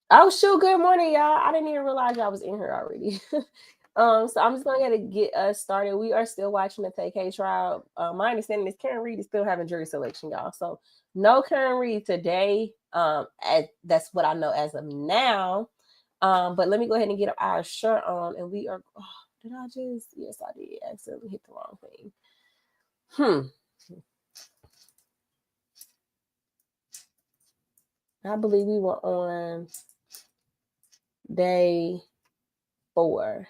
Oh shoot, good morning, y'all. I didn't even realize y'all was in here already. So I'm just gonna get us started. We are still watching the TK trial. My understanding is Karen Reed is still having jury selection, y'all. So no Karen Reed today. That's what I know as of now. But let me go ahead and get our shirt on, and we are. Oh, did I just? Yes, I did. Accidentally hit the wrong thing. I believe we were on day 4.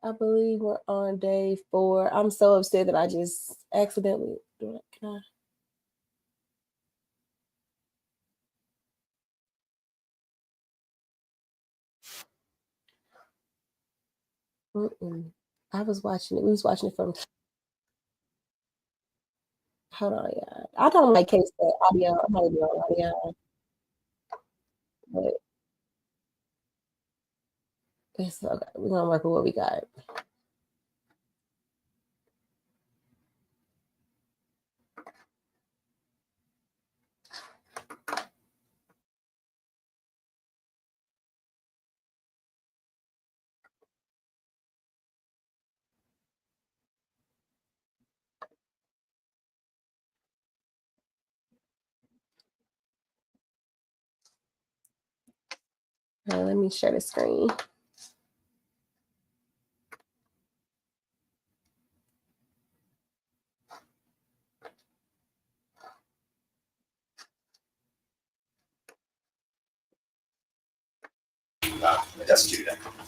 I believe we're on day 4. I'm so upset that I just accidentally. Can I? I was watching it. We was watching it from. Hold on, yeah. I don't like case that audio. I'm not doing audio, but it's okay. We're gonna work with what we got. Let me share the screen.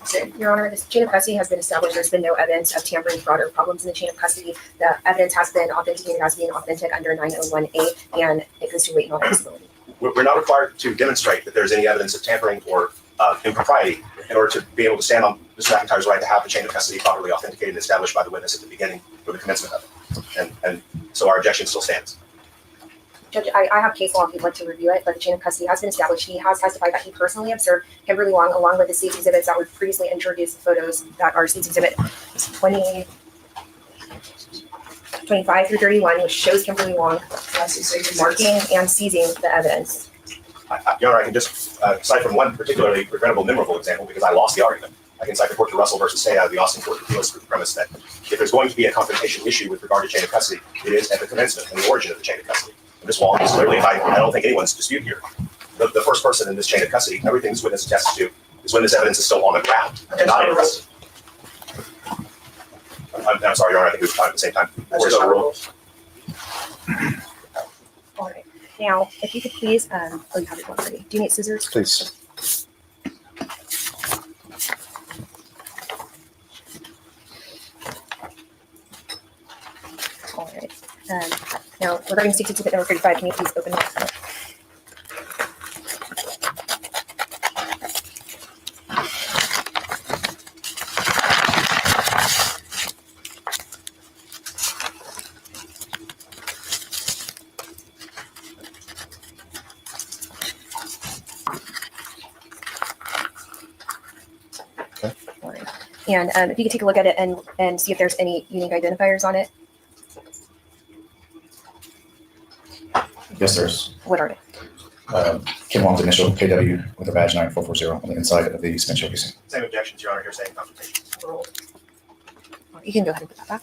So, Your Honor, this chain of custody has been established. There's been no evidence of tampering, fraud, or problems in the chain of custody. The evidence has been authenticated as being authentic under 901A, and it goes to weight and authenticity. We're not required to demonstrate that there's any evidence of tampering or impropriety in order to be able to stand on Mr. McIntyre's right to have the chain of custody properly authenticated and established by the witness at the beginning or the commencement of it. And so our objection still stands. Judge, I have case law if you'd like to review it, but the chain of custody has been established. He has testified that he personally observed Kimberly Wong along with the state's exhibits that were previously introduced, photos that are state's exhibit 25 through 31, which shows Kimberly Wong marking and seizing the evidence. Your Honor, I can just cite from one particularly regrettable, memorable example because I lost the argument. I can cite the court to Russell versus Say out of the Austin Court of Appeals for the premise that if there's going to be a confrontation issue with regard to chain of custody, it is at the commencement and the origin of the chain of custody. And Ms. Wong is clearly, I don't think anyone's dispute here, the first person in this chain of custody. Everything this witness attests to is when this evidence is still on the ground and not in custody. I'm sorry, Your Honor, I think we were talking at the same time. All right. Now, if you could please, oh, you have it already. Do you need scissors? Please. All right. Now, regarding state exhibit number 35, can you please open that? Okay. All right. And if you could take a look at it and see if there's any unique identifiers on it. Yes, there's. What are they? Kim Wong's initial KW with a badge 9440 on the inside of the cement showcasing. Same objections, Your Honor, here saying confrontation. You can go ahead and put that back.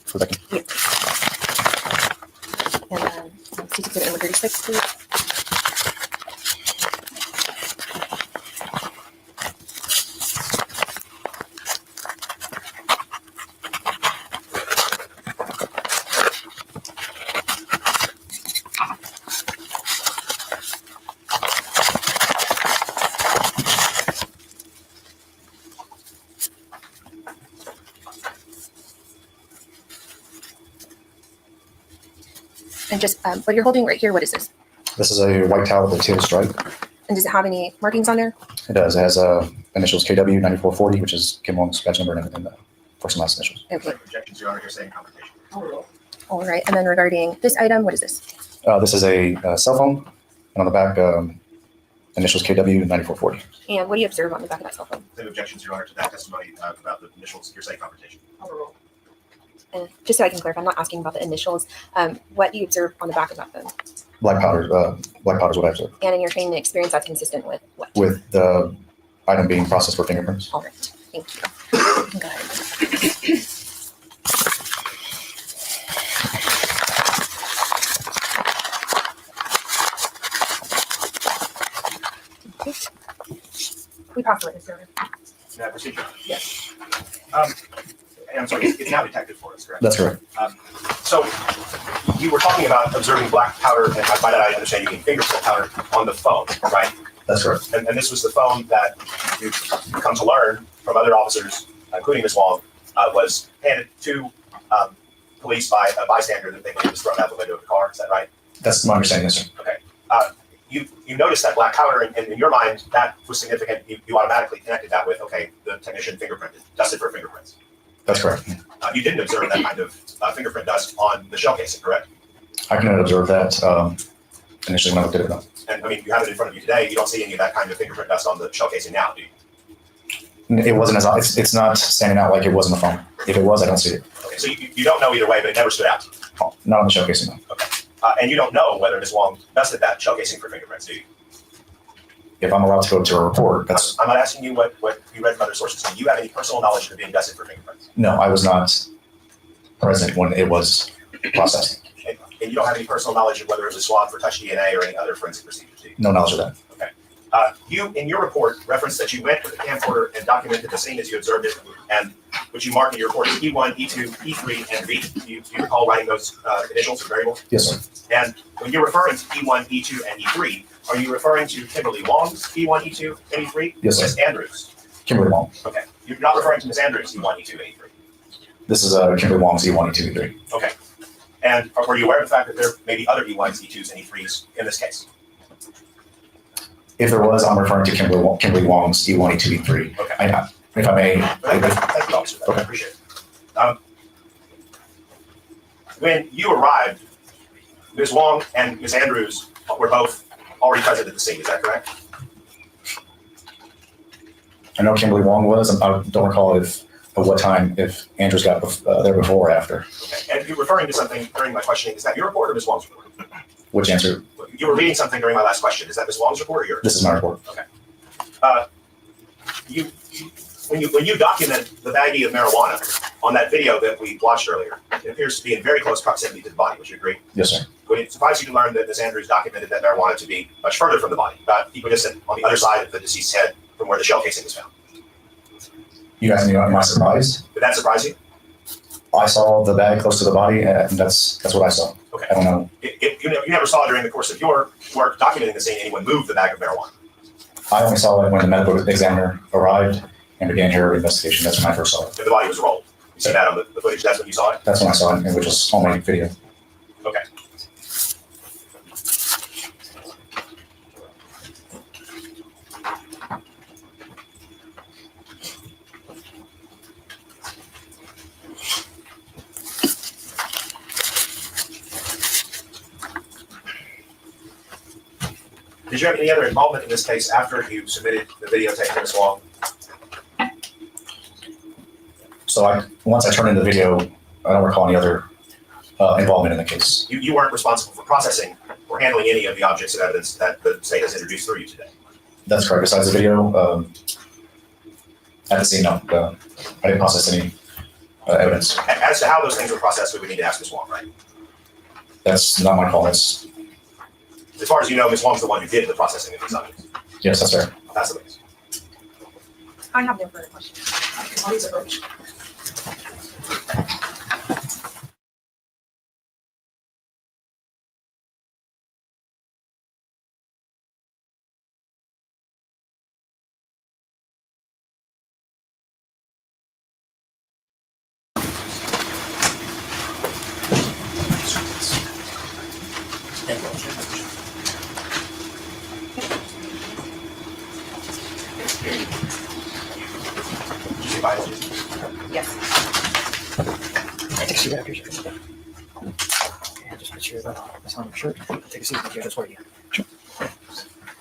For that. Yeah. And state exhibit number 36, please. And just what you're holding right here, what is this? This is a white towel with a teal stripe. And does it have any markings on there? It does. It has initials KW 9440, which is Kim Wong's badge number, and the first and last initials. Okay. Objections, Your Honor, here saying confrontation. All right. And then regarding this item, what is this? This is a cell phone, and on the back Initials KW 9440. And what do you observe on the back of that cell phone? Same objections, Your Honor, to that testimony about the initials hearsay confrontation. Overall. And just so I can clarify, I'm not asking about the initials. What do you observe on the back of that phone? Black powder. Black powder is what I observed. And in your training and experience, that's consistent with what? With the item being processed for fingerprints. All right. Thank you. You can go ahead. We pass the witness, Your Honor. May I proceed, Your Honor? Yes. And I'm sorry, it's now detected for us, correct? That's correct. So you were talking about observing black powder, and by that I understand you mean fingerprint powder on the phone, right? That's correct. And this was the phone that you've come to learn from other officers, including Ms. Wong, was handed to police by a bystander that they believe was thrown out the window of the car. Is that right? That's my understanding, yes, sir. Okay. You noticed that black powder, and in your mind, that was significant. You automatically connected that with, okay, the technician fingerprinted, dusted for fingerprints. That's correct. You didn't observe that kind of fingerprint dust on the shell casing, correct? I cannot observe that initially when I looked at it, though. And I mean, you have it in front of you today. You don't see any of that kind of fingerprint dust on the shell casing now, do you? It wasn't as it's not standing out like it was on the phone. If it was, I don't see it. Okay, so you don't know either way, but it never stood out. Oh, not on the showcasing, though. Okay. And you don't know whether Ms. Wong dusted that shell casing for fingerprints, do you? If I'm allowed to go to a report, that's I'm not asking you what you read from other sources. Do you have any personal knowledge of it being dusted for fingerprints? no. I was not present when it was processed. And you don't have any personal knowledge of whether it was swabbed for touch DNA or any other forensic procedures, do you? No knowledge of that. You, in your report, referenced that you went to the camcorder and documented the scene as you observed it, and which you marked in your report as E1, E2, E3, and V. Do you recall writing those initials or variables? Yes, sir. And when you're referring to E1, E2, and E3, are you referring to Kimberly Wong's E1, E2, and E3? Yes, sir. Ms. Andrews. Kimberly Wong. Okay. You're not referring to Ms. Andrews' E1, E2, and E3. This is Kimberly Wong's E1, E2, E3. Okay. And were you aware of the fact that there may be other E1s, E2s, and E3s in this case? If there was, I'm referring to Kimberly Wong's E1, E2, E3. Okay. If I may. Thank you, officer. I Okay. appreciate it. When you arrived, Ms. Wong and Ms. Andrews were both already present at the scene. Is that correct? I know Kimberly Wong was. I don't recall if Andrews got there before or after. Okay. And you're referring to something during my questioning. Is that your report or Ms. Wong's report? Which answer? You were reading something during my last question. Is that Ms. Wong's report or yours? This is my report. When you document the baggie of marijuana on that video that we watched earlier, it appears to be in very close proximity to the body. Would you agree? Yes, sir. Would it surprise you to learn that Ms. Andrews documented that marijuana to be much further from the body, about equidistant on the other side of the deceased's head from where the shell casing was found? You guys am I surprised? Did that surprise you? I saw the bag close to the body, and that's what I saw. Okay. I don't know. You never saw during the course of your work documenting the scene anyone move the bag of marijuana. I only saw it when the medical examiner arrived and began her investigation. That's when I first saw it. And the body was rolled. You see that on the footage? That's when you saw it? That's when I saw it, and which was on my video. Okay. Did you have any other involvement in this case after you submitted the videotape to Ms. Wong? So once I turned in the video, I don't recall any other involvement in the case. You weren't responsible for processing or handling any of the objects of evidence that the state has introduced through you today. That's correct. Besides the video, at the scene, no, I didn't process any evidence. As to how those things were processed, we would need to ask Ms. Wong, right? That's not my call. That's As far as you know, Ms. Wong's the one who did the processing of these evidence. yes, that's fair. That's the case. I have no further questions. Please approach. Yes. Take a seat after your shirt. Yeah, just put your that's on your shirt. Take a seat. Yeah, that's where you.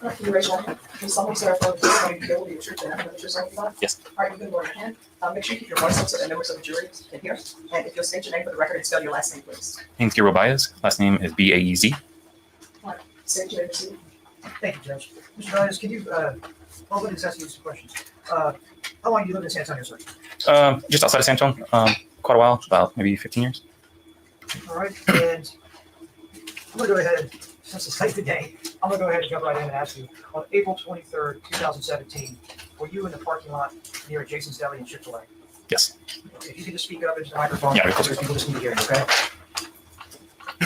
Can you raise your hand? Can someone say affirm the testimony you give will be the truth and nothing but the truth, so help you God? Yes. All right, you can lower your hand. Make sure you keep your voice up so that members of the jury can hear. And if you'll state your name for the record and spell your last name, please. Hingiro Baez. Last name is Baez. State your name, proceed. Thank you, Judge. Mr. Baez, can you, well, let me ask you some questions. How long have you lived in San Antonio, sir? Just outside of San Antonio. Quite a while, about maybe 15 years. All right, and I'm gonna go ahead, since it's late today, I'm gonna go ahead and jump right in and ask you, on April 23rd, 2017, were you in the parking lot near Jason's Deli and Chick-fil-A? Yes. If you could just speak up into the microphone, Yeah, of course. because people just need to hear you,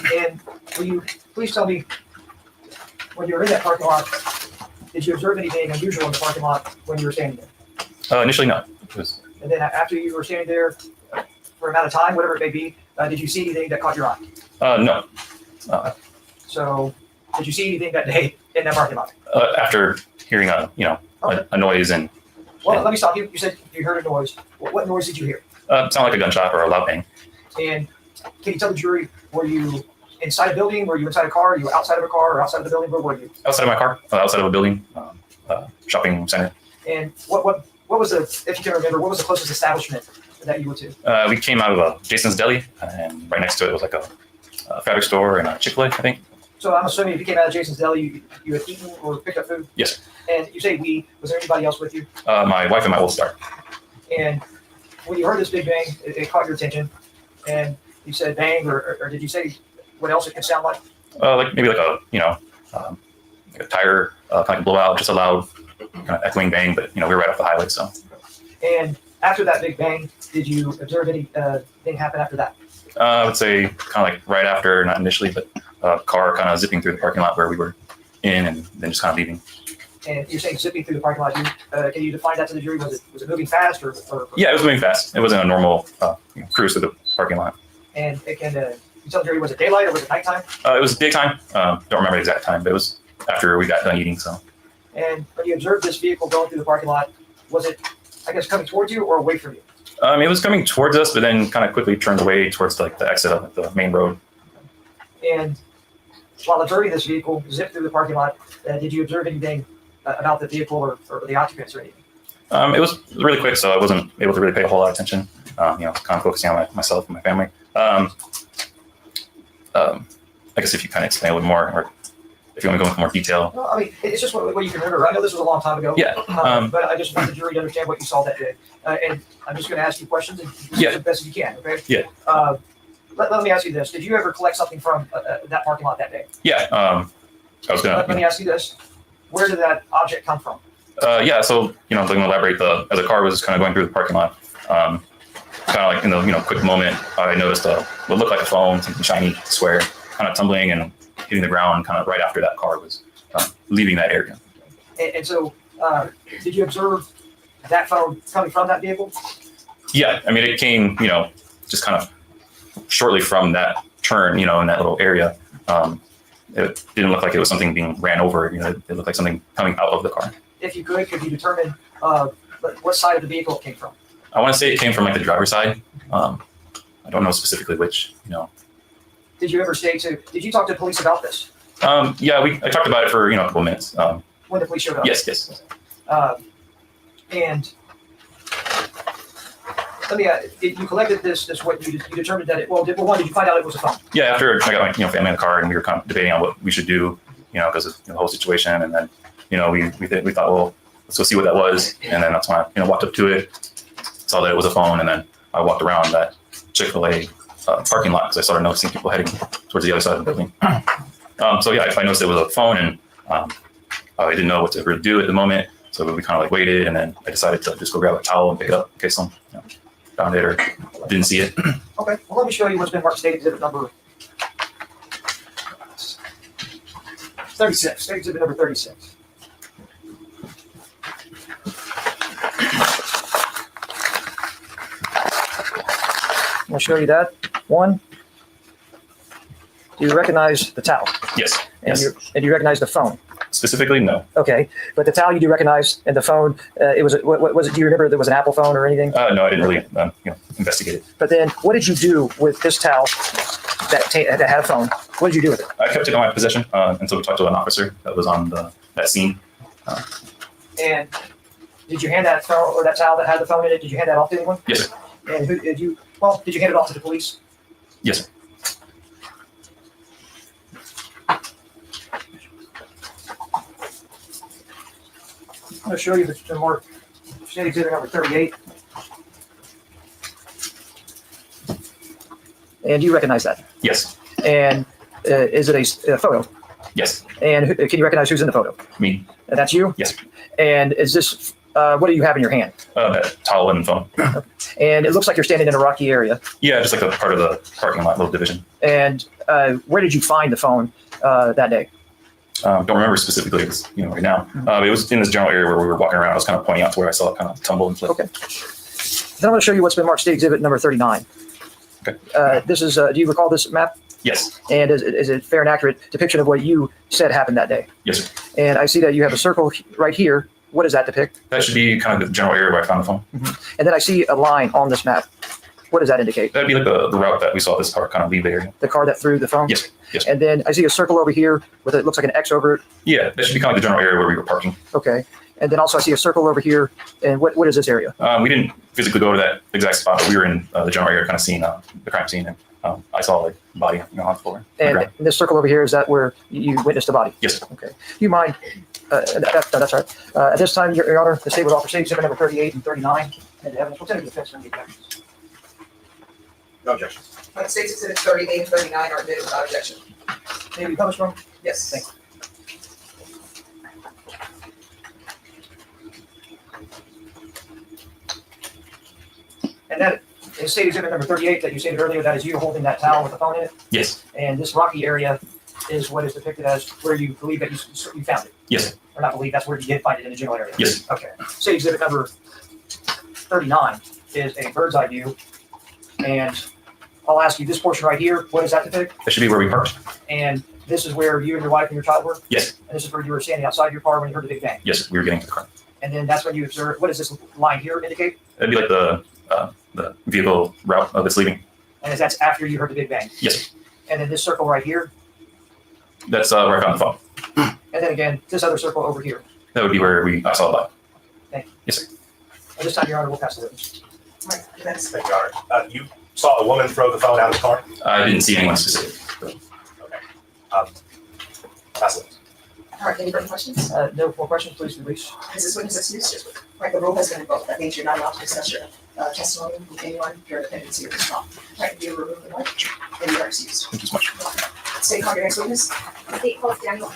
okay? And will you please tell me, when you were in that parking lot, did you observe anything unusual in the parking lot when you were standing there? Initially, no. It was, And then after you were standing there for an amount of time, whatever it may be, did you see anything that caught your eye? no. So, did you see anything that day in that parking lot? After hearing a noise and Well, let me stop you. You said you heard a noise. What noise did you hear? sound like a gunshot or a loud bang. And can you tell the jury, were you inside a building? Were you inside a car? Were you outside of a car or outside of the building? Where were you? Outside of my car, outside of a building, shopping center. And what was the, if you can remember, what was the closest establishment that you went to? We came out of Jason's Deli, and right next to it was like a fabric store and a Chick-fil-A, I think. So I'm assuming if you came out of Jason's Deli, you had eaten or picked up food? Yes, sir. And you say we, was there anybody else with you? My wife and my oldest daughter. And when you heard this big bang, it caught your attention, and you said bang, or did you say what else it could sound like? Like maybe like a like a tire kind of blowout, just a loud kind of echoing bang. But we were right off the highway, so. And after that big bang, did you observe anything happen after that? I would say kind of like right after, not initially, but a car kind of zipping through the parking lot where we were in, and then just kind of leaving. And you're saying zipping through the parking lot. Can you define that to the jury? Was it moving fast or? Yeah, it was moving fast. It wasn't a normal cruise through the parking lot. And it can you tell the jury, was it daylight or was it nighttime? It was daytime. Don't remember the exact time, but it was after we got done eating. So And when you observed this vehicle going through the parking lot, was it, I guess, coming towards you or away from you? it was coming towards us, but then kind of quickly turned away towards like the exit of the main road. And while observing this vehicle zip through the parking lot, did you observe anything about the vehicle or the occupants or anything? It was really quick, so I wasn't able to really pay a whole lot of attention. Kind of focusing on myself and my family. I guess if you kind of explain a little more, or if you want to go into more detail. No, I mean, it's just what you can remember. I know this was a long time ago. Yeah. But I just want the jury to understand what you saw that day. And I'm just going to ask you questions and you do the best as you can, okay? Yeah. Let me ask you this. Did you ever collect something from that parking lot that day? Yeah. I was gonna. Let me ask you this. Where did that object come from? Yeah. So I'm going to elaborate. As the car was kind of going through the parking lot, kind of like in the quick moment, I noticed what looked like a phone, something shiny, square, kind of tumbling and hitting the ground, kind of right after that car was leaving that area. And so, did you observe that phone coming from that vehicle? Yeah. I mean, it came, just kind of shortly from that turn, in that little area. It didn't look like it was something being ran over. It looked like something coming out of the car. If you could you determine what side of the vehicle it came from? I want to say it came from like the driver's side. I don't know specifically which. Did you ever did you talk to police about this? Yeah, I talked about it for a couple of minutes. When the police showed up? Yes. And let me, you collected this what you determined that did you find out it was a phone? Yeah, after I got my family in the car and we were kind of debating on what we should do, because of the whole situation, and then we thought, well, let's go see what that was, and then that's when I walked up to it, saw that it was a phone, and then I walked around that Chick-fil-A parking lot because I started noticing people heading towards the other side of the building. So yeah, I noticed it was a phone, and I didn't know what to really do at the moment, so we kind of like waited, and then I decided to just go grab a towel and pick it up in case someone found it or didn't see it. Okay, well, let me show you what's been marked state exhibit number 36. State exhibit number 36. I'll show you that. One, do you recognize the towel? Yes. And Yes. you recognize the phone? Specifically, no. Okay, but the towel you do recognize, and the phone, it was. What was it? Do you remember there was an Apple phone or anything? No, I didn't really investigate it. But then, what did you do with this towel that had a phone. What did you do with it? I kept it in my possession until we talked to an officer that was on that scene. And did you hand that phone or that towel that had the phone in it? Did you hand that off to anyone? Yes, sir. And who did you? Well, did you hand it off to the police? Yes, sir. I'm going to show you the more state exhibit number 38. And you recognize that? Yes, And is it a photo? yes. And can you recognize who's in the photo? Me. And that's you? Yes. And is this, what do you have in your hand? That towel and phone. And it looks like you're standing in a rocky area. Yeah, just like a part of the parking lot, little division. And where did you find the phone that day? Don't remember specifically, it's, right now. It was in this general area where we were walking around. I was kind of pointing out to where I saw it kind of tumble and flip. Okay. Then I'm going to show you what's been marked state exhibit number 39. Okay. This is, do you recall this map? Yes, And is it fair and accurate depiction of what you said happened that day? yes, sir. And I see that you have a circle right here. What does that depict? That should be kind of the general area where I found the phone. And then I see a line on this map. What does that indicate? That'd be like the route that we saw this car kind of leave the area. The car that threw the phone? Yes, yes. And then I see a circle over here with it looks like an X over it. Yeah, that should be kind of the general area where we were parking. Okay. And then also I see a circle over here. And what is this area? We didn't physically go to that exact spot, but we were in the general area kind of seeing the crime scene. And I saw like body on the floor. on the And ground. this circle over here, is that where you witnessed the body? Yes, sir. Okay. Do you mind? That's all right. At this time, Your Honor, the state would offer state exhibit number 38 and 39. And evidence. What's in the defense from the objections? No objection. States Exhibit 38 and 39 are admitted without objection. Maybe published from? Yes. Thank And that is state exhibit number 38 that you stated earlier. That is you holding that towel with the phone in it. Yes, And this rocky area is what is depicted as where you believe that you found it. yes, Or not believe, that's where you did find it in the general area. yes. Okay. State exhibit number 39 is a bird's eye view. And I'll ask you this portion right here, what does that depict? That should be where we parked. And this is where you and your wife and your child were? Yes, And this is where you were standing outside your car when you heard the big bang. yes, we were getting to the car. And then that's when you observed, what does this line here indicate? That'd be like the vehicle route that's leaving. And that's after you heard the big bang. Yes, And then this circle right here. that's where I found the phone. And then again, this other circle over here. That would be where I saw the body. Thank you. Yes, sir. At this time, Your Honor, we'll pass the witness. All right, defense. Thank you, Your Honor. You saw a woman throw the phone out of the car? I didn't see anyone specific. Okay. Pass it. All right, any further questions? No more questions, please release. Is this witness excused? All right, the rule has been invoked. That means you're not allowed to discuss your testimony with anyone during the pendency of this trial. All right, you remove the mic and you are excused. Thank you so much. State call your next witness. State calls Daniel.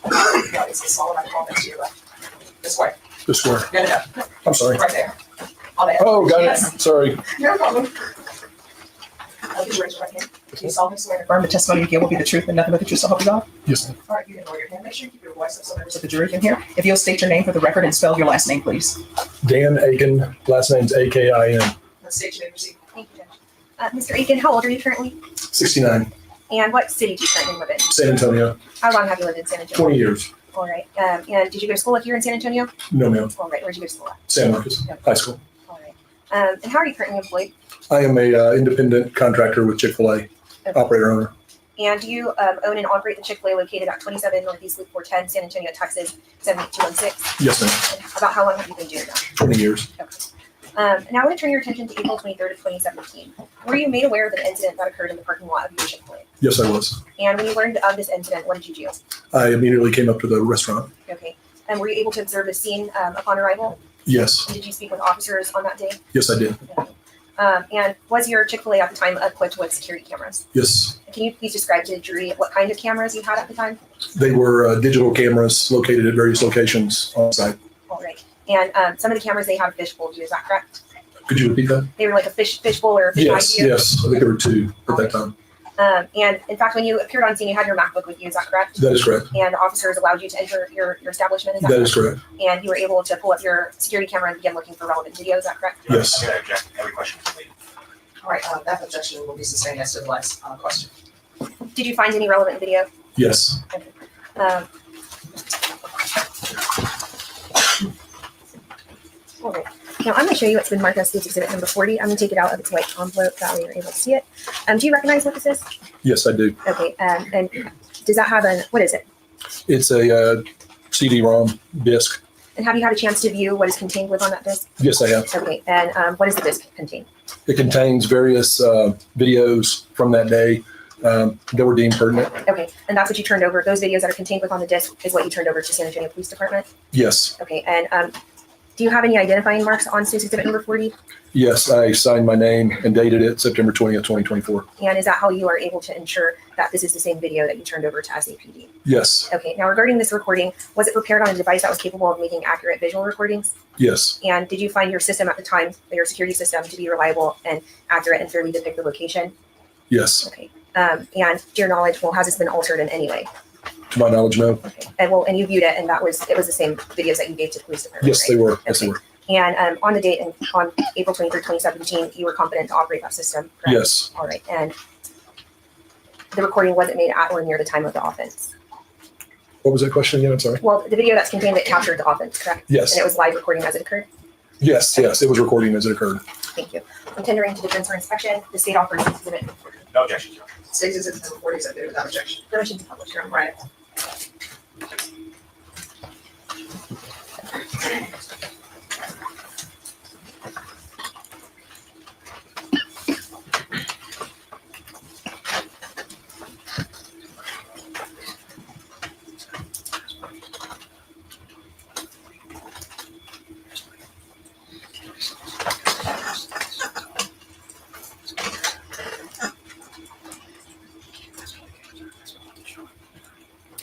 All right, it's the small amount of comments to your left. This way. The square. No, no, no, I'm sorry. right there. On that. Oh, got Yes. it. Sorry. No problem. Please raise your right hand. Do you solemnly swear to affirm the testimony you give will be the truth and nothing but the truth, so help you God? Yes, ma'am. All right, you can lower your hand. Make sure you keep your voice up so members of the jury can hear. If you'll state your name for the record and spell your last name, please. Dan Aiken, last name's Akin, Let's state your name, proceed. Thank you, Judge. Mr. Aiken, how old are you currently? 69, And what city do you currently live in? San Antonio, How long have you lived in San Antonio? 20 years. All right. And did you go to school here in San Antonio? No, ma'am. All right. Where'd you go to school at? San Marcos High School. All right. And how are you currently employed? I am a independent contractor with Chick-fil-A, operator owner. And do you own and operate the Chick-fil-A located at 27 Northeast Loop 410, San Antonio, Texas, 78216? Yes, ma'am. And about how long have you been doing that? 20 years. Now I want to turn your attention to April 23rd of 2017. Were you made aware of an incident that occurred in the parking lot of your Chick-fil-A? Yes, I was. And when you learned of this incident, what did you do? I immediately came up to the restaurant. Okay. And were you able to observe the scene upon arrival? Yes. Did you speak with officers on that day? Yes, I did. And was your Chick-fil-A at the time equipped with security cameras? Yes. Can you please describe to the jury what kind of cameras you had at the time? They were digital cameras located at various locations on site. All right. And some of the cameras, they have a fishbowl view, is that correct? Could you repeat that? They were like a fishbowl or a fish eye Yes, view? yes. I think there were two at that time. And in fact, when you appeared on scene, you had your MacBook with you, is that correct? That is correct. And officers allowed you to enter your establishment, is that That correct? is correct. And you were able to pull up your security camera and begin looking for relevant video, is that correct? Yes. I'm gonna object every question is made. All right, that objection will be sustained as to the last question. Did you find any relevant video? Yes. Um, all right. Now I'm going to show you what's been marked as State's Exhibit number 40. I'm going to take it out of its white envelope. That way you're able to see it. Do you recognize what this is? Yes, I do. Okay. And does that have what is it? It's a CD-ROM disc. And have you had a chance to view what is contained within that disc? Yes, I have. Okay. And what does the disc contain? It contains various videos from that day that were deemed pertinent. Okay. And that's what you turned over. Those videos that are contained within the disc is what you turned over to San Antonio Police Department? Yes. Okay. And do you have any identifying marks on State's Exhibit number 40? Yes, I signed my name and dated it September 20th, 2024. And is that how you are able to ensure that this is the same video that you turned over to SAPD? Yes. Okay, now regarding this recording, was it prepared on a device that was capable of making accurate visual recordings? Yes. And did you find your system at the time, your security system, to be reliable and accurate and fairly depict the location? Yes. Okay. And to your knowledge, well, has this been altered in any way? To my knowledge, no. Okay. And you viewed it, and it was the same videos that you gave to the police department. Yes, right? they were. Yes, they Okay. were. And on the date and on April 23rd, 2017, you were competent to operate that system, correct? Yes. All right. And the recording wasn't made at or near the time of the offense. What was that question again? I'm sorry. Well, the video that's contained that captured the offense, correct? Yes. And it was live recording as it occurred? Yes, yes. It was recording as it occurred. Thank you. I'm tendering to defense for inspection. The state offers to exhibit No objection, Your Honor. State's Exhibit number 40 is updated without objection. permission to publish your own. Right.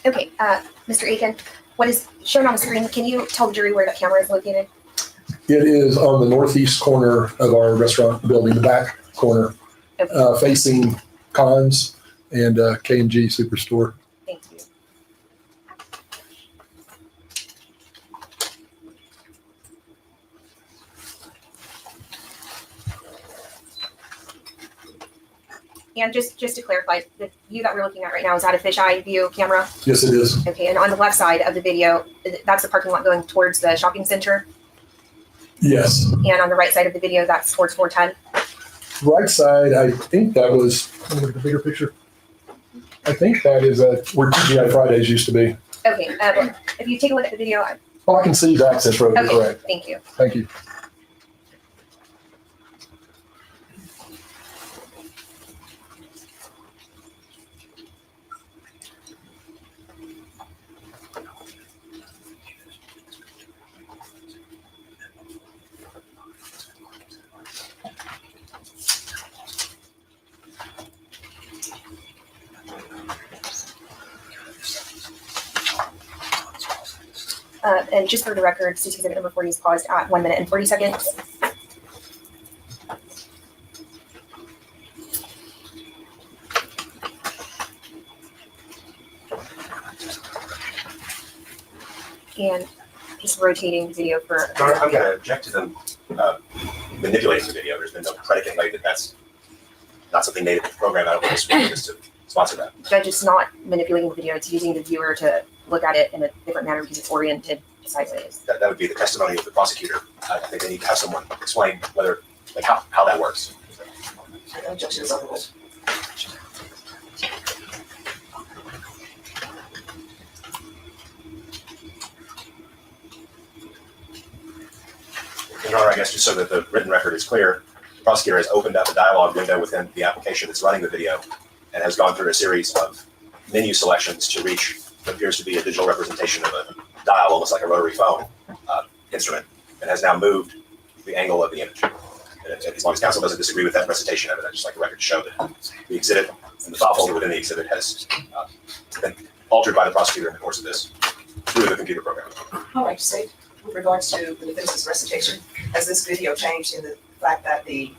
Okay, Mr. Aiken, what is shown on the screen? Can you tell the jury where the camera is located? It is on the northeast corner of our restaurant building, the back corner, facing Conn's and K&G Superstore. Thank you. And just to clarify, the view that we're looking at right now, is that a fisheye view camera? Yes, it is. Okay, and on the left side of the video, that's the parking lot going towards the shopping center. Yes. And on the right side of the video, that's towards 410. Right side, I think that was, let me look at the bigger picture. I think that is where TGI Fridays used to be. Okay, if you take a look at the video, Oh, I can see the access road. You're okay, correct. thank you. Thank you. And just for the record, CT exhibit number 40 is paused at 1 minute and 40 seconds. And just rotating the video for. Your Honor, I'm going to object to them manipulating the video. There's been no predicate laid that that's not something native to the program. I don't think this is to sponsor that. Judge, it's not manipulating the video, it's using the viewer to look at it in a different manner because it's oriented sideways. That would be the testimony of the prosecutor. I think they need to have someone explain whether, like, how that works. Objection is overruled. Your Honor, I guess just so that the written record is clear, the prosecutor has opened up a dialogue window within the application that's running the video and has gone through a series of menu selections to reach what appears to be a digital representation of a dial, almost like a rotary phone instrument, and has now moved the angle of the image. And as long as counsel doesn't disagree with that recitation of it, I'd just like the record to show that the exhibit and the file folder within the exhibit has been altered by the prosecutor in the course of this through the computer program. All right, State, with regards to the defense's recitation, has this video changed in the fact that the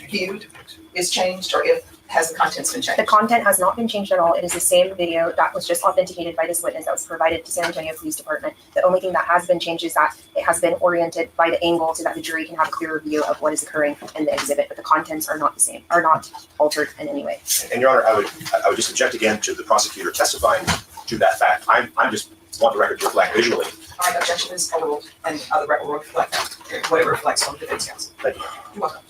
viewed is changed, or if has the contents been The changed? content has not been changed at all. It is the same video that was just authenticated by this witness that was provided to San Antonio Police Department. The only thing that has been changed is that it has been oriented by the angle so that the jury can have a clearer view of what is occurring in the exhibit, but the contents are not the same, are not altered in any way. And Your Honor, I would just object again to the prosecutor testifying to that fact. I'm just want the record to reflect visually. All right, objection is overruled, and the record will reflect what it reflects on the defense counsel. Thank you. You're welcome.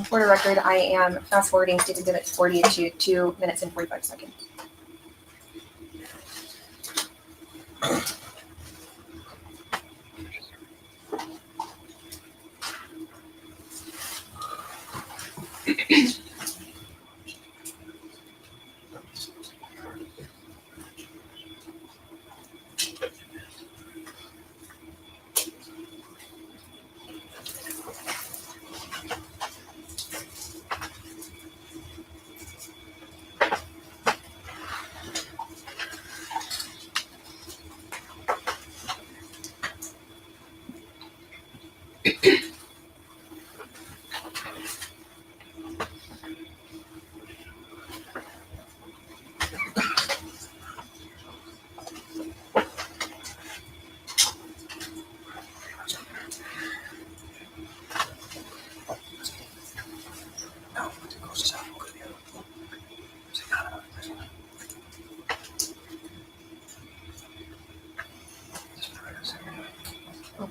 For the record, I am fast forwarding State's Exhibit 40 to 2 minutes and 45 seconds.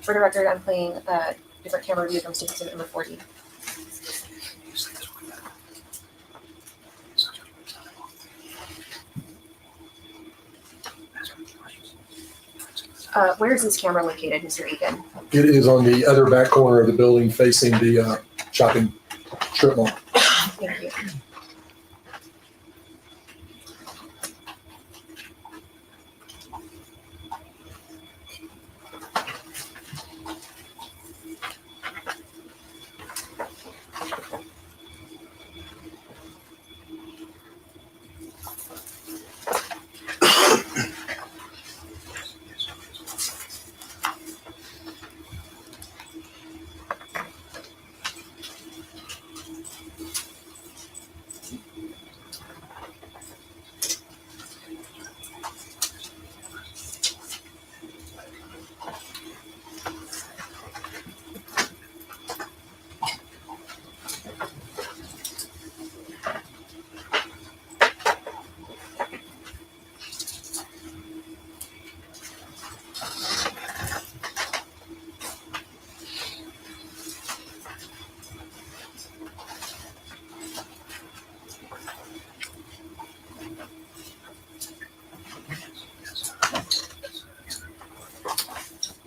For the record, I'm playing a different camera view from State's Exhibit number 40. Where is this camera located, Mr. Egan? It is on the other back corner of the building facing the shopping strip mall. Thank you.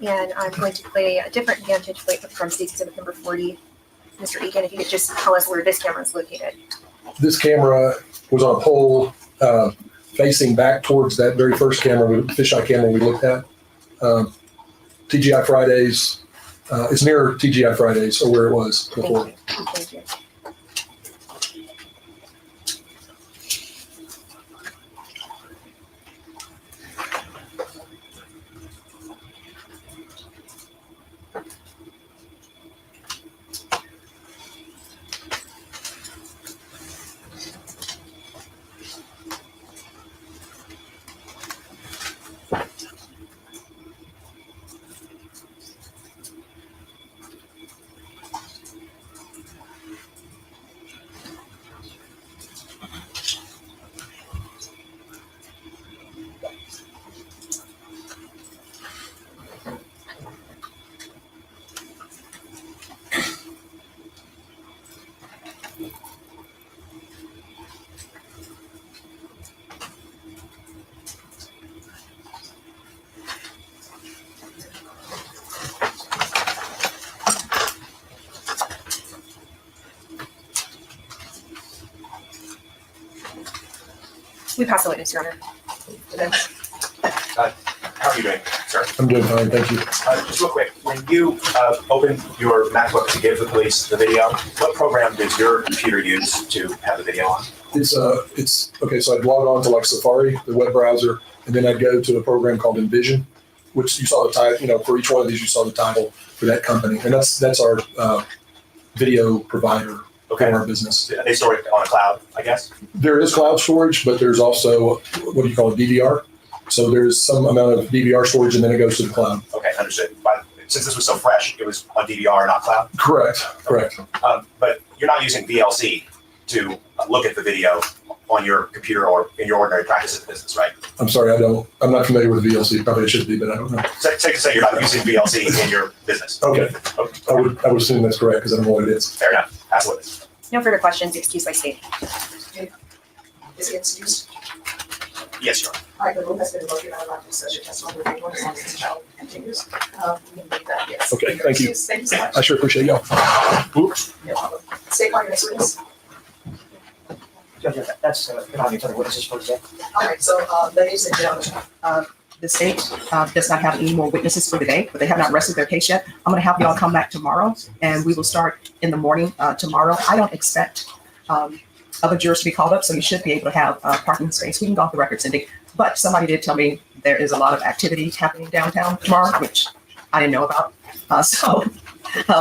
And I'm going to play a different vantage point from State's Exhibit number 40. Mr. Egan, if you could just tell us where this camera is located. This camera was on a pole facing back towards that very first camera, fisheye camera we looked at. TGI Fridays, it's near TGI Fridays or where it was before. Thank you. Thank you. We pass the witness, Your Honor. How are you doing, sir? I'm doing fine, thank you. Just real quick, when you open your MacBook to give the police the video, what program does your computer use to have the video on? It's okay. So I'd log on to like Safari, the web browser, and then I'd go to a program called Envision, which you saw the title. You know, for each one of these, you saw the title for that company, and that's our video provider Okay. for our business. They store it on a cloud, I guess? There is cloud storage, but there's also what do you call it, DVR. So there's some amount of DVR storage, and then it goes to the cloud. Okay, understood. But since this was so fresh, it was on DVR, not cloud? Correct. But you're not using VLC to look at the video on your computer or in your ordinary practice of business, right? I'm sorry, I'm not familiar with VLC. Probably I should be, but I don't know. Safe to say you're not using VLC in your business. Okay. I would assume that's correct because I don't know what it is. Fair enough. That's what it is. No further questions, excused by state. Is he excused? Yes, Your Honor. All right, the room has been revoked. You're not allowed to discuss your testimony with anyone as long as this child continues. We can make that, yes. Okay, You're thank you. excused. Thank you so much. I sure appreciate y'all. No problem. State Party next witness. Judge, that's, can I be telling witnesses for today? All right, so, ladies and gentlemen, The state does not have any more witnesses for the day, but they have not rested their case yet. I'm going to have you all come back tomorrow, and we will start in the morning tomorrow. I don't expect other jurors to be called up, so you should be able to have parking space. We can go off the record, Cindy. But somebody did tell me there is a lot of activity happening downtown tomorrow, which I didn't know about. So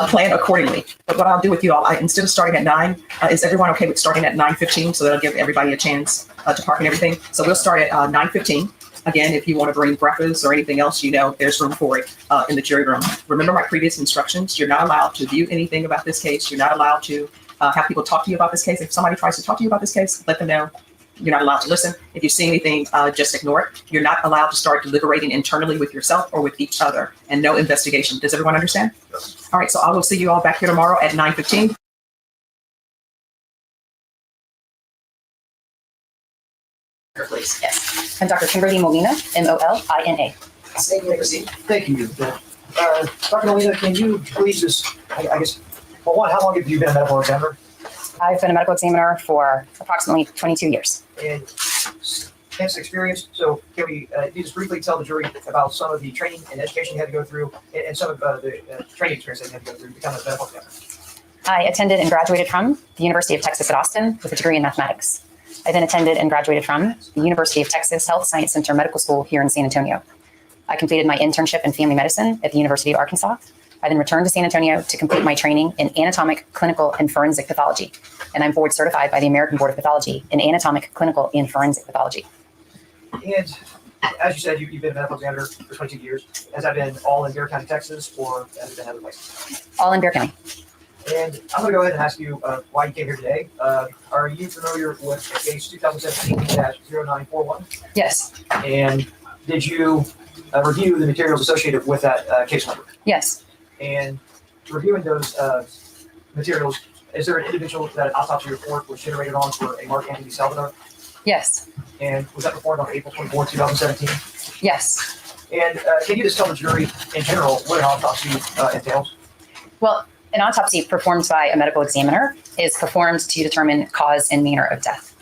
plan accordingly. But what I'll do with you all, instead of starting at 9, is everyone okay with starting at 9:15? So that'll give everybody a chance to park and everything. So we'll start at 9:15. Again, if you want to bring breakfast or anything else, you know, there's room for it in the jury room. Remember my previous instructions. You're not allowed to view anything about this case. You're not allowed to have people talk to you about this case. If somebody tries to talk to you about this case, let them know. You're not allowed to listen. If you see anything, just ignore it. You're not allowed to start deliberating internally with yourself or with each other, and no investigation. Does everyone understand? Yes. All right, so I will see you all back here tomorrow at 9:15. please. Yes. I'm Dr. Kimberly Molina, Molina. State you may proceed. Thank you. Dr. Molina, can you please just, I guess, well, one, how long have you been a medical examiner? I've been a medical examiner for approximately 22 years. And hence experience, so can we, you just briefly tell the jury about some of the training and education you had to go through and some of the training experience that you had to go through to become a medical examiner? I attended and graduated from the University of Texas at Austin with a degree in mathematics. I then attended and graduated from the University of Texas Health Science Center Medical School here in San Antonio. I completed my internship in family medicine at the University of Arkansas. I then returned to San Antonio to complete my training in anatomic, clinical, and forensic pathology. And I'm board certified by the American Board of Pathology in anatomic, clinical, and forensic pathology. And as you said, you've been a medical examiner for 22 years. Has that been all in Bexar County, Texas, or has it been other places? All in Bexar County. And I'm going to go ahead and ask you why you came here today. Are you familiar with case 2017-0941? Yes. And did you review the materials associated with that case number? Yes. And reviewing those materials, is there an individual that an autopsy report was generated on for a Mark Anthony Salvador? Yes. And was that performed on April 24, 2017? Yes. And can you just tell the jury in general what an autopsy entails? Well, an autopsy performed by a medical examiner is performed to determine cause and manner of death.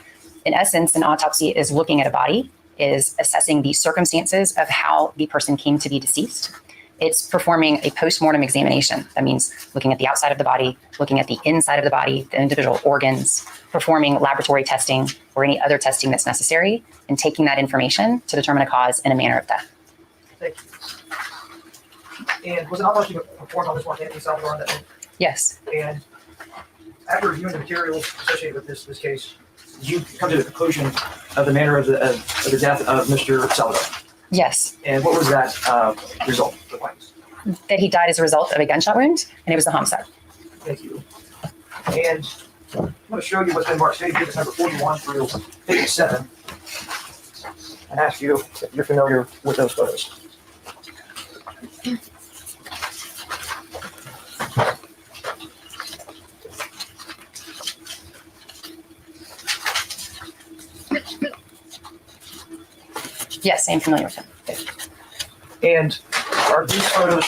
In essence, an autopsy is looking at a body, is assessing the circumstances of how the person came to be deceased. It's performing a post-mortem examination. That means looking at the outside of the body, looking at the inside of the body, the individual organs, performing laboratory testing or any other testing that's necessary, and taking that information to determine a cause and a manner of death. Thank you. And was an autopsy performed on this Mark Anthony Salvador on that day? Yes. And after reviewing the materials associated with this case, you come to the conclusion of the manner of the death of Mr. Salvador. Yes. And what was that result? The claims? That he died as a result of a gunshot wound, and it was a homicide. Thank you. And I'm going to show you what's been marked state exhibits number 41 through 57, and ask you if you're familiar with those photos. Yes, I am familiar with him. And are these photos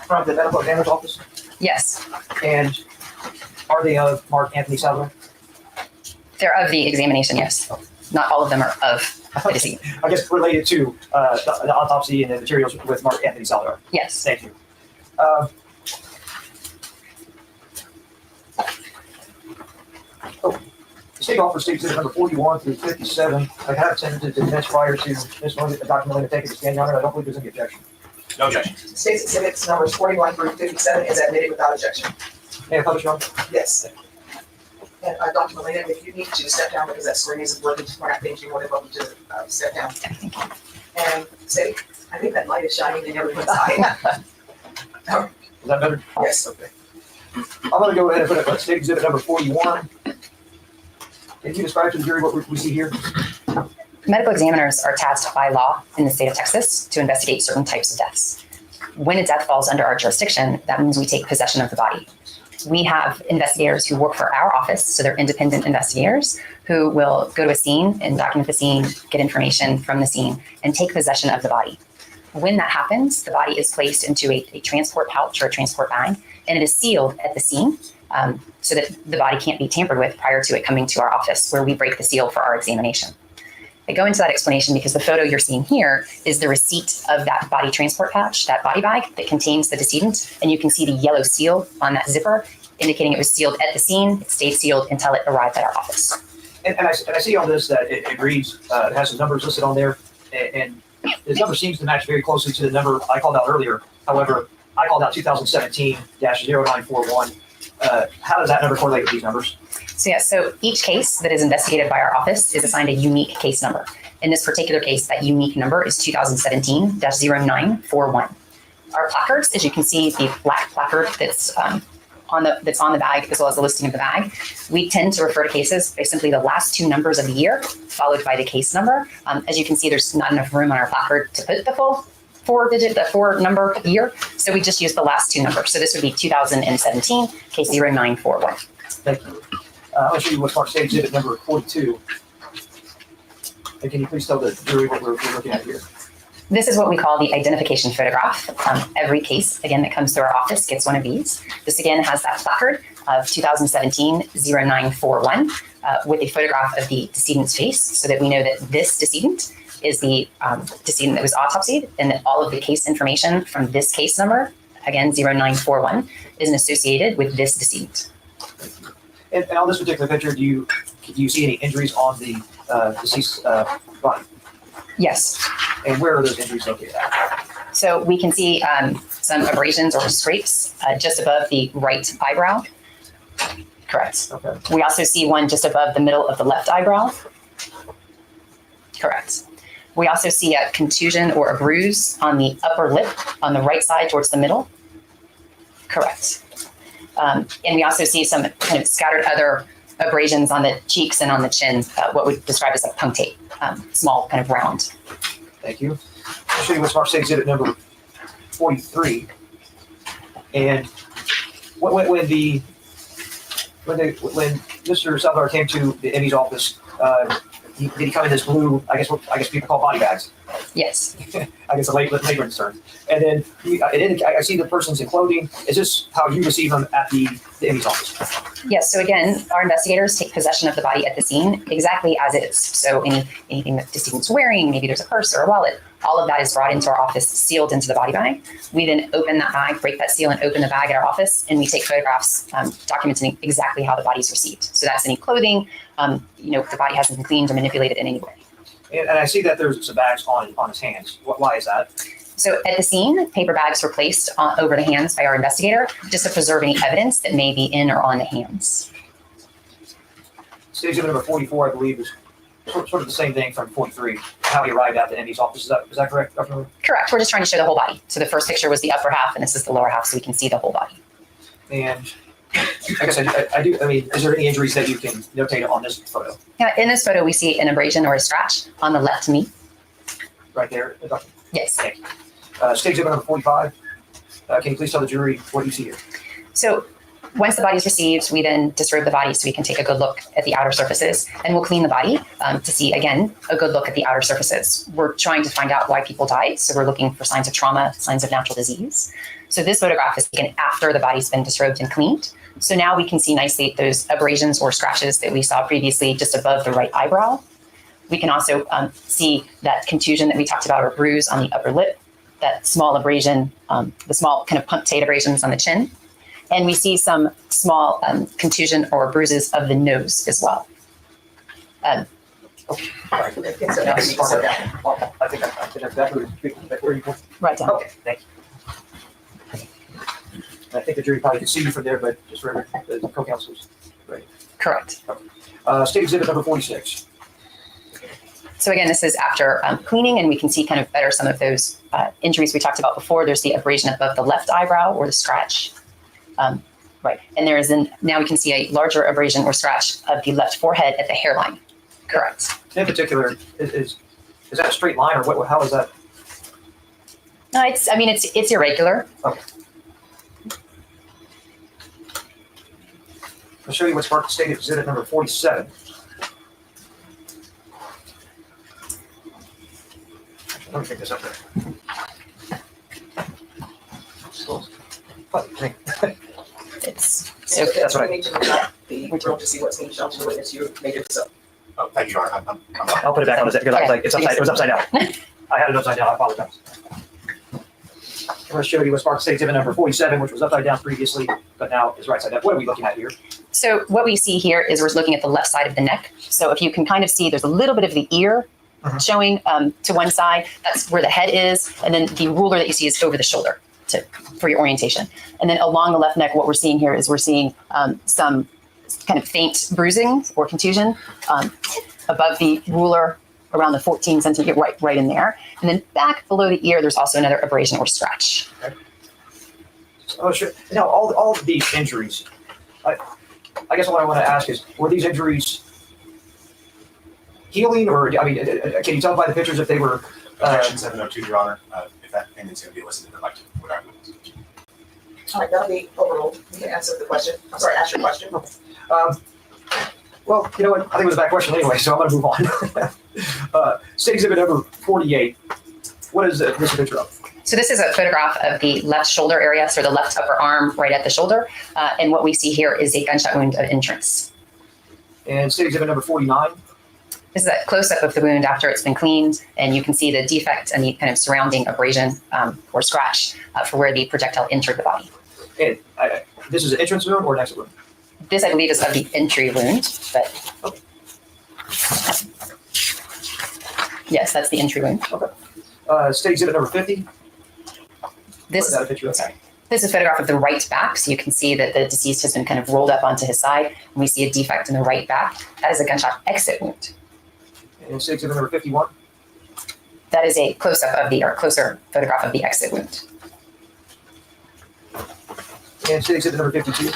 from the medical examiner's office? Yes. And are they of Mark Anthony Salvador? They're of the examination, yes. Not all of them are of the decedent. I guess related to the autopsy and the materials with Mark Anthony Salvador. Yes. Thank you. The state offers state exhibit number 41 through 57. I have attended to the defense prior to Ms. Dr. Melinda taking the stand, Your Honor. I don't believe there's any objection. No objection. State's exhibits numbers 41 through 57 is admitted without objection. May I publish, Your Honor? Yes. And Dr. Molina, if you need to step down because that screen isn't working, I think you're more than welcome to step down. And say, I think that light is shining in everyone's eye. Is that better? Yes. Okay. I'm going to go ahead and put up state exhibit number 41. Can you describe to the jury what we see here? Medical examiners are tasked by law in the state of Texas to investigate certain types of deaths. When a death falls under our jurisdiction, that means we take possession of the body. We have investigators who work for our office, so they're independent investigators who will go to a scene and document the scene, get information from the scene, and take possession of the body. When that happens, the body is placed into a transport pouch or a transport bag, and it is sealed at the scene so that the body can't be tampered with prior to it coming to our office, where we break the seal for our examination. I go into that explanation because the photo you're seeing here is the receipt of that body transport pouch, that body bag that contains the decedent, and you can see the yellow seal on that zipper indicating it was sealed at the scene. It stayed sealed until it arrived at our office. And I see on this that it reads, it has some numbers listed on there, and this number seems to match very closely to the number I called out earlier. However, I called out 2017-0941. How does that number correlate with these numbers? So each case that is investigated by our office is assigned a unique case number. In this particular case, that unique number is 2017-0941. Our placards, as you can see, the black placard that's on the bag, as well as the listing of the bag, we tend to refer to cases by simply the last two numbers of the year, followed by the case number. As you can see, there's not enough room on our placard to put the full four number year, so we just use the last two numbers. So this would be 2017, case 0941. Thank you. I'm going to show you what's marked state exhibit number 42. And can you please tell the jury what we're looking at here? This is what we call the identification photograph. Every case, again, that comes through our office gets one of these. This, again, has that placard of 2017-0941 with a photograph of the decedent's face so that we know that this decedent is the decedent that was autopsied and that all of the case information from this case number, again, 0941, is associated with this decedent. And on this particular picture, do you see any injuries on the deceased body? Yes. And where are those injuries located at? So we can see some abrasions or scrapes just above the right eyebrow. Correct. Okay. We also see one just above the middle of the left eyebrow. Correct. We also see a contusion or a bruise on the upper lip on the right side towards the middle. Correct. And we also see some kind of scattered other abrasions on the cheeks and on the chin, what we describe as a punctate, small, kind of round. Thank you. I'll show you what's marked state exhibit number 43. And when Mr. Salvador came to the Emmy's office, did he come in this blue, I guess people call body bags. Yes. I guess a layman's term. And then I see the person's in clothing. Is this how you receive them at the Emmy's office? Yes. So again, our investigators take possession of the body at the scene exactly as it is. So anything that the decedent's wearing, maybe there's a purse or a wallet, all of that is brought into our office, sealed into the body bag. We then open that bag, break that seal, and open the bag at our office, and we take photographs documenting exactly how the body's received. So that's any clothing, if the body hasn't been cleaned or manipulated in any way. And I see that there's some bags on his hands. Why is that? So at the scene, paper bags were placed over the hands by our investigator just to preserve any evidence that may be in or on the hands. State exhibit number 44, I believe, is sort of the same thing from 43, how he arrived at the Emmy's office. Is that correct, Dr. Miller? Correct. We're just trying to show the whole body. So the first picture was the upper half, and this is the lower half, so we can see the whole body. And I guess I do. I mean, is there any injuries that you can notate on this photo? Yeah, in this photo, we see an abrasion or a scratch on the left knee. Right there. Yes. Thank you. State exhibit number 45. Can you please tell the jury what you see here? So once the body is received, we then disrobe the body so we can take a good look at the outer surfaces, and we'll clean the body to see, again, a good look at the outer surfaces. We're trying to find out why people died, so we're looking for signs of trauma, signs of natural disease. So this photograph is taken after the body's been disrobed and cleaned. So now we can see nicely those abrasions or scratches that we saw previously just above the right eyebrow. We can also see that contusion that we talked about, or bruise on the upper lip, that small abrasion, the small kind of punctate abrasions on the chin. And we see some small contusion or bruises of the nose as well. All right. So now you start that. Well, I think I did exactly where you want. Right down. Okay, thank you. I think the jury probably could see you from there, but just for the co-counsels. Correct. State exhibit number 46. So again, this is after cleaning, and we can see kind of better some of those injuries we talked about before. There's the abrasion above the left eyebrow, or the scratch. Right. And there is now we can see a larger abrasion or scratch of the left forehead at the hairline. Correct. In particular, is that a straight line, or what? How is that? No, it's irregular. Okay. I'll show you what's marked state exhibit number 47. Let me pick this up there. Funny thing. It's So That's what I- need to look at the room to see what's being shown to the witness. You made it so. Oh, thank you, Your Honor. I'm I'll put it back on the because I was like, it was upside down. I had it upside down. I apologize. I'm going to show you what's marked state exhibit number 47, which was upside down previously, but now is right side up. What are we looking at here? So what we see here is we're looking at the left side of the neck. So if you can kind of see, there's a little bit of the ear showing to one side. That's where the head is. And then the ruler that you see is over the shoulder for your orientation. And then along the left neck, what we're seeing here is we're seeing some kind of faint bruising or contusion above the ruler around the 14 centimeter, right in there. And then back below the ear, there's also another abrasion or scratch. Okay. Oh, sure. Now, all of these injuries, I guess what I want to ask is, were these injuries healing, or, I mean, can you tell by the pictures if they were... Objection 702, Your Honor. If that opinion's going to be elicited, I'd like to put our witness. All right, that'll be overruled. You can answer the question. I'm sorry, ask your question. Well, you know what? I think it was a bad question anyway, so I'm going to move on. State exhibit number 48. What is this a picture of? So this is a photograph of the left shoulder area, so the left upper arm right at the shoulder. And what we see here is a gunshot wound of entrance. And state exhibit number 49. This is a close-up of the wound after it's been cleaned, and you can see the defect and the kind of surrounding abrasion or scratch for where the projectile entered the body. And this is an entrance wound or an exit wound? This, I believe, is of the entry wound, but Okay. yes, that's the entry wound. State exhibit number 50. What This is that a picture of? sorry. This is a photograph of the right back, so you can see that the deceased has been kind of rolled up onto his side, and we see a defect in the right back. That is a gunshot exit wound. And state exhibit number 51. That is a close-up of or closer photograph of the exit wound. And state exhibit number 52.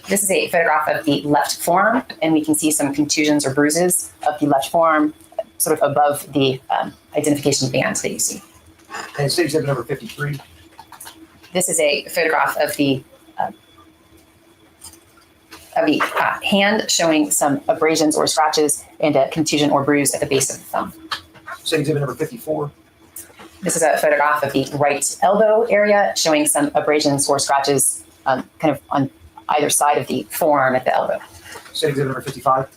This is a photograph of the left forearm, and we can see some contusions or bruises of the left forearm sort of above the identification band that you see. And state exhibit number 53. This is a photograph of the hand showing some abrasions or scratches and a contusion or bruise at the base of the thumb. State exhibit number 54. This is a photograph of the right elbow area showing some abrasions or scratches kind of on either side of the forearm at the elbow. State exhibit number 55.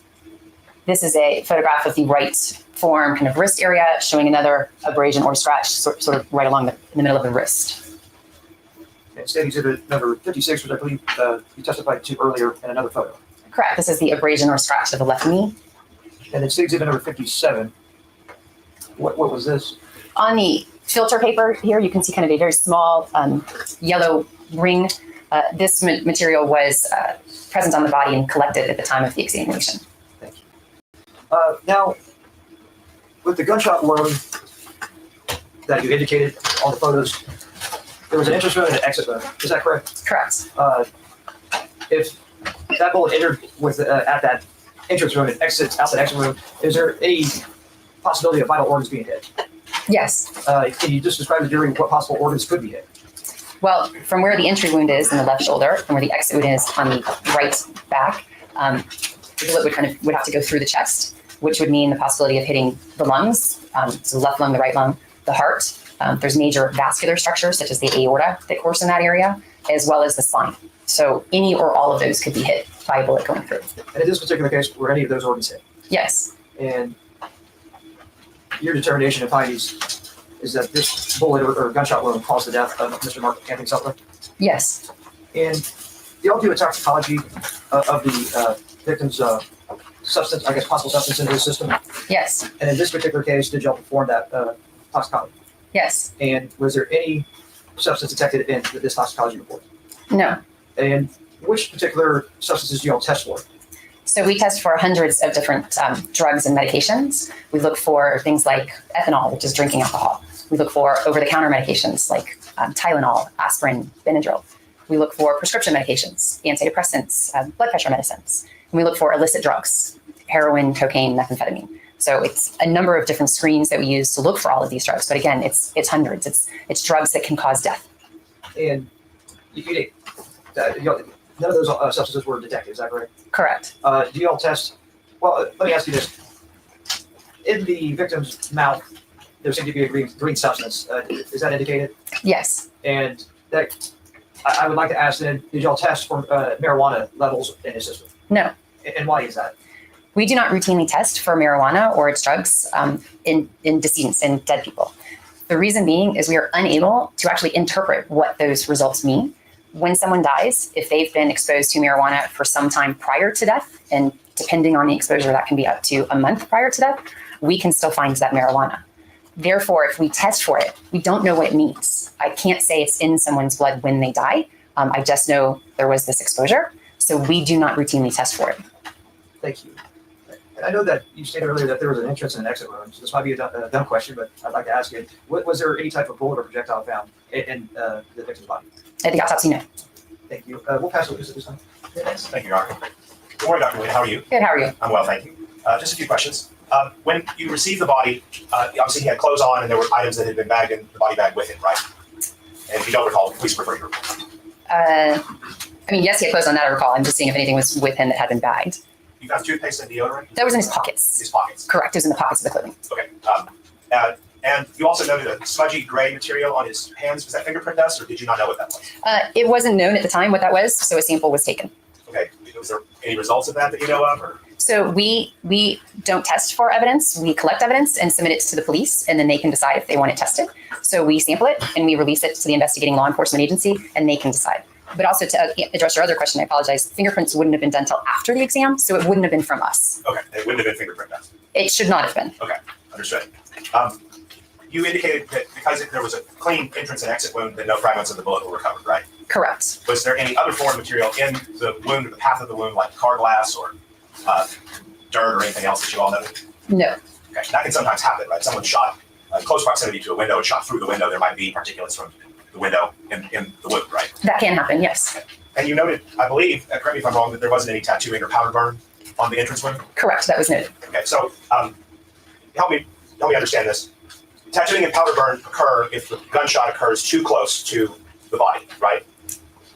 This is a photograph of the right forearm kind of wrist area showing another abrasion or scratch sort of right along in the middle of the wrist. And state exhibit number 56, which I believe you testified to earlier in another photo. Correct. This is the abrasion or scratch of the left knee. And then state exhibit number 57. What was this? On the filter paper here, you can see kind of a very small yellow ring. This material was present on the body and collected at the time of the examination. Thank you. Now, with the gunshot wound that you indicated on the photos, there was an entrance wound and an exit wound. Is that correct? Correct. If that bullet entered with at that entrance wound and exits out that exit wound, is there any possibility of vital organs being hit? Yes. Can you just describe to the jury what possible organs could be hit? Well, from where the entry wound is in the left shoulder and where the exit wound is on the right back, the bullet would have to go through the chest, which would mean the possibility of hitting the lungs, so the left lung, the right lung, the heart. There's major vascular structures such as the aorta that course in that area, as well as the spine. So any or all of those could be hit by a bullet going through. And in this particular case, were any of those organs hit? Yes. And your determination of findings is that this bullet or gunshot wound caused the death of Mr. Mark Anthony Sutler. Yes. And you all do a toxicology of the victim's substance, I guess, possible substance into the system. Yes. And in this particular case, did y'all perform that toxicology? Yes. And was there any substance detected in this toxicology report? No. And which particular substances do y'all test for? So we test for hundreds of different drugs and medications. We look for things like ethanol, which is drinking alcohol. We look for over-the-counter medications like Tylenol, aspirin, Benadryl. We look for prescription medications, antidepressants, blood pressure medicines. And we look for illicit drugs, heroin, cocaine, methamphetamine. So it's a number of different screens that we use to look for all of these drugs. But again, it's hundreds. It's drugs that can cause death. And none of those substances were detected, is that correct? Correct. Do y'all test, well, let me ask you this. In the victim's mouth, there seemed to be a green substance. Is that indicated? Yes. And that, I would like to ask then, did y'all test for marijuana levels in his system? No. And why is that? We do not routinely test for marijuana or its drugs in decedents and dead people. The reason being is we are unable to actually interpret what those results mean. When someone dies, if they've been exposed to marijuana for some time prior to death, and depending on the exposure, that can be up to a month prior to death, we can still find that marijuana. Therefore, if we test for it, we don't know what it means. I can't say it's in someone's blood when they die. I just know there was this exposure. So we do not routinely test for it. Thank you. And I know that you stated earlier that there was an entrance and an exit wound. So this might be a dumb question, but I'd like to ask you, was there any type of bullet or projectile found in the victim's body? At the autopsy, no. Thank you. We'll pass it to this time. Thank you, Your Honor. Good morning, Dr. Wade. How are you? Good, how are you? I'm well, thank you. Just a few questions. When you received the body, obviously he had clothes on and there were items that had been bagged in the body bag with him, right? And if you don't recall, please refer your report. Yes, he had clothes on that, I recall. I'm just seeing if anything was with him that had been bagged. You found toothpaste and deodorant? That was in his In pockets. his pockets. Correct, it was in the pockets of the clothing. Okay. And you also noted a smudgy gray material on his hands. Was that fingerprint dust, or did you not know what that was? It wasn't known at the time what that was, so a sample was taken. Okay. Was there any results of that you know of? Or? So we don't test for evidence. We collect evidence and submit it to the police, and then they can decide if they want it tested. So we sample it and we release it to the investigating law enforcement agency, and they can decide. But also to address your other question, I apologize. Fingerprints wouldn't have been done till after the exam, so it wouldn't have been from us. Okay. It wouldn't have been fingerprint dust. It should not have been. Okay. Understood. You indicated that because there was a clean entrance and exit wound, that no fragments of the bullet were recovered, right? Correct. Was there any other foreign material in the wound or the path of the wound, like car glass or dirt or anything else that you all noted? No. Okay. That can sometimes happen, right? Someone shot close proximity to a window and shot through the window. There might be particulates from the window in the wound, right? That can happen, yes. And you noted, I believe, correct me if I'm wrong, that there wasn't any tattooing or powder burn on the entrance wound? Correct, that was noted. Okay, so help me understand this. Tattooing and powder burn occur if the gunshot occurs too close to the body, right?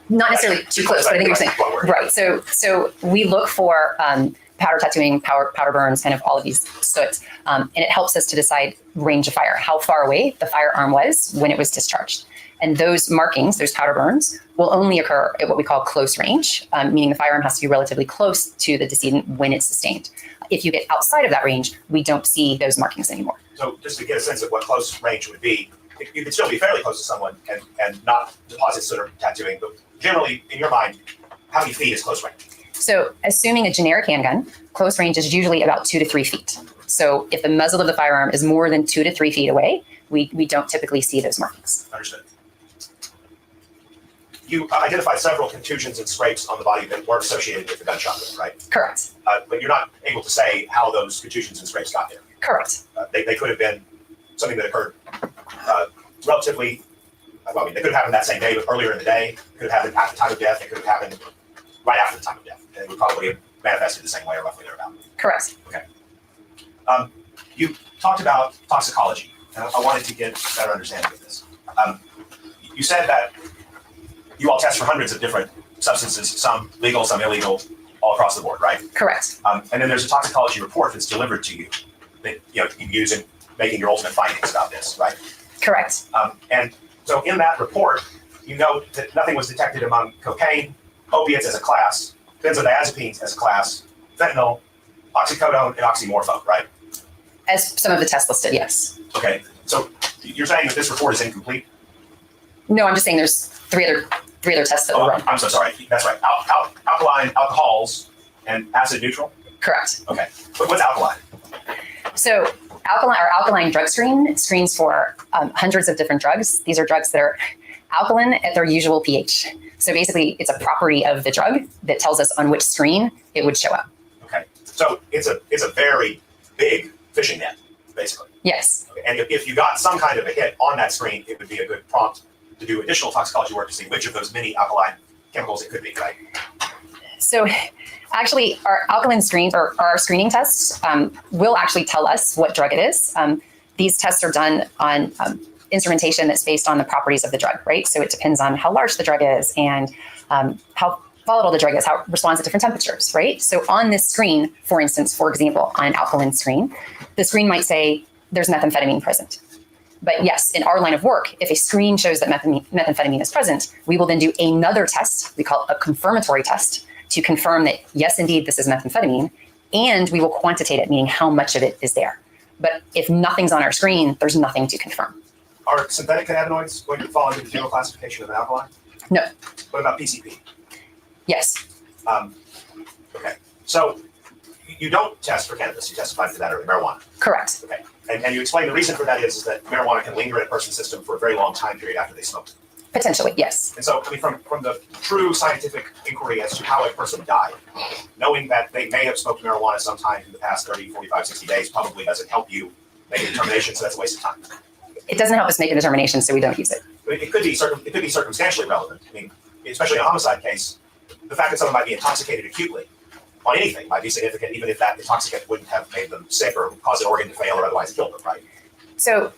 Not necessarily too close, but I think you're saying, right. So we look for powder tattooing, powder burns, kind of all of these soot, and it helps us to decide range of fire, how far away the firearm was when it was discharged. And those markings, those powder burns, will only occur at what we call close range, meaning the firearm has to be relatively close to the decedent when it's sustained. If you get outside of that range, we don't see those markings anymore. So just to get a sense of what close range would be, you could still be fairly close to someone and not deposit soot or tattooing, but generally, in your mind, how many feet is close range? So assuming a generic handgun, close range is usually about 2 to 3 feet. So if the muzzle of the firearm is more than 2 to 3 feet away, we don't typically see those markings. Understood. You identified several contusions and scrapes on the body that weren't associated with the gunshot wound, right? Correct. But you're not able to say how those contusions and scrapes got there. Correct. They could have been something that occurred relatively, well, I mean, they could have happened that same day, but earlier in the day. It could have happened at the time of death. It could have happened right after the time of death. And it would probably have manifested the same way or roughly thereabout. Correct. Okay. You talked about toxicology, and I wanted to get a better understanding of this. You said that you all test for hundreds of different substances, some legal, some illegal, all across the board, right? Correct. And then there's a toxicology report that's delivered to you that you can use in making your ultimate findings about this, right? Correct. And so in that report, you note that nothing was detected among cocaine, opiates as a class, benzodiazepines as a class, fentanyl, oxycodone, and oxymorphone, right? As some of the tests listed, yes. Okay, so you're saying that this report is incomplete? No, I'm just saying there's three other tests that were Oh, run. I'm so sorry. That's right. Alkaline, alcohols, and acid neutral. Correct. Okay, but what's alkaline? So alkaline drug screens for hundreds of different drugs. These are drugs that are alkaline at their usual pH. So basically, it's a property of the drug that tells us on which screen it would show up. Okay, so it's a very big fishing net, basically. Yes. Okay. And if you got some kind of a hit on that screen, it would be a good prompt to do additional toxicology work to see which of those many alkaline chemicals it could be, right? So actually, our alkaline screens or our screening tests will actually tell us what drug it is. These tests are done on instrumentation that's based on the properties of the drug, right? So it depends on how large the drug is and how volatile the drug is, how it responds at different temperatures, right? So on this screen, for instance, for example, on an alkaline screen, the screen might say there's methamphetamine present. But yes, in our line of work, if a screen shows that methamphetamine is present, we will then do another test, we call it a confirmatory test, to confirm that, yes, indeed, this is methamphetamine, and we will quantitate it, meaning how much of it is there. But if nothing's on our screen, there's nothing to confirm. Are synthetic cannabinoids going to fall into the general classification of an alkaline? No. What about PCP? Yes. Okay, so you don't test for cannabis, you testified to that earlier, marijuana. Correct. Okay, and you explained the reason for that is that marijuana can linger in a person's system for a very long time period after they smoke it. Potentially, yes. And so, I mean, from the true scientific inquiry as to how a person died, knowing that they may have smoked marijuana sometime in the past 30, 45, 60 days probably doesn't help you make a determination, so that's a waste of time. It doesn't help us make a determination, so we don't use it. But it could be circumstantially relevant. I mean, especially in a homicide case, the fact that someone might be intoxicated acutely on anything might be significant, even if that intoxicant wouldn't have made them sick or caused an organ to fail or otherwise killed them, right? So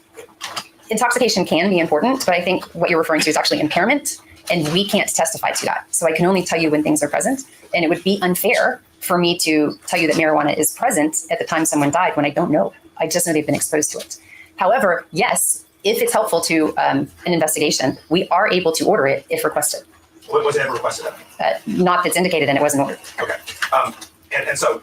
intoxication can be important, but I think what you're referring to is actually impairment, and we can't testify to that. So I can only tell you when things are present, and it would be unfair for me to tell you that marijuana is present at the time someone died when I don't know. I just know they've been exposed to it. However, yes, if it's helpful to an investigation, we are able to order it if requested. Was it ever requested of you? Not that's indicated, and it wasn't ordered. Okay. And so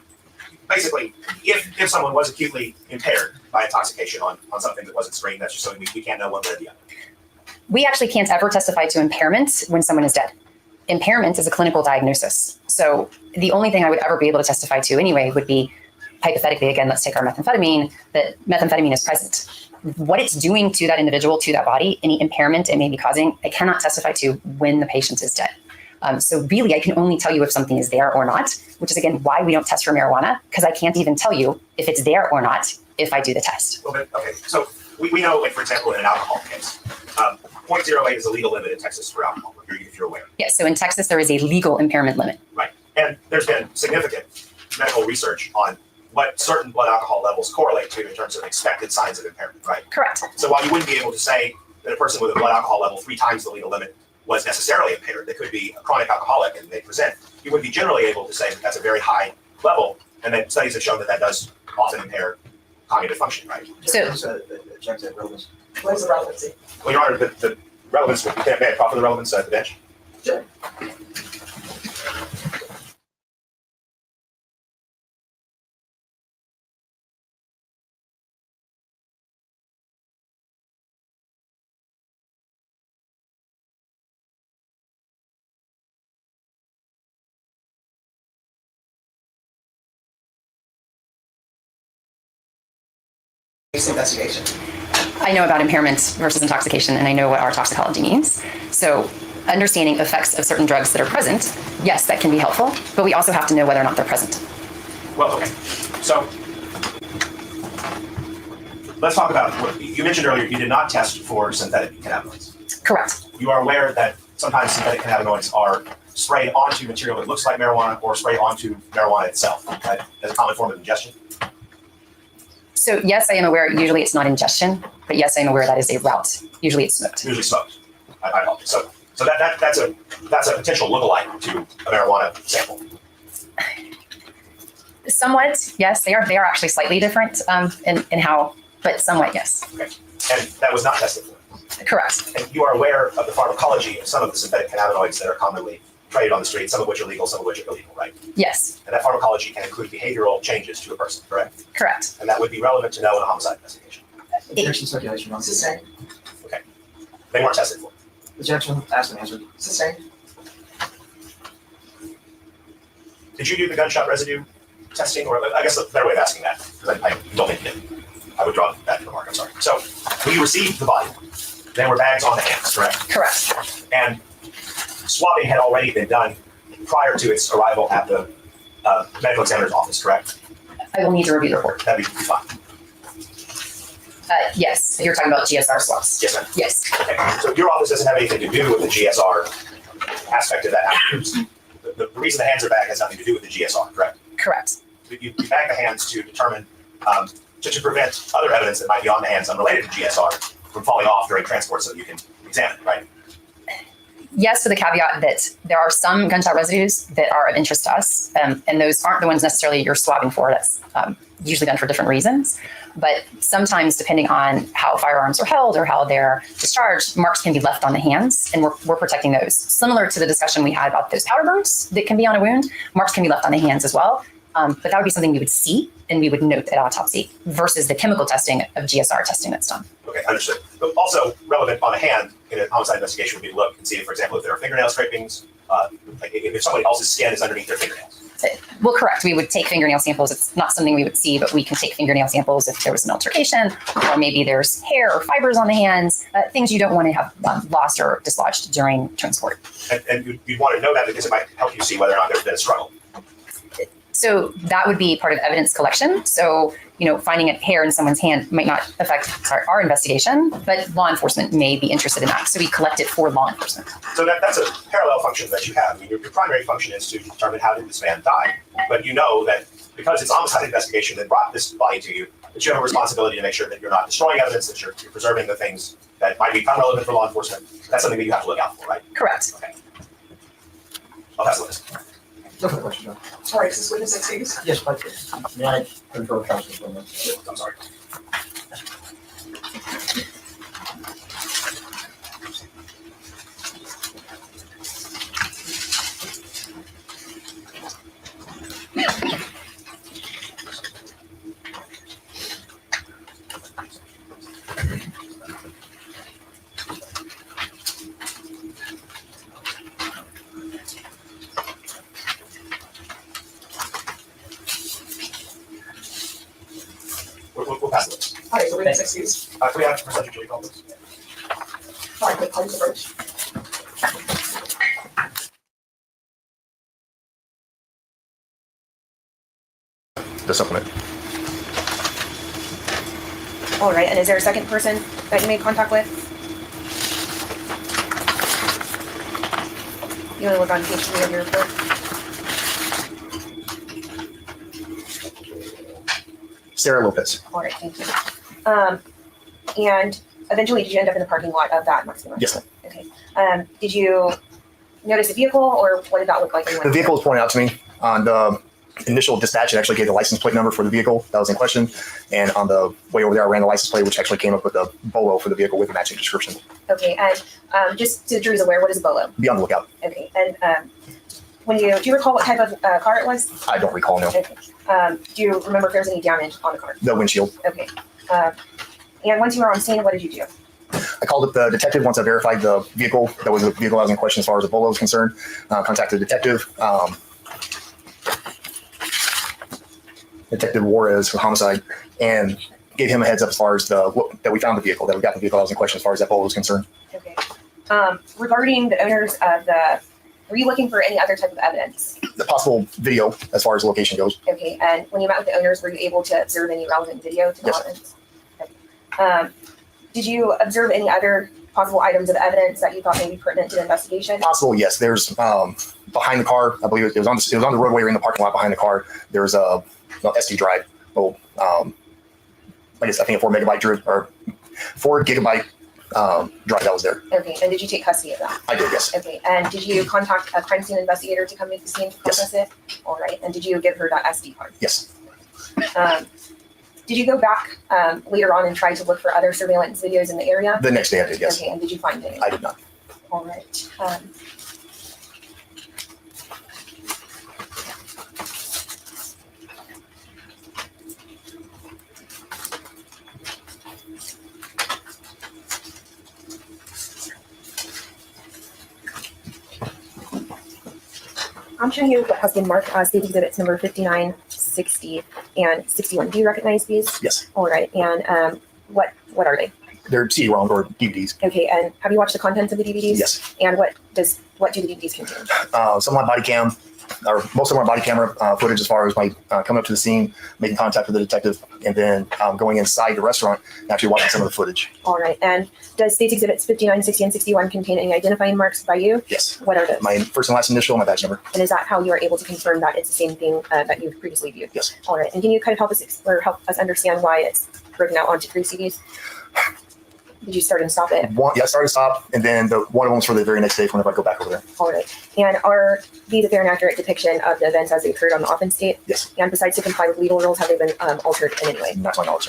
basically, if someone was acutely impaired by intoxication on something that wasn't screened, that's just something we can't know one way or the other. We actually can't ever testify to impairment when someone is dead. Impairment is a clinical diagnosis. So the only thing I would ever be able to testify to anyway would be, hypothetically, again, let's take our methamphetamine, that methamphetamine is present. What it's doing to that individual, to that body, any impairment it may be causing, I cannot testify to when the patient is dead. So really, I can only tell you if something is there or not, which is, again, why we don't test for marijuana, because I can't even tell you if it's there or not if I do the test. Okay, so we know, like, for example, in an alcohol case, 0.08 is a legal limit in Texas for alcohol, if you're aware. Yes, so in Texas, there is a legal impairment limit. Right, and there's been significant medical research on what certain blood alcohol levels correlate to in terms of expected signs of impairment, right? Correct. So while you wouldn't be able to say that a person with a blood alcohol level 3 times the legal limit was necessarily impaired, they could be a chronic alcoholic and they present, you would be generally able to say that that's a very high level, and then studies have shown that that does often impair cognitive function, right? So- What is the relevancy? Well, Your Honor, the relevance, may I proffer the relevance at the bench? Sure. Investigation. I know about impairment versus intoxication, and I know what our toxicology means. So understanding effects of certain drugs that are present, yes, that can be helpful, but we also have to know whether or not they're present. Well, okay. So let's talk about what you mentioned earlier. You did not test for synthetic cannabinoids. Correct. You are aware that sometimes synthetic cannabinoids are sprayed onto material that looks like marijuana or sprayed onto marijuana itself, right? As a common form of ingestion. So yes, I am aware, usually it's not ingestion, but yes, I'm aware that is a route. Usually it's smoked. Usually smoked. I apologize. So that's a potential lookalike to a marijuana sample. Somewhat, yes, they are actually slightly different in how, but somewhat, yes. Okay. And that was not tested for. Correct. And you are aware of the pharmacology of some of the synthetic cannabinoids that are commonly traded on the street, some of which are legal, some of which are illegal, right? Yes, And that pharmacology can include behavioral changes to a person, correct? correct. And that would be relevant to know in a homicide investigation. Objection, circulation, Your Honor. Sustained. They weren't tested for. Objection, asked and answered. Sustained. Did you do the gunshot residue testing? Or I guess a better way of asking that, because I don't think you did. I would draw that remark, I'm sorry. So when you received the body, there were bags on the hands, correct? Correct. And swabbing had already been done prior to its arrival at the medical examiner's office, correct? I will need to review the report. That'd be fine. Yes, you're talking about GSR swabs. Yes, ma'am. Yes, Okay. So your office doesn't have anything to do with the GSR aspect of that afterwards. The reason the hands are back has nothing to do with the GSR, correct? correct. You bag the hands to determine, to prevent other evidence that might be on the hands unrelated to GSR from falling off during transport so that you can examine it, right? Yes, to the caveat that there are some gunshot residues that are of interest to us, and those aren't the ones necessarily you're swabbing for. That's usually done for different reasons. But sometimes, depending on how firearms are held or how they're discharged, marks can be left on the hands, and we're protecting those. Similar to the discussion we had about those powder burns that can be on a wound, marks can be left on the hands as well. But that would be something we would see and we would note at autopsy versus the chemical testing of GSR testing that's done. Okay, understood. But also relevant on a hand in a homicide investigation would be to look and see, for example, if there are fingernail scrapings, like if somebody else's skin is underneath their fingernails. Well, correct. We would take fingernail samples. It's not something we would see, but we can take fingernail samples if there was an altercation, or maybe there's hair or fibers on the hands, things you don't want to have lost or dislodged during transport. And you'd want to know that because it might help you see whether or not there's been a struggle. So that would be part of evidence collection. So, finding a hair in someone's hand might not affect our investigation, but law enforcement may be interested in that. So we collect it for law enforcement. So that's a parallel function that you have. I mean, your primary function is to determine how did this man die. But you know that because it's a homicide investigation that brought this body to you, that you have a responsibility to make sure that you're not destroying evidence, that you're preserving the things that might be relevant for law enforcement. That's something that you have to look out for, right? Correct. Okay. I'll pass the list. No further questions, Your Honor. Sorry, is this witness excused? Yes, but may I confer counsel for a moment? I'm sorry. We'll pass the list. All right, so witness excused. Can we have Percentage Julie call this? All right, call the approach. The supplement. All right, and is there a second person that you made contact with? You want to look on page 3 of your report? Sarah Lopez. All right, thank you. And eventually, did you end up in the parking lot of that Mexican Yes, ma'am. restaurant? Okay. Did you notice a vehicle, or what did that look like? when you The went? vehicle was pointed out to me on the initial dispatch. It actually gave the license plate number for the vehicle that was in question. And on the way over there, I ran the license plate, which actually came up with a BOLO for the vehicle with a matching description. Okay, and just so the jury's aware, what is a BOLO? Be on the lookout. Okay, and do you recall what type of car it was? I don't recall, no. Okay. Do you remember if there was any damage on the car? The windshield. Okay. And once you were on scene, what did you do? I called up the detective once I verified the vehicle. That was the vehicle I was in question as far as the BOLO is concerned. Contacted the detective. Detective Juarez from Homicide, and gave him a heads up as far as that we found the vehicle, that we got the vehicle I was in question as far as that BOLO is concerned. Okay. Regarding the owners of were you looking for any other type of evidence? The possible video as far as the location goes. Okay, and when you met with the owners, were you able to observe any relevant video to the Yes. evidence? Okay. Did you observe any other possible items of evidence that you thought may be pertinent to the investigation? Possible, yes. There's behind the car, I believe it was on the roadway or in the parking lot behind the car. There's a SD drive. I guess I think a 4 megabyte drive or 4 gigabyte drive that was there. Okay, and did you take custody of that? I did, yes. Okay, and did you contact a crime scene investigator to come to the scene to process it? All right, and did you give her that SD card? Yes. Did you go back later on and try to look for other surveillance videos in the area? The next day I did, yes. Okay, and did you find any? I did not. All right. I'm showing you what has been marked as state exhibits number 59, 60, and 61. Do you recognize these? Yes, All right. And what are they? they're CD-ROM or DVDs. Okay. And have you watched the contents of the DVDs? Yes. And what do the DVDs contain? Some of my body cam, or most of my body camera footage as far as my coming up to the scene, making contact with the detective, and then going inside the restaurant and actually watching some of the footage. All right. And does state exhibits 59, 60, and 61 contain any identifying marks by you? Yes. What are those? My first and last initial, my badge number. And is that how you are able to confirm that it's the same thing that you've previously viewed? Yes. All right. And can you kind of help us understand why it's broken out onto 3 CDs? Did you start and stop it? I started to stop, and then one of them was for the very next day whenever I go back over there. All right. And are these a fair and accurate depiction of the events as they occurred on the offense date? Yes. And besides to comply with legal rules, have they been altered in any way? Not to my knowledge,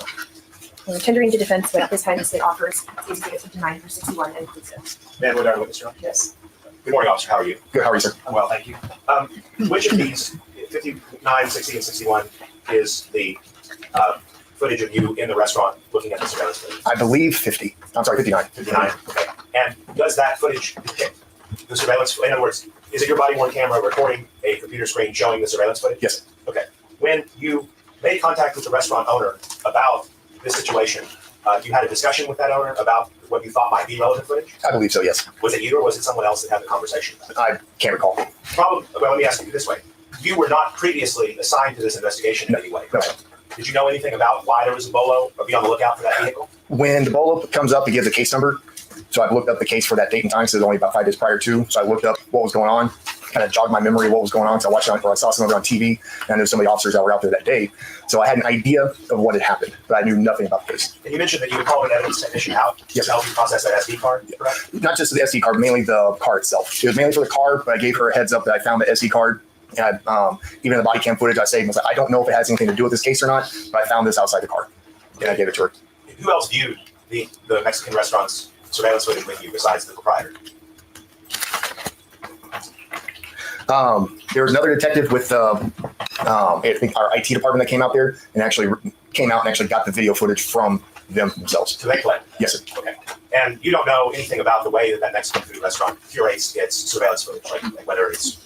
no. And tendering to defense, but at this time the state offers Exhibit 59 for 61 and inclusive. Man, would our witness, Your Honor? Yes. Good morning, officer. How are you? Good, how are you, sir? I'm well, thank you. Which of these, 59, 60, and 61, is the footage of you in the restaurant looking at the surveillance footage? I believe 50. I'm sorry, 59. 59, okay. And does that footage depict the surveillance? In other words, is it your body-worn camera recording a computer screen showing the surveillance footage? Yes. Okay. When you made contact with the restaurant owner about this situation, you had a discussion with that owner about what you thought might be relevant footage? I believe so, yes. Was it you or was it someone else that had the conversation? I can't recall. Well, let me ask you this way. You were not previously assigned to this investigation in any way, No. correct? Did you know anything about why there was a BOLO or be on the lookout for that vehicle? When the BOLO comes up, it gives a case number. So I've looked up the case for that date and time, so it's only about 5 days prior to. So I looked up what was going on, kind of jogged my memory of what was going on. So I watched it or I saw some of it on TV, and I knew some of the officers that were out there that day. So I had an idea of what had happened, but I knew nothing about the case. And you mentioned that you would call an evidence technician out Yes. to help you process that SD card, correct? Not just the SD card, mainly the car itself. It was mainly for the car, but I gave her a heads up that I found the SD card. And even the body cam footage I saved, I was like, I don't know if it has anything to do with this case or not, but I found this outside the car, and I gave it to her. Who else viewed the Mexican restaurant's surveillance footage with you besides the proprietor? There was another detective with I think our IT department that came out there and actually got the video footage from them themselves. So they collect? Yes, sir. Okay. And you don't know anything about the way that Mexican food restaurant curates its surveillance footage, like whether it's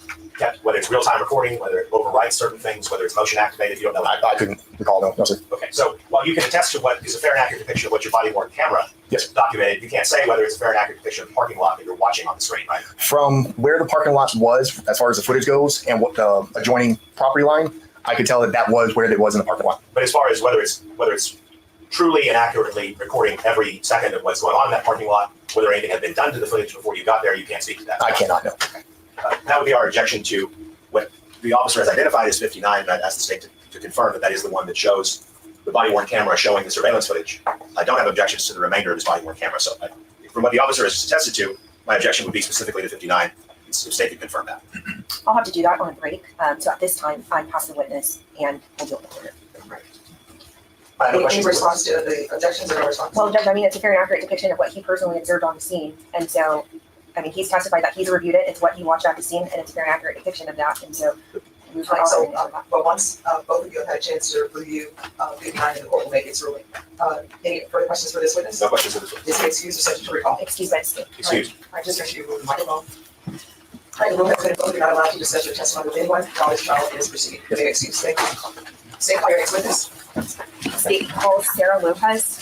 real-time recording, whether it overwrites certain things, whether it's motion activated, you don't know. I couldn't recall, no, sir. Okay, so while you can attest to what is a fair and accurate depiction of what your body-worn camera Yes. documented, you can't say whether it's a fair and accurate depiction of the parking lot that you're watching on the screen, right? From where the parking lot was, as far as the footage goes, and what the adjoining property line, I could tell that was where it was in the parking lot. But as far as whether it's truly and accurately recording every second of what's going on in that parking lot, whether anything had been done to the footage before you got there, you can't speak to that. I cannot know. That would be our objection to what the officer has identified as 59, and I'd ask the state to confirm that that is the one that shows the body-worn camera showing the surveillance footage. I don't have objections to the remainder of his body-worn camera, so from what the officer has attested to, my objection would be specifically to 59. The state could confirm that. I'll have to do that on a break. So at this time, I pass the witness and we'll deal with it. I have no Any questions. response to the objections or no response? Well, Judge, I mean, it's a fair and accurate depiction of what he personally observed on the scene. And so, I mean, he's testified that he's reviewed it. It's what he watched at the scene, and it's a fair and accurate depiction of that. And so, we've All right, so, all but once both of you have had a chance to review 59 and the court will make its ruling. Any further questions for this witness? No questions. For this Is he excused or subject to recall? excuse my mistake. Excuse. All right, just make sure you move the microphone. All right, the room has been voted, you're not allowed to discuss your testimony with anyone while this trial is proceeding. You may excuse, thank you. State call your next witness. State calls Sarah Lopez.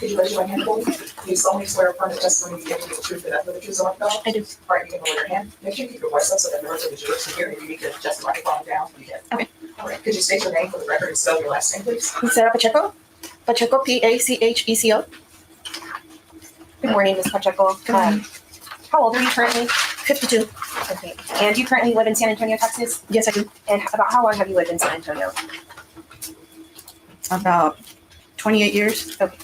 Could you raise your right hand, please? Do you solemnly swear upon the testimony you give to the truth and nothing but the truth, so help you God? I do. All right, you can lower your hand. Make sure you keep your voice up so that the rest of the jurors can hear. If you need to adjust the microphone down, you can. Okay. All right, could you state your name for the record and spell your last name, please? Sarah Pacheco. Pacheco, Pacheco. Good morning, Ms. Pacheco. How old are you currently? 52. Okay. And you currently live in San Antonio, Texas? Yes, I do. And about how long have you lived in San Antonio? About 28 years. Okay.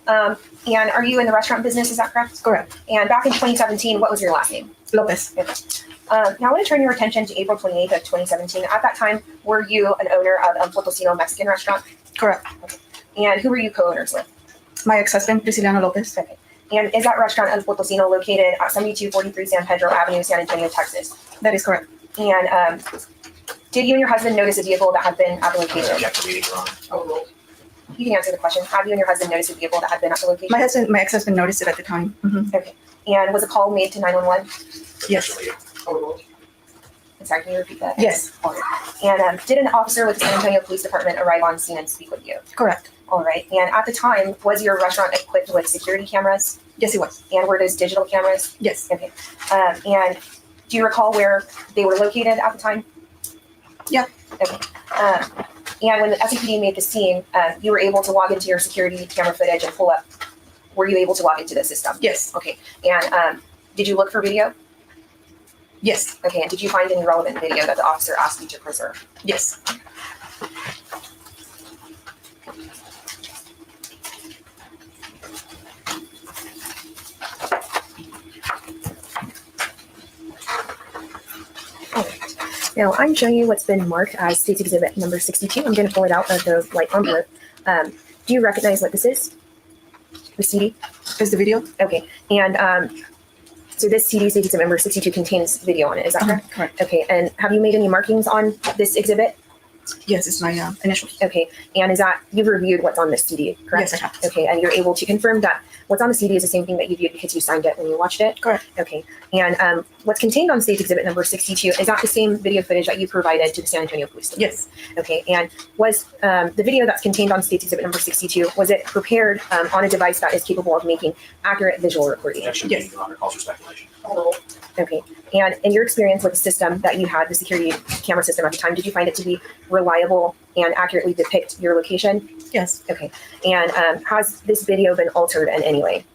And are you in the restaurant business? Is that correct? Correct. And back in 2017, what was your last name? Lopez. Now I want to turn your attention to April 28th of 2017. At that time, were you an owner of Potosino Mexican restaurant? Correct. And who were you co-owners with? My ex-husband, Prisciliano Lopez. Okay. And is that restaurant El Potosino located at 7243 San Pedro Avenue, San Antonio, Texas? That is correct. And did you and your husband notice a vehicle that had been at the location? Object to reading, Your Honor. Overruled. You can answer the question. Have you and your husband noticed a vehicle that had been at the location? My ex-husband noticed it at the time. Okay. And was a call made to 911? Yes. Officially, Overruled. I'm sorry, can you repeat that? Yes. All right. And did an officer with the San Antonio Police Department arrive on scene and speak with you? Correct. All right. And at the time, was your restaurant equipped with security cameras? Yes, it was. And were those digital cameras? Yes. Okay. And do you recall where they were located at the time? Yeah. Okay. And when the SAPD made the scene, you were able to log into your security camera footage and pull up. Were you able to log into the system? Yes. Okay. And did you look for video? Yes. Okay. And did you find any relevant video that the officer asked you to preserve? Yes. Now, I'm showing you what's been marked as State's Exhibit number 62. I'm going to pull it out of the white envelope. Do you recognize what this is? The CD? Is the video? Okay. And so this CD, State's Exhibit number 62, contains video on it. Is that correct? Correct. Okay. And have you made any markings on this exhibit? Yes, it's my initials. Okay. And is that, you've reviewed what's on this CD, correct? Yes, I have. Okay. And you're able to confirm that what's on the CD is the same thing that you viewed because you signed it when you watched it? Correct. Okay. And what's contained on State's Exhibit number 62, is that the same video footage that you provided to the San Antonio Police Department? Yes. Okay. And was the video that's contained on State's Exhibit number 62, was it prepared on a device that is capable of making accurate visual recording? Objection, Yes. Your Honor, calls for speculation. Overruled. Okay. And in your experience with the system that you had, the security camera system at the time, did you find it to be reliable and accurately depict your location? Yes. Okay. And has this video been altered in any way?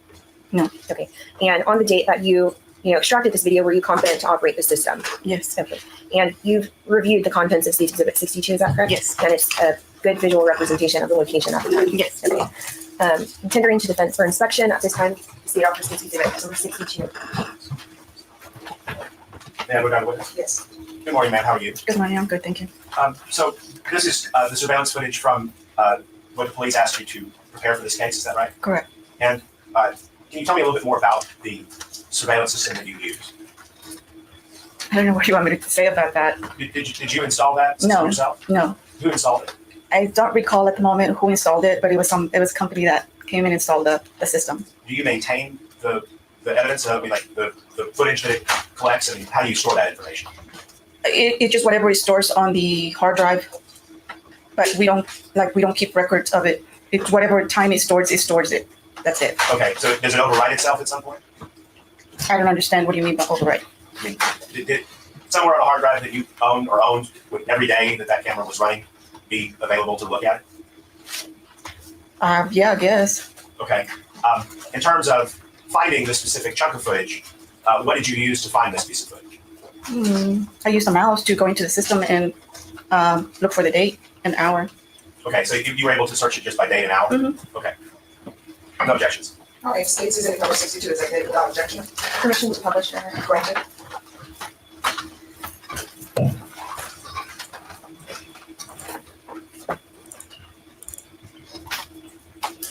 No. Okay. And on the date that you extracted this video, were you confident to operate the system? Yes. Okay. And you've reviewed the contents of State's Exhibit 62, is that correct? Yes. And it's a good visual representation of the location at the time? Yes. Okay. Tendering to defense for inspection at this time, State Officer State's Exhibit number 62. May I go down to witness? Yes. Good morning, ma'am. How are you? Good morning. I'm good. Thank you. So this is the surveillance footage from what the police asked you to prepare for this case. Is that right? Correct. And can you tell me a little bit more about the surveillance system that you used? I don't know what you want me to say about that. Did you install that system No. yourself? No, Who installed it? I don't recall at the moment who installed it, but it was a company that came and installed the system. Do you maintain the evidence of like the footage that it collects, and how do you store that information? It just whatever it stores on the hard drive, but we don't keep records of it. It's whatever time it stores it. That's it. Okay, so does it overwrite itself at some point? I don't understand what do you mean by overwrite. I mean, did somewhere on a hard drive that you own or owned, would every day that camera was running be available to look at it? Yeah, I guess. Okay. In terms of finding this specific chunk of footage, what did you use to find this piece of footage? I used a mouse to go into the system and look for the date and hour. Okay, so you were able to search it just by date and hour? Mhm. Okay. No objections. All right, State's Exhibit number 62 is admitted without objection. Permission to publish, Your Honor. Granted.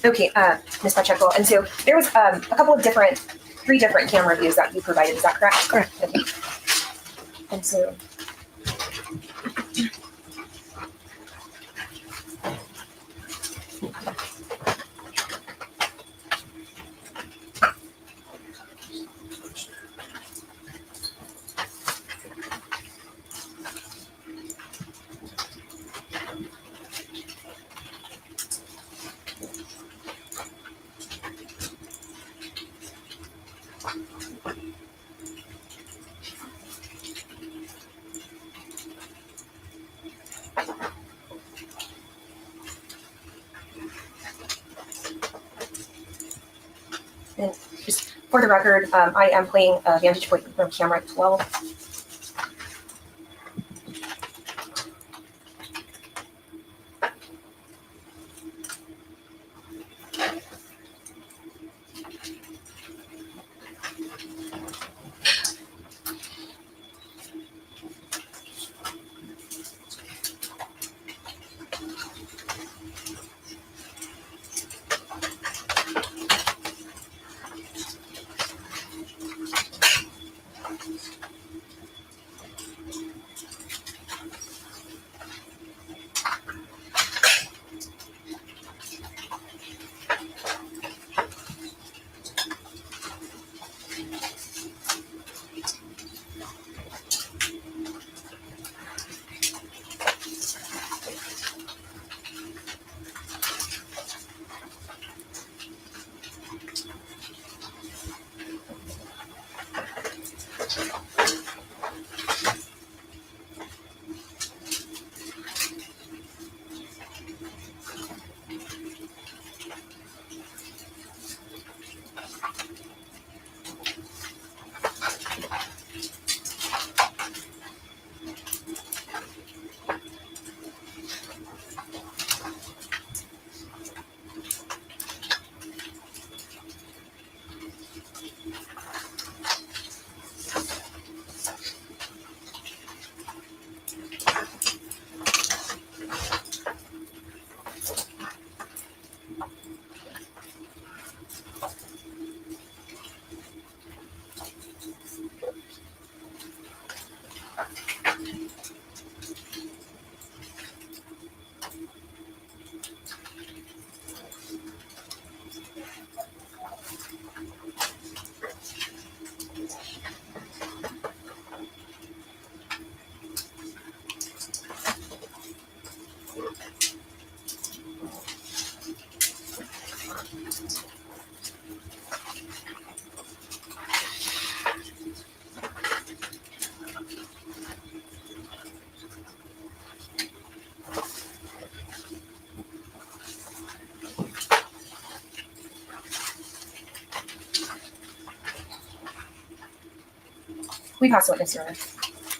Okay, Ms. Pacheco, and so there was three different camera views that you provided, is that correct? Correct. Okay. And so. And just for the record, I am playing Vantage Point from camera 12. We pass the witness, Your Honor.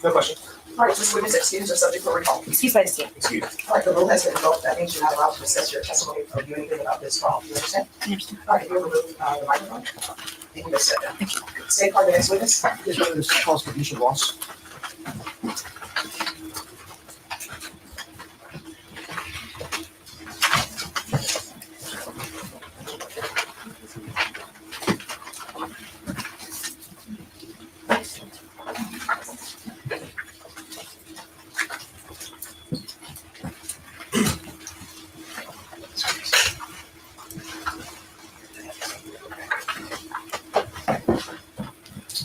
No question. All right, this witness excused or subject for recall. Excuse by the stand. Excuse. All right, the rule has been revoked. That means you're not allowed to discuss your testimony or do anything about this trial. Do you understand? I understand. All right, you'll remove the microphone. You can just step down. Thank you. State card the next witness. Yes, Your Honor, this is Charles Kadisha Ross.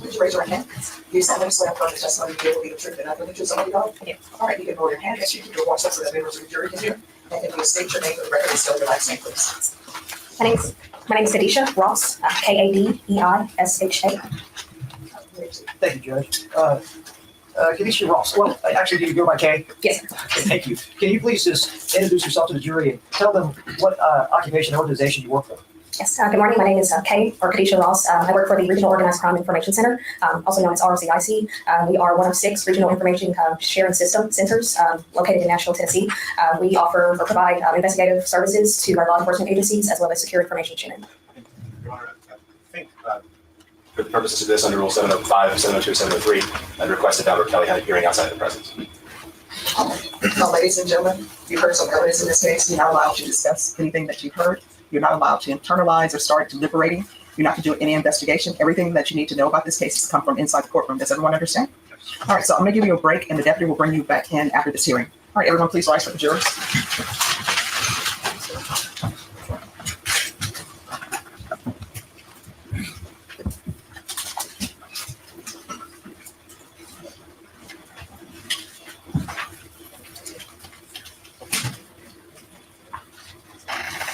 Would you raise your right hand? Do you solemnly swear affirm the testimony you give will be the truth and nothing but the truth, so help you God? I do. All right, you can lower your hand. Yes, you can do one step so that members of the jury can hear. And if you state your name for the record and spell your last name, please. My name is Kadisha Ross, Kadeisha. Thank you, Judge. Kadisha Ross, well, actually, do you go by Kay? Yes, sir. Okay, thank you. Can you please just introduce yourself to the jury and tell them what occupation and organization you work for? Yes, good morning. My name is Kadisha Ross. I work for the Regional Organized Crime Information Center, also known as ROCIC. We are one of 6 regional information sharing system centers located in Nashville, Tennessee. We offer or provide investigative services to our law enforcement agencies as well as secure information sharing. Your Honor, I think for the purposes of this, under Rule 705, 702, 703, I'd request that Albert Kelly had a hearing outside the presence. Now, ladies and gentlemen, you've heard some evidence in this case. You're not allowed to discuss anything that you've heard. You're not allowed to internalize or start deliberating. You're not to do any investigation. Everything that you need to know about this case has come from inside the courtroom. Does everyone understand? All right, so I'm going to give you a break, and the deputy will bring you back in after this hearing. All right, everyone, please rise for the jury.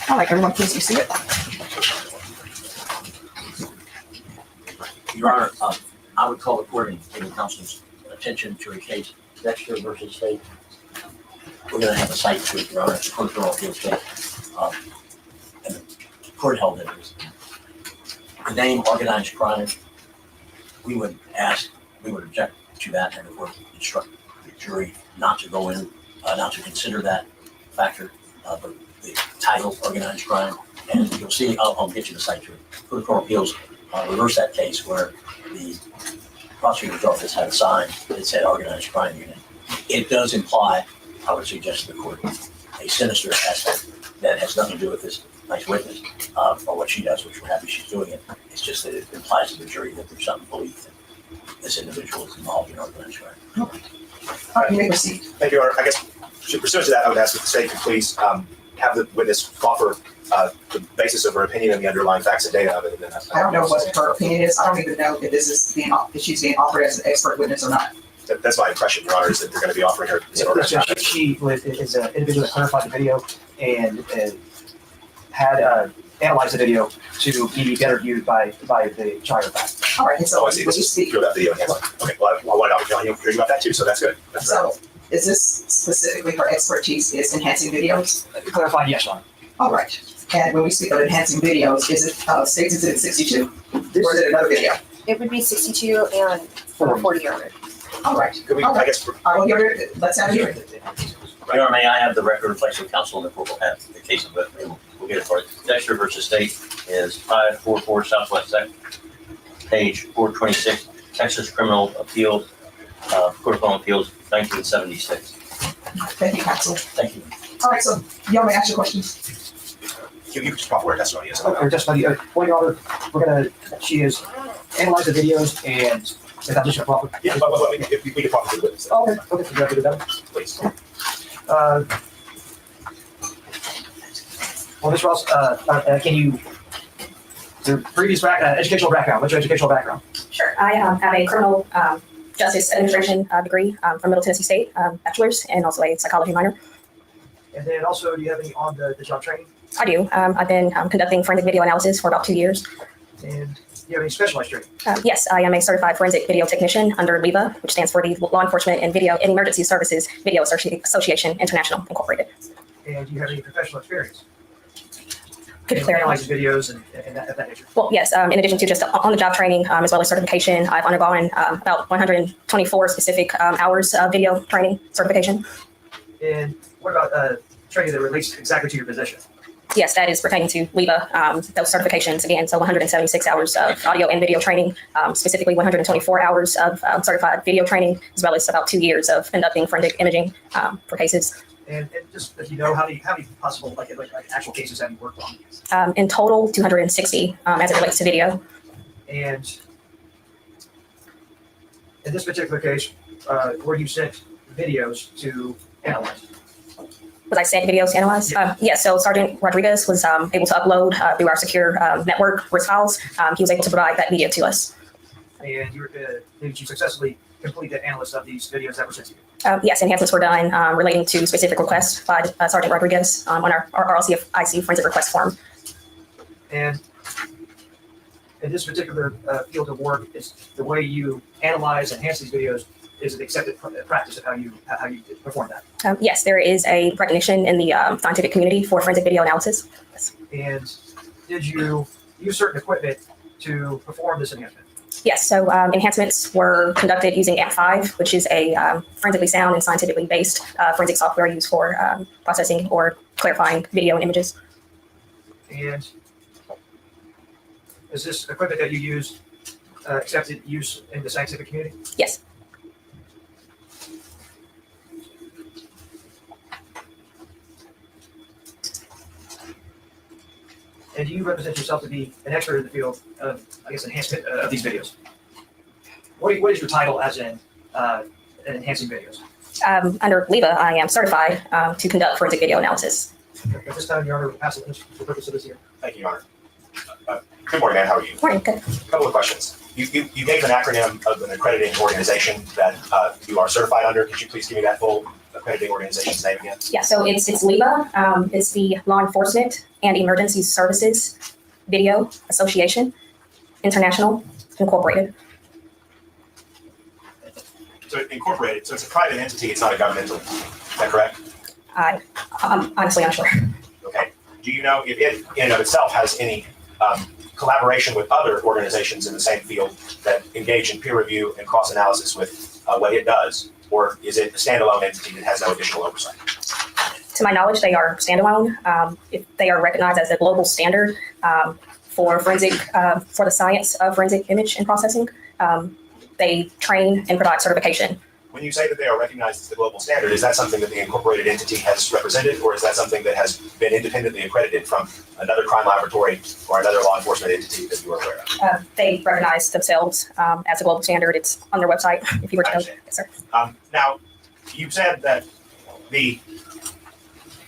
All right, everyone, please be seated. Your Honor, I would call the court and give the counsel's attention to a case, Dexter versus State. We're going to have a cite to it, Your Honor, it's Court of Appeals case. And the court held that it was the name organized crime. We would object to that, and the court instruct the jury not to go in, not to consider that factor, but the title organized crime. And you'll see, I'll get you the cite to it. Court of Appeals reversed that case where the prosecutor's office had a sign that said organized crime unit. It does imply, I would suggest to the court, a sinister aspect that has nothing to do with this nice witness or what she does, which we're happy she's doing it. It's just that it implies to the jury that there's some belief that this individual is involved in organized crime. All right, you may proceed. Thank you, Your Honor. I guess, pursuant to that, I would ask that the state could please have the witness offer the basis of her opinion and the underlying facts and data of it. And then I don't know what her opinion is. I don't even know if this is if she's being offered as an expert witness or not. That's my impression, Your Honor, is that they're going to be offering her. She is an individual that clarified the video and had analyzed the video to be better viewed by the trial fact. All right, and so Oh, I see. when you speak, Through that video. Okay, well, I wanted to tell you about that too, so that's good. That's right. so is this specifically her expertise is enhancing videos? Clarified, yes, Your Honor. All right. And when we speak of enhancing videos, is it State's Exhibit 62? Or is it another video? It would be 62 and 440, Your Honor. All right. Could we, I guess, I will hear it. Let's have it here. Your Honor, may I have the record reflection counsel, and the court will have the case of it. We'll get it for it. Dexter versus State is 544 Southwest 2nd, page 426, Texas Criminal Appeals, Court of Appeals, 1976. Thank you, counsel. Thank you. All right, so y'all may ask your questions. you can just pop where testimony is. Or just well, Your Honor, she has analyzed the videos and without just a proper. Yeah, but if we could pop to the witness. Okay, you have to do that. Please. Well, Ms. Ross, can you, your previous educational background, what's your educational background? Sure. I have a criminal justice administration degree from Middle Tennessee State, bachelor's, and also a psychology minor. And then also, do you have any on the job training? I do. I've been conducting forensic video analysis for about 2 years. And do you have any specialized training? Yes, I am a certified forensic video technician under LEVA, which stands for the Law Enforcement and Video and Emergency Services Video Association International Incorporated. And do you have any professional experience? Could you clarify? analyzing videos and that, of that nature? Well, yes, in addition to just on-the-job training, as well as certification, I've undergone about 124 specific hours of video training certification. And what about training that relates exactly to your position? Yes, that is pertaining to LEVA, those certifications again. So 176 hours of audio and video training, specifically 124 hours of certified video training, as well as about 2 years of conducting forensic imaging for cases. And just if you know, how many possible like actual cases have you worked on? In total, 260 as it relates to video. And in this particular case, were you sent videos to analyze? Was I sent videos to analyze? Yes, so Sergeant Rodriguez was able to upload through our secure network risk files. He was able to provide that video to us. And did you successfully complete the analysis of these videos that were sent to you? Yes, enhancements were done relating to specific requests by Sergeant Rodriguez on our RLCIC forensic request form. And in this particular field of work, is the way you analyze and enhance these videos is an accepted practice of how you perform that. Yes, there is a recognition in the scientific community for forensic video analysis. Yes. And did you use certain equipment to perform this enhancement? Yes, so enhancements were conducted using AMP5, which is a forensically sound and scientifically based forensic software used for processing or clarifying video and images. And is this equipment that you use accepted use in the scientific community? Yes. And do you represent yourself to be an expert in the field of, I guess, enhancement of these videos? What is your title as in enhancing videos? Under LEVA, I am certified to conduct forensic video analysis. At this time, Your Honor, we'll pass the witness for the purpose of this hearing. Thank you, Your Honor. Good morning, man. How are you? Morning, good. A couple of questions. You gave an acronym of an accrediting organization that you are certified under. Could you please give me that full accrediting organization's name again? Yeah, so it's LEVA. It's the Law Enforcement and Emergency Services Video Association International Incorporated. So incorporated. So it's a private entity. It's not a governmental. Is that correct? I'm honestly unsure. Okay. Do you know if it in and of itself has any collaboration with other organizations in the same field that engage in peer review and cross-analysis with what it does? Or is it a standalone entity that has no additional oversight? To my knowledge, they are standalone. If they are recognized as a global standard for forensic, for the science of forensic image and processing. They train and provide certification. When you say that they are recognized as the global standard, is that something that the incorporated entity has represented, or is that something that has been independently accredited from another crime laboratory or another law enforcement entity that you are aware of? They recognize themselves as a global standard. It's on their website, if you were to go. Yes, sir. Now, you said that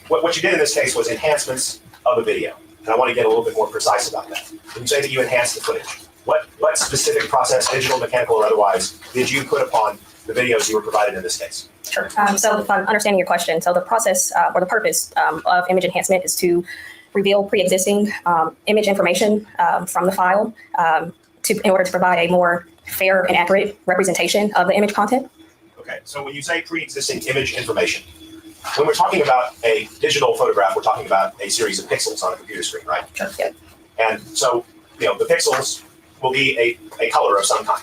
what you did in this case was enhancements of a video, and I want to get a little bit more precise about that. When you say that you enhanced the footage, what specific process, digital, mechanical, or otherwise, did you put upon the videos you were provided in this case? Sure. So if I'm understanding your question, so the process or the purpose of image enhancement is to reveal pre-existing image information from the file in order to provide a more fair and accurate representation of the image content. Okay, so when you say pre-existing image information, when we're talking about a digital photograph, we're talking about a series of pixels on a computer screen, right? Sure. Yeah. And so, the pixels will be a color of some kind.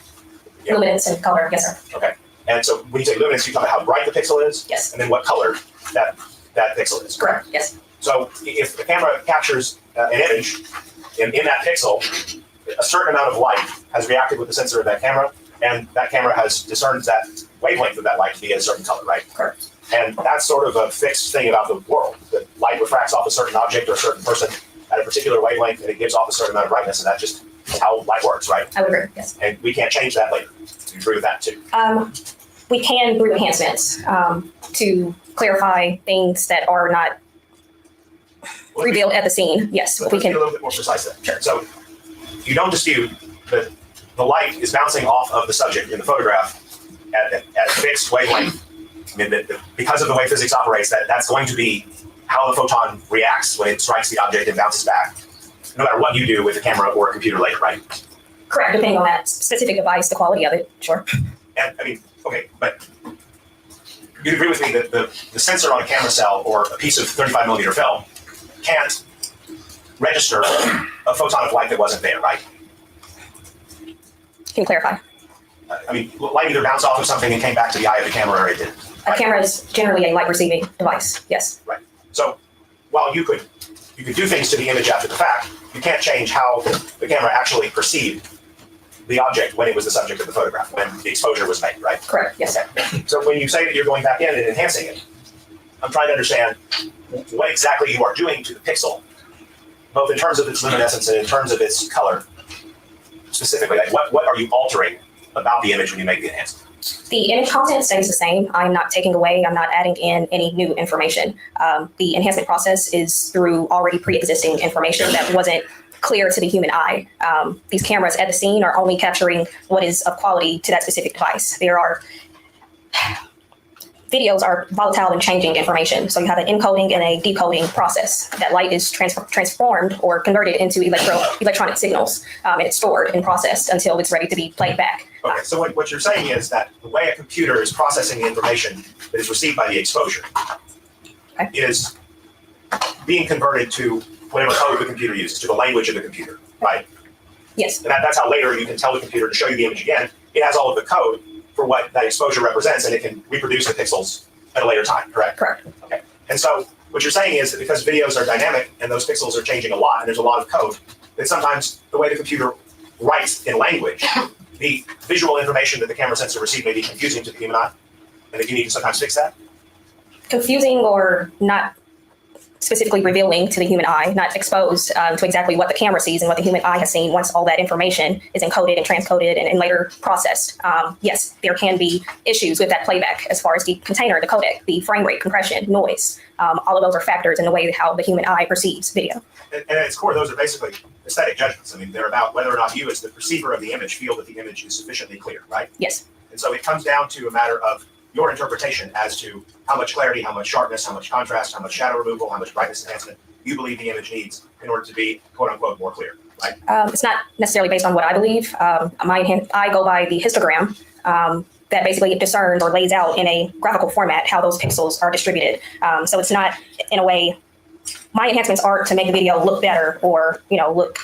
Luminance and color, yes, sir. Okay. And so when you say luminance, you talk about how bright the pixel is? Yes. And then what color that pixel is? Correct, yes. So if the camera captures an image in that pixel, a certain amount of light has reacted with the sensor of that camera, and that camera has discerned that wavelength of that light to be a certain color, right? Correct. And that's sort of a fixed thing about the world, that light refracts off a certain object or a certain person at a particular wavelength, and it gives off a certain amount of brightness, and that's just how light works, right? I would agree, yes. And we can't change that later. You agree with that too? We can, through enhancements, to clarify things that are not revealed at the scene. Yes, Let's we be can. a little bit more precise then. Sure. So you don't dispute that the light is bouncing off of the subject in the photograph at a fixed wavelength. I mean, because of the way physics operates, that's going to be how the photon reacts when it strikes the object and bounces back, no matter what you do with a camera or a computer later, right? Correct, depending on that specific device, the quality of it, sure. And I mean, okay, but you'd agree with me that the sensor on a camera cell or a piece of 35 millimeter film can't register a photon of light that wasn't there, right? Can you clarify? I mean, light either bounced off of something and came back to the eye of the camera or it didn't. A camera is generally a light receiving device. Yes. So while you could do things to the image after the fact, you can't change how the camera actually perceived the object when it was the subject of the photograph, when the exposure was made, right? Correct. Yes. Okay. So when you say that you're going back in and enhancing it, I'm trying to understand what exactly you are doing to the pixel, both in terms of its luminescence and in terms of its color, specifically. Like what are you altering about the image when you make the enhancement? The image content stays the same. I'm not taking away, I'm not adding in any new information. The enhancement process is through already pre-existing information that wasn't clear to the human eye. These cameras at the scene are only capturing what is of quality to that specific device. Videos are volatile and changing information. So you have an encoding and a decoding process. That light is transformed or converted into electronic signals. And it's stored and processed until it's ready to be played back. Okay, so what you're saying is that the way a computer is processing the information that is received by the exposure is being converted to whatever code the computer uses, to the language of the computer, right? Yes. And that's how later you can tell the computer to show you the image again. It has all of the code for what that exposure represents, and it can reproduce the pixels at a later time, correct? Correct. Okay. And so what you're saying is that because videos are dynamic and those pixels are changing a lot and there's a lot of code, that sometimes the way the computer writes in language, the visual information that the camera sensor receives may be confusing to the human eye, and that you need to sometimes fix that? Confusing or not specifically revealing to the human eye, not exposed to exactly what the camera sees and what the human eye has seen once all that information is encoded and transcoded and later processed. Yes, there can be issues with that playback as far as the container, the codec, the frame rate, compression, noise. All of those are factors in the way how the human eye perceives video. And at its core, those are basically aesthetic judgments. I mean, they're about whether or not you as the perceiver of the image feel that the image is sufficiently clear, right? Yes. And so it comes down to a matter of your interpretation as to how much clarity, how much sharpness, how much contrast, how much shadow removal, how much brightness enhancement you believe the image needs in order to be, quote unquote, more clear, right? It's not necessarily based on what I believe. I go by the histogram that basically discerns or lays out in a graphical format how those pixels are distributed. So it's not, in a way, my enhancements aren't to make the video look better or, look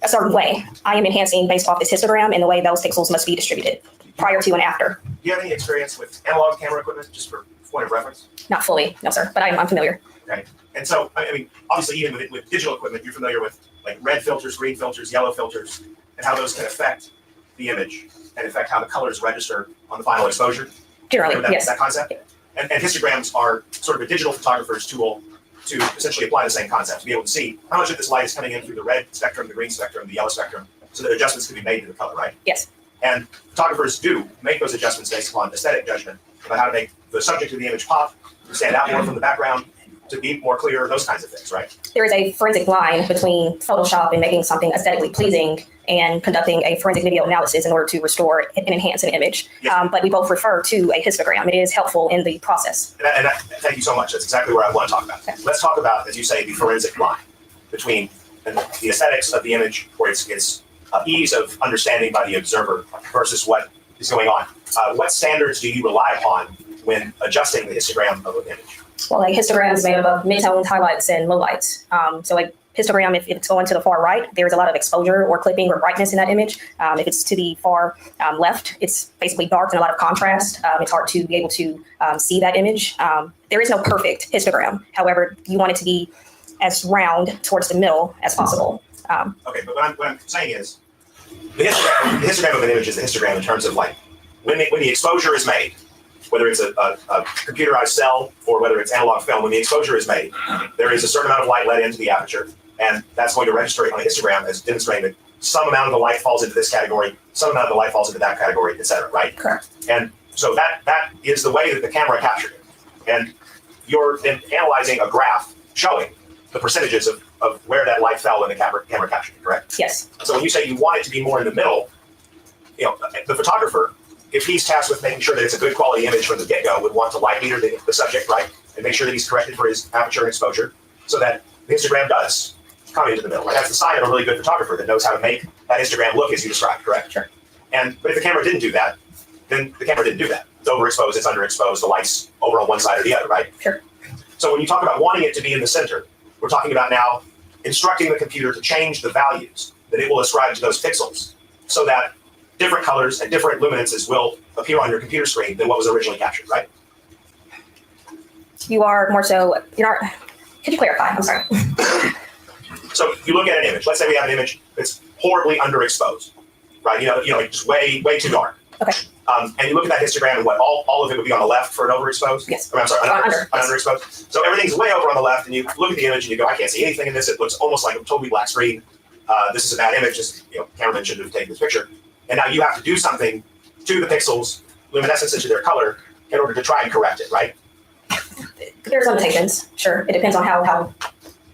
a certain way. I am enhancing based off this histogram and the way those pixels must be distributed prior to and after. Do you have any experience with analog camera equipment, just for point of reference? Not fully, no, sir, but I'm familiar. Okay. And so, I mean, obviously, even with digital equipment, you're familiar with like red filters, green filters, yellow filters, and how those can affect the image and affect how the colors register on the final exposure. Generally, yes. That concept? And histograms are sort of a digital photographer's tool to essentially apply the same concept, to be able to see how much of this light is coming in through the red spectrum, the green spectrum, the yellow spectrum, so that adjustments can be made to the color, right? Yes. And photographers do make those adjustments based upon aesthetic judgment about how to make the subject of the image pop, to stand out more from the background, to be more clear, those kinds of things, right? There is a forensic line between Photoshop and making something aesthetically pleasing and conducting a forensic video analysis in order to restore and enhance an image. Yes. But we both refer to a histogram. It is helpful in the process. And thank you so much. That's exactly what I want to talk about. Okay. Let's talk about, as you say, the forensic line between the aesthetics of the image, or its ease of understanding by the observer versus what is going on. What standards do you rely upon when adjusting the histogram of an image? Well, a histogram is made up of midtones, highlights, and lowlights. So a histogram, if it's going to the far right, there's a lot of exposure or clipping or brightness in that image. If it's to the far left, it's basically dark and a lot of contrast. It's hard to be able to see that image. There is no perfect histogram. However, you want it to be as round towards the middle as possible. Okay, but what I'm saying is, the histogram of an image is the histogram in terms of like, when the exposure is made, whether it's a computerized cell or whether it's analog film, when the exposure is made, there is a certain amount of light let into the aperture, and that's going to register on a histogram as demonstrating that some amount of the light falls into this category, some amount of the light falls into that category, et cetera, right? Correct. And so that is the way that the camera captured it. And you're then analyzing a graph showing the percentages of where that light fell in the camera captured it, correct? Yes. So when you say you want it to be more in the middle, the photographer, if he's tasked with making sure that it's a good quality image from the get-go, would want to light meter the subject, right? And make sure that he's corrected for his aperture and exposure so that the histogram does come into the middle, right? That's the sign of a really good photographer that knows how to make that histogram look as you described, correct? Sure. But if the camera didn't do that, then the camera didn't do that. It's overexposed, it's underexposed, the light's over on one side or the other, right? Sure. So when you talk about wanting it to be in the center, we're talking about now instructing the computer to change the values that it will ascribe to those pixels so that different colors and different luminances will appear on your computer screen than what was originally captured, right? You are more so, you're not, could you clarify? I'm sorry. So you look at an image. Let's say we have an image that's horribly underexposed, right? You know, just way too dark. Okay. And you look at that histogram, and what all of it would be on the left for an overexposed. Yes. I'm sorry, Under. underexposed. So everything's way over on the left, and you look at the image and you go, I can't see anything in this. It looks almost like a totally black screen. This is a bad image. Just cameraman shouldn't have taken this picture. And now you have to do something to the pixels, luminescence into their color, in order to try and correct it, right? There's limitations, sure. It depends on how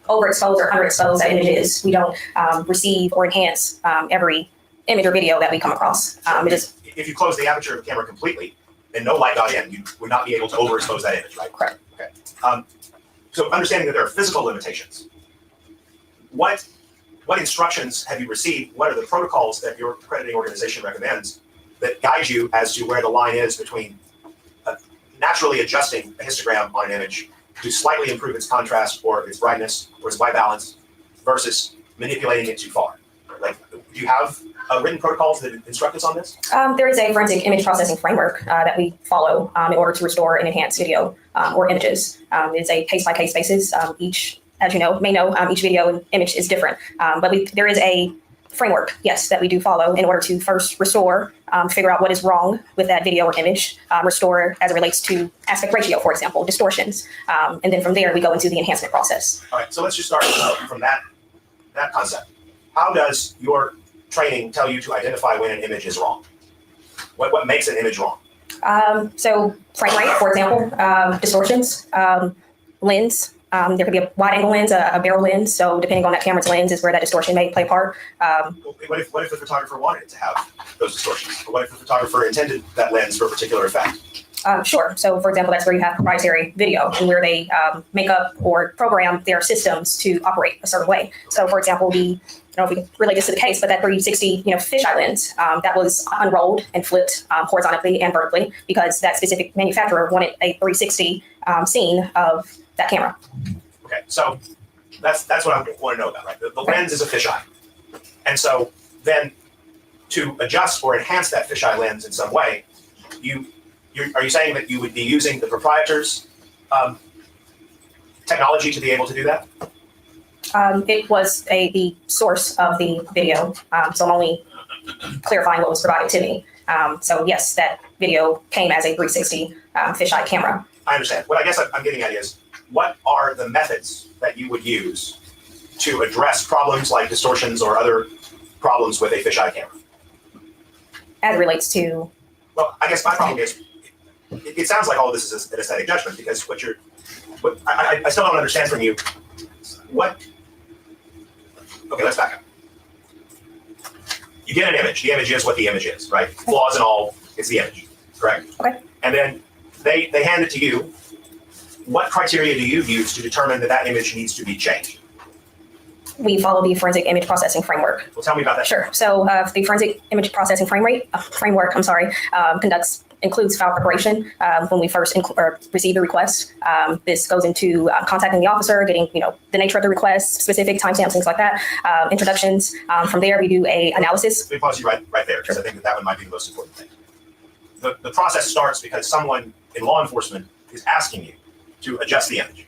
overexposed or underexposed that image is. We don't receive or enhance every image or video that we come across. It is If you close the aperture of the camera completely and no light got in, you would not be able to overexpose that image, right? correct. Okay. So understanding that there are physical limitations, what instructions have you received? What are the protocols that your accrediting organization recommends that guide you as to where the line is between naturally adjusting a histogram on an image to slightly improve its contrast or its brightness or its white balance versus manipulating it too far? Like, do you have written protocols that instruct us on this? There is a forensic image processing framework that we follow in order to restore and enhance video or images. It's a case-by-case basis. Each, as you may know, each video and image is different. But there is a framework, yes, that we do follow in order to first restore, figure out what is wrong with that video or image, restore as it relates to aspect ratio, for example, distortions. And then from there, we go into the enhancement process. All right, so let's just start from that concept. How does your training tell you to identify when an image is wrong? What makes an image wrong? So frame rate, for example, distortions, lens. There could be a wide angle lens, a barrel lens. So depending on that camera's lens is where that distortion may play a part. What if the photographer wanted to have those distortions? Or what if the photographer intended that lens for a particular effect? Sure. So, for example, that's where you have proprietary video and where they make up or program their systems to operate a certain way. So, for example, I don't know if we can relate this to the case, but that 360, fisheye lens that was unrolled and flipped horizontally and vertically because that specific manufacturer wanted a 360 scene of that camera. Okay, so that's what I want to know about, right? The lens is a fisheye, and so then to adjust or enhance that fisheye lens in some way, are you saying that you would be using the proprietor's technology to be able to do that? It was the source of the video, so I'm only clarifying what was provided to me. So yes, that video came as a 360 fisheye camera. I understand. What I guess I'm getting at is, what are the methods that you would use to address problems like distortions or other problems with a fisheye camera? As it relates to? Well, I guess my problem is, it sounds like all of this is an aesthetic judgment because I still don't understand from you okay, let's back up. You get an image. The image is what the image is, right? Flaws and all, it's the image, correct? Okay. And then they hand it to you. What criteria do you use to determine that image needs to be changed? We follow the forensic image processing framework. Well, tell me about that. Sure. So the forensic image processing framework, includes file preparation when we first receive the request. This goes into contacting the officer, getting the nature of the request, specific timestamps, things like that, introductions. From there, we do a analysis. Let me pause you right there because I think that one might be the most important thing. The process starts because someone in law enforcement is asking you to adjust the image.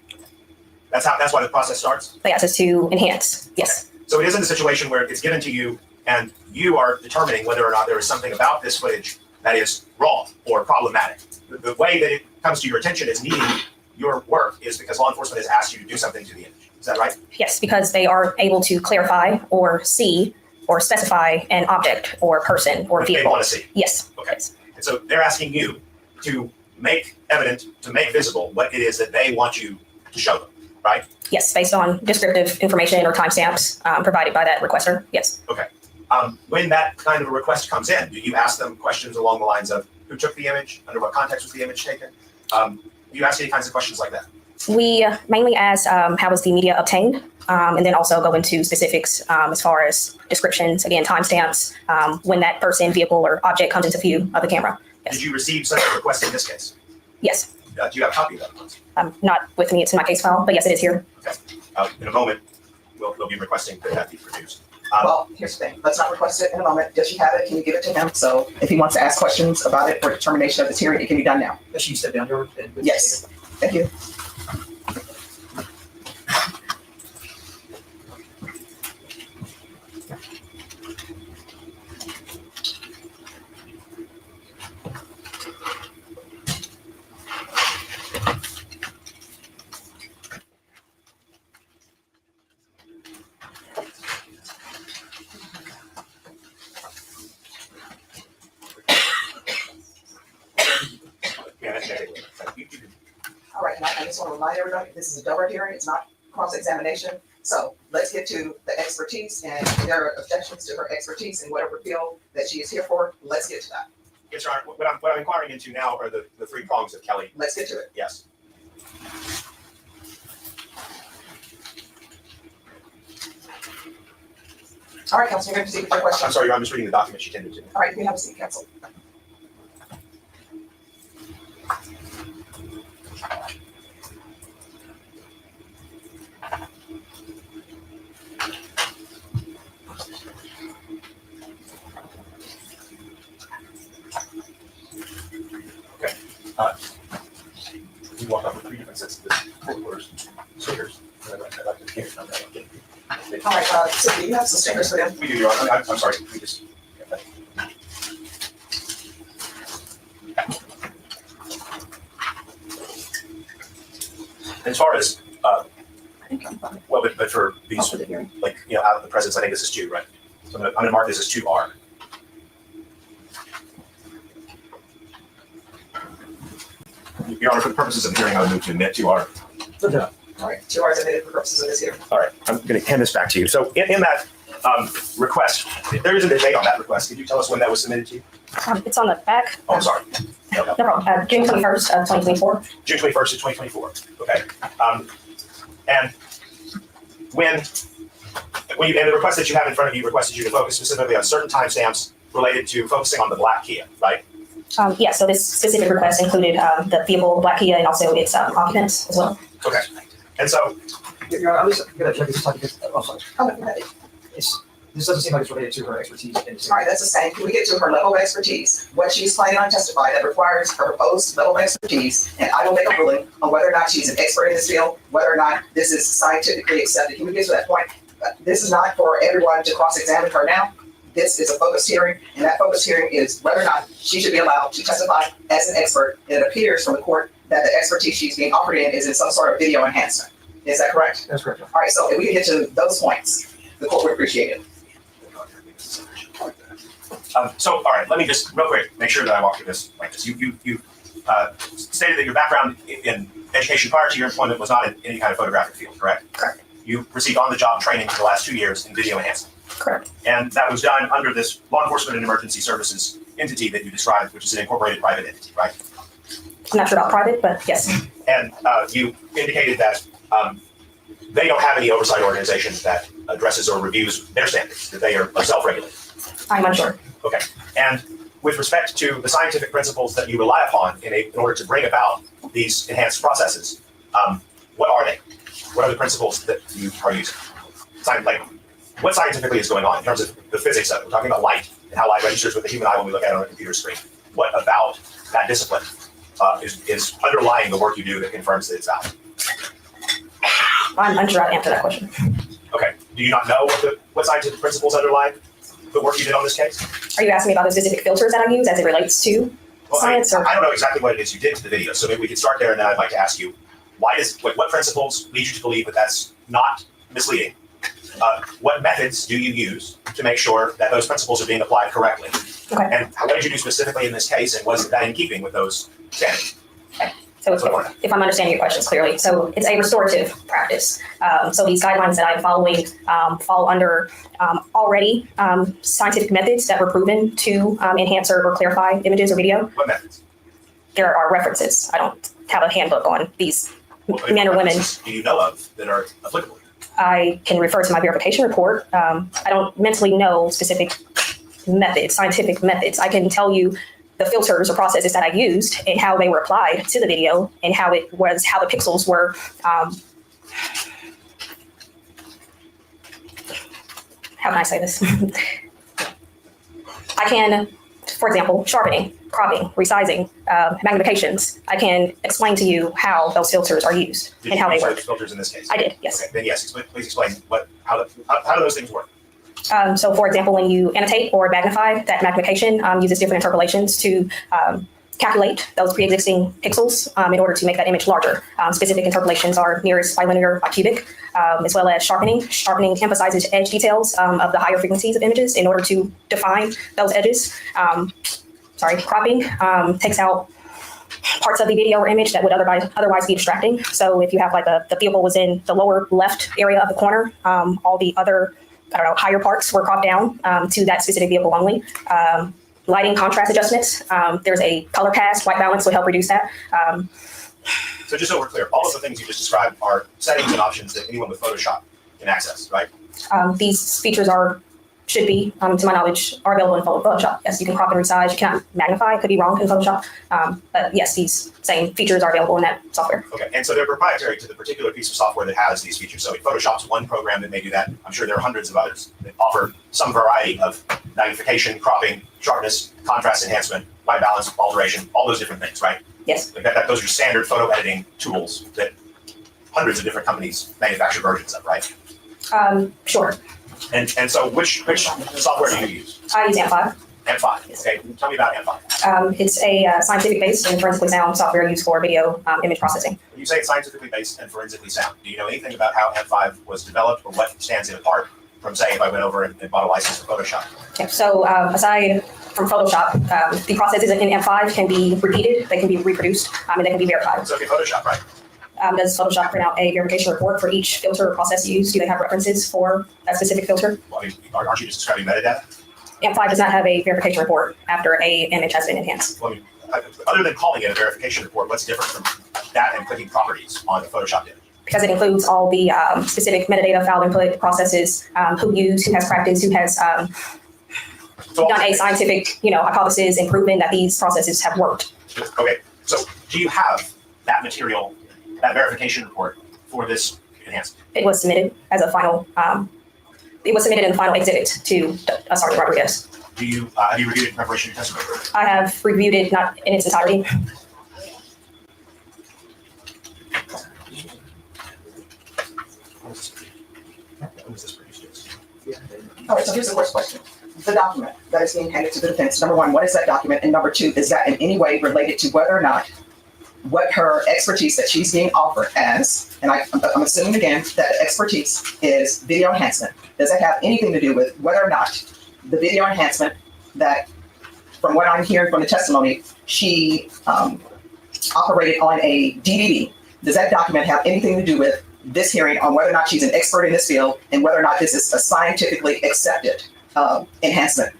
That's why the process starts? They ask us to enhance, yes. Okay. So it isn't a situation where it's given to you and you are determining whether or not there is something about this footage that is wrong or problematic. The way that it comes to your attention as needing your work is because law enforcement has asked you to do something to the image. Is that right? Yes, because they are able to clarify or see or specify an object or person or vehicle. They want to see. Yes. Okay. And so they're asking you to make evident, to make visible what it is that they want you to show them, right? Yes, based on descriptive information or timestamps provided by that requester. Yes. Okay. When that kind of a request comes in, do you ask them questions along the lines of who took the image, under what context was the image taken? Do you ask any kinds of questions like that? We mainly ask how was the media obtained, and then also go into specifics as far as descriptions, again, timestamps, when that person, vehicle, or object comes into view of the camera. Yes. Did you receive such a request in this case? Yes. Do you have a copy of that? Not with me, it's in my case file, but yes, it is here. Okay. In a moment, we'll be requesting that that be produced. Well, here's the thing. Let's not request it in a moment. Does she have it? Can you give it to him? So if he wants to ask questions about it for determination of this hearing, it can be done now. Does she step down here? Yes. Thank you. Yeah, All right, and I just want to remind everybody, this is a Dover hearing, it's not cross-examination. So let's get to the expertise, and if there are objections to her expertise in whatever field that she is here for, let's get to that. Yes, Your Honor. What I'm inquiring into now are the three prongs of Kelly. Let's get to it. Yes. All right, Council, you're going to proceed with your question. I'm sorry, Your Honor, I'm just reading the document she tendered to me. All right, you can have a seat, Council. We walk up with three different sets of court orders, stickers. And I'd like to hear from that. All right, so do you have some stickers for them? We do, Your Honor. I'm sorry. We just. As far as, I think I'm fine. well, but for these, Also the hearing. like, out of the presence, I think this is 2, right? So I'm gonna mark this as 2R. Your Honor, for the purposes of the hearing, I would move to admit 2R. All right, 2 hours admitted for purposes of this hearing. All right, I'm going to hand this back to you. So in that request, there isn't a date on that request. Could you tell us when that was submitted to you? It's on the back. Oh, I'm sorry. No problem. June 21st, 2024. June 21st of 2024. Okay. And when you, and the request that you have in front of you requested you to focus specifically on certain timestamps related to focusing on the black Kia, right? Yeah, so this specific request included the vehicle, Black Kia, and also its occupants as well. Okay. And so, Your Honor, I'm just gonna check this topic. I'm sorry. How about that? This doesn't seem like it's related to her expertise in this. All right, that's the same. Can we get to her level of expertise? What she's planning on testifying that requires her proposed level of expertise, and I will make a ruling on whether or not she's an expert in this field, whether or not this is scientifically accepted. Can we get to that point? This is not for everyone to cross-examine her now. This is a focused hearing, and that focused hearing is whether or not she should be allowed to testify as an expert. And it appears from the court that the expertise she's being offered in is in some sort of video enhancement. Is that correct? That's correct. All right, so if we can get to those points, the court would appreciate it. so all right, let me just real quick make sure that I walk through this like this. You stated that your background in education prior to your employment was not in any kind of photographic field, correct? Correct. You received on-the-job training for the last 2 years in video enhancement. Correct. And that was done under this law enforcement and emergency services entity that you described, which is an incorporated private entity, right? I'm not sure about private, but yes. And you indicated that they don't have any oversight organization that addresses or reviews their standards, that they are self-regulated. I'm unsure. Okay. And with respect to the scientific principles that you rely upon in order to bring about these enhanced processes, what are they? What are the principles that you are using? Like, what scientifically is going on in terms of the physics of it? We're talking about light and how light registers with the human eye when we look at it on a computer screen. What about that discipline is underlying the work you do that confirms that it's valid? I'm unsure how to answer that question. Okay. Do you not know what scientific principles underlie the work you did on this case? Are you asking me about the specific filters that I use as it relates to science? I don't know exactly what it is you did to the video, so maybe we can start there, and then I'd like to ask you, what principles lead you to believe that that's not misleading? What methods do you use to make sure that those principles are being applied correctly? Okay. And what did you do specifically in this case, and was that in keeping with those standards? So if I'm understanding your questions clearly, so it's a restorative practice. So these guidelines that I'm following fall under already scientific methods that were proven to enhance or clarify images or video. What methods? There are references. I don't have a handbook on these men or women. Do you know of that are applicable? I can refer to my verification report. I don't mentally know specific methods, scientific methods. I can tell you the filters or processes that I used and how they were applied to the video and how the pixels were how can I say this? I can, for example, sharpening, cropping, resizing, magnifications. I can explain to you how those filters are used Did and you how they use work. those filters in this case? I did, yes. Okay, then yes, please explain how do those things work? So, for example, when you annotate or magnify, that magnification uses different interpolations to calculate those pre-existing pixels in order to make that image larger. Specific interpolations are nearest bilinear by cubic, as well as sharpening. Sharpening emphasizes edge details of the higher frequencies of images in order to define those edges. Cropping takes out parts of the video or image that would otherwise be distracting. So if you have like the vehicle was in the lower left area of the corner, all the other higher parts were cropped down to that specific vehicle only. Lighting contrast adjustments. There's a color cast, white balance would help reduce that. So just so we're clear, all of the things you just described are settings and options that anyone with Photoshop can access, right? These features should be, to my knowledge, are available in Photoshop. Yes, you can crop and resize. You cannot magnify. It could be wrong in Photoshop. But yes, these same features are available in that software. Okay, and so they're proprietary to the particular piece of software that has these features. So Photoshop's one program that may do that. I'm sure there are hundreds of others that offer some variety of magnification, cropping, sharpness, contrast enhancement, white balance, alteration, all those different things, right? Yes. Like those are standard photo editing tools that hundreds of different companies manufacture versions of, right? Sure. And so which software do you use? I use AMP5. AMP5. Yes. Okay, tell me about AMP5. It's a scientific-based and forensically sound software used for video image processing. When you say it's scientifically based and forensically sound, do you know anything about how AMP5 was developed or what stands it apart from, say, if I went over and bought a license for Photoshop? Okay, so aside from Photoshop, the processes in AMP5 can be repeated, they can be reproduced, and they can be verified. So okay, Photoshop, right? Does Photoshop print out a verification report for each filter or process used? Do they have references for that specific filter? Well, I mean, aren't you just describing metadata? AMP5 does not have a verification report after an image has been enhanced. Well, I mean, other than calling it a verification report, what's different from that and clicking properties on a Photoshop image? Because it includes all the specific metadata, file input, processes, who used, who has practiced, who has done a scientific, hypothesis and proven that these processes have worked. Okay, so do you have that material, that verification report for this enhancement? It was submitted as a final, it was submitted in the final exhibit to Sergeant Rodriguez. Do you, have you reviewed it in preparation of testimony? I have reviewed it, not in its entirety. When was this produced? All right, so here's the first question. The document that is being handed to the defense, number one, what is that document? And number two, is that in any way related to whether or not what her expertise that she's being offered as, and I'm assuming again that expertise is video enhancement. Does it have anything to do with whether or not the video enhancement that, from what I'm hearing from the testimony, she operated on a DVD? Does that document have anything to do with this hearing on whether or not she's an expert in this field and whether or not this is a scientifically accepted enhancement?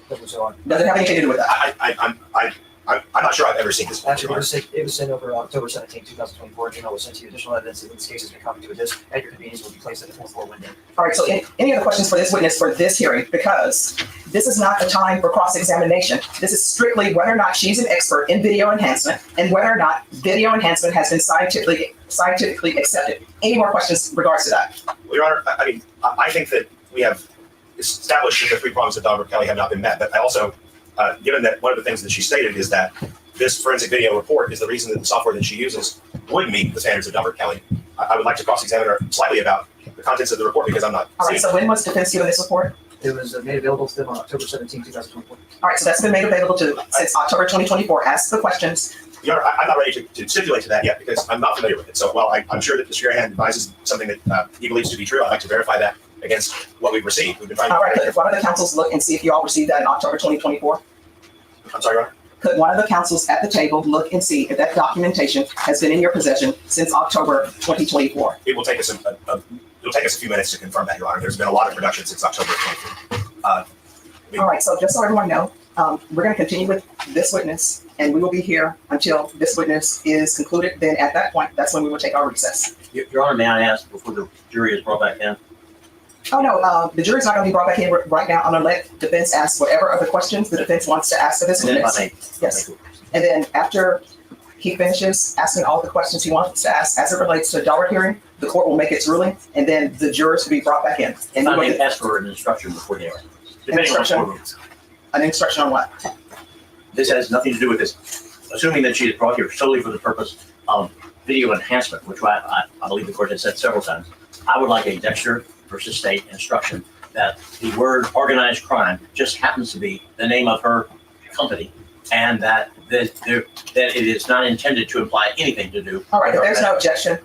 Does it have anything to do with that? I'm not sure I've ever seen this. Actually, it was sent over October 17, 2024. An email was sent to you. Additional evidence in this case has been copied to a disk at your convenience will be placed at the 4th floor window. All right, so any other questions for this witness for this hearing? Because this is not the time for cross-examination. This is strictly whether or not she's an expert in video enhancement and whether or not video enhancement has been scientifically accepted. Any more questions in regards to that? Well, Your Honor, I think that we have established that the three prongs of Dahlberg-Kelly have not been met, but I also, given that one of the things that she stated is that this forensic video report is the reason that the software that she uses would meet the standards of Dahlberg-Kelly, I would like to cross-examine her slightly about the contents of the report because I'm not. All right, so when was defense given this report? It was made available to them on October 17, 2024. All right, so that's been made available since October 2024. Ask the questions. Your Honor, I'm not ready to stipulate to that yet because I'm not familiar with it. So while I'm sure that Mr. Garahan advises something that he believes to be true, I'd like to verify that against what we've received. We've been trying to. All right, could one of the councils look and see if you all received that in October 2024? I'm sorry, Your Honor? Could one of the councils at the table look and see if that documentation has been in your possession since October 2024? It will take us it'll take us a few minutes to confirm that, Your Honor. There's been a lot of production since October 23. All right, so just so everyone knows, we're going to continue with this witness, and we will be here until this witness is concluded. Then at that point, that's when we will take our recess. Your Honor, may I ask before the jury is brought back in? Oh, no, the jury's not going to be brought back in right now. I'm going to let defense ask whatever other questions the defense wants to ask of this And then if I witness. may. Yes. And then after he finishes asking all the questions he wants to ask as it relates to a Daubert hearing, the court will make its ruling, and then the jurors will be brought back in. And I you may will ask for an instruction before the hearing. Depending on Instruction? the court. an instruction on what? This has nothing to do with this. Assuming that she is brought here solely for the purpose of video enhancement, which I believe the court has said several times, I would like a Dexter versus State instruction that the word organized crime just happens to be the name of her company, and that it is not intended to imply anything to do. All right, if there's no objection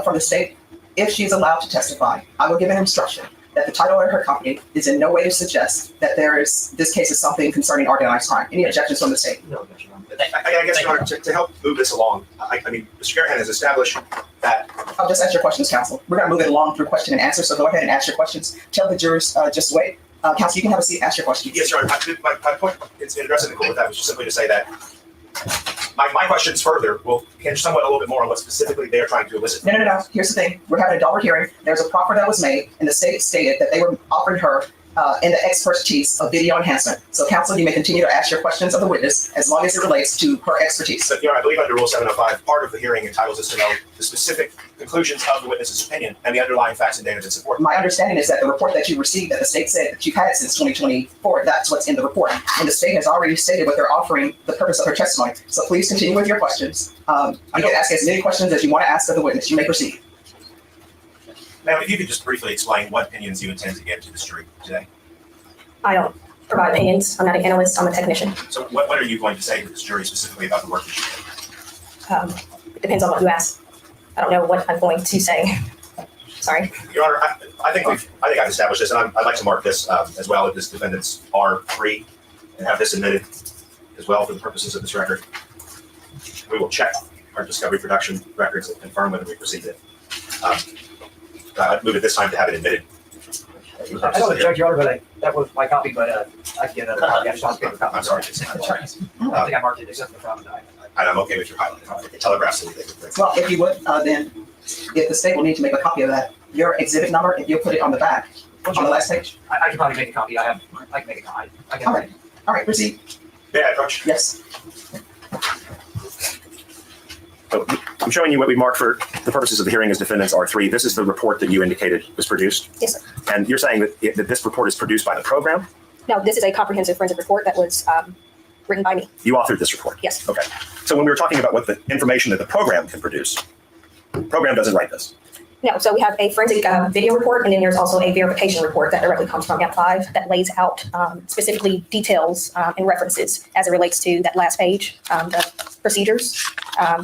from the state, if she's allowed to testify, I will give an instruction that the title of her company is in no way to suggest that this case is something concerning organized crime. Any objections from the state? No objection. I guess, Your Honor, to help move this along, I mean, Mr. Garahan has established that. I'll just ask your questions, counsel. We're going to move it along through question and answer, so go ahead and ask your questions. Tell the jurors just wait. Counsel, you can have a seat, ask your questions. Yes, Your Honor. My point in addressing the court with that was just simply to say that my questions further will hinge somewhat a little bit more on what specifically they are trying to elicit. No. Here's the thing. We're having a Daubert hearing. There's a proffer that was made, and the state stated that they were offering her in the expertise of video enhancement. So, counsel, you may continue to ask your questions of the witness as long as it relates to her expertise. But, Your Honor, I believe under Rule 705, part of the hearing entitles us to know the specific conclusions of the witness's opinion and the underlying facts and data that support. My understanding is that the report that you received that the state said that you've had since 2024, that's what's in the report. And the state has already stated what they're offering, the purpose of her testimony. So please continue with your questions. You can ask as many questions as you want to ask of the witness. You may proceed. Ma'am, if you could just briefly explain what opinions you intend to give to this jury today. I don't provide opinions. I'm not an analyst. I'm a technician. So what are you going to say to this jury specifically about the work that you did? It depends on what you ask. I don't know what I'm going to say. Sorry. Your Honor, I think I've established this, and I'd like to mark this as well, that this defendants are free and have this admitted as well for the purposes of this record. We will check our discovery production records and confirm whether we received it. I'd move it this time to have it admitted. I don't object, Your Honor, but that was my copy, but I can get another copy. I just want to paper copy. I'm sorry. I think I marked it except for the front. I'm okay with your highlight. Telegraph so Well, if you would, then if the state will need to make a copy of that, your exhibit number, if you'll put it on the back, on the last page. I can probably make a copy. I can make a copy. I can. All right, proceed. May I approach? Yes. So I'm showing you what we marked for the purposes of the hearing as defendants R3. This is the report that you indicated was produced. Yes, sir. And you're saying that this report is produced by the program? No, this is a comprehensive forensic report that was written by me. You authored this report? Yes. Okay. So when we were talking about what the information that the program can produce, the program doesn't write this. No, so we have a forensic video report, and then there's also a verification report that directly comes from GAP5 that lays out specifically details and references as it relates to that last page, the procedures.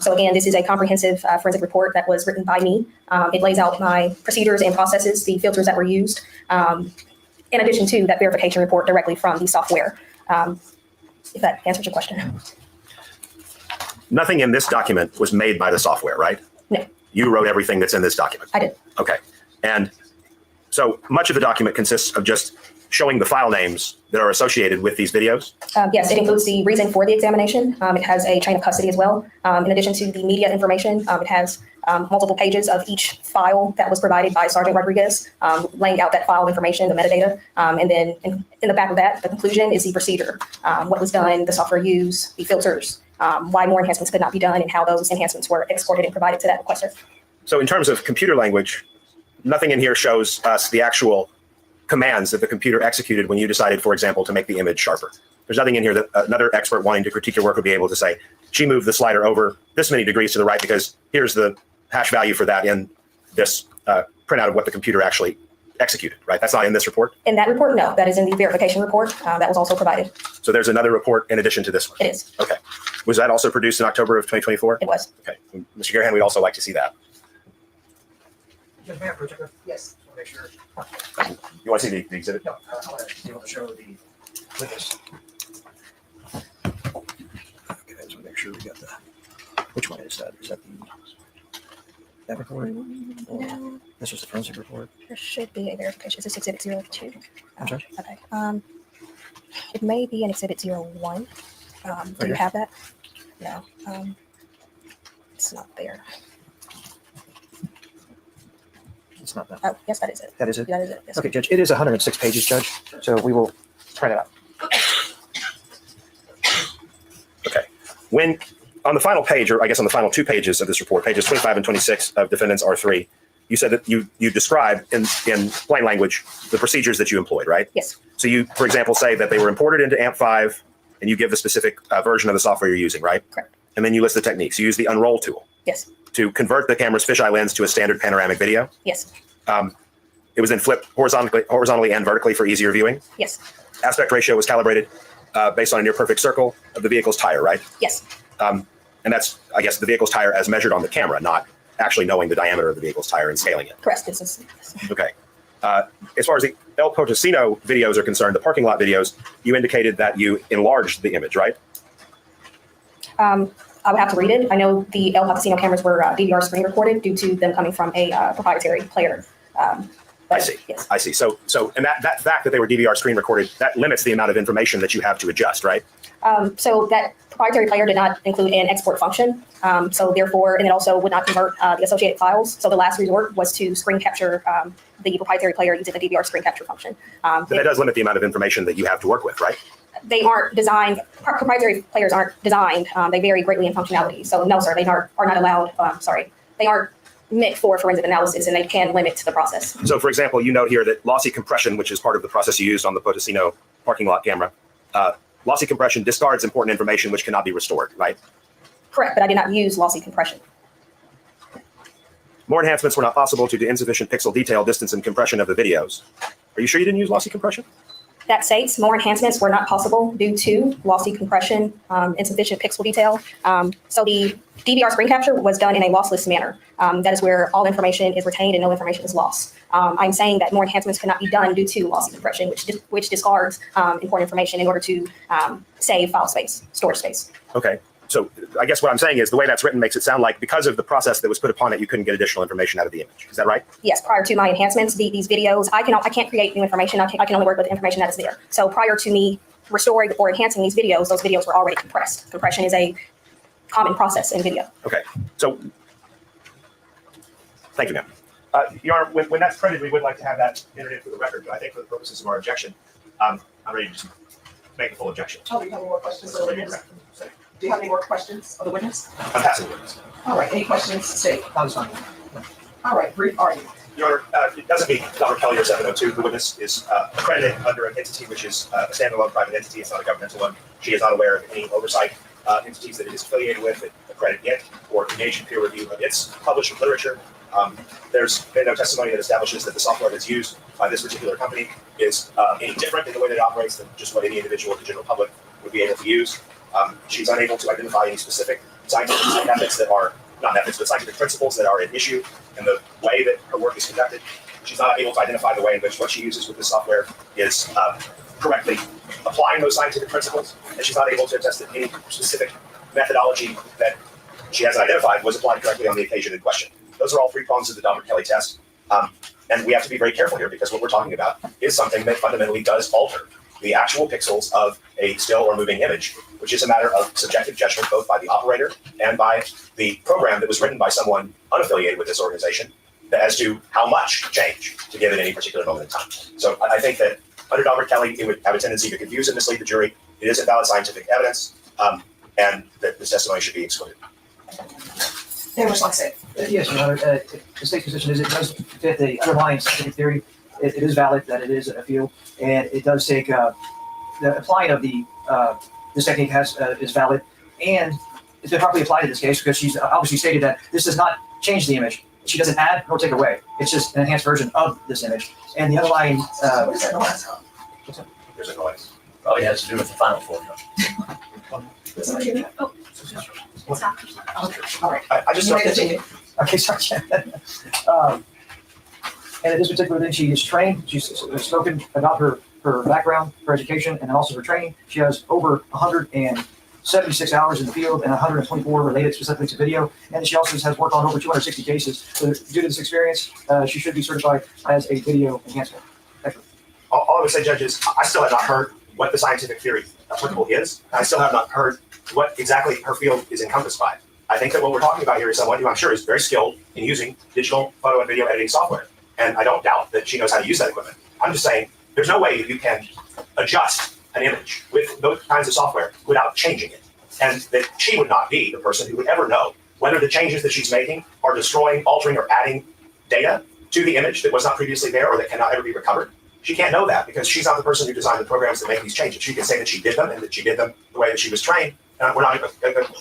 So again, this is a comprehensive forensic report that was written by me. It lays out my procedures and processes, the filters that were used, in addition to that verification report directly from the software. If that answers your question. Nothing in this document was made by the software, right? No. You wrote everything that's in this document? I did. Okay. And so much of the document consists of just showing the file names that are associated with these videos? Yes, it includes the reason for the examination. It has a chain of custody as well. In addition to the media information, it has multiple pages of each file that was provided by Sergeant Rodriguez, laying out that file information, the metadata. And then in the back of that, the conclusion is the procedure, what was done, the software used, the filters, why more enhancements could not be done, and how those enhancements were exported and provided to that requester. So in terms of computer language, nothing in here shows us the actual commands that the computer executed when you decided, for example, to make the image sharper. There's nothing in here that another expert wanting to critique your work would be able to say, she moved the slider over this many degrees to the right because here's the hash value for that in this printout of what the computer actually executed, right? That's not in this report? In that report, no. That is in the verification report that was also provided. So there's another report in addition to this one? It is. Okay. Was that also produced in October of 2024? It was. Okay. Mr. Garahan, we'd also like to see that. Yes, ma'am, Projector. Yes. Make sure. You want to see the exhibit? No, I want to be able to show the witness. Okay, so make sure we got that. Which one is that? Is that that report? No, This was the forensic report. there should be a verification. Is this exhibit 02? I'm sorry? Okay. It may be an exhibit 01. Do you here? have that? No. It's not there. It's not that. Oh, yes, that is it. That is it? That is it. Yes. Okay, Judge, it is 106 pages, Judge. So we will print it out. Okay. When on the final page, or I guess on the final 2 pages of this report, pages 25 and 26 of defendants R3, you said that you describe in plain language the procedures that you employed, right? Yes. So you, for example, say that they were imported into AMP5 and you give the specific version of the software you're using, right? Correct. And then you list the techniques. You use the unroll tool Yes. to convert the camera's fisheye lens to a standard panoramic video. Yes. It was then flipped horizontally and vertically for easier viewing. Yes. Aspect ratio was calibrated based on a near perfect circle of the vehicle's tire, right? Yes. And that's, I guess, the vehicle's tire as measured on the camera, not actually knowing the diameter of the vehicle's tire and scaling it. Correct. This is. Okay. As far as the El Potosino videos are concerned, the parking lot videos, you indicated that you enlarged the image, right? I would have to read it. I know the El Potosino cameras were DVR screen recorded due to them coming from a proprietary player. I see. Yes. I see. So, and that fact that they were DVR screen recorded, that limits the amount of information that you have to adjust, right? So that proprietary player did not include an export function. So therefore, and it also would not convert the associated files. So the last resort was to screen capture the proprietary player using the DVR screen capture function. So that does limit the amount of information that you have to work with, right? They aren't designed, proprietary players aren't designed. They vary greatly in functionality. So no, sir, they are not allowed, they aren't meant for forensic analysis and they can limit the process. So for example, you note here that lossy compression, which is part of the process you used on the Potosino parking lot camera, lossy compression discards important information which cannot be restored, right? Correct, but I did not use lossy compression. More enhancements were not possible due to insufficient pixel detail, distance, and compression of the videos. Are you sure you didn't use lossy compression? That states more enhancements were not possible due to lossy compression, insufficient pixel detail. So the DVR screen capture was done in a lossless manner. That is where all information is retained and no information is lost. I'm saying that more enhancements cannot be done due to lossy compression, which discards important information in order to save file space, storage space. Okay. So I guess what I'm saying is the way that's written makes it sound like because of the process that was put upon it, you couldn't get additional information out of the image. Is that right? Yes, prior to my enhancements, these videos, I can't create new information. I can only work with the information that is there. So prior to me restoring or enhancing those videos were already compressed. Compression is a common process in video. Okay. So thank you, ma'am. Your Honor, when that's printed, we would like to have that entered in for the record, but I think for the purposes of our objection, I'm ready to just make a full objection. Oh, do you have any more questions of the witness? Do you have any more questions of the witness? I'm passing the witness. All right, any questions, state? That was fine. All right, brief argument. Your Honor, it doesn't mean Dr. Kelly or 702. The witness is accredited under an entity which is a standalone private entity. It's not a governmental one. She is not aware of any oversight entities that it is affiliated with that accredit it or engage in peer review of its published literature. There's been no testimony that establishes that the software that's used by this particular company is any different in the way that it operates than just what any individual or the general public would be able to use. She's unable to identify any specific scientific methods that are, not methods, but scientific principles that are at issue in the way that her work is conducted. She's not able to identify the way in which what she uses with this software is correctly applying those scientific principles, and she's not able to attest that any specific methodology that she hasn't identified was applied correctly on the occasion in question. Those are all 3 prongs of the Dr. Kelly test. And we have to be very careful here because what we're talking about is something that fundamentally does alter the actual pixels of a still or moving image, which is a matter of subjective judgment both by the operator and by the program that was written by someone unaffiliated with this organization as to how much change to give at any particular moment in time. So I think that under Dr. Kelly, it would have a tendency to confuse and mislead the jury. It is invalid scientific evidence, and that this testimony should be excluded. And response say. Yes, Your Honor, the state's position is it does fit the underlying scientific theory. It is valid that it is a field, and it does take the applying of this technique is valid, and it's been properly applied in this case because she's obviously stated that this does not change the image. She doesn't add nor take away. It's just an enhanced version of this image, and the underlying. What is that noise? There's a noise. Probably has to do with the final formula. Did somebody hear that? Oh, all right. I just You may continue. Okay, sorry. And in this particular thing, she is trained. She's spoken about her background, her education, and also her training. She has over 176 hours in the field and 124 related specifically to video. And she also has worked on over 260 cases. So due to this experience, she should be certified as a video enhancer. All I would say, Judge, is I still have not heard what the scientific theory applicable is. I still have not heard what exactly her field is encompassed by. I think that what we're talking about here is someone who I'm sure is very skilled in using digital photo and video editing software. And I don't doubt that she knows how to use that equipment. I'm just saying there's no way that you can adjust an image with those kinds of software without changing it. and that she would not be the person who would ever know whether the changes that she's making are destroying, altering, or adding data to the image that was not previously there or that cannot ever be recovered. She can't know that because she's not the person who designed the programs that make these changes. She can say that she did them and that she did them the way that she was trained. And we're not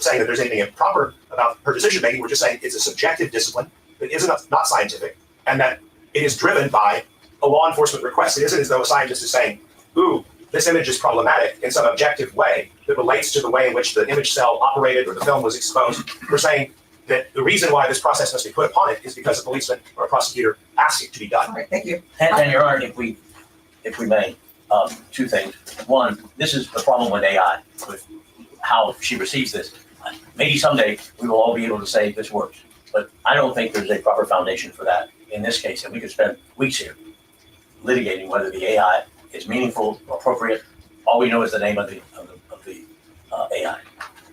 saying that there's anything improper about her decision making. We're just saying it's a subjective discipline that is not scientific, and that it is driven by a law enforcement request. It isn't as though a scientist is saying, ooh, this image is problematic in some objective way that relates to the way in which the image cell operated or the film was exposed. We're saying that the reason why this process must be put upon it is because a policeman or a prosecutor asked it to be done. All right, thank you. And Your Honor, if we may, two things. One, this is the problem with AI, with how she receives this. Maybe someday we will all be able to say this works, but I don't think there's a proper foundation for that in this case. And we could spend weeks here litigating whether the AI is meaningful, appropriate. All we know is the name of the AI.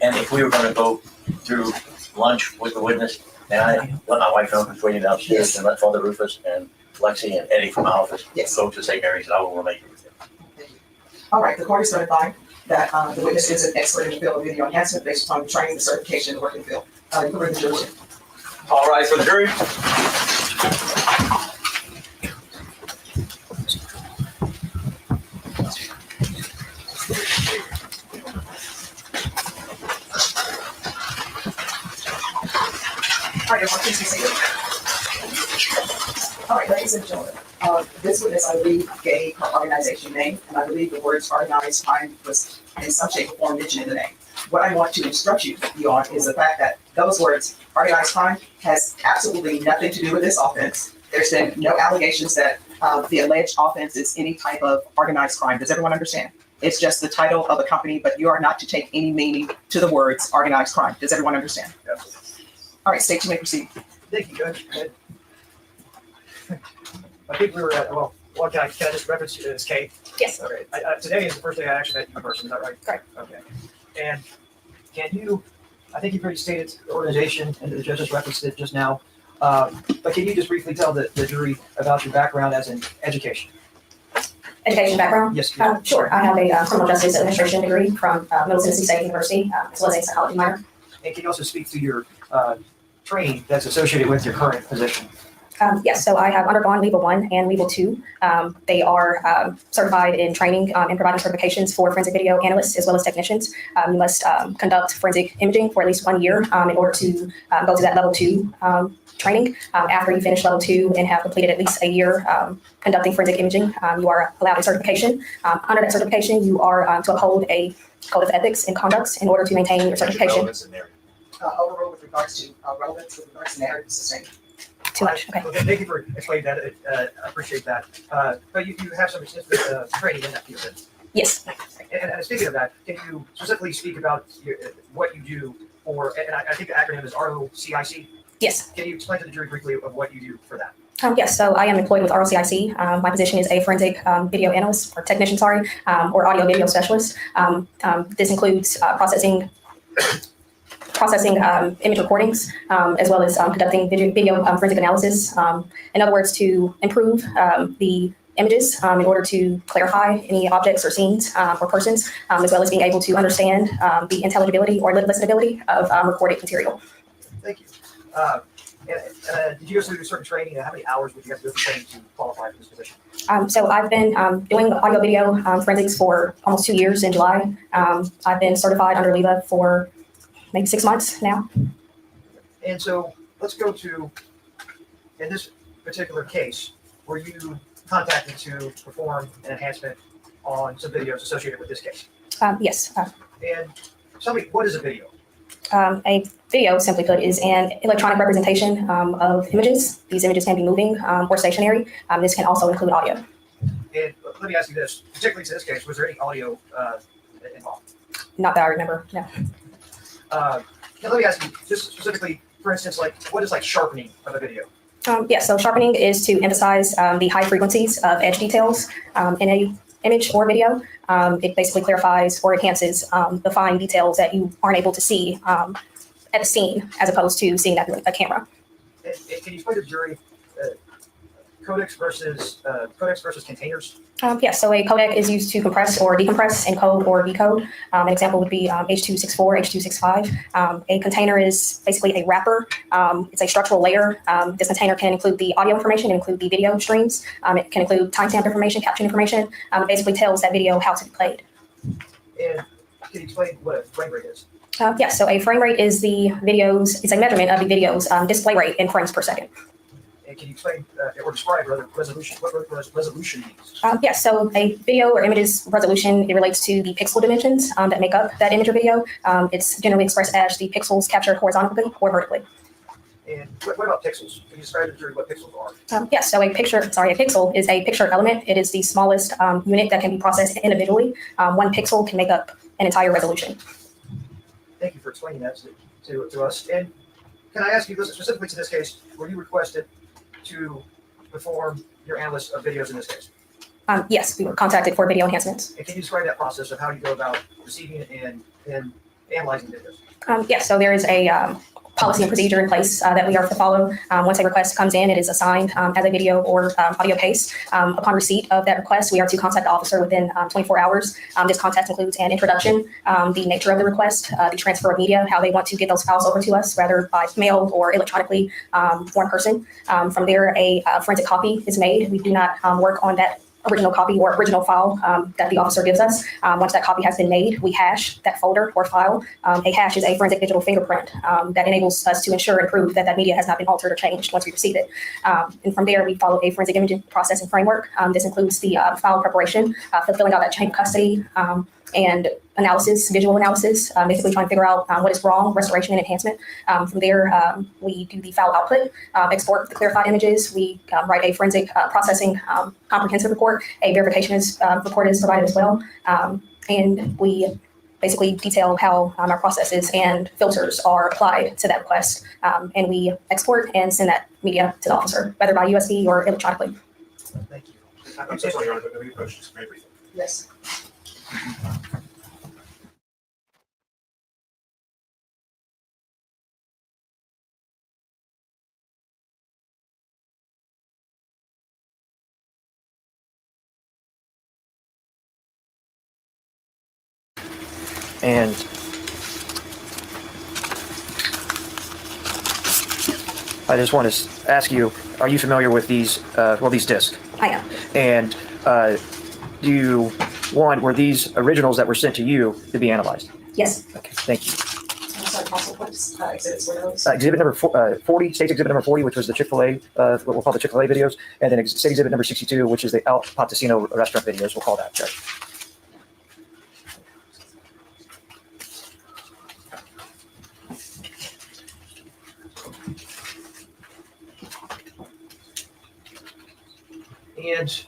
And if we were going to go through lunch with the witness, and I let my wife know who's waiting downstairs, and let Father Rufus and Lexi and Eddie from my office go to St. Mary's, and I will remain here with them. All right, the court is certified that the witness is an expert in the field of video enhancement based upon the training, the certification, and the working field. You can bring the jury. All right, for the jury. All right, everyone, please be seated. All right, ladies and gentlemen, this witness, I believe, gave her organization name, and I believe the words organized crime was in some shape or form mentioned in the name. What I want to instruct you on is the fact that those words, organized crime, has absolutely nothing to do with this offense. There's been no allegations that the alleged offense is any type of organized crime. Does everyone understand? It's just the title of a company, but you are not to take any meaning to the words organized crime. Does everyone understand? Yes. All right, State, you may proceed. Thank you, Judge. I think we were at, can I just reference you as Kate? Yes. Okay. Today is the first day I actually met you in person, is that right? Correct. Okay. And can you, I think you've already stated the organization and the judge just referenced it just now, but can you just briefly tell the jury about your background as an education? Education background? Yes. Sure. I have a criminal justice administration degree from Middle Tennessee State University, as well as a psychology minor. And can you also speak to your training that's associated with your current position? Yes, so I have undergone Level 1 and Level 2. They are certified in training and providing certifications for forensic video analysts as well as technicians. You must conduct forensic imaging for at least 1 year in order to go to that Level 2 training. After you finish Level 2 and have completed at least a year conducting forensic imaging, you are allowed a certification. Under that certification, you are to uphold a code of ethics and conducts in order to maintain your certification. Overruled with regards to relevance, with regards to narrative sustainment. Too much, okay. Okay, thank you for explaining that. I appreciate that. But you have some extensive training in that field. Yes. And speaking of that, can you specifically speak about what you do for, and I think the acronym is ROCIC? Yes. Can you explain to the jury briefly of what you do for that? Yes, so I am employed with ROCIC. My position is a forensic video analyst or technician, or audio video specialist. This includes processing image recordings, as well as conducting video forensic analysis. In other words, to improve the images in order to clarify any objects or scenes or persons, as well as being able to understand the intelligibility or listenability of recorded material. Thank you. Did you go through certain training? How many hours would you have to do training to qualify for this position? So I've been doing audio video forensics for almost 2 years in July. I've been certified under LEVA for maybe 6 months now. And so let's go to, in this particular case, were you contacted to perform an enhancement on some videos associated with this case? Yes. And tell me, what is a video? A video, simply put, is an electronic representation of images. These images can be moving or stationary. This can also include audio. And let me ask you this, particularly to this case, was there any audio involved? Not that I remember, no. Now let me ask you, just specifically, for instance, like what is like sharpening of a video? Yes, so sharpening is to emphasize the high frequencies of edge details in a image or video. It basically clarifies or enhances the fine details that you aren't able to see at the scene, as opposed to seeing that through a camera. And can you explain to the jury codecs versus containers. Yes, so a codec is used to compress or decompress, encode or decode. An example would be H.264, H.265. A container is basically a wrapper. It's a structural layer. This container can include the audio information, include the video streams. It can include timestamp information, caption information. It basically tells that video how to be played. And can you explain what a frame rate is? Yes, so a frame rate is it's a measurement of the video's display rate in frames per second. And can you explain or describe resolution? What resolution means? Yes, so a video or image's resolution, it relates to the pixel dimensions that make up that image or video. It's generally expressed as the pixels captured horizontally or vertically. And what about pixels? Can you describe to the jury what pixels are? Yes, so a pixel is a picture element. It is the smallest unit that can be processed individually. One pixel can make up an entire resolution. Thank you for explaining that to us. And can I ask you this specifically to this case, were you requested to perform your analysis of videos in this case? Yes, we were contacted for video enhancements. And can you describe that process of how you go about receiving and analyzing videos? Yes, so there is a policy and procedure in place that we are to follow. Once a request comes in, it is assigned as a video or audio case. Upon receipt of that request, we are to contact the officer within 24 hours. This contact includes an introduction, the nature of the request, the transfer of media, how they want to get those files over to us, whether by mail or electronically or in person. From there, a forensic copy is made. We do not work on that original copy or original file that the officer gives us. Once that copy has been made, we hash that folder or file. A hash is a forensic digital fingerprint that enables us to ensure and prove that that media has not been altered or changed once we receive it. And from there, we follow a forensic image processing framework. This includes the file preparation, fulfilling out that chain of custody, and analysis, visual analysis, basically trying to figure out what is wrong, restoration and enhancement. From there, we do the file output, export the clarified images. We write a forensic processing comprehensive report. A verification report is provided as well. And we basically detail how our processes and filters are applied to that request. And we export and send that media to the officer, whether by USB or electronically. Thank you. I'm so sorry, Your Honor, but we approach this very briefly. Yes. And I just want to ask you, are you familiar with these, these discs? I am. And were these originals that were sent to you to be analyzed? Yes. Okay, thank you. I'm sorry, Council, what exhibits were those? Exhibit number 40, State's Exhibit number 40, which was the Chick-fil-A, what we'll call the Chick-fil-A videos, and then State Exhibit number 62, which is the El Potosino restaurant videos, we'll call that, Judge. And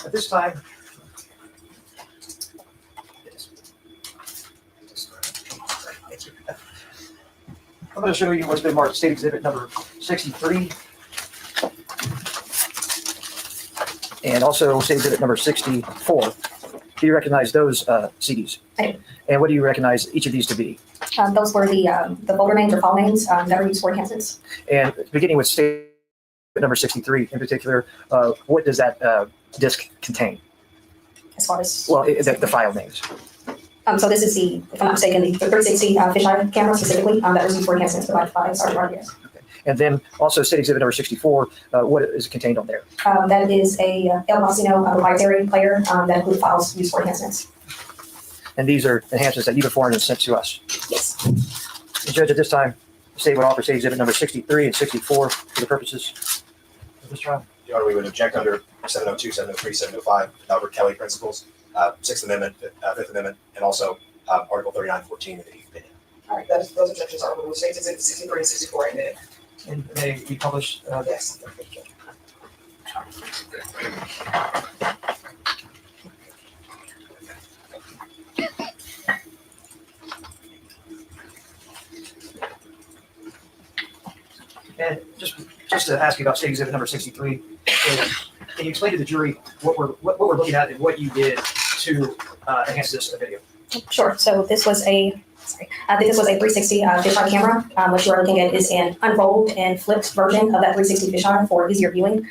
at this time, I'm going to show you what's been marked State Exhibit number 63. And also State Exhibit number 64. Do you recognize those CDs? I do. And what do you recognize each of these to be? Those were the folder names or file names that were used for enhancements. And beginning with State number 63 in particular, what does that disk contain? As far as the file names. So this is if I'm not mistaken, the 360 fisheye camera specifically that was used for enhancements provided by Sergeant Rodriguez. And then also State Exhibit number 64, what is contained on there? That is a El Potosino proprietary player that includes files used for enhancements. And these are enhancements that you performed and sent to us. Yes. The judge, at this time, the state would offer State Exhibit number 63 and 64 for the purposes of this trial. Your Honor, we would object under 702, 703, 705, Albert Kelly principles, Sixth Amendment, Fifth Amendment, and also Article 3914 of the Eighth Opinion. All right, those objections are removed. States Exhibit 63 and 64 and then. And may be published? Yes. And just to ask you about State Exhibit number 63, can you explain to the jury what we're looking at and what you did to enhance this video? Sure. So this was a This was a 360 fisheye camera. What you are looking at is an unrolled and flipped version of that 360 fisheye for easier viewing.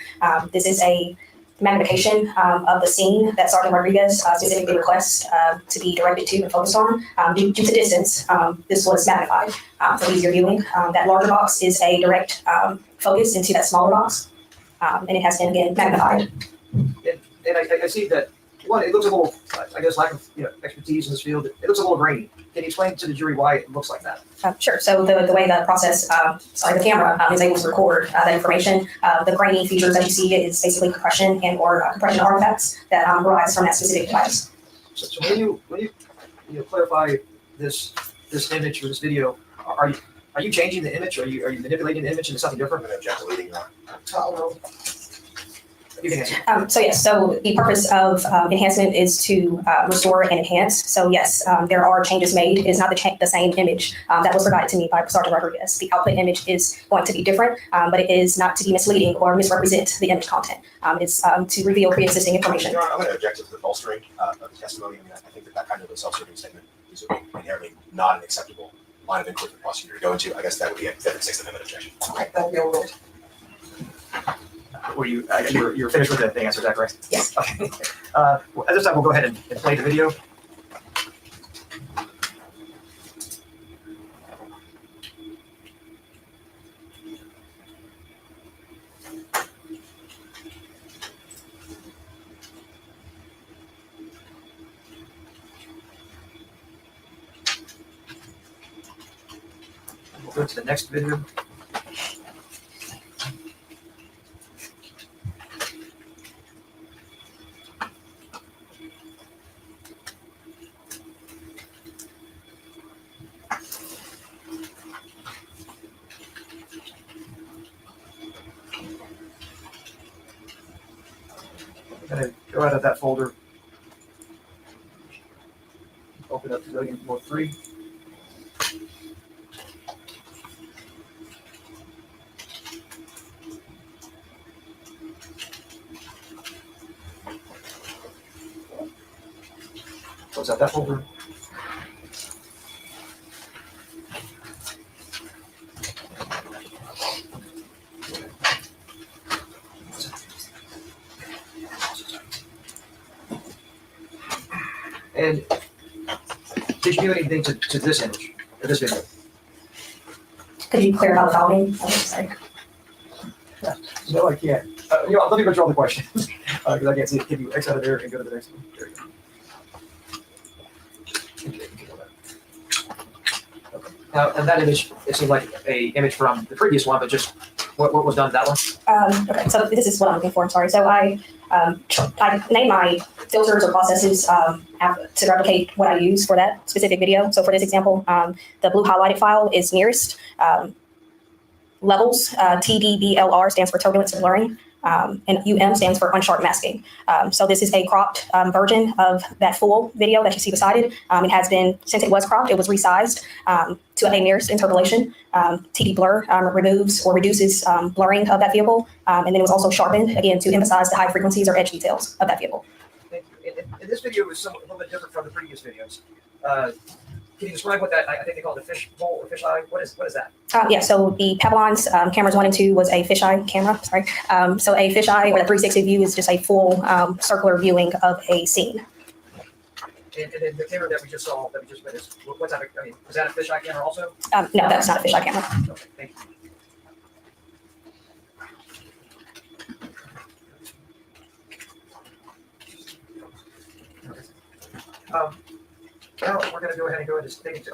This is a magnification of the scene that Sergeant Rodriguez specifically requests to be directed to and focused on. Due to distance, this was magnified for easier viewing. That larger box is a direct focus into that smaller box, and it has been again magnified. And I see that, one, it looks a little, I guess, lack of expertise in this field. It looks a little grainy. Can you explain to the jury why it looks like that? Sure. So the way the process, the camera is able to record that information, the grainy features that you see is basically compression and or compression artifacts that arise from that specific device. So when you clarify this image or this video, are you changing the image? Are you manipulating the image into something different? I'm going to object to leading you on. You can answer. So yes, so the purpose of enhancement is to restore and enhance. So yes, there are changes made. It is not the same image that was provided to me by Sergeant Rodriguez. The output image is going to be different, but it is not to be misleading or misrepresent the image content. It's to reveal pre-existing information. Your Honor, I'm going to object to the bolstering of the testimony. I mean, I think that kind of a self-serving statement is inherently not an acceptable line of inquiry for the prosecutor to go into. I guess that would be a Fifth and Sixth Amendment objection. All right, that'll be overruled. Were you're finished with the answer, is that correct? Yes. Okay. At this time, we'll go ahead and play the video. We'll go to the next video. I'm going to go out of that folder. Open up Civilian Mode 3. Close out that folder. And did you do anything to this image, or this video? Could you clarify the following? Oh, sorry. No, I can't. Let me withdraw the question, because I can't see it. Can you X out of there and go to the next one? There you go. Okay. Now, and that image, it seemed like a image from the previous one, but just what was done to that one? Okay, so this is what I'm looking for. I'm sorry. So I named my filters or processes to replicate what I use for that specific video. So for this example, the blue highlighted file is nearest. Levels, TDBLR stands for turbulence and blurring, and UM stands for unsharp masking. So this is a cropped version of that full video that you see beside it. It has been, since it was cropped, it was resized to a nearest interpolation. TD blur removes or reduces blurring of that vehicle, and then it was also sharpened, again, to emphasize the high frequencies or edge details of that vehicle. Thank you. And this video was a little bit different from the previous videos. Can you describe what that, I think they call it a fish bowl or fish eye? What is that? Yeah, so the Pavlon's cameras 1 and 2 was a fisheye camera, sorry. So a fisheye or the 360 view is just a full circular viewing of a scene. And then the camera that we just saw, that we just witnessed, what's that, I mean, is that a fisheye camera also? No, that's not a fisheye camera. Okay, thank you. Now we're going to go ahead and go into state.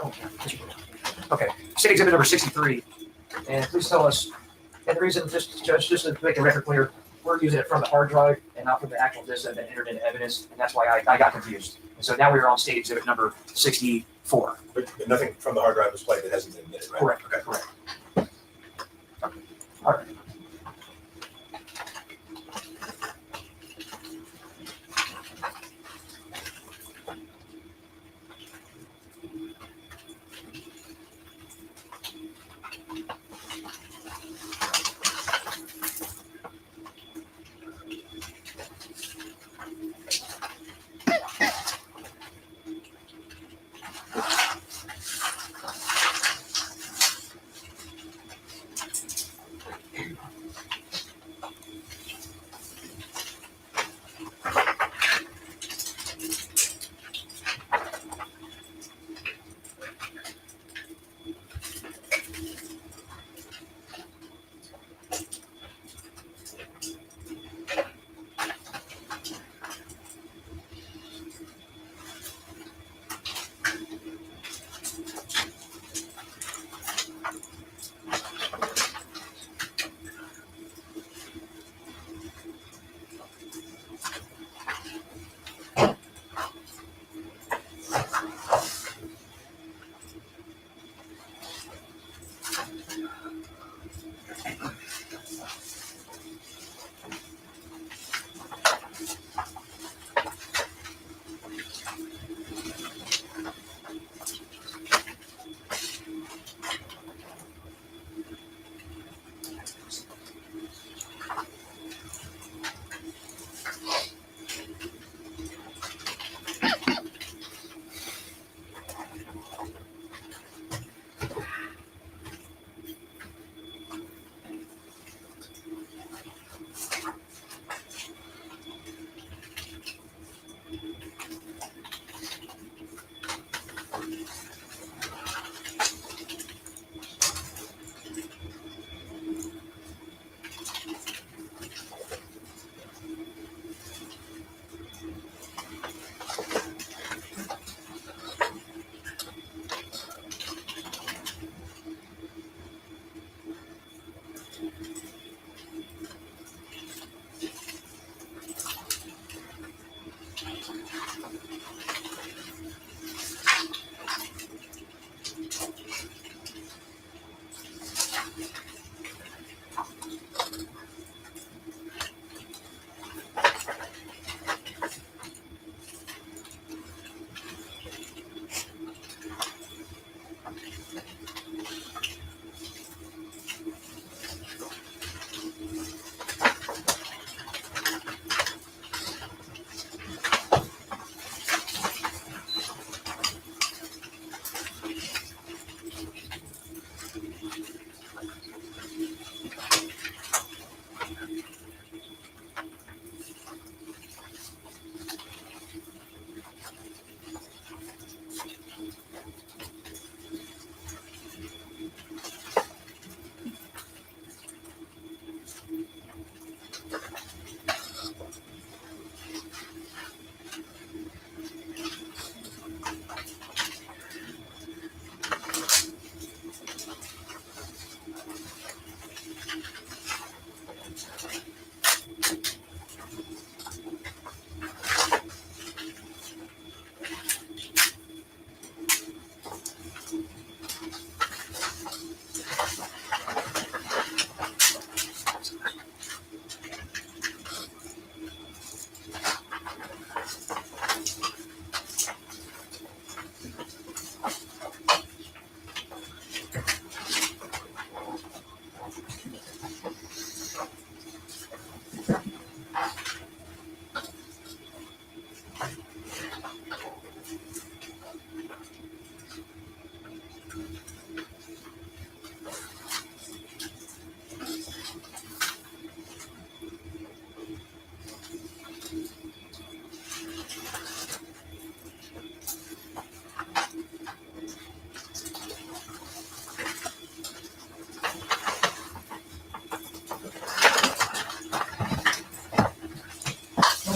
Okay, state exhibit number 63. And please tell us, and the reason, Judge, just to make the record clear, we're using it from the hard drive and not from the actual disk that had been entered into evidence, and that's why I got confused. And so now we are on state exhibit number 64. But nothing from the hard drive was played that hasn't been admitted, right? Correct. Okay. Correct. Okay. All right.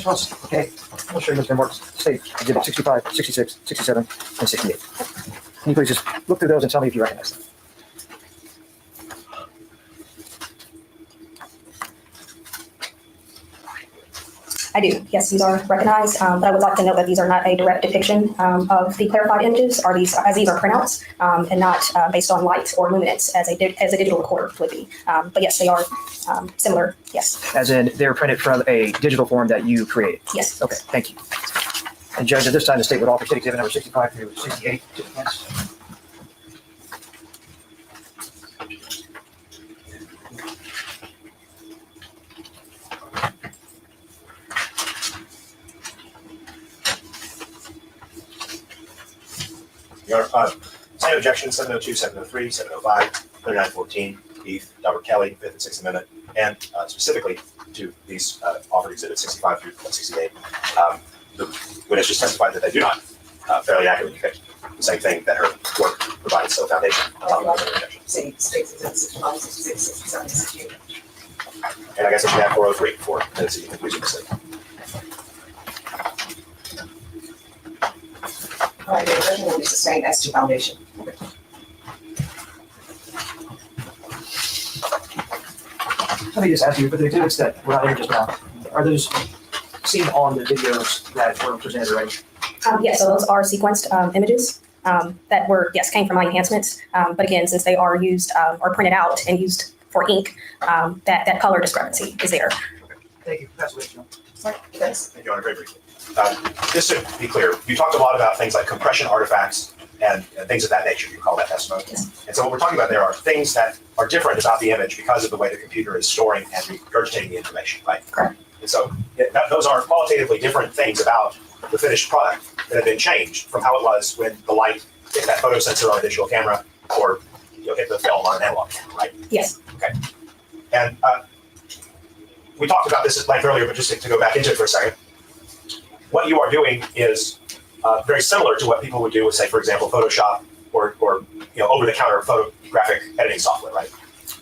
Ms. Ross, okay, I'll show you Ms. Van Mark's state exhibit 65, 66, 67, and 68. Can you please just look through those and tell me if you recognize them? I do. Yes, these are recognized, but I would like to note that these are not a direct depiction of the clarified images, as these are printouts and not based on light or luminance as a digital recorder would be. But yes, they are similar. Yes. As in, they're printed from a digital form that you created? Yes. Okay, thank you. And Judge, at this time, the state would offer state exhibit number 65 through 68 to the defense. Your Honor, same objection, 702, 703, 705, 3914, Heath, Delbert Kelly, Fifth and Sixth Amendment, and specifically to these offered exhibits 65 through 68. The witness just testified that they do not fairly accurately depict the same thing that her work provides a foundation. Say states exhibit 65, 66, 67, 68. And I guess it's that 403 for Tennessee conclusion mistake. All right, the objection will be sustained as to foundation. Let me just ask you, for the exhibits that were not in just now, are those seen on the videos that were presented already? Yes, so those are sequenced images that were, yes, came from my enhancements. But again, since they are used or printed out and used for ink, that color discrepancy is there. Thank you. That's what you know. Yes. Thank you, Your Honor, very briefly. Just to be clear, you talked a lot about things like compression artifacts and things of that nature. You call that testimony. Yes. And so what we're talking about there are things that are different about the image because of the way the computer is storing and regurgitating the information, right? Correct. And so those are qualitatively different things about the finished product that have been changed from how it was when the light hit that photo sensor on a digital camera or hit the film on an analog camera, right? Yes. Okay. And we talked about this at length earlier, but just to go back into it for a second, what you are doing is very similar to what people would do with, say, for example, Photoshop or over-the-counter photographic editing software, right?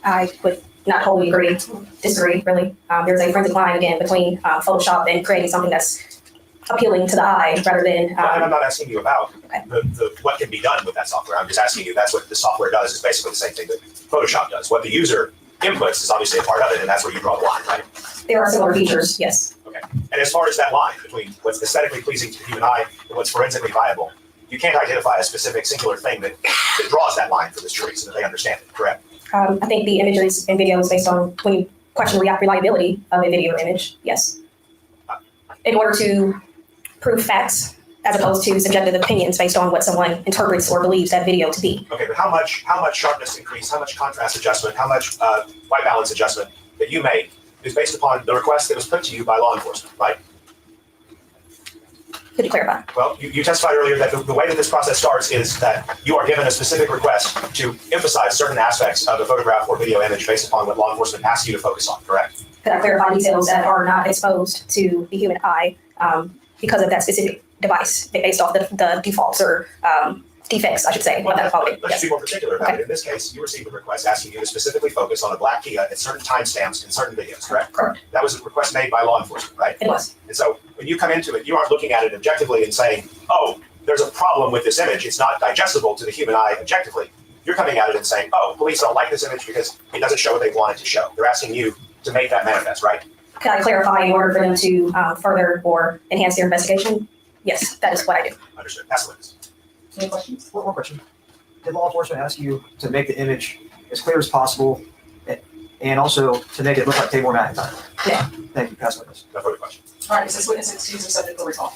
I would not wholly agree, disagree, really. There's a forensic line, again, between Photoshop and creating something that's appealing to the eye rather than. And I'm not asking you about the what can be done with that software. I'm just asking you, that's what the software does, is basically the same thing that Photoshop does. What the user inputs is obviously a part of it, and that's where you draw the line, right? There are similar features, yes. Okay. And as far as that line between what's aesthetically pleasing to the human eye and what's forensically viable, you can't identify a specific singular thing that draws that line for this jury so that they understand it, correct? I think the images and videos based on when you question reliability of a video image, yes. In order to prove facts as opposed to subjective opinions based on what someone interprets or believes that video to be. Okay, but how much sharpness increase, how much contrast adjustment, how much white balance adjustment that you made is based upon the request that was put to you by law enforcement, right? Could you clarify? Well, you testified earlier that the way that this process starts is that you are given a specific request to emphasize certain aspects of the photograph or video image based upon what law enforcement asks you to focus on, correct? Could I clarify details that are not exposed to the human eye because of that specific device based off the defaults or defects, I should say. Well, of that quality. let's Yes. be more particular about it. In this case, you received a request asking you to specifically focus on a black Kia at certain timestamps in certain videos, correct? Correct. That was a request made by law enforcement, right? It was. And so when you come into it, you aren't looking at it objectively and saying, oh, there's a problem with this image. It's not digestible to the human eye objectively. You're coming at it and saying, oh, police don't like this image because it doesn't show what they want it to show. They're asking you to make that manifest, right? Can I clarify in order for them to further or enhance their investigation? Yes, that is what I do. Understood. That's the witness. Any questions? One more question. Did law enforcement ask you to make the image as clear as possible and also to make it look like Tabor Mountain? Yeah. Thank you. Pass witness. No further question. All right, is this witness excused or subject for recall?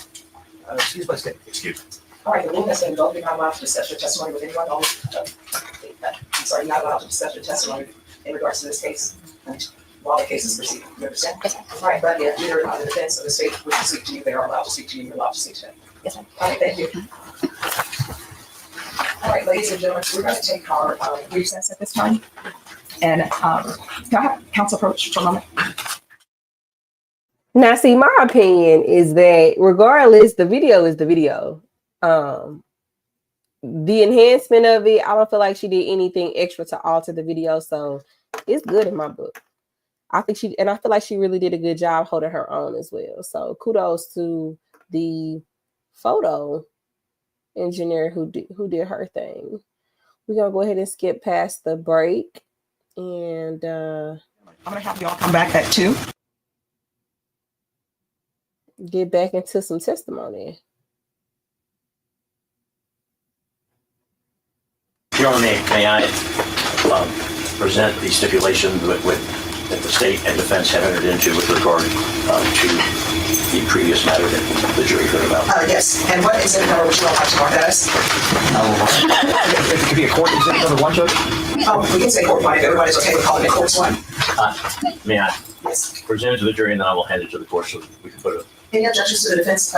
Excuse my state. Excuse me. All right, the rule has been invoked. You're not allowed to discuss your testimony with anyone. I'm sorry, you're not allowed to discuss your testimony in regards to this case while the case is proceeding. You understand? Yes, ma'am. All right, but if either the defense or the state wish to speak to you, they are allowed to speak to you. You're allowed to speak to them. Yes, ma'am. All right, thank you. All right, ladies and gentlemen, we're going to take our recess at this time. And can I have counsel approach for a moment? Now, see, my opinion is that regardless, the video is the video. The enhancement of it, I don't feel like she did anything extra to alter the video, so it's good in my book. I feel like she really did a good job holding her own as well. So kudos to the photo engineer who did her thing. We're gonna go ahead and skip past the break, and I'm gonna have y'all come back at 2. get back into some testimony. Your Honor, may I present the stipulation that the state and defense have entered into with regard to the previous matter that the jury heard about? Yes, and what exhibit number would you all like to mark that as? If it could be a court exhibit number 1, Judge? We can say court 1 if everybody's okay with calling it court 1. May I Yes. present it to the jury and then I will hand it to the court so we can put it. Any objections to the defense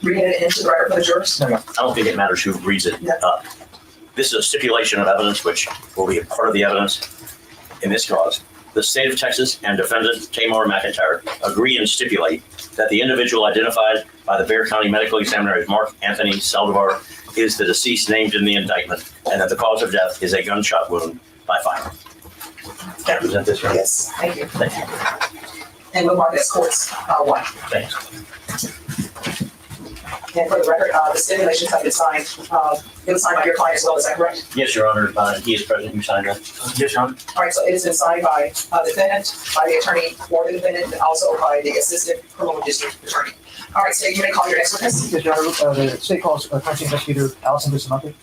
reading it into the record for the jurors? No. I don't think it matters who reads it. This is a stipulation of evidence which will be a part of the evidence in this cause. The state of Texas and defendant Tamar McIntyre agree and stipulate that the individual identified by the Bexar County Medical Examiner as Mark Anthony Saldivar is the deceased named in the indictment and that the cause of death is a gunshot wound by fire. Can I present this, Your Honor? Yes, thank you. Thank you. And we'll mark it as courts 1. Thanks. And for the record, the stipulations have been signed. It was signed by your client as well, is that correct? Yes, Your Honor. He is present. Who signed that? Yes, Your Honor. All right, so it has been signed by the defendant, by the attorney for the defendant, and also by the assistant criminal district attorney. All right, State, you may call your next witness. Yes, Your Honor. The state calls crime scene investigator Allison Bustamante.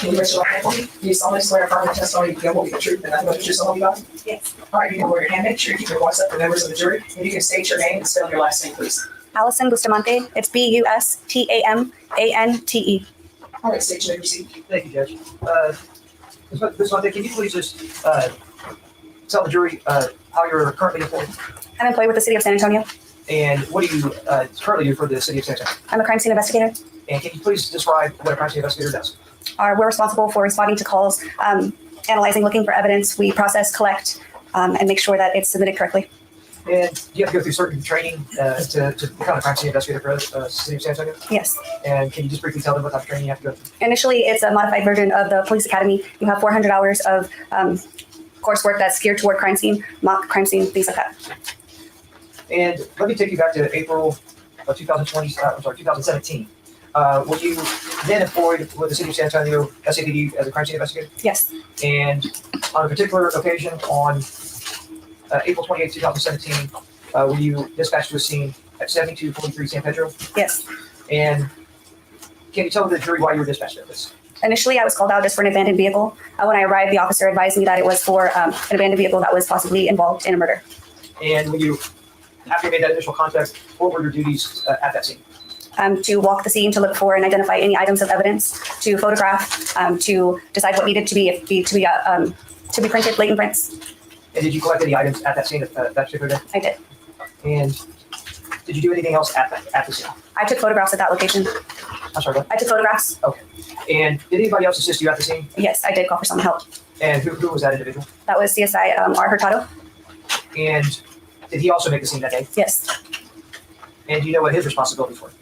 Can you raise your right hand for me? Do you solemnly swear affirm the testimony you give will be the truth and nothing but the truth, so help you God? Yes. All right, you can lower your hand, make sure you keep your voice up for members of the jury, and you can state your name and spell your last name, please. Allison Bustamante. It's Bustamante. All right, State, you may proceed. Thank you, Judge. Ms. Bustamante, can you please just tell the jury how you're currently employed? I'm employed with the City of San Antonio. And what do you currently do for the City of San Antonio? I'm a crime scene investigator. And can you please describe what a crime scene investigator does? We're responsible for responding to calls, analyzing, looking for evidence. We process, collect, and make sure that it's submitted correctly. And do you have to go through certain training to become a crime scene investigator for the City of San Antonio? Yes. And can you just briefly tell them what type of training you have to go through? Initially, it's a modified version of the police academy. You have 400 hours of coursework that's geared toward crime scene, mock crime scene, things like that. And let me take you back to April of 2017. Were you then employed with the City of San Antonio SAPD as a crime scene investigator? Yes. And on a particular occasion on April 28, 2017, were you dispatched to a scene at 7243 San Pedro? Yes. And can you tell the jury why you were dispatched to this? Initially, I was called out just for an abandoned vehicle. When I arrived, the officer advised me that it was for an abandoned vehicle that was possibly involved in a murder. And when you, after you made that initial contact, what were your duties at that scene? To walk the scene, to look for and identify any items of evidence, to photograph, to decide what needed to be printed, latent prints. And did you collect any items at that scene that particular day? I did. And did you do anything else at the scene? I took photographs at that location. I'm sorry, what? I took photographs. Okay. And did anybody else assist you at the scene? Yes, I did call for some help. And who was that individual? That was CSI R. Hurtado. And did he also make the scene that day? Yes. And do you know what his responsibilities were?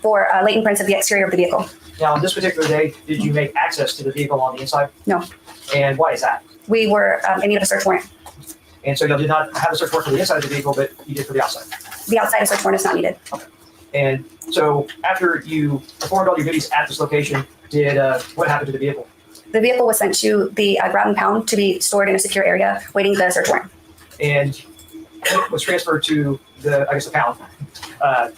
For latent prints of the exterior of the vehicle. Now, on this particular day, did you make access to the vehicle on the inside? No. And why is that? We were in need of a search warrant. And so you did not have a search warrant for the inside of the vehicle, but you did for the outside. The outside of search warrant is not needed. Okay. And so after you performed all your duties at this location, what happened to the vehicle? The vehicle was sent to the ground and pound to be stored in a secure area, waiting the search warrant. And it was transferred to the pound.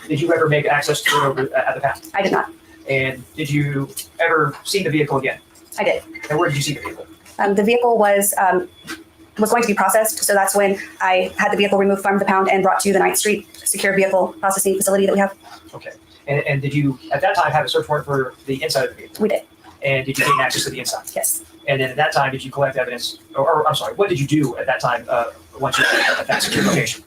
Did you ever make access to it at the pound? I did not. And did you ever see the vehicle again? I did. And where did you see the vehicle? The vehicle was going to be processed, so that's when I had the vehicle removed from the pound and brought to the 9th Street secure vehicle processing facility that we have. Okay. And did you, at that time, have a search warrant for the inside of the vehicle? We did. And did you gain access to the inside? Yes. And then at that time, did you collect evidence, or I'm sorry, what did you do at that time once you were at that secure location?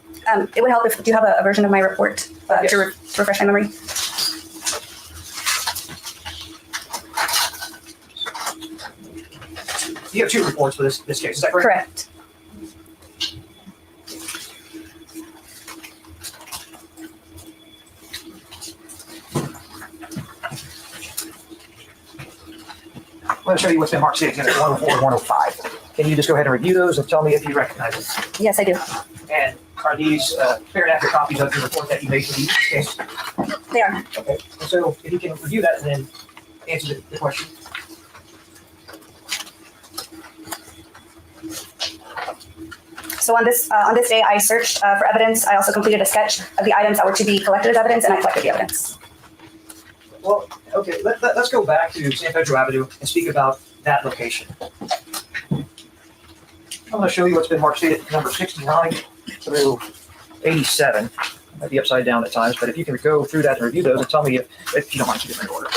It would help if you have a version of my report Yes. to refresh my memory. You have two reports for this case, is that correct? Correct. I'm going to show you what's been marked State Exhibit 104 and 105. Can you just go ahead and review those and tell me if you recognize them? Yes, I do. And are these fair and accurate copies of the report that you made for the case? They are. Okay, and so if you can review that and then answer the question. So on this day, I searched for evidence. I also completed a sketch of the items that were to be collected as evidence, and I collected the evidence. Well, okay, let's go back to San Pedro Avenue and speak about that location. I'm going to show you what's been marked State number 69 through 87. Might be upside down at times, but if you can go through that and review those and tell me if you don't mind, keep them in order.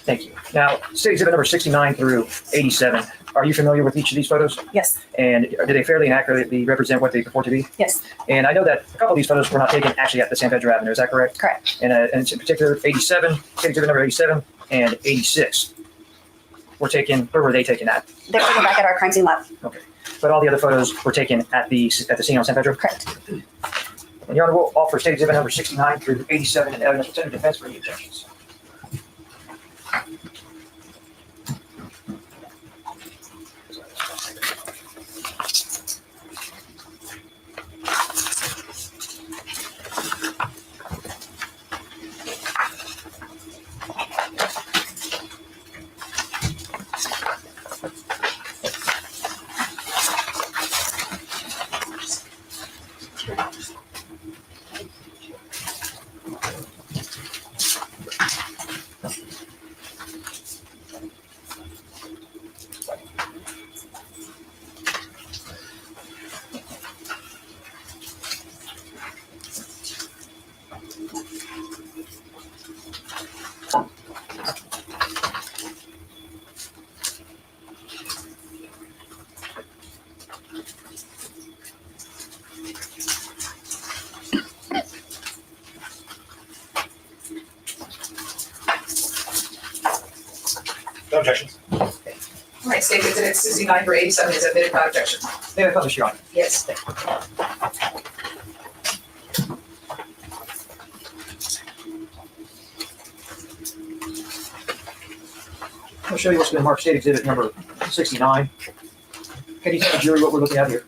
Thank you. Now, State Exhibit number 69 through 87. Are you familiar with each of these photos? Yes. And do they fairly and accurately represent what they purport to be? Yes. And I know that a couple of these photos were not taken actually at the San Pedro Avenue. Is that correct? Correct. And in particular, 87, State Exhibit number 87, and 86 were taken. Where were they taken at? They were taken back at our crime scene lab. Okay. But all the other photos were taken at the scene on San Pedro? Correct. And Your Honor, will offer State Exhibit number 69 through 87 and evidence presented defense for any objections. No objections. All right, State Exhibit 69 for 87 is admitted without objection. May I publish, Your Honor? Yes. I'll show you what's been marked State Exhibit number 69. Can you tell the jury what we're looking at here?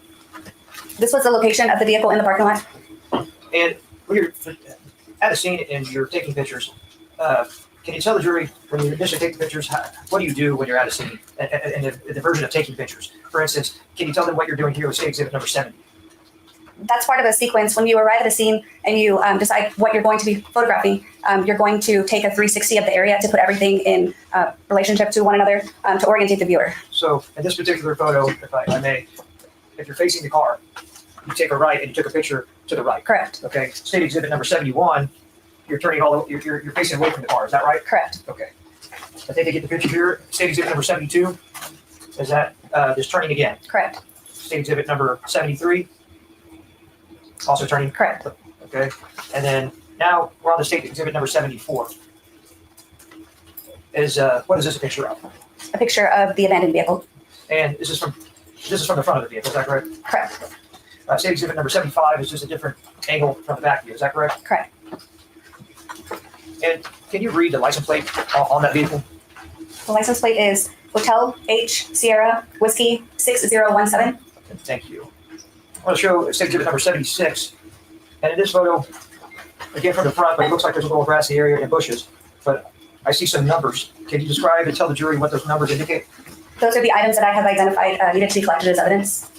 This was the location of the vehicle in the parking lot. And when you're at a scene and you're taking pictures, can you tell the jury when you initially take the pictures, what do you do when you're at a scene and the version of taking pictures? For instance, can you tell them what you're doing here with State Exhibit number 70? That's part of a sequence. When you arrive at a scene and you decide what you're going to be photographing, you're going to take a 360 of the area to put everything in relationship to one another to orientate the viewer. So in this particular photo, if I may, if you're facing the car, you take a right and you took a picture to the right. Correct. Okay. State Exhibit number 71, you're turning you're facing away from the car. Is that right? Correct. Okay. I think I get the picture here. State Exhibit number 72, is that just turning again? Correct. State Exhibit number 73, also turning? Correct. Okay. And then now we're on the State Exhibit number 74. What is this a picture of? A picture of the abandoned vehicle. And this is from the front of the vehicle, is that correct? Correct. State Exhibit number 75 is just a different angle from the back view, is that correct? Correct. And can you read the license plate on that vehicle? The license plate is Hotel H Sierra Whiskey 6017. Thank you. I want to show State Exhibit number 76. And in this photo, again from the front, but it looks like there's a little grassy area and bushes. but I see some numbers. Can you describe and tell the jury what those numbers indicate? Those are the items that I have identified needed to be collected as evidence.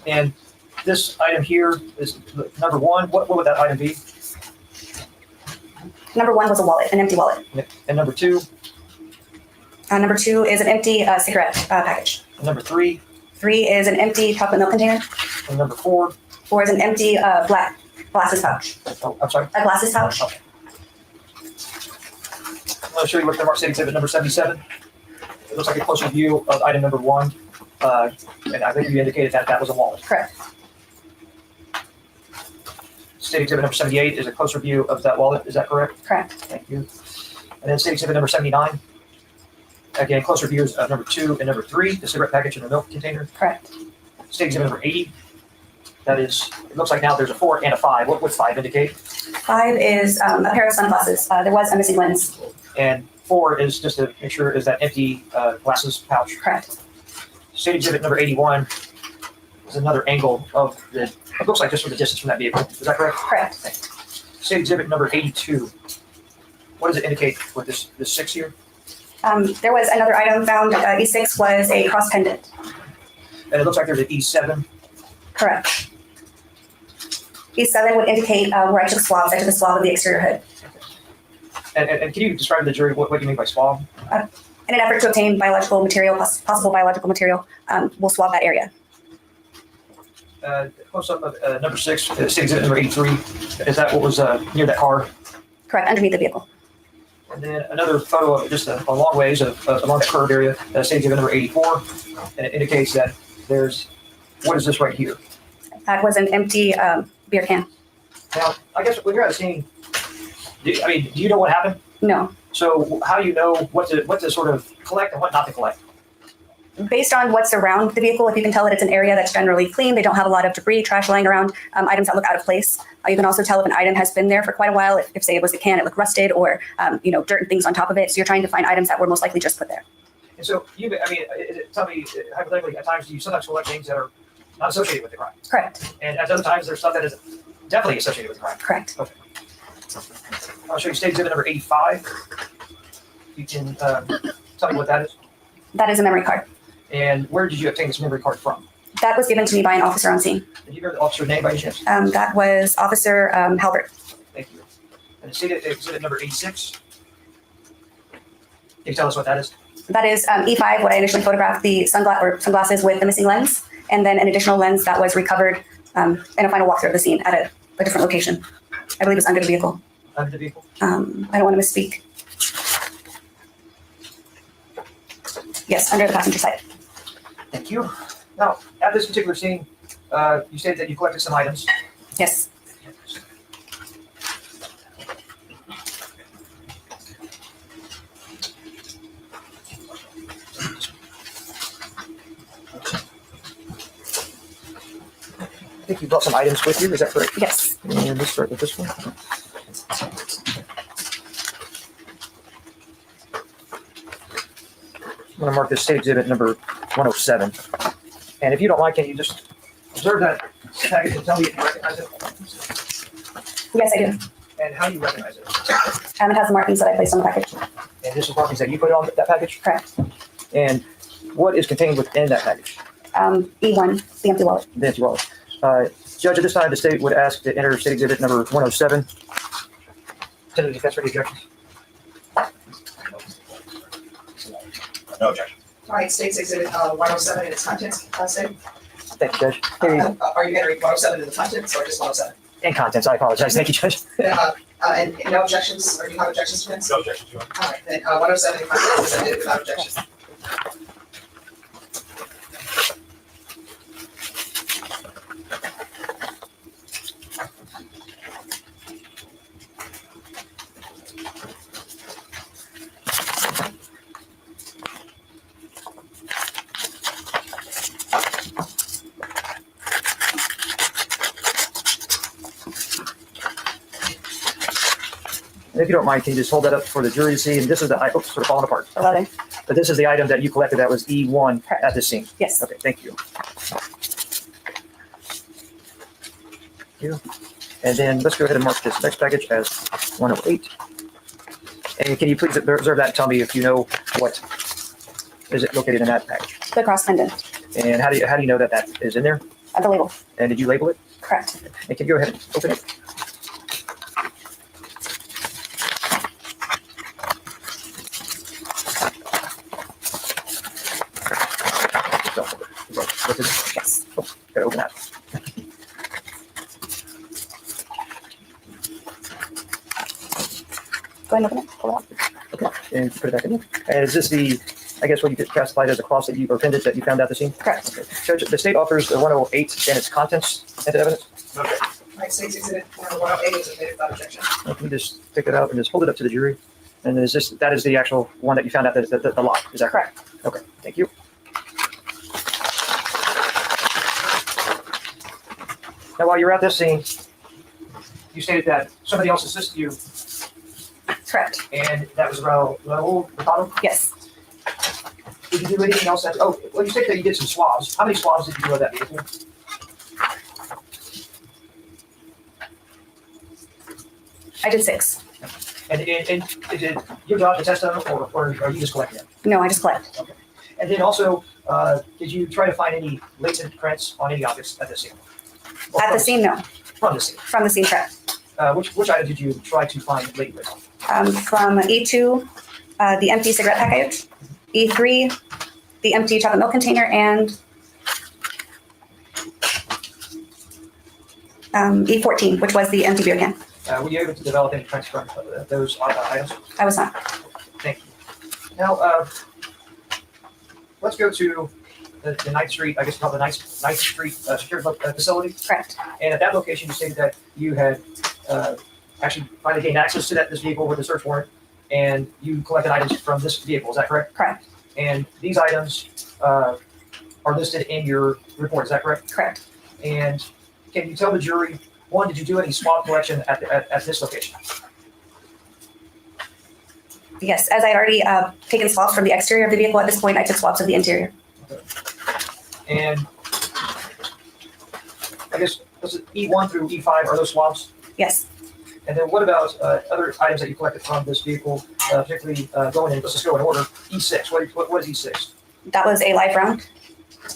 And this item here is number one. What would that item be? Number one was a wallet, an empty wallet. And number two? Number two is an empty cigarette package. And number three? Three is an empty chocolate milk container. And number four? Four is an empty black glasses pouch. Oh, I'm sorry. A glasses pouch. Okay. I'm going to show you what the Mark State Exhibit number 77. It looks like a closer view of item number one. And I think you indicated that that was a wallet. Correct. State Exhibit number 78 is a closer view of that wallet. Is that correct? Correct. Thank you. And then State Exhibit number 79. Again, closer views of number two and number three, the cigarette package and the milk container. Correct. State Exhibit number 80. That is, it looks like now there's a 4 and a 5. What would 5 indicate? 5 is a pair of sunglasses. There was a missing lens. And 4 is, just to make sure, is that empty glasses pouch. Correct. State Exhibit number 81 is another angle of the, it looks like just from the distance from that vehicle. Is that correct? Correct. State Exhibit number 82. What does it indicate with this 6 here? There was another item found. E6 was a cross pendant. And it looks like there's an E7. Correct. E7 would indicate where I took swabs. I took a swab of the exterior hood. And can you describe to the jury what you mean by swab? In an effort to obtain biological material, possible biological material, we'll swab that area. Close up of number 6, State Exhibit number 83. Is that what was near that car? Correct, underneath the vehicle. And then another photo of just a long ways along the curb area, State Exhibit number 84. And it indicates that there's, what is this right here? That was an empty beer can. Now, I guess when you're at the scene, do you know what happened? No. So how do you know what to sort of collect and what not to collect? Based on what's around the vehicle, if you can tell that it's an area that's generally clean, they don't have a lot of debris, trash lying around, items that look out of place. You can also tell if an item has been there for quite a while. If say it was a can, it looked rusted, or dirt and things on top of it. So you're trying to find items that were most likely just put there. And so tell me hypothetically, at times do you sometimes collect things that are not associated with the crime? Correct. And at other times there's stuff that is definitely associated with the crime. Correct. Okay. I'll show you State Exhibit number 85. You can tell me what that is. That is a memory card. And where did you obtain this memory card from? That was given to me by an officer on scene. Did you know the officer's name by any chance? That was Officer Halbert. Thank you. And State Exhibit number 86. Can you tell us what that is? That is E5, what I initially photographed, the sunglasses with the missing lens, and then an additional lens that was recovered in a final walkthrough of the scene at a different location. I believe it's under the vehicle. Under the vehicle? I don't want to misspeak. Yes, under the passenger side. Thank you. Now, at this particular scene, you stated that you collected some items. Yes. I think you brought some items with you, is that correct? Yes. And let's start with this one. I'm going to mark this State Exhibit number 107. And if you don't mind, can you just observe that package and tell me if you recognize it? Yes, I do. And how do you recognize it? It has the markings that I placed on the package. And this is markings that you put on that package? Correct. And what is contained within that package? E1, the empty wallet. The empty wallet. Judge, at this time, the state would ask to enter State Exhibit number 107. Tentative defense for any objections? No objection. All right, State's Exhibit 107 in its contents, State. Thank you, Judge. Are you entering 107 in the contents or just 107? And contents, I apologize. Thank you, Judge. And no objections, or do you have objections to this? No objection, Your Honor. All right, then 107 in contents is admitted without objection. And if you don't mind, can you just hold that up for the jury to see? And this is the, oops, sort of falling apart. 11. But this is the item that you collected that was E1 Correct. at this scene. Yes. Okay, thank you. And then let's go ahead and mark this next package as 108. And can you please observe that and tell me if you know what is it located in that package? The cross pendant, And how do you know that that is in there? the label, And did you label it? correct. And can you go ahead and open it? So, what's this? Yes. Oh, gotta open that. Go ahead and open it, pull it out. Okay, and put it back in there. And is this the, I guess, what you classified as a cross that you, or pendant that you found at the scene? Correct. Okay. Judge, the state offers the 108 and its contents into evidence. Okay. United States Exhibit 108 is admitted without objection. Can you just pick it out and just hold it up to the jury? And that is the actual one that you found out, the lot, is that correct? Okay, thank you. Now, while you're at this scene, you stated that somebody else assisted you, Correct. and that was Raul Mercado. Yes. Did you do anything else? Well, you stated that you did some swabs. How many swabs did you do of that vehicle? I did 6. And is it your job to test them, or are you just collecting them? No, I just collect. Okay. And then also, did you try to find any latent prints on any objects at the scene? Or At the scene, no. From the scene. From the scene, correct. Which item did you try to find latent prints on? From E2, the empty cigarette package, E3, the empty chocolate milk container, and E14, which was the empty beer can. Were you able to develop any prints from those items? I was not. Thank you. Now, let's go to the 9th Street, I guess called the 9th Street Security Facility. Correct. And at that location, you stated that you had actually finally gained access to this vehicle with a search warrant, and you collected items from this vehicle. Is that correct? Correct. And these items are listed in your report. Is that correct? Correct. And can you tell the jury, one, did you do any swab collection at this location? Yes, as I had already taken swabs from the exterior of the vehicle, at this point, I took swabs of the interior. And I guess, was it E1 through E5, are those swabs? Yes. And then what about other items that you collected from this vehicle, particularly going in, let's just go in order, E6, what is E6? That was a live round.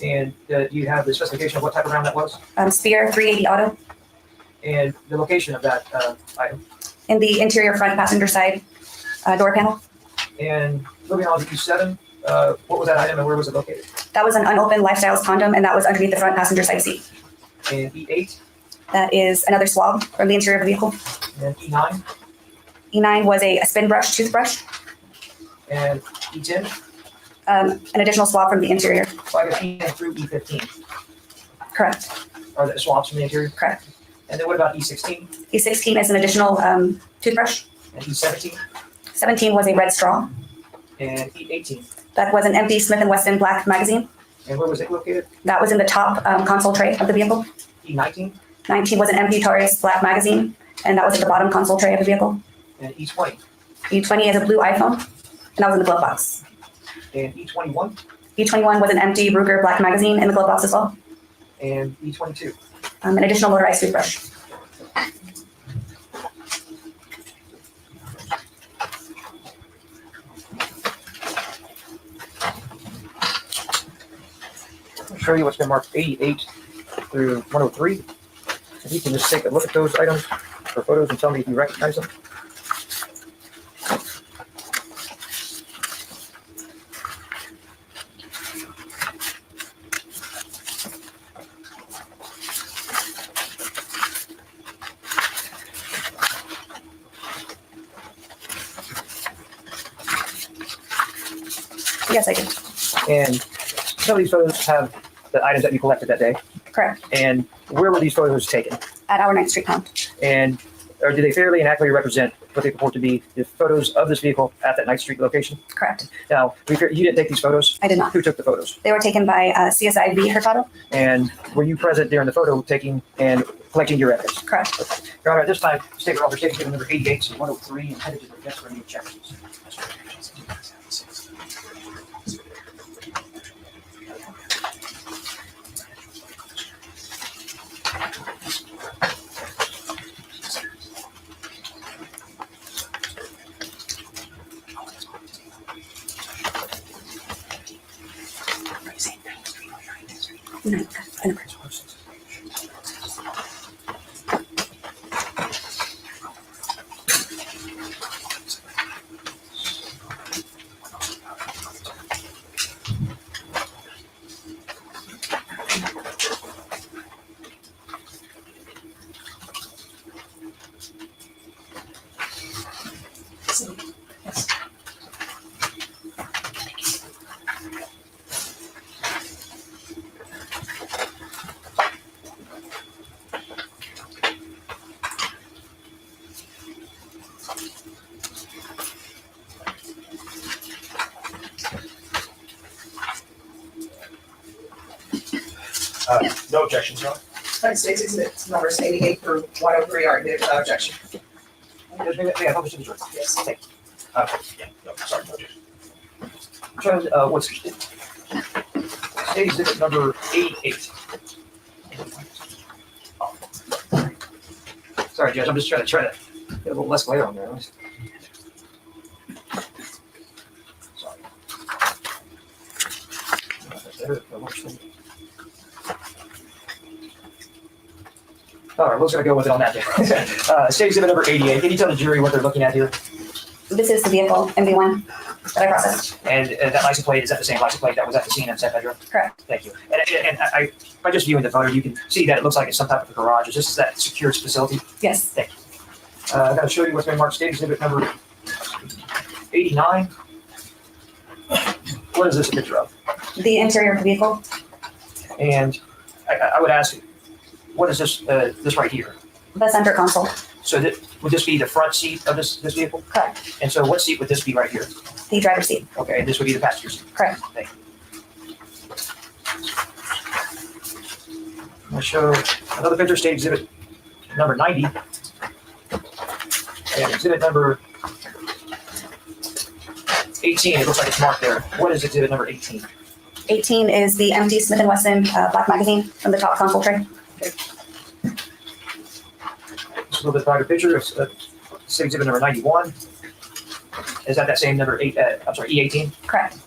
And do you have the specification of what type of round that was? Spear 380 auto And the location of that item? in the interior front passenger side door panel. And moving on to E7, what was that item and where was it located? That was an unopened Lifestyles condom, and that was underneath the front passenger side seat. And E8 That is another swab from the interior of the vehicle. and E9 E9 was a spin brush, toothbrush, and E10, an additional swab from the interior. so I guess E10 through E15 Correct. are the swabs from the interior. Correct. And then what about E16 E16 is an additional toothbrush. and E17 17 was a red straw. and E18? That was an empty Smith & Wesson black magazine. And where was it located? That was in the top console tray of the vehicle. E19 19 was an empty Taurus black magazine, and that was at the bottom console tray of the vehicle. and E20 E20 is a blue iPhone, and that was in the glove box. and E21 E21 was an empty Ruger black magazine in the glove box as well. and E22. An additional motorized toothbrush. I'll show you what's been marked 88 through 103. If you can just take a look at those items or photos and tell me if you recognize them. Yes, I do. And some of these photos have the items that you collected that day. Correct. And where were these photos taken? At our 9th Street count. And or do they fairly and accurately represent what they purport to be the photos of this vehicle at that 9th Street location? Correct. Now, you didn't take these photos? I did not. Who took the photos? They were taken by CSI V Hurtado. And were you present during the photo taking and collecting your evidence? Correct. Okay. Your Honor, at this time, State Officer Statement number 88 to 103 and headed to the desk for any objections. No objections, Your Honor. United States Exhibit numbers 88 through 103 are admitted without objection. May I publish in the jury? Yes. Thank you. Yeah, no, sorry, no objection. Judge, what's state exhibit number 88? Sorry, Judge, I'm just trying to get a little less glare on there. Sorry. All right, we're just gonna go with it on that. State exhibit number 88. Can you tell the jury what they're looking at here? This is the vehicle, MV1, that I processed. And that license plate, is that the same license plate that was at the scene in San Pedro? Correct. Thank you. And by just viewing the photo, you can see that it looks like it's some type of a garage. Is this that secured facility? Yes. Thank you. I gotta show you what's been marked state exhibit number 89. What is this a picture of? The interior of the vehicle. And I would ask, what is this, this right here? The center console. So would this be the front seat of this vehicle? Correct. And so what seat would this be right here? The driver's seat. Okay, and this would be the passenger seat. Correct. Thank you. I'm gonna show another picture, state exhibit number 90. And exhibit number 18, it looks like it's marked there. What is exhibit number 18? 18 is the MD Smith & Wesson black magazine from the top console tray. Just a little bit brighter picture of state exhibit number 91. Is that same number E18? Correct.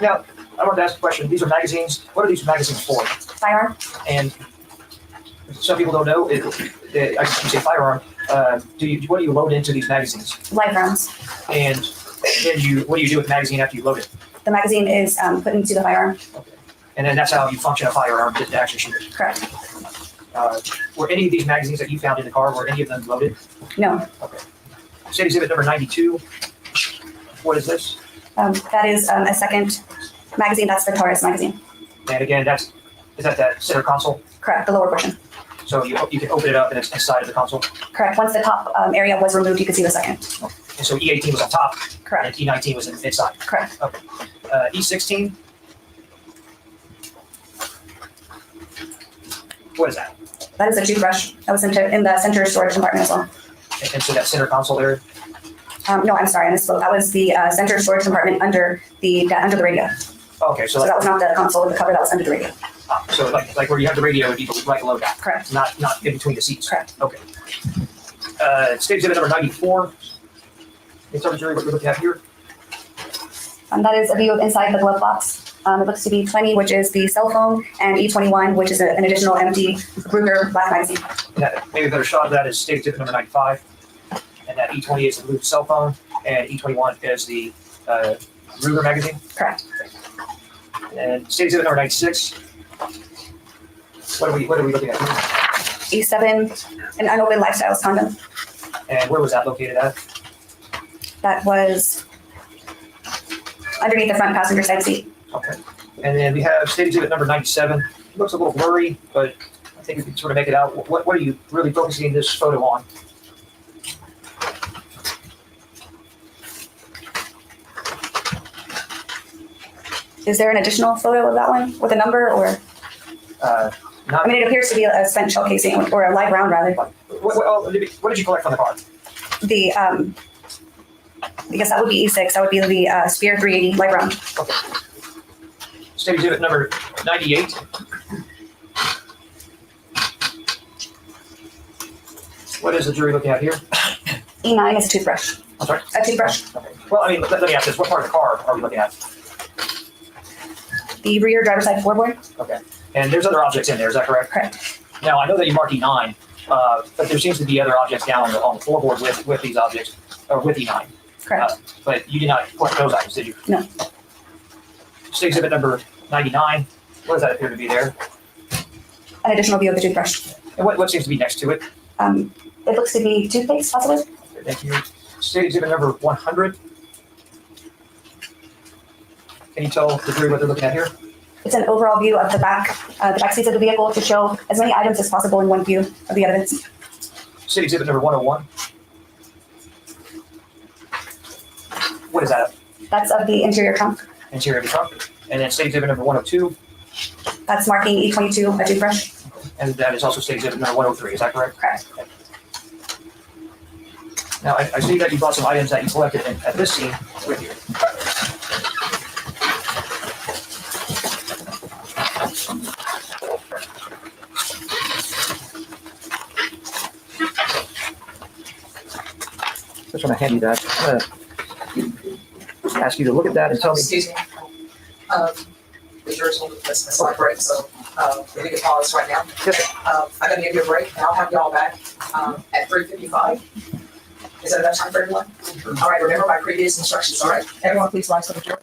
Now, I want to ask a question. These are magazines. What are these magazines for? Firearm. And some people don't know. You say firearm. What do you load into these magazines? Live rounds. And then what do you do with the magazine after you load it? The magazine is put into the firearm. Okay. And then that's how you function a firearm to actually shoot it. Correct. Were any of these magazines that you found in the car, were any of them loaded? No. Okay. State exhibit number 92. What is this? That is a second magazine. That's the Taurus magazine. And again, is that center console? Correct. The lower portion. So you can open it up and it's inside of the console? Correct. Once the top area was removed, you could see the second. And so E18 was on top? Correct. And E19 was inside? Correct. Okay. E16? What is that? That is a toothbrush that was in the center storage compartment as well. And so that center console area? No, I'm sorry, I misspoke. That was the center storage compartment under the radio. Okay, so that was not the console, the cover that was under the radio. So like where you have the radio, it'd be like below that? Correct. Not in between the seats? Correct. Okay. State exhibit number 94. Can you tell the jury what you're looking at here? That is a view of inside the glove box. It looks to be 20, which is the cell phone, and E21, which is an additional empty Ruger black magazine. Maybe a better shot of that is state exhibit number 95. And that E20 is the Ruger cell phone, and E21 is the Ruger magazine? Correct. And state exhibit number 96. What are we looking at here? E7, an unopened Lifestyles condom. And where was that located at? That was underneath the front passenger side seat. Okay. And then we have state exhibit number 97. It looks a little blurry, but I think we can sort of make it out. What are you really focusing this photo on? Is there an additional photo of that one with a number or? I mean, it appears to be a spent shell casing or a live round rather. What did you collect from the car? The, I guess that would be E6. That would be the Spear 380 live round. Okay. State exhibit number 98. What is the jury looking at here? E9 is a toothbrush. I'm sorry? A toothbrush. Okay. Well, I mean, let me ask this. What part of the car are we looking at? The rear driver's side floorboard. Okay. And there's other objects in there, is that correct? Correct. Now, I know that you marked E9, but there seems to be other objects down on the floorboard with these objects, or with E9. Correct. But you did not collect those items, did you? No. State exhibit number 99, what does that appear to be there? An additional view of the toothbrush. And what seems to be next to it? It looks to be toothpaste, possibly. Thank you. State exhibit number 100. Can you tell the jury what they're looking at here? It's an overall view of the back seats of the vehicle to show as many items as possible in one view of the evidence. State exhibit number 101. What is that? That's of the interior trunk. Interior of the trunk. And then state exhibit number 102. That's marking E22, a toothbrush. And that is also state exhibit number 103. Is that correct? Correct. Now, I see that you brought some items that you collected at this scene with you. Just want to hand you that. I'm going to ask you to look at that and tell me. Excuse me. The jurors will listen to my break, so we can pause right now. I'm gonna give you a break, and I'll have y'all back at 3:55. Is that enough time for everyone? All right, remember my previous instructions, all right? Everyone, please rise for the jury.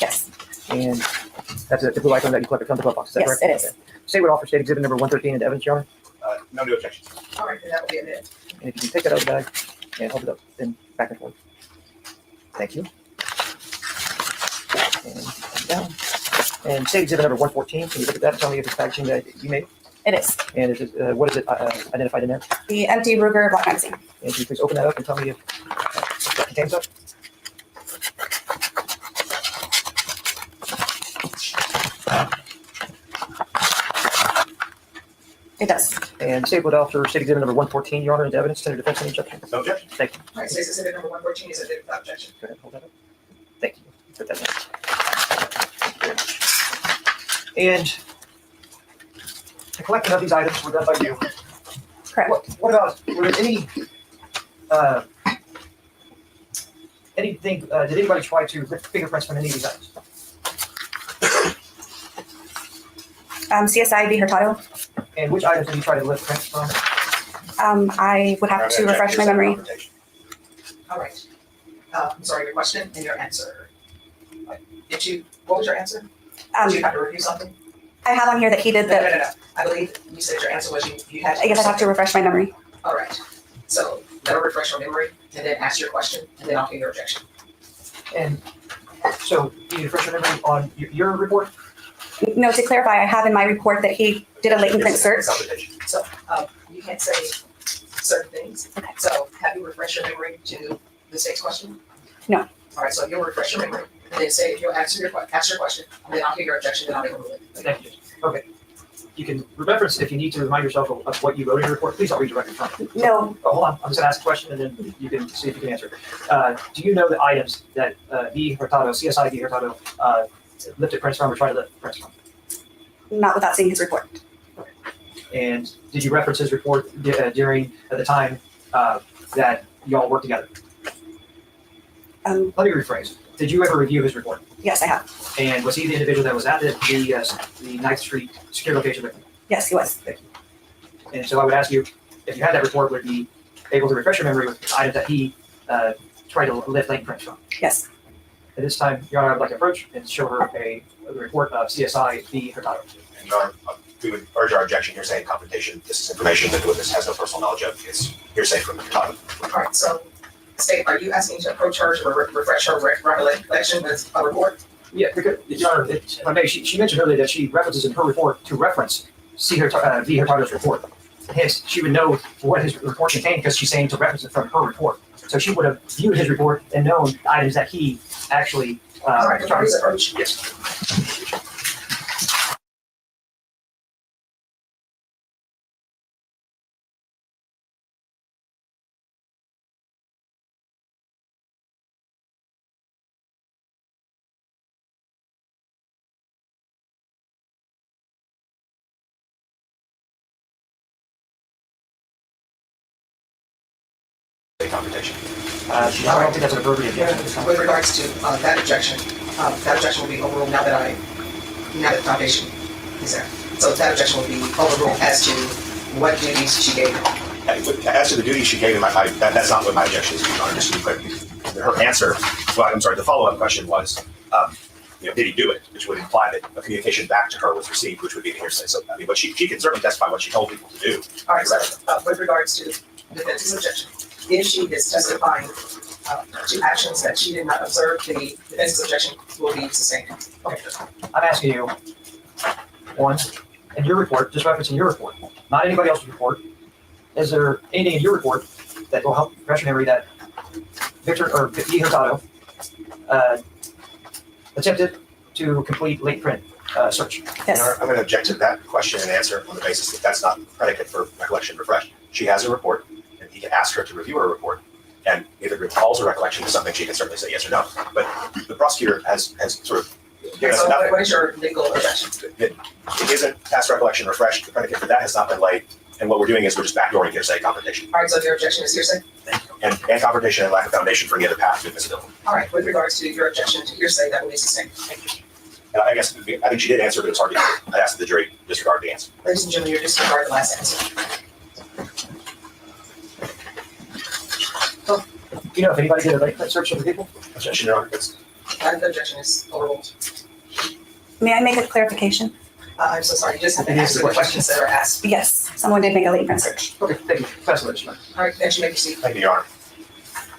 Yes. And that's the blue item that you collected from the glove box. Is that Yes, correct? it is. Okay. Say what all for state exhibit number 113 into evidence, Your Honor. No new objections. All right, then that will be it. And if you can take that out of the bag and hold it up and back and forth. Thank you. And down. And state exhibit number 114. Can you look at that and tell me if it's packaging that you made? It is. And is it, what is it identified in there? The empty Ruger Black magazine. And can you please open that up and tell me if that contains that? It does. And say what after state exhibit number 114, Your Honor, into evidence, tender defense, any objection? No objection. Thank you. All right, state exhibit number 114 is a objection. Go ahead, hold that up. Thank you. Put that down. And the collection of these items were done by you. Correct. What about, were there any, anything, did anybody try to lift fingerprints from any of these items? CSI v. Hurtado. And which items did you try to lift prints from? I would have to refresh my memory. All right. I'm sorry, your question and your answer. What was your answer? Did you have to review something? I have on here that he did No. the. I believe you said your answer was you had to. I guess I'd have to refresh my memory. All right. So that'll refresh your memory and then ask your question and then I'll hear your objection. And so, can you refresh your memory on your report? No, to clarify, I have in my report that he did a latent print search. So you can't say certain things. Okay. So have you refresh your memory to the state's question? No. All right, so you'll refresh your memory and then say, you'll ask your question, and then I'll hear your objection, then I'll make a ruling. Thank you. Okay. You can reference if you need to remind yourself of what you wrote in your report. Please don't read directly from it. No. Oh, hold on. I'm just going to ask a question and then you can see if you can answer. Do you know the items that CSI V. Hurtado, lifted prints from or tried to lift prints from? Not without seeing his report. Okay. And did you reference his report during the time that y'all worked together? Let me rephrase. Did you ever review his report? Yes, I have. And was he the individual that was at the 9th Street secure location with you? Yes, he was. Thank you. And so I would ask you, if you had that report, would you be able to refresh your memory with the items that he tried to lift latent prints from? Yes. At this time, Your Honor, I would like to approach and show her a report of CSI V. Hurtado. And Your Honor, we would urge our objection. You're saying confrontation. This is information that the witness has no personal knowledge of. It's hearsay from Hurtado. All right, so State, are you asking to approach her to refresh her recollection with a report? Yeah, because, Your Honor, if I may, she mentioned earlier that she references in her report to reference V. Hurtado's report. Hence, she would know what his report contained because she's saying to reference it from her report. So she would have viewed his report and known the items that he actually All right, please approach. Yes. confrontation. I don't think that's an appropriate objection at this time. With regards to that objection will be overruled now that the foundation is there. So that objection will be overruled as to what duties she gave him. As to the duties she gave him, that's not what my objection is, Your Honor, just to be clear. Her answer, well, I'm sorry, the follow-up question was, did he do it? Which would imply that a communication back to her was received, which would be the hearsay. So, but she can certainly testify what she told people to do. All right, so with regards to the defense's objection, if she is testifying to actions that she did not observe, the defense's objection will be sustained. Okay, I'm asking you, one, in your report, just referencing your report, not anybody else's report, is there anything in your report that will help refresh your memory that Victor or Di Hurtado attempted to complete late print search? Yes. I'm going to object to that question and answer on the basis that that's not predicate for recollection refresh. She has a report, and he can ask her to review her report, and if it recalls a recollection to something, she can certainly say yes or no. But the prosecutor has sort of given us So enough. what is your legal objection? It isn't past recollection refresh. The predicate for that has not been laid. And what we're doing is we're just backdooring hearsay confrontation. All right, so your objection is hearsay? And confrontation and lack of foundation for any other path to admissibility. All right, with regards to your objection to hearsay, that will be sustained. And I think she did answer, but it's hard to I asked the jury to disregard the answer. Ladies and gentlemen, you're disregarding the last answer. Do you know if anybody did a late print search of the vehicle? Objection, Your Honor. That objection is overruled. May I make a clarification? I'm so sorry, you just have to answer the questions that are asked. Yes, someone did make a late print search. Okay, thank you. Pass the legislation. All right, then you may proceed. Thank you, Your Honor.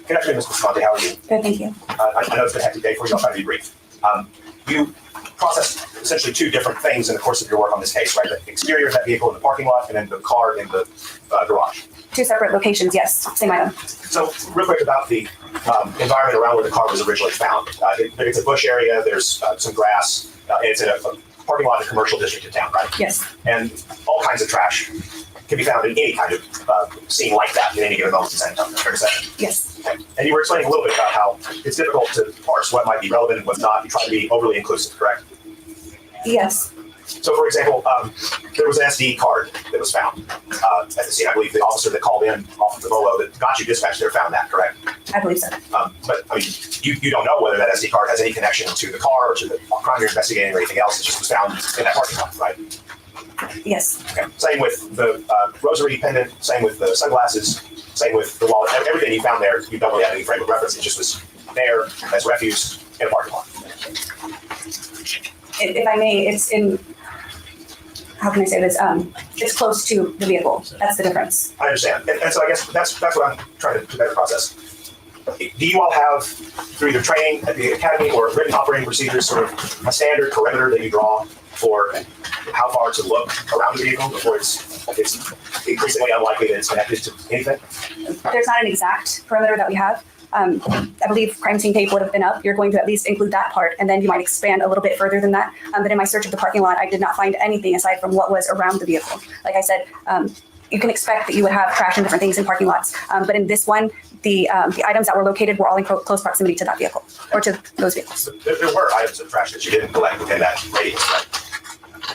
Good afternoon, Ms. Visconti. How are you? Good, thank you. I know it's been a hectic day for you. I'll try to be brief. You processed essentially two different things in the course of your work on this case, right? The exterior of that vehicle in the parking lot and then the car in the garage. Two separate locations, yes, same item. So real quick about the environment around where the car was originally found. It's a bush area. There's some grass. It's in a parking lot in a commercial district of town, right? Yes, And all kinds of trash can be found in any kind of scene like that in any given moment in San Antonio. Fair to say? yes, Okay. And you were explaining a little bit about how it's difficult to parse what might be relevant and what's not. You try to be overly inclusive, correct? yes, So, for example, there was an SD card that was found at the scene. I believe the officer that called in off of the Volo that got you dispatched there found that, correct? I believe so. But I mean, you don't know whether that SD card has any connection to the car or to the crime you're investigating or anything else. It just was found in that parking lot, right? Yes, Okay. Same with the rosary pendant. Same with the sunglasses. Same with the wallet. Everything you found there, you don't really have any frame of reference. It just was there as refuse in a parking lot. if I may, it's in, how can I say this? It's close to the vehicle. That's the difference. I understand. And so I guess that's what I'm trying to better process. Do you all have, through either training at the academy or written operating procedures, sort of a standard perimeter that you draw for how far to look around the vehicle before it's increasingly unlikely that it's connected to anything? There's not an exact perimeter that we have. I believe crime scene tape would have been up. You're going to at least include that part, and then you might expand a little bit further than that. But in my search of the parking lot, I did not find anything aside from what was around the vehicle. Like I said, you can expect that you would have trash and different things in parking lots. But in this one, the items that were located were all in close proximity to that vehicle or to those vehicles. There were items of trash that you didn't collect within that radius, right?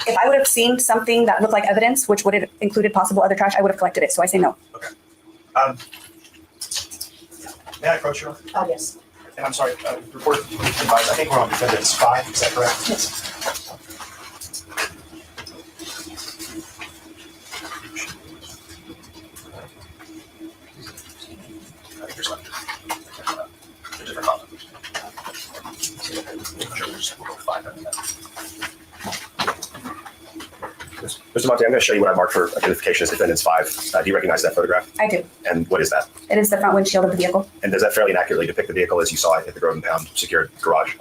If I would have seen something that looked like evidence, which would have included possible other trash, I would have collected it. So I say no. Okay. May I approach you? Yes. And I'm sorry, report advice. I think we're on defendants 5, is that correct? Yes. I think there's like a different column. Mr. Monte, I'm going to show you what I marked for identification as defendants 5. Do you recognize that photograph? I do. And what is that? It is the front windshield of the vehicle. And does that fairly accurately depict the vehicle as you saw it at the Groton Pound secured garage?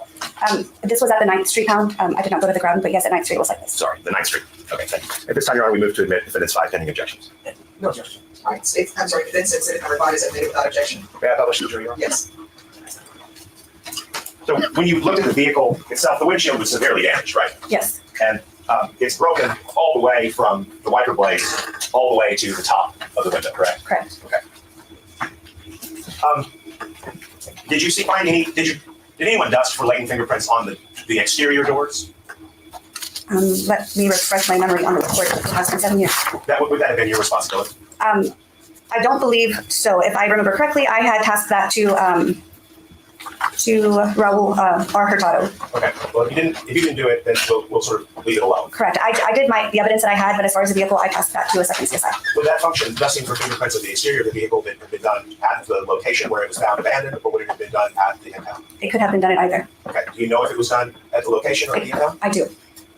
This was at the 9th Street Pound. I did not go to the ground, but yes, at 9th Street it was like this. Sorry, the 9th Street. Okay, thank you. At this time, Your Honor, we move to admit defendants 5 pending objections. No objection. All right, I'm sorry, defense incident number 5 is admitted without objection. May I publish the jury, Your Honor? Yes. So when you looked at the vehicle itself, the windshield was severely damaged, right? Yes. And it's broken all the way from the wiper blade all the way to the top of the window, correct? Correct. Okay. Did you find any? Did anyone dust for latent fingerprints on the exterior doors? Let me refresh my memory on the report. It has been 7 years. Would that have been your responsibility? I don't believe so. If I remember correctly, I had tasked that to Raul or Hurtado. Okay, well, if you didn't do it, then we'll sort of leave it alone. Correct. I did the evidence that I had, but as far as the vehicle, I tasked that to a second CSI. Would that function, dusting for fingerprints of the exterior of the vehicle, have been done at the location where it was found abandoned, or would it have been done at the impound? It could have been done at either. Okay, do you know if it was done at the location or at the impound? I do.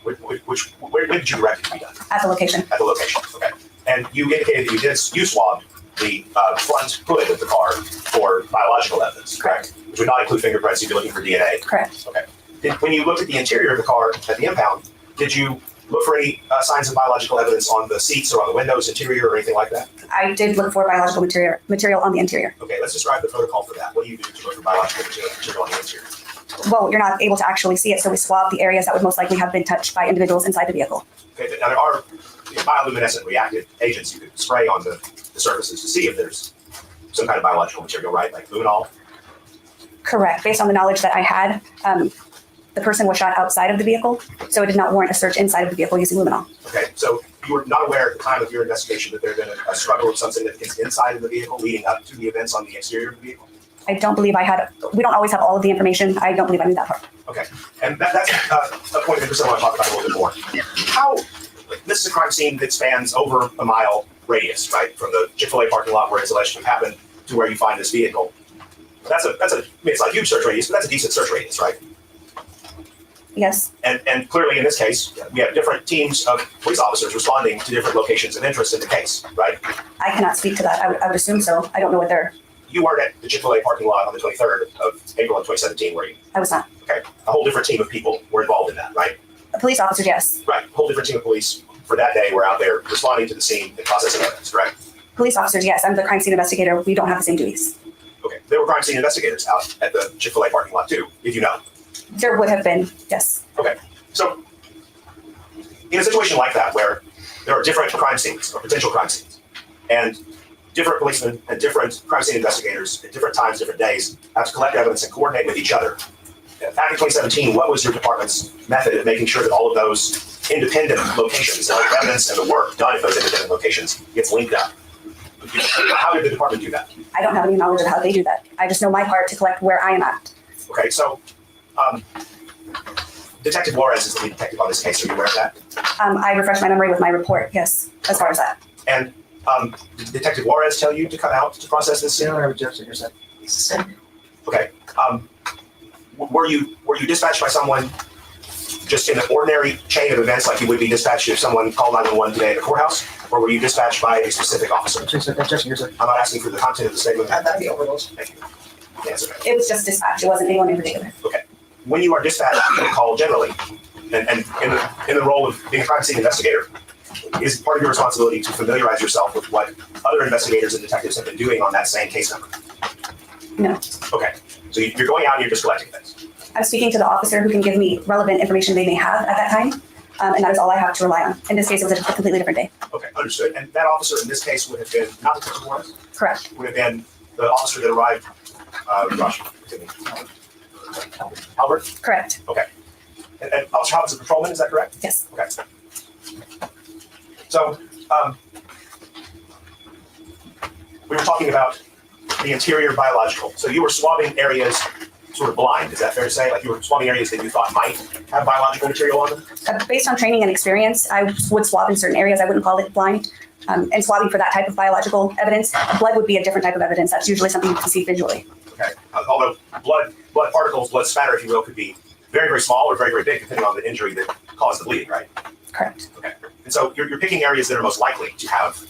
Where did you direct it to be done? At the location. At the location, okay. And you indicated that you swabbed the front hood of the car for biological evidence, correct? Which would not include fingerprints, you'd be looking for DNA. Correct. Okay. When you looked at the interior of the car at the impound, did you look for any signs of biological evidence on the seats or on the windows, interior, or anything like that? I did look for biological material on the interior. Okay, let's describe the protocol for that. What do you do to look for biological material on the interior? Well, you're not able to actually see it, so we swab the areas that would most likely have been touched by individuals inside the vehicle. Okay, now there are bioluminescent reactive agents you could spray on the surfaces to see if there's some kind of biological material, right? Like luminol? Correct. Based on the knowledge that I had, the person was shot outside of the vehicle, so it did not warrant a search inside of the vehicle using luminol. Okay, so you were not aware at the time of your investigation that there had been a struggle of some significance inside of the vehicle leading up to the events on the exterior of the vehicle? I don't believe we don't always have all of the information. I don't believe I knew that part. Okay, and that's a point of interest I want to talk about a little bit more. How, this is a crime scene that spans over a mile radius, right? From the Chick-fil-A parking lot where it's alleged to have happened to where you find this vehicle. I mean, it's not a huge search radius, but that's a decent search radius, right? Yes. And clearly in this case, we have different teams of police officers responding to different locations of interest in the case, right? I cannot speak to that. I would assume so. I don't know what they're. You weren't at the Chick-fil-A parking lot on the 23rd of April of 2017, were you? I was not. Okay, a whole different team of people were involved in that, right? Police officers, yes. Right, a whole different team of police for that day were out there responding to the scene and processing evidence, correct? Police officers, yes. I'm the crime scene investigator. We don't have the same duties. Okay, there were crime scene investigators out at the Chick-fil-A parking lot too, if you know. There would have been, yes. Okay, so in a situation like that where there are different crime scenes or potential crime scenes, and different policemen and different crime scene investigators at different times, different days, have to collect evidence and coordinate with each other. Back in 2017, what was your department's method of making sure that all of those independent locations, the evidence and the work done at those independent locations gets linked up? How did the department do that? I don't have any knowledge of how they do that. I just know my part to collect where I am at. Okay, so Detective Juarez is the lead detective on this case. Are you aware of that? I refresh my memory with my report, yes, as far as that. And did Detective Juarez tell you to come out to process this? Yeah, I would just yourself. Okay. Were you dispatched by someone just in an ordinary chain of events, like you would be dispatched if someone called 911 today at the courthouse, or were you dispatched by a specific officer? I'm not asking for the content of the statement. That'd be overlooked. Thank you. Yes, okay. It was just dispatch. It wasn't anyone in particular. Okay. When you are dispatched to a call generally, and in the role of being a crime scene investigator, is part of your responsibility to familiarize yourself with what other investigators and detectives have been doing on that same case number? No. Okay. So you're going out and you're just collecting things. I'm speaking to the officer who can give me relevant information they may have at that time, and that is all I have to rely on. In this case, it was a completely different day. Okay, understood. And that officer in this case would have been not Detective Juarez? Correct. Would have been the officer that arrived, Albert? Correct. Okay. And Officer Hobbs is a patrolman, is that correct? Yes. Okay. So, we were talking about the interior biological. So you were swabbing areas sort of blind, is that fair to say? Like you were swabbing areas that you thought might have biological material on them? Based on training and experience, I would swab in certain areas. I wouldn't call it blind. And swabbing for that type of biological evidence, blood would be a different type of evidence. That's usually something you can see visually. Okay. Although blood particles, blood spatter, if you will, could be very, very small or very, very big, depending on the injury that caused the bleeding, right? Correct. Okay. And so you're picking areas that are most likely to have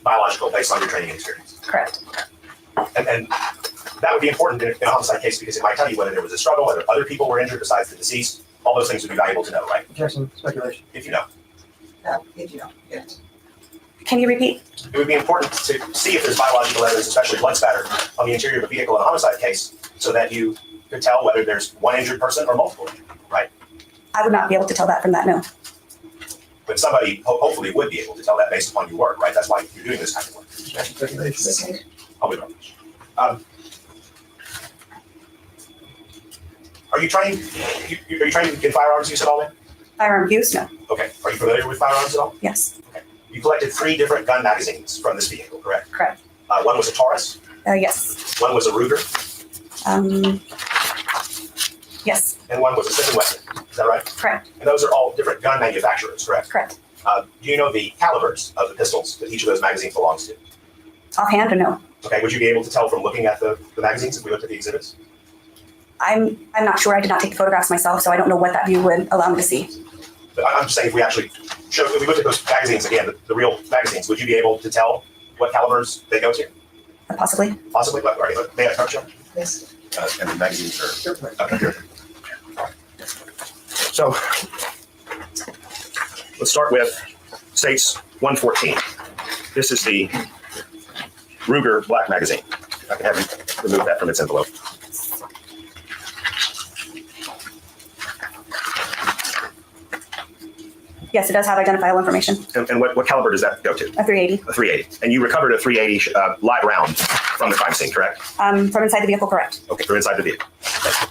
biological based on your training and experience. Correct. And that would be important in a homicide case because it might tell you whether there was a struggle, whether other people were injured besides the deceased. All those things would be valuable to know, right? Jackson, speculation. If you know. If you know, yes. Can you repeat? It would be important to see if there's biological evidence, especially blood spatter, on the interior of a vehicle in a homicide case so that you could tell whether there's one injured person or multiple injured, right? I would not be able to tell that from that, no. But somebody hopefully would be able to tell that based upon your work, right? That's why you're doing this kind of work. I'll be wrong. Are you trained in firearms use at all, then? Firearm use, no. Okay. Are you familiar with firearms at all? Yes. Okay. You collected 3 different gun magazines from this vehicle, correct? Correct. One was a Taurus, Yes. one was a Ruger, Yes, and one was a Smith & Wesson. Is that right? correct, And those are all different gun manufacturers, correct? correct. Do you know the calibers of the pistols that each of those magazines belongs to? Offhand or no? Okay, would you be able to tell from looking at the magazines if we looked at the exhibits? I'm not sure. I did not take the photographs myself, so I don't know what that view would allow me to see. But I'm just saying, if we actually if we looked at those magazines again, the real magazines, would you be able to tell what calibers they go to? Possibly. Possibly. All right, may I touch them? Yes. And the magazines are okay, here. So let's start with States 114. This is the Ruger Black Magazine. I can have you remove that from its envelope. Yes, it does have identifiable information. And what caliber does that go to? A 380. A 380. And you recovered a 380 live round from the crime scene, correct? From inside the vehicle, correct. Okay, from inside the vehicle. Okay.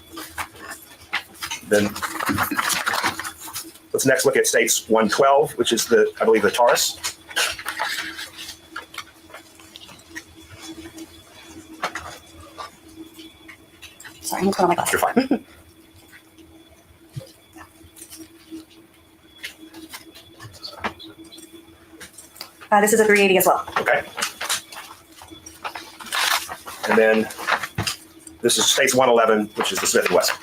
Then let's next look at States 112, which is I believe the Taurus. Sorry, I'm put on my glasses. You're fine. This is a 380 as well. Okay. And then this is States 111, which is the Smith & Wesson.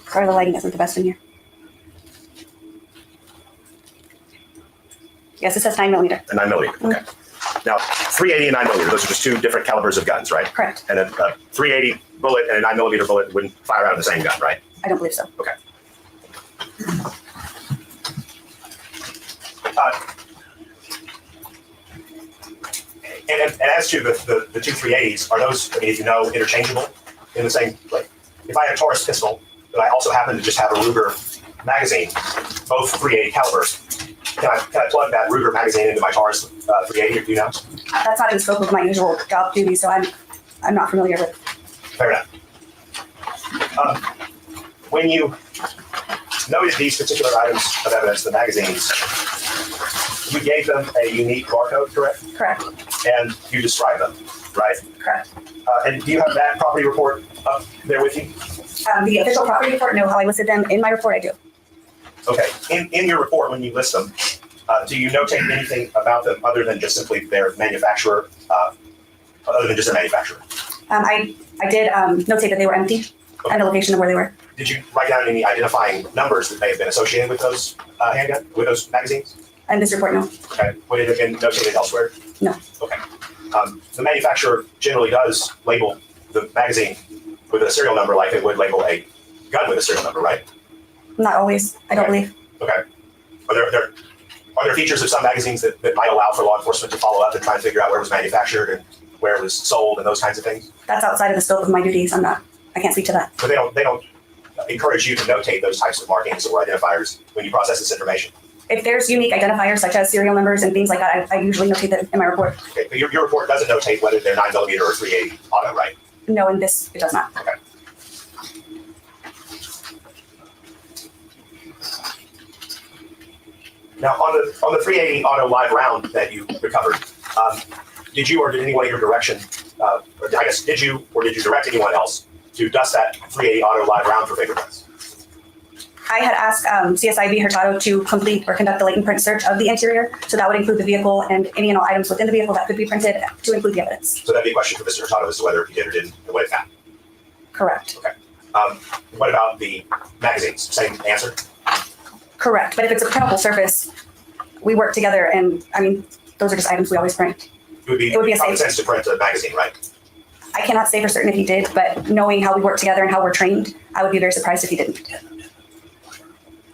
Sorry, the lighting isn't the best in here. Yes, it says 9mm. A 9mm. Okay. Now, 380 and 9mm, those are just two different calibers of guns, right? Correct. And a 380 bullet and a 9mm bullet wouldn't fire out of the same gun, right? I don't believe so. Okay. And as to the two 380s, are those, I mean, if you know, interchangeable in the same, like, if I had a Taurus pistol, but I also happen to just have a Ruger magazine, both 380 calibers, can I plug that Ruger magazine into my Taurus 380, do you know? That's not in the scope of my usual job duty, so I'm not familiar with. Fair enough. When you noted these particular items of evidence, the magazines, you gave them a unique barcode, correct? Correct. And you described them, right? Correct. And do you have that property report up there with you? The official property report, no. How I listed them in my report, I do. Okay. In your report, when you list them, do you notate anything about them other than just simply their manufacturer, other than just their manufacturer? I did notate that they were empty and the location of where they were. Did you write down any identifying numbers that may have been associated with those with those magazines? And this report, no. Okay. Would it have been notated elsewhere? No. Okay. The manufacturer generally does label the magazine with a serial number like they would label a gun with a serial number, right? Not always, I don't believe. Okay. Are there features of some magazines that might allow for law enforcement to follow up and try and figure out where it was manufactured and where it was sold and those kinds of things? That's outside of the scope of my duties. I can't speak to that. But they don't encourage you to notate those types of markings or identifiers when you process this information. If there's unique identifiers such as serial numbers and things like that, I usually notate that in my report. Okay, but your report doesn't notate whether they're 9mm or 380 auto, right? No, in this, it does not. Okay. Now, on the 380 auto live round that you recovered, did you or did anyone in your direction, or I guess, did you direct anyone else to dust that 380 auto live round for fingerprints? I had asked CSIB Hurtado to complete or conduct the latent print search of the interior. So that would include the vehicle and any and all items within the vehicle that could be printed to include the evidence. So that'd be a question for Mr. Hurtado as to whether he did or didn't and what it found. Correct. Okay. What about the magazines? Same answer? Correct. But if it's a printable surface, we work together, and I mean, those are just items we always print. It would be a common safe sense to print a magazine, right? I cannot say for certain if he did, but knowing how we work together and how we're trained, I would be very surprised if he didn't.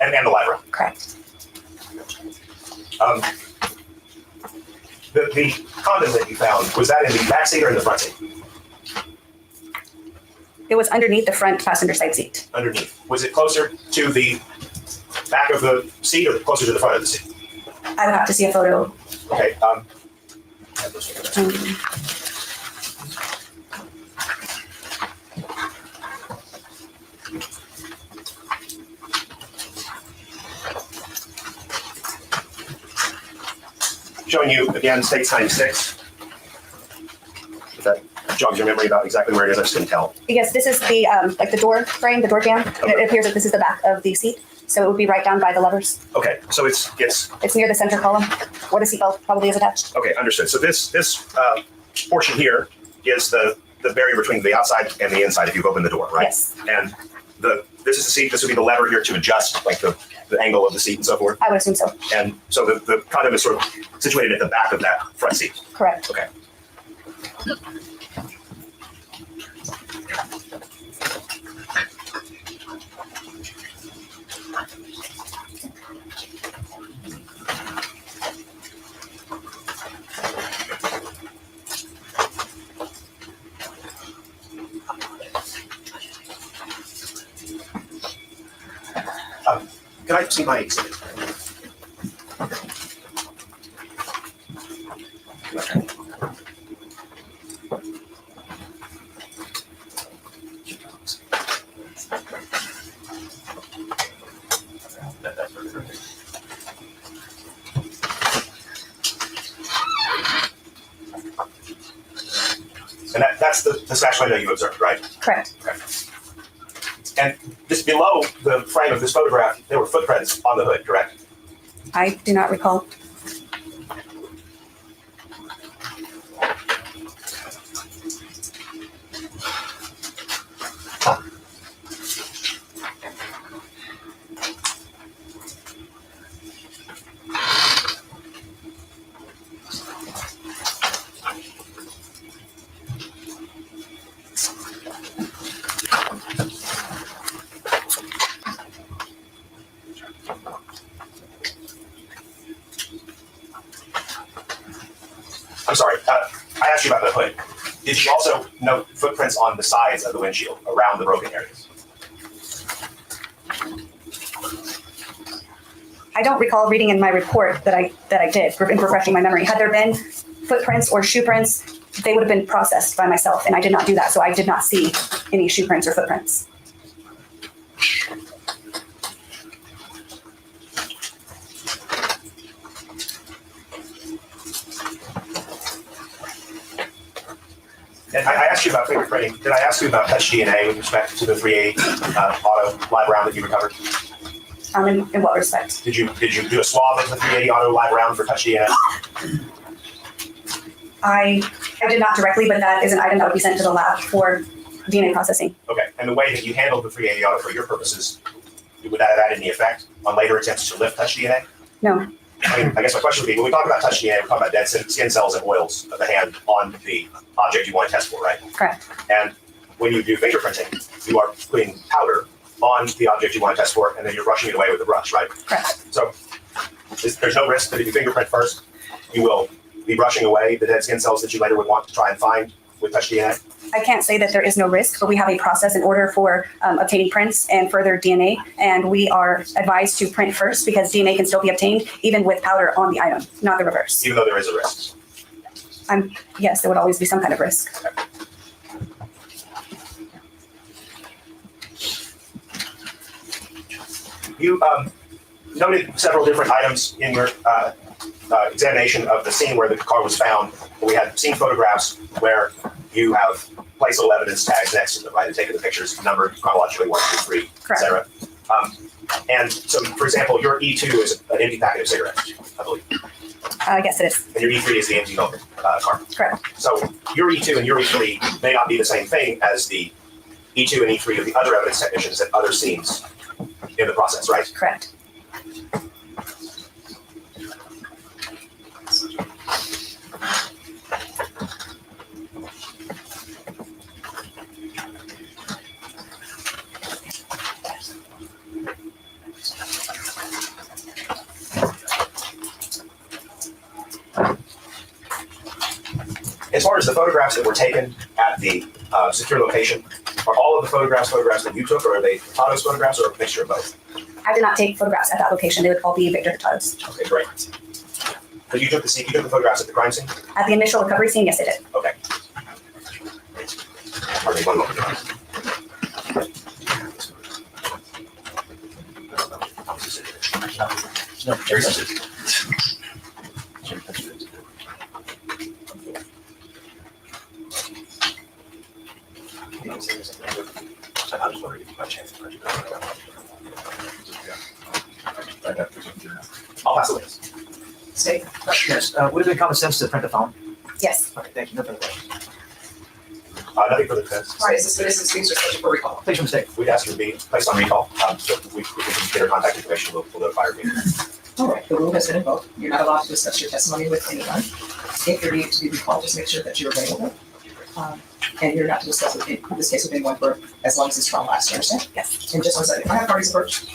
And the live round. Correct. The condom that you found, was that in the back seat or in the front seat? It was underneath the front passenger side seat. Underneath. Was it closer to the back of the seat or closer to the front of the seat? I would have to see a photo. Okay. showing you again States 96. If that jogs your memory about exactly where it is, I just couldn't tell. Yes, this is the, like the door frame, the door jamb. It appears that this is the back of the seat. So it would be right down by the levers. Okay, so it's It's near the center column where the seatbelt probably is attached. okay, understood. So this portion here is the barrier between the outside and the inside if you've opened the door, right? Yes, And this is the seat. This would be the lever here to adjust like the angle of the seat and so forth. I would assume so. And so the condom is sort of situated at the back of that front seat. Correct. Okay. Can I see my exhibit? And that's the sash window you observed, right? Correct. Okay. And just below the frame of this photograph, there were footprints on the hood, correct? I do not recall. I'm sorry, I asked you about the hood. Did you also note footprints on the sides of the windshield around the broken areas? I don't recall reading in my report that I did, in refreshing my memory. Had there been footprints or shoe prints, they would have been processed by myself, and I did not do that, so I did not see any shoe prints or footprints. And I asked you about fingerprinting. Did I ask you about touch DNA with respect to the 380 auto live round that you recovered? In what respect? Did you do a swab of the 380 auto live round for touch DNA? I did not directly, but that is an item that would be sent to the lab for DNA processing. Okay, and the way that you handled the 380 auto for your purposes, would that have had any effect on later attempts to lift touch DNA? No. I mean, I guess my question would be, when we talk about touch DNA, we're talking about dead skin cells and oils of the hand on the object you want to test for, right? Correct. And when you do fingerprinting, you are putting powder on the object you want to test for, and then you're brushing it away with a brush, right? Correct. So there's no risk that if you fingerprint first, you will be brushing away the dead skin cells that you later would want to try and find with touch DNA? I can't say that there is no risk, but we have a process in order for obtaining prints and further DNA, and we are advised to print first because DNA can still be obtained even with powder on the item, not the reverse. Even though there is a risk? Yes, there would always be some kind of risk. You noted several different items in your examination of the scene where the car was found. We had scene photographs where you have placed little evidence tags next to them, right, and taken the pictures numbered chronologically 1, 2, 3, et cetera. And so, for example, your E2 is an empty packet of cigarettes, I believe. Yes, it is. And your E3 is the empty milk car. Correct. So your E2 and your E3 may not be the same thing as the E2 and E3 of the other evidence technicians at other scenes in the process, right? Correct. As far as the photographs that were taken at the secure location, are all of the photographs that you took, or are they Hurtado's photographs, or a mixture of both? I did not take photographs at that location. They would all be Victor Hurtado's. Okay, great. So you took the photographs at the crime scene? At the initial recovery scene, yes, I did. Okay. Pardon me, one moment. No, I was wondering if you by chance. I'll pass the list. State. Yes, would it have been common sense to print the phone? Yes. All right, thank you. No further questions. Nothing for the defense. All right, is this witness's speech or subject for recall? Please from the state. We'd ask you to be placed on recall. So we can get her contact information. We'll notify her. All right, the rule has been invoked. You're not allowed to discuss your testimony with anyone. If you're needed to be recalled, just make sure that you're available. And you're not to discuss this case with anyone for as long as this trial lasts, you understand? Yes. And just one second, I have parties approach.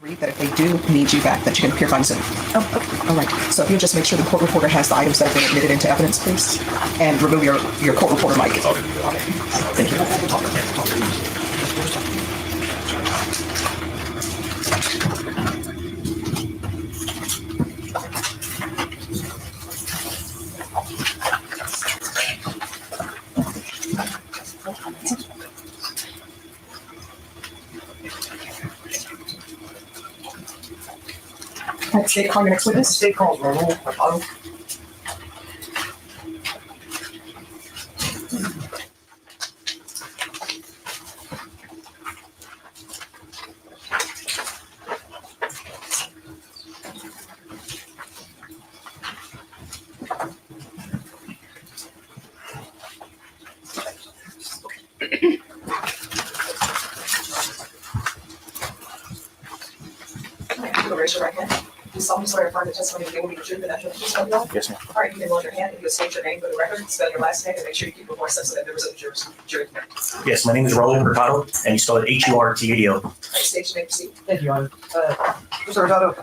Agreed that if they do need you back, that you can appear by Zoom. Oh, okay. All right. So if you'll just make sure the court reporter has the items that have been admitted into evidence, please, and remove your court reporter mic. Thank you. State, call your next witness. State calls Raul Mercado. Raise your right hand. Do solemnly swear affirm the testimony you will be the truth and nothing but the truth, so help you God? Yes, ma'am. All right, you can lower your hand and you'll state your name for the record, spell your last name, and make sure you keep your voice up so that members of the jury can hear. Yes, my name is Raul Mercado, and you spell it Hurtado. All right, state your name, proceed. Thank you, Your Honor. Mr. Hurtado,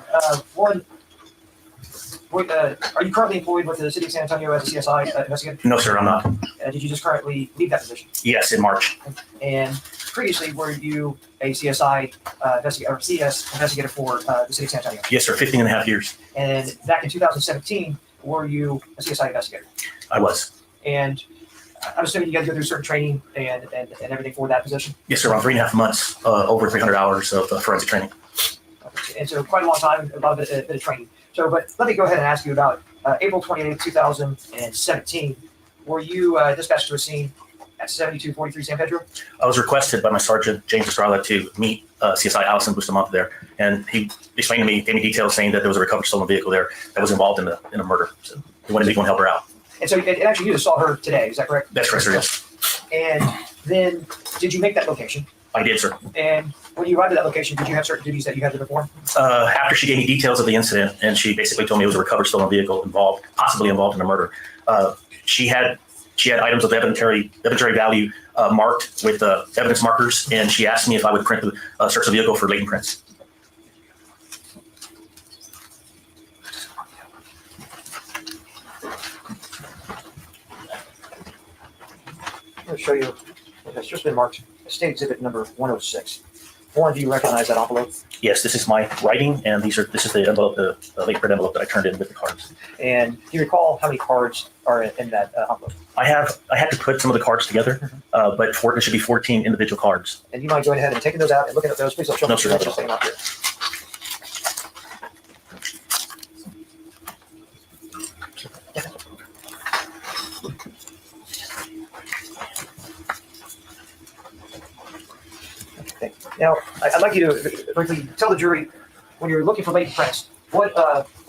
are you currently employed with the city of San Antonio as a CSI investigator? No, sir, I'm not. Did you just currently leave that position? Yes, in March. And previously, were you a CSI investigator or CS investigator for the city of San Antonio? Yes, sir, 15 and a half years. And back in 2017, were you a CSI investigator? I was. And I'm assuming you got to go through certain training and everything for that position? Yes, sir, around 3.5 months, over 300 hours of forensic training. And so quite a long time, a lot of bit of training. So, but let me go ahead and ask you about April 28, 2017. Were you dispatched to a scene at 7243 San Pedro? I was requested by my sergeant, James Estrada, to meet CSI Allison Bustamante there. And he explained to me, gave me details saying that there was a recovered stolen vehicle there that was involved in a murder. So he wanted me to go and help her out. And so and actually you just saw her today, is that correct? That's correct, sir, yes. And then did you make that location? I did, sir. And when you arrived at that location, did you have certain duties that you had to perform? After she gave me details of the incident, and she basically told me it was a recovered stolen vehicle possibly involved in a murder. She had items of evidentiary value marked with evidence markers, and she asked me if I would print search the vehicle for latent prints. I'm going to show you. It's just been marked State Exhibit number 106. Warren, do you recognize that envelope? Yes, this is my writing, and this is the envelope, the late print envelope that I turned in with the cards. And do you recall how many cards are in that envelope? I had to put some of the cards together, but there should be 14 individual cards. And you mind going ahead and taking those out and looking at those? Please don't show No, me. sir, Just not at take them out here. Okay. Now, I'd like you to briefly tell the jury, when you're looking for latent prints, what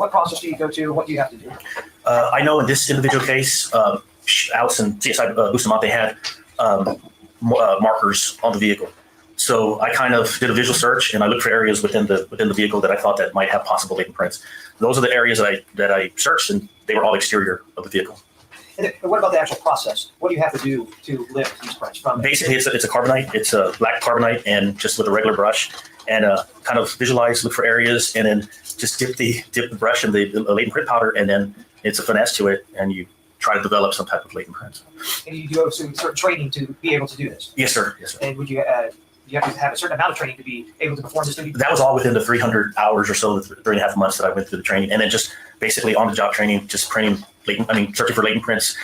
process do you go to? What do you have to do? I know in this individual case, Allison CSI Bustamante had markers on the vehicle. So I kind of did a visual search, and I looked for areas within the vehicle that I thought that might have possible latent prints. Those are the areas that I searched, and they were all exterior of the vehicle. And what about the actual process? What do you have to do to lift these prints from? Basically, it's a carbonite. It's a black carbonite, and just with a regular brush, and kind of visualize, look for areas, and then just dip the brush in the latent print powder, and then it's a finesse to it, and you try to develop some type of latent prints. And you do certain training to be able to do this? Yes, sir. Yes, sir. And would you you have to have a certain amount of training to be able to perform this duty? That was all within the 300 hours or so, the 3.5 months that I went through the training. And then just basically on the job training, just printing searching for latent prints,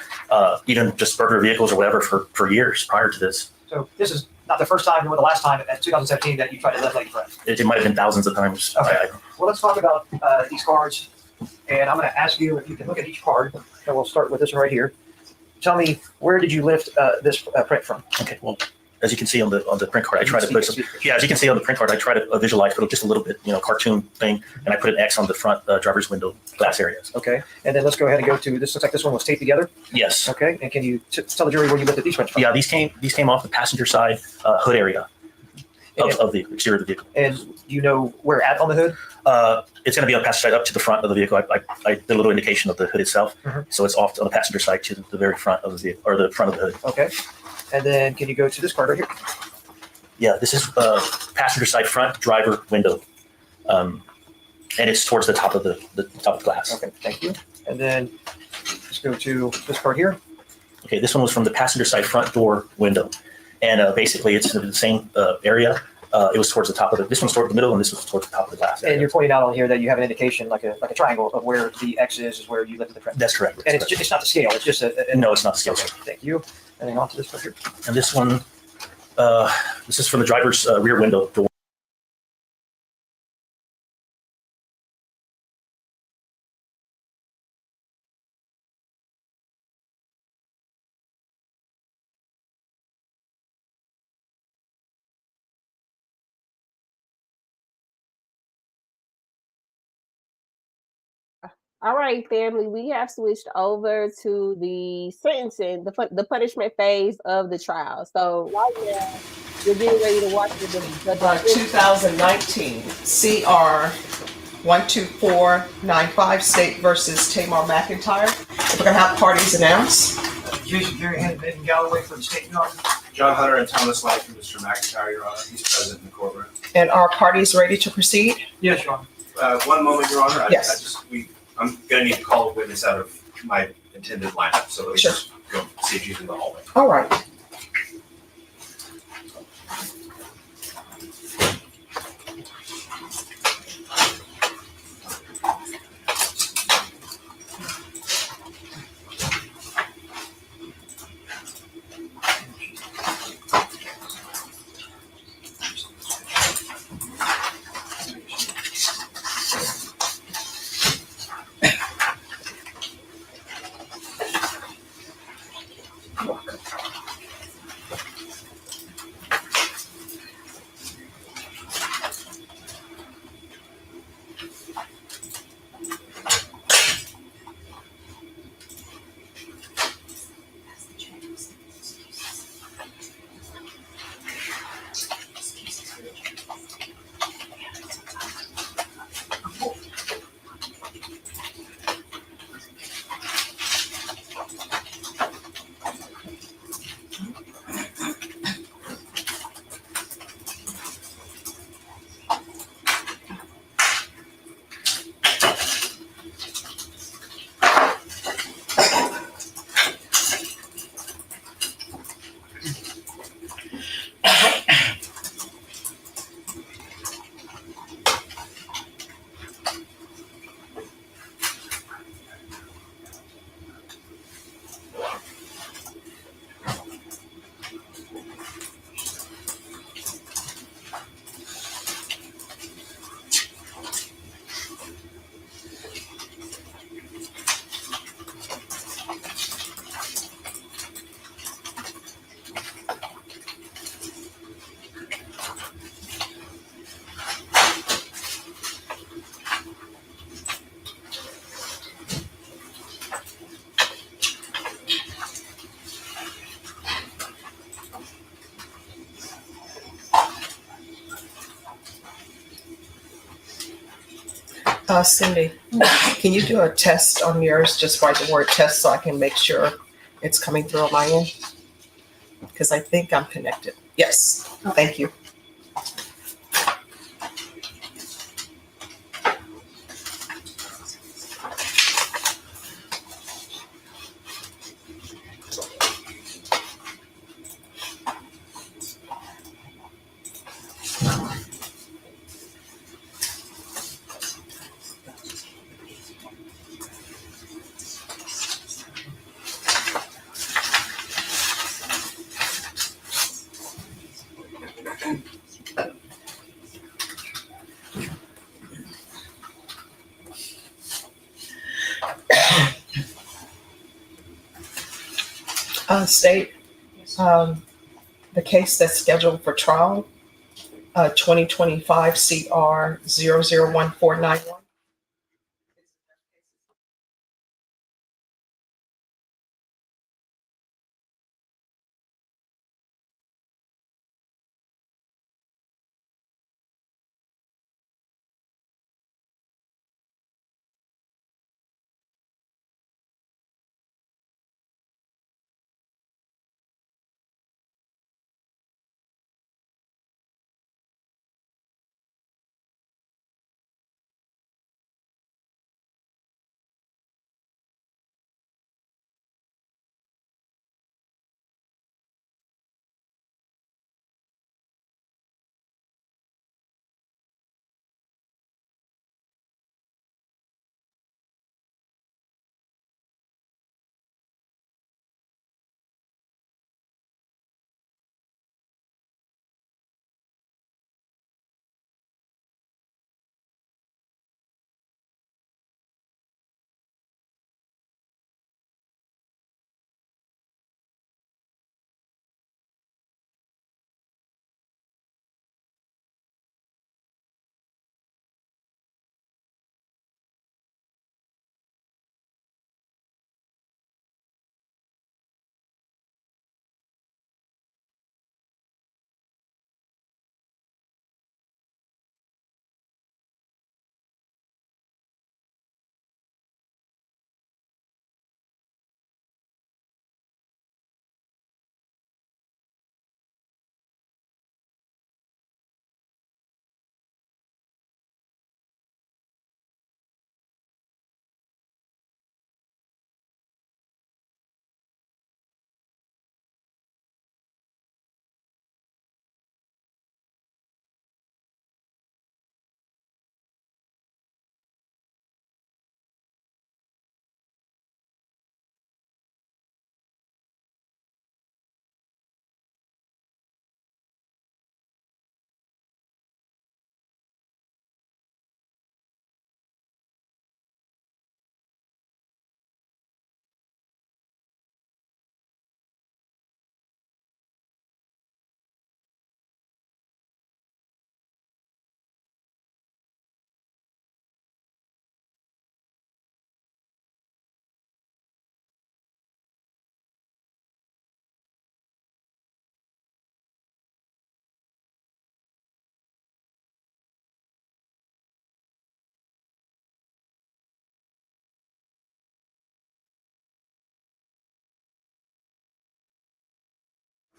even just burglary vehicles or whatever for years prior to this. So this is not the first time nor the last time at 2017 that you tried to lift latent print. It might have been thousands of times. Okay. Well, let's talk about these cards. And I'm going to ask you if you can look at each card. And we'll start with this one right here. Tell me, where did you lift this print from? Okay, well, as you can see on the print card, I try to put some, as you can see on the print card, I try to visualize it just a little bit, cartoon thing, and I put an X on the front driver's window glass areas. Okay, and then let's go ahead and go to, this looks like this one was taped together. Yes. Okay, and can you tell the jury where you lifted these prints from? Yeah, these came off the passenger side hood area of the exterior of the vehicle. And you know where at on the hood? It's going to be on the passenger side up to the front of the vehicle. I did a little indication of the hood itself. So it's off on the passenger side to the very front of the vehicle, or the front of the hood. Okay. And then can you go to this card right here? Yeah, this is passenger side front driver window. And it's towards the top of the top of the glass. Okay, thank you. And then let's go to this card here. Okay, this one was from the passenger side front door window. And basically it's in the same area. It was towards the top of this one's towards the middle, and this was towards the top of the glass area. And you're pointing out on here that you have an indication, like a triangle, of where the X is where you lifted the print. That's correct. And it's not the scale. It's just no, it's not the scale. Okay, thank you. And then on to this card here. And this one, this is from the driver's rear window door. All right, family, we have switched over to the sentencing, the punishment phase of the trial. So right now, you're getting ready to watch the 2019 CR 12495 State versus Tamar McIntyre. We're going to have parties announced. Jason Gary and Ben Galloway for the state yard. John Hunter and Thomas Light for Mr. McIntyre, Your Honor. He's present in the courtroom. And are parties ready to proceed? Yes, Your Honor. One moment, Your Honor. Yes. I'm going to need to call a witness out of my intended lineup, so let me just go see if she's in the hallway. All right. Cindy, can you do a test on yours? Just write the word test so I can make sure it's coming through on my end. Because I think I'm connected. Yes, thank you. State, the case that's scheduled for trial, 2025 CR 001491.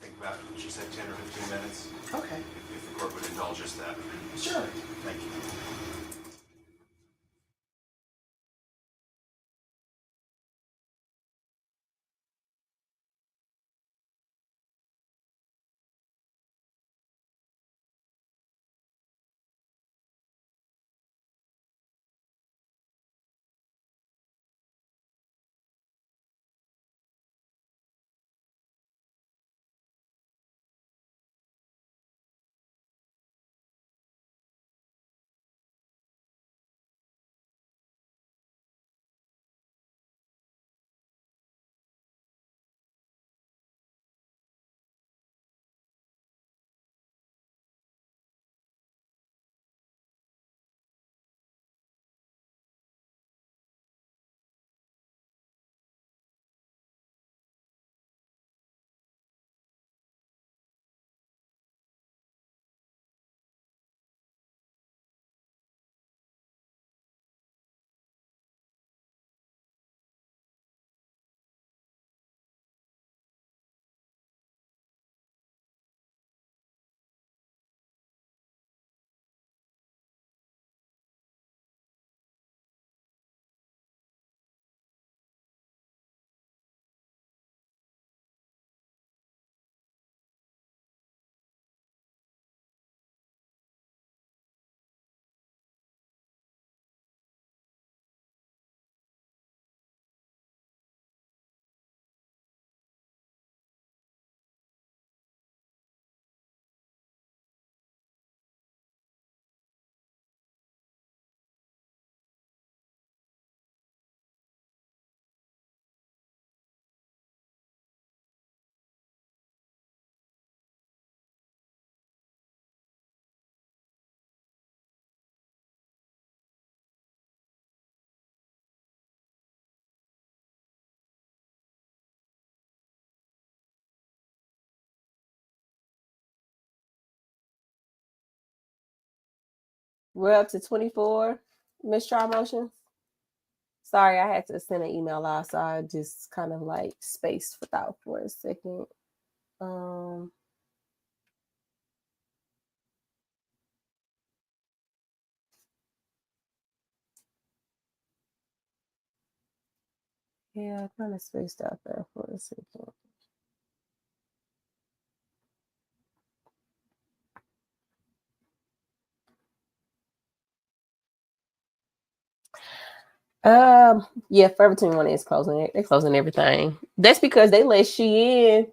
Think about, she said 10 or 15 minutes, Okay, if the court would indulge us that. sure. Thank you. We're up to 24 mistrial motions. Sorry, I had to send an email out, so I just kind of like spaced without for a second. Yeah, I kind of spaced out there for a second. Yeah, Forever 21 is closing it. They're closing everything. That's because they let Shein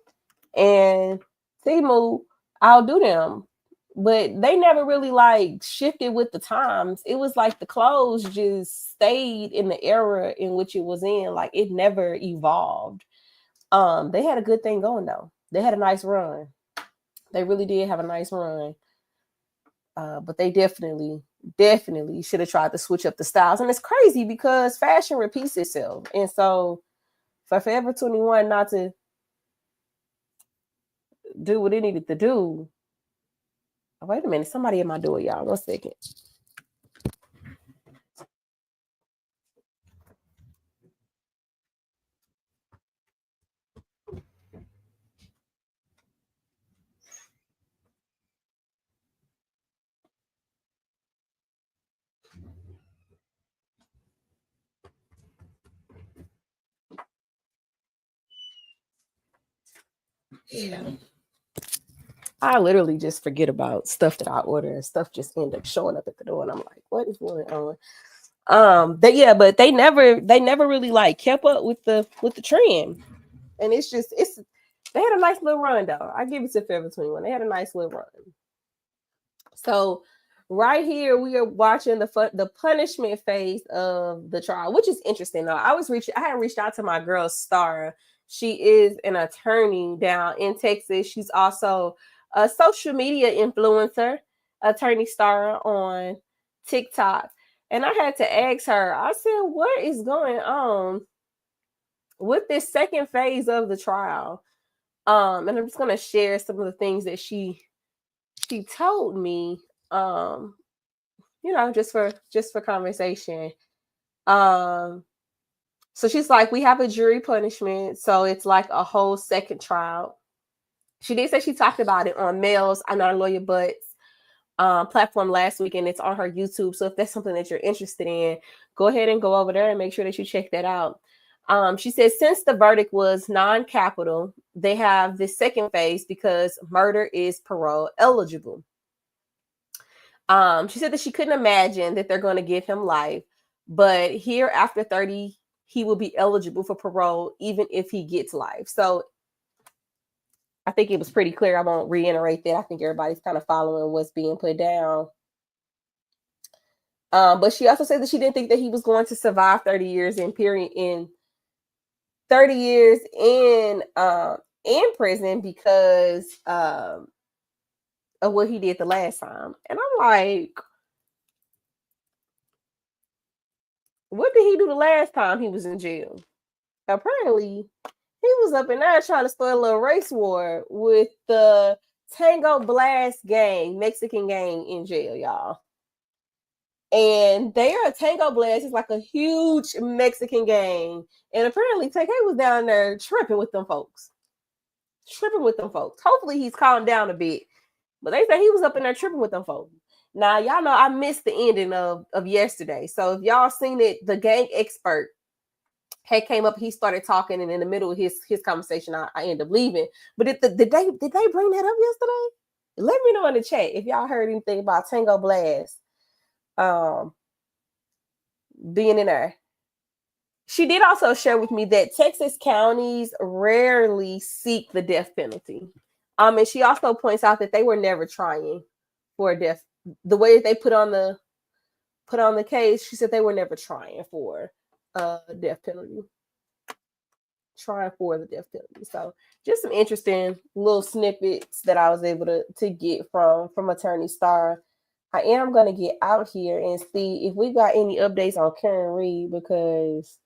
and Temu outdo them. But they never really like shifted with the times. It was like the clothes just stayed in the era in which it was in. Like it never evolved. They had a good thing going though. They had a nice run. They really did have a nice run. But they definitely should have tried to switch up the styles. And it's crazy because fashion repeats itself. And so for Forever 21 not to do what it needed to do. Oh, wait a minute, somebody at my door, y'all. 1 second. Yeah. I literally just forget about stuff that I order and stuff just end up showing up at the door. And I'm like, what is going on? But they never really like kept up with the trend. And it's they had a nice little run though. I give it to Forever 21. They had a nice little run. So right here we are watching the punishment phase of the trial, which is interesting though. I had reached out to my girl Star. She is an attorney down in Texas. She's also a social media influencer, attorney Star on TikTok. And I had to ask her, I said, what is going on with this second phase of the trial? And I'm just going to share some of the things that she told me, just for conversation. So she's like, we have a jury punishment. So it's like a whole second trial. She did say she talked about it on Mel's I'm Not a Lawyer But's platform last week, and it's on her YouTube. So if that's something that you're interested in, go ahead and go over there and make sure that you check that out. She says since the verdict was non-capital, they have this second phase because murder is parole eligible. She said that she couldn't imagine that they're going to give him life, but here after 30, he will be eligible for parole even if he gets life. So I think it was pretty clear. I won't reiterate that. I think everybody's kind of following what's being put down. But she also said that she didn't think that he was going to survive 30 years in prison because of what he did the last time. And I'm like, what did he do the last time he was in jail? Apparently, he was up in there trying to start a little race war with the Tango Blast gang, Mexican gang in jail, y'all. And they are Tango Blast is like a huge Mexican gang. And apparently, TK was down there tripping with them folks. Hopefully, he's calmed down a bit. But they say he was up in there tripping with them folks. Now, y'all know I missed the ending of yesterday. So if y'all seen it, the gang expert had came up, he started talking, and in the middle of his conversation, I ended up leaving. But did they bring that up yesterday? Let me know in the chat if y'all heard anything about Tango Blast being in there. She did also share with me that Texas counties rarely seek the death penalty. And she also points out that they were never trying for a death. The way that they put on the case, she said they were never trying for death penalty. Trying for the death penalty. So just some interesting little snippets that I was able to get from Attorney Star. I am going to get out here and see if we got any updates on Karen Read because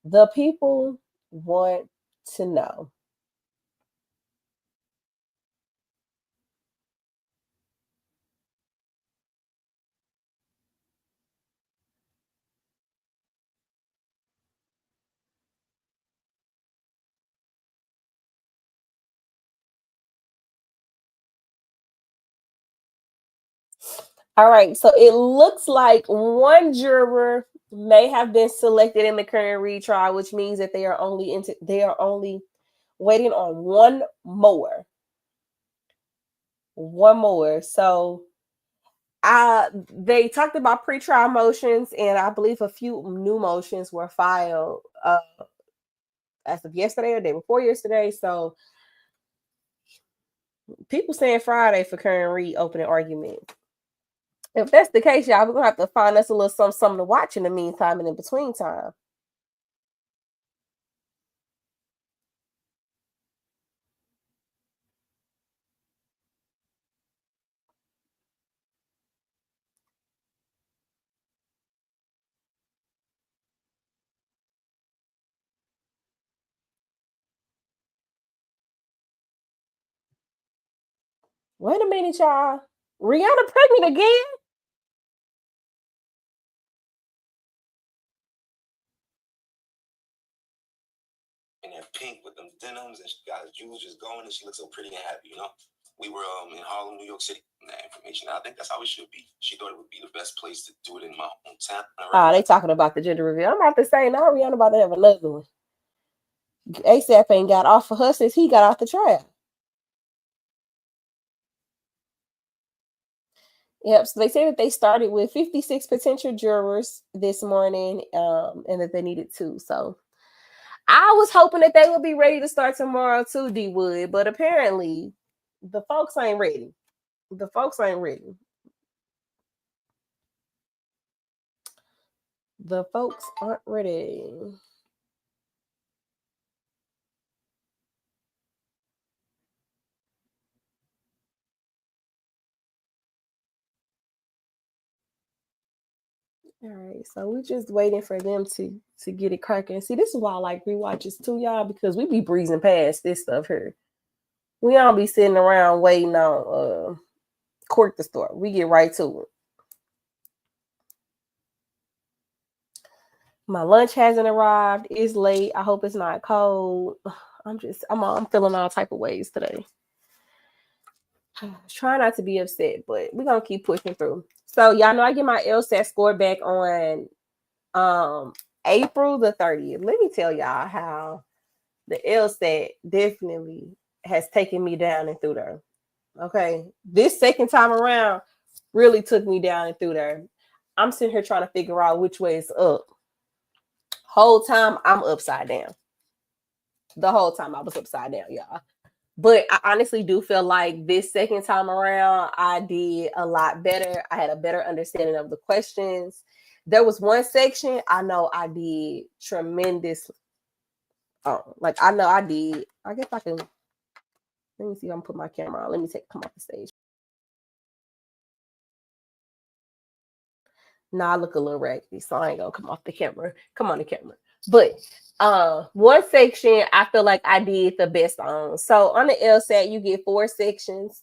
the people want to know. All right, so it looks like one juror may have been selected in the current retrial, which means that they are only waiting on one more. One more. So they talked about pretrial motions, and I believe a few new motions were filed as of yesterday or day before yesterday. So people saying Friday for current reopening argument. If that's the case, y'all, we're gonna have to find us a little something to watch in the meantime and in between time. Wait a minute, y'all. Rihanna pregnant again? In that pink with them denims, and she got her jewels just going, and she looks so pretty and happy, you know? We were in Harlem, New York City, and that information. I think that's how it should be. She thought it would be the best place to do it in my hometown. Oh, they talking about the gender reveal. I'm about to say, now Rihanna about to have another one. ASAP ain't got off of her since he got off the trial. Yep, so they say that they started with 56 potential jurors this morning, and that they needed 2. So I was hoping that they would be ready to start tomorrow too, D Wood, but apparently the folks ain't ready. The folks ain't ready. The folks aren't ready. All right, so we're just waiting for them to get it cracking. See, this is why I like rewatches too, y'all, because we be breezing past this stuff here. We don't be sitting around waiting on court to start. We get right to it. My lunch hasn't arrived. It's late. I hope it's not cold. I'm feeling all type of ways today. Try not to be upset, but we're gonna keep pushing through. So y'all know I get my LSAT score back on April the 30th. Let me tell y'all how the LSAT definitely has taken me down and through there. Okay, this second time around really took me down and through there. I'm sitting here trying to figure out which way is up. Whole time I'm upside down. The whole time I was upside down, y'all. But I honestly do feel like this second time around, I did a lot better. I had a better understanding of the questions. There was one section I know I did tremendous. Like I know I did. I guess I can. Let me see if I'm put my camera on. Let me come off the stage. Nah, I look a little raggedy, so I ain't gonna come off the camera. Come on the camera. But one section I feel like I did the best on. So on the LSAT, you get 4 sections.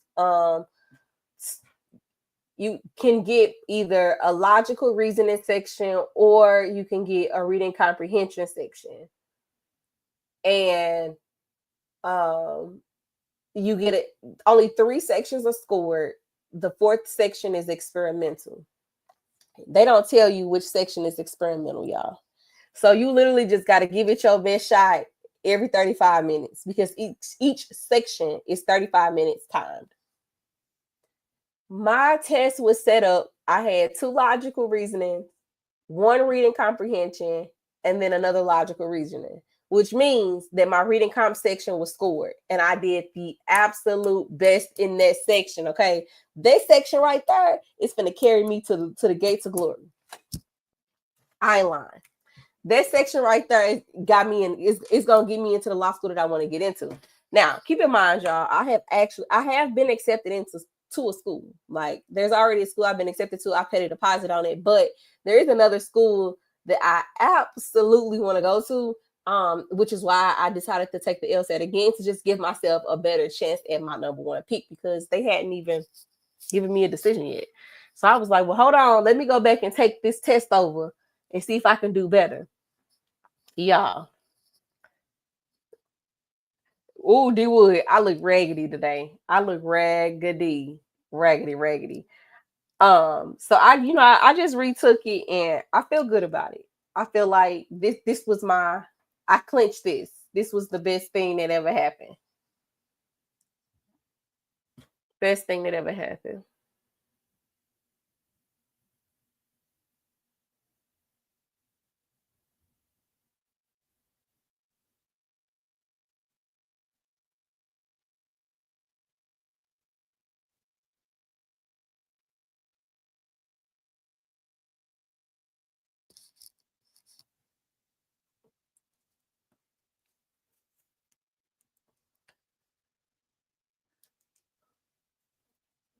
You can get either a logical reasoning section or you can get a reading comprehension section. And you get it. Only 3 sections are scored. The 4th section is experimental. They don't tell you which section is experimental, y'all. So you literally just got to give it your best shot every 35 minutes because each section is 35 minutes timed. My test was set up. I had 2 logical reasoning, 1 reading comprehension, and then another logical reasoning, which means that my reading comp section was scored and I did the absolute best in that section. Okay. That section right there is going to carry me to the gates of glory. I ain't lying. That section right there got me in. It's going to get me into the law school that I want to get into. Now, keep in mind, y'all, I have been accepted into a school. Like there's already a school I've been accepted to. I paid a deposit on it, but there is another school that I absolutely want to go to, which is why I decided to take the LSAT again to just give myself a better chance at my number 1 pick because they hadn't even given me a decision yet. So I was like, well, hold on, let me go back and take this test over and see if I can do better. Y'all. Oh, D Wood, I look raggedy today. I look raggedy. So I just retook it and I feel good about it. I feel like this was I clinched this. This was the best thing that ever happened. Best thing that ever happened.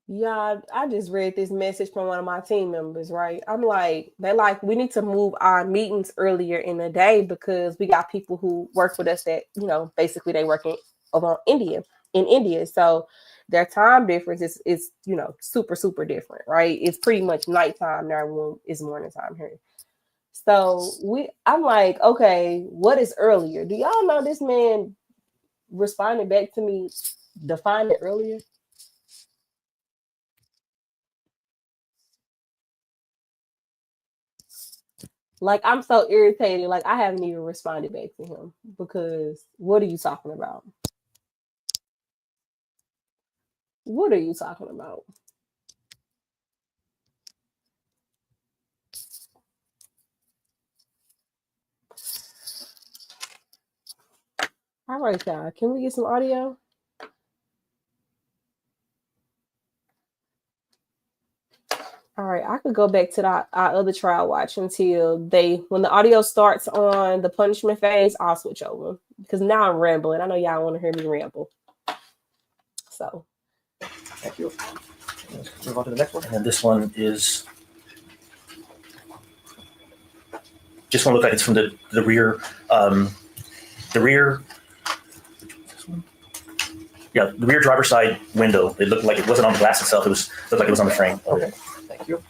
Yeah, I just read this message from one of my team members, right? I'm like, they're like, we need to move our meetings earlier in the day because we got people who work with us that, basically they work over in India. So their time difference is super, super different, right? It's pretty much nighttime there when it's morning time here. So I'm like, okay, what is earlier? Do y'all know this man responded back to me, defined it earlier? Like, I'm so irritated. Like, I haven't even responded back to him because what are you talking about? What are you talking about? All right, y'all. Can we get some audio? All right, I could go back to our other trial watch until when the audio starts on the punishment phase, I'll switch over because now I'm rambling. I know y'all want to hear me ramble. So, thank you. Let's move on to the next one. And this one is just want to look like it's from the rear. The rear. Yeah, the rear driver's side window. It looked like it wasn't on the glass itself. Looked like it was on the frame. Okay, thank you.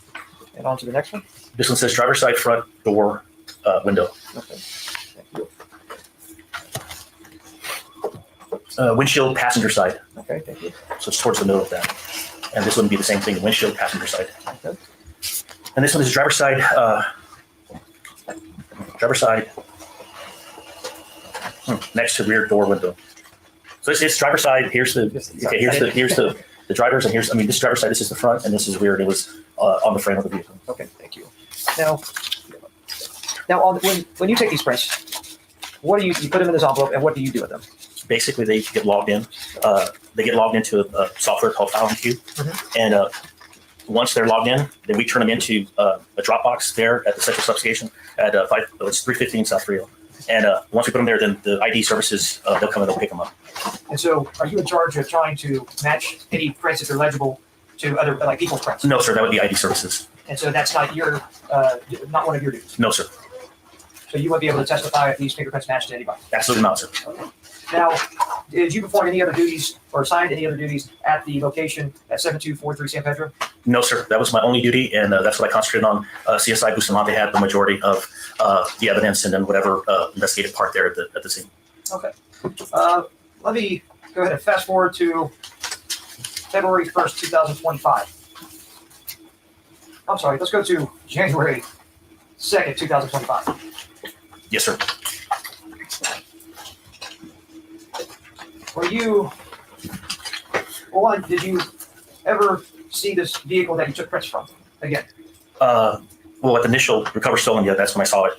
And on to the next one. This one says driver's side front door window. Okay, thank you. Windshield passenger side. Okay, thank you. So it's towards the middle of that. And this wouldn't be the same thing. Windshield passenger side. Okay. And this one is driver's side. Driver's side. Next to rear door window. So it's driver's side. Here's the drivers, and this driver's side. This is the front, and this is rear. And it was on the frame of the vehicle. Okay, thank you. Now when you take these prints, what do you put them in this envelope, and what do you do with them? Basically, they get logged in. They get logged into a software called FileIQ, and once they're logged in, then we turn them into a Dropbox there at the central substation at 315 South Rio. And once we put them there, then the ID services, they'll come and they'll pick them up. And so are you in charge of trying to match any prints if they're legible to other, like people's prints? No, sir, that would be ID services. And so that's not not one of your duties? No, sir. So you won't be able to testify if these fingerprints match to anybody? Absolutely not, sir. Okay. Now, did you perform any other duties or assigned any other duties at the location at 7243 San Pedro? No, sir. That was my only duty, and that's what I concentrated on. CSI Bustamante had the majority of the evidence and then whatever investigative part there at the scene. Okay. Let me go ahead and fast forward to February 1st, 2025. I'm sorry, let's go to January 2nd, 2025. Yes, sir. Did you ever see this vehicle that you took prints from again? Well, at the initial recover stolen, yeah, that's when I saw it.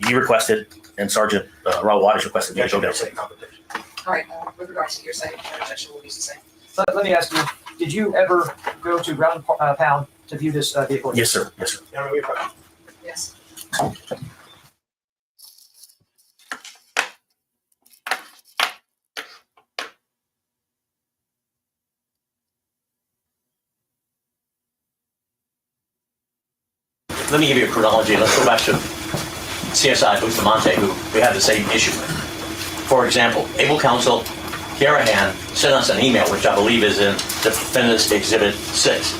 You requested, and Sergeant Raul Waters requested me to go down. All right, with regards to your second objection, what needs to say? Let me ask you, did you ever go to Ground and Pound to view this vehicle? Yes, sir. Yes, sir. Yes. Let me give you a chronology. Let's go back to CSI Bustamante, who we had the same issue with. For example, able counsel Garahan sent us an email, which I believe is in Defendant's Exhibit 6,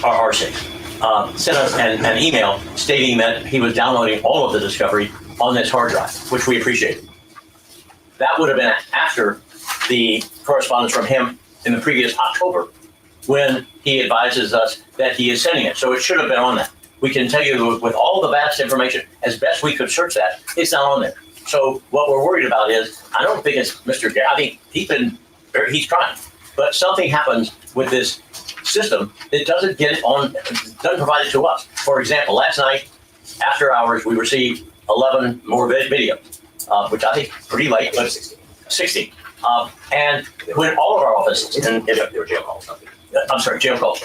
or R6. Sent us an email stating that he was downloading all of the discovery on this hard drive, which we appreciated. That would have been after the correspondence from him in the previous October when he advises us that he is sending it. So it should have been on that. We can tell you with all the vast information, as best we could search that, it's not on there. So what we're worried about is, I don't think it's Mr. Gary. I think he's trying, but something happens with this system that doesn't get it on, doesn't provide it to us. For example, last night after hours, we received 11 more video, which I think is pretty late, but 60. And when all of our offices, and they were jail calls. I'm sorry, jail calls.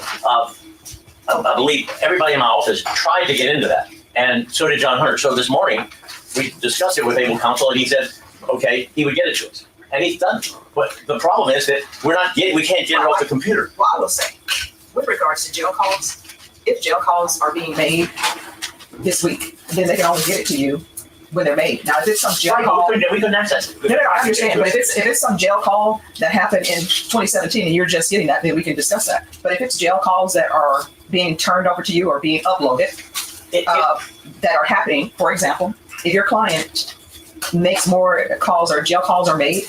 I believe everybody in my office tried to get into that, and so did John Hunter. So this morning, we discussed it with Able Counsel, and he said, okay, he would get it to us, and he's done. But the problem is that we can't get it off the computer. Well, I will say, with regards to jail calls, if jail calls are being made this week, then they can only get it to you when they're made. Now, if it's some jail call, we couldn't access it. No, I understand. But if it's some jail call that happened in 2017 and you're just getting that, then we can discuss that. But if it's jail calls that are being turned over to you or being uploaded, that are happening, for example, if your client makes more calls or jail calls are made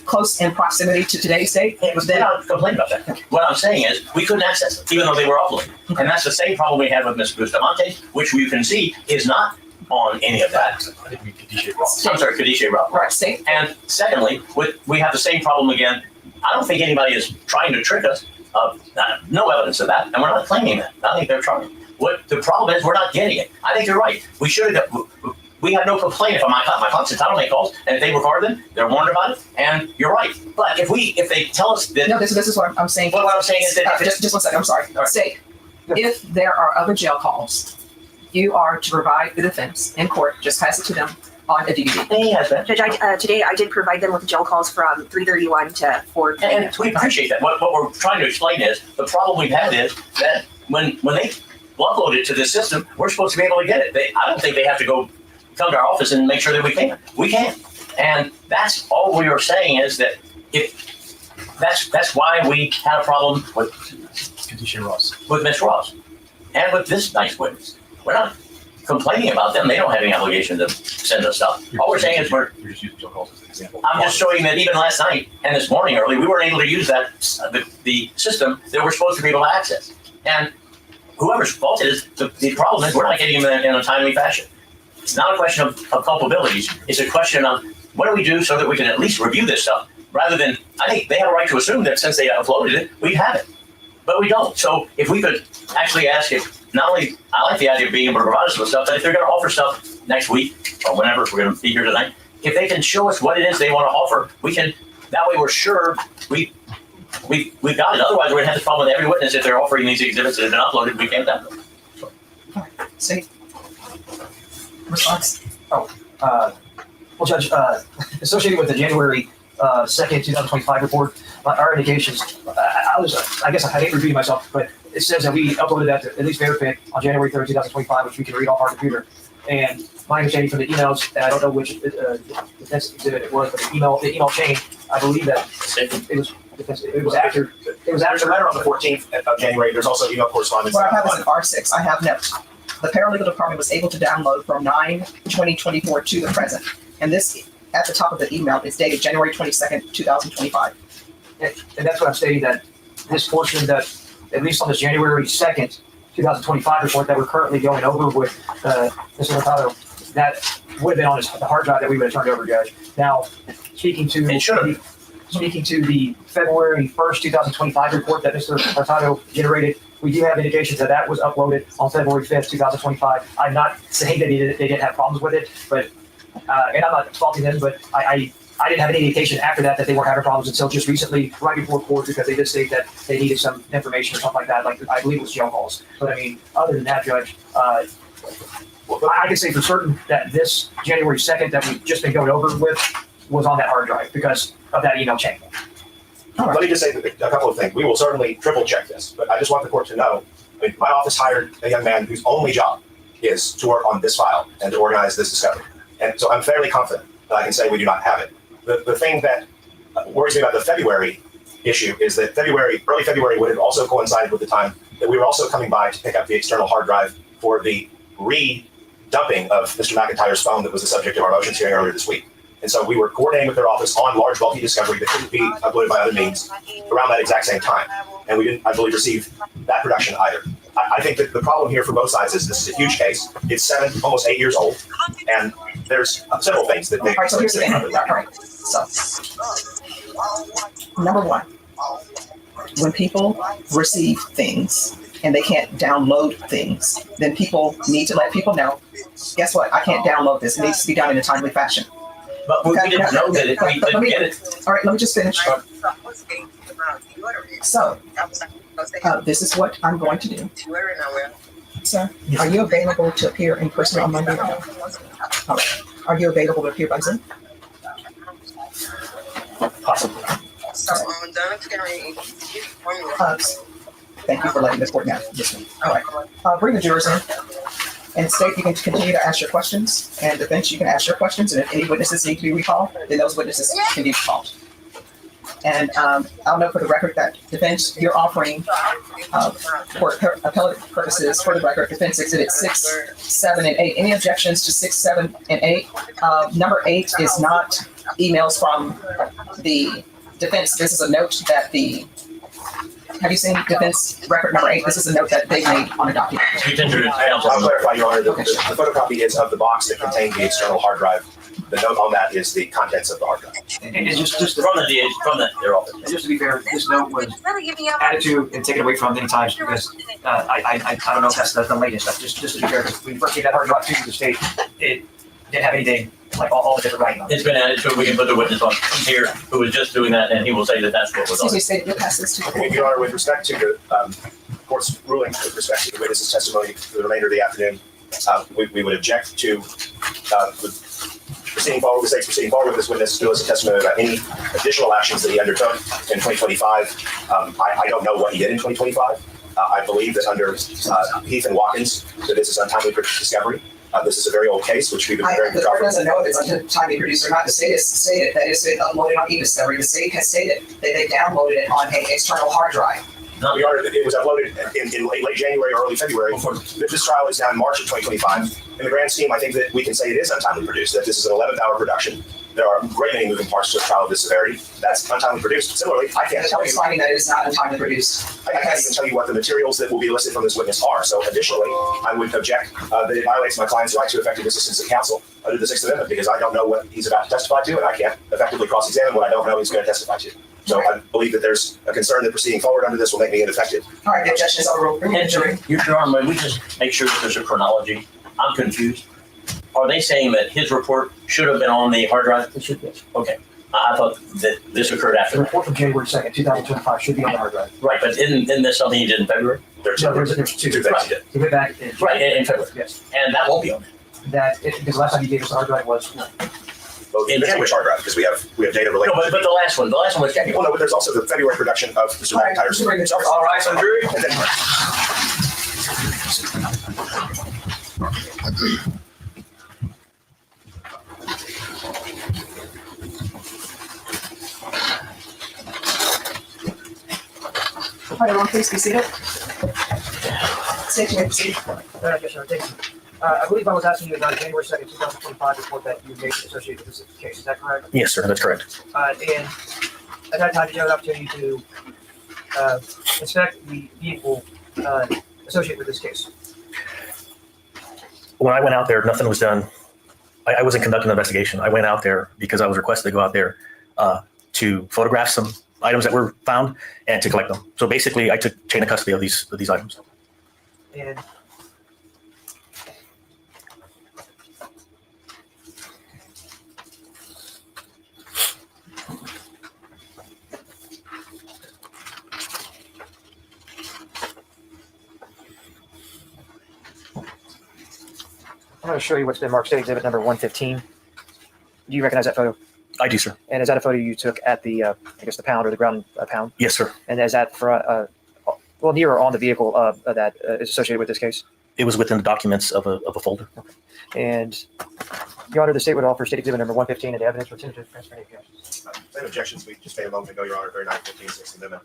close in proximity to today's date, They're not complaining about that. What I'm saying is we couldn't access them, even though they were uploaded. And that's the same problem we had with Ms. Bustamante, which we can see is not on any of that. I'm sorry, Khadijah Rob. Right. And secondly, we have the same problem again. I don't think anybody is trying to trick us. No evidence of that, and we're not claiming that. I think they're trying. What the problem is, we're not getting it. I think you're right. We should have. We have no complaint if my clients entitled to make calls, and if they record them, they're warned about it. And you're right. But if they tell us that, no, this is what I'm saying. What I'm saying is that just 1 second. I'm sorry. Right. Say, if there are other jail calls, you are to provide the defense in court. Just pass it to them on a DVD. Judge, today I did provide them with jail calls from 3:31 to 4. And we appreciate that. What we're trying to explain is the problem we've had is that when they upload it to this system, we're supposed to be able to get it. I don't think they have to come to our office and make sure that we can. We can. And that's all we are saying is that that's why we had a problem with Ms. Ross and with this nice witness. We're not complaining about them. They don't have any obligation to send us stuff. All we're saying is I'm just showing that even last night and this morning early, we weren't able to use that the system that we're supposed to be able to access. And whoever's fault it is, the problem is we're not getting them in a timely fashion. It's not a question of culpabilities. It's a question of what do we do so that we can at least review this stuff rather than, I think they have a right to assume that since they uploaded it, we'd have it. But we don't. So if we could actually ask if, not only, I like the idea of being able to provide us with stuff, but if they're going to offer stuff next week or whenever, if we're going to be here tonight, if they can show us what it is they want to offer, we can, that way we're sure we've got it. Otherwise, we're going to have this problem with every witness if they're offering these exhibits that have been uploaded, we can't have them. See? Response? Well, Judge, associated with the January 2nd, 2025 report, our indications, I guess I hate repeating myself, but it says that we uploaded that to at least Verifit on January 3rd, 2025, which we can read off our computer. And my understanding from the emails, and I don't know which defense exhibit it was, but the email chain, I believe that it was after. There's a letter on the 14th of January. There's also email correspondence. What I have is an R6. I have notes. The paralegal department was able to download from 9/2024 to the present. And this, at the top of the email, is dated January 22nd, 2025. And that's what I'm stating, that this portion that, at least on this January 2nd, 2025 report that we're currently going over with Mr. Mercado, that would have been on the hard drive that we would have turned over, Judge. Now, speaking to the February 1st, 2025 report that Mr. Mercado generated, we do have indications that that was uploaded on February 5th, 2025. I'm not saying that they didn't have problems with it, but and I'm not faulting them, but I didn't have any indication after that they weren't having problems until just recently, right before court, because they did state that they needed some information or something like that. Like I believe it was jail calls. But I mean, other than that, Judge, I can say for certain that this January 2nd that we've just been going over with was on that hard drive because of that email chain. Let me just say a couple of things. We will certainly triple check this, but I just want the court to know, I mean, my office hired a young man whose only job is to work on this file and to organize this discovery. And so I'm fairly confident that I can say we do not have it. The thing that worries me about the February issue is that early February would have also coincided with the time that we were also coming by to pick up the external hard drive for the re-dumping of Mr. McIntyre's phone that was the subject of our motions hearing earlier this week. And so we were coordinating with their office on large bulky discovery that couldn't be uploaded by other means around that exact same time. And we didn't, I believe, receive that production either. I think that the problem here for both sides is this is a huge case. It's 7, almost 8 years old, and there's several things that All right, so here's the thing. All right. So, number one, when people receive things and they can't download things, then people need to let people know, guess what? I can't download this. It needs to be done in a timely fashion. But we didn't know that if we didn't get it. All right, let me just finish. So, this is what I'm going to do. Sir, are you available to appear in person on Monday? Or no? All right. Are you available to appear by Zoom? Possibly. Thank you for letting this board know. All right. Bring the jurors in. And state, you can continue to ask your questions. And defense, you can ask your questions. And if any witnesses need to be recalled, then those witnesses can be recalled. And I'll note for the record that defense, you're offering for appellate purposes, for the record, defense exhibit 6, 7, and 8. Any objections to 6, 7, and 8? Number 8 is not emails from the defense. This is a note that have you seen defense record number 8? This is a note that they made on a document. I'll clarify, Your Honor, the photocopy is of the box that contained the external hard drive. The note on that is the contents of the hard drive. And just From their office. And just to be fair, this note was added to and taken away from many times because I don't know if that's the latest. But just to be fair, because when you first gave that hard drive to the state, it didn't have anything like all the different writing on it. It's been added to, we can put the witness on here who was just doing that, and he will say that that's what was on Excuse me, it. state, you'll pass this to Your Honor, with respect to the court's ruling with respect to the witness's testimony for the remainder of the afternoon, we would object to proceeding forward, the state's proceeding forward with this witness to elicit testimony about any additional actions that he undertook in 2025. I don't know what he did in 2025. I believe that under Heath and Watkins, that this is untimely discovery. This is a very old case, which we've been very The court doesn't know if it's untimely produced or not. The state has stated that it's been uploaded on eDiscovery. The state has stated that they downloaded it on an external hard drive. No, Your Honor, it was uploaded in late January or early February. This trial is now in March of 2025. In the grand scheme, I think that we can say it is untimely produced, that this is an 11th hour production. There are a great many moving parts to a trial of this severity. That's untimely produced. Similarly, I can't tell you. Finding that it is not untimely produced. I can't even tell you what the materials that will be elicited from this witness are. So additionally, I would object that it violates my client's right to effective assistance of counsel under the Sixth Amendment because I don't know what he's about to testify to and I can't effectively cross-examine what I don't know he's going to testify to. So I believe that there's a concern that proceeding forward under this will make me ineffective. All right, the objection is overruled. Bring in the jury. Your Honor, may we just make sure that there's a chronology? I'm confused. Are they saying that his report should have been on the hard drive? It should be. Okay. I thought that this occurred The after. report from January 2nd, 2025 should be on the hard drive. Right, but isn't this something he did in February? There's two things he did. He went back in. Right, in February. Yes. And that won't be on there. Because the last time he gave us the hard drive was Well, it depends on which hard drive because we have data related. No, but the last one was January. Well, no, but there's also the February production of Mr. McIntyre's. All right, so jury. And then, All right, everyone, please be seated. State your name, proceed. Yes, sir. Thank you. I believe I was asking you about January 2nd, 2025 report that you made associated with this case. Is that correct? Yes, sir, that's correct. And at that time, did you have an opportunity to inspect the vehicle associated with this case? When I went out there, nothing was done. I wasn't conducting an investigation. I went out there because I was requested to go out there to photograph some items that were found and to collect them. So basically, I took chain of custody of these items. And I'm going to show you what's been marked state exhibit number 115. Do you recognize that photo? I do, sir. And is that a photo you took at the, I guess, the pound or the ground pound? Yes, sir. And is that for, well, near or on the vehicle that is associated with this case? It was within the documents of a folder. Okay. And, Your Honor, the state would offer state exhibit number 115 and evidence for tentative transfer of objections. same objections we just made a moment ago, Your Honor, 3915, Sixth Amendment.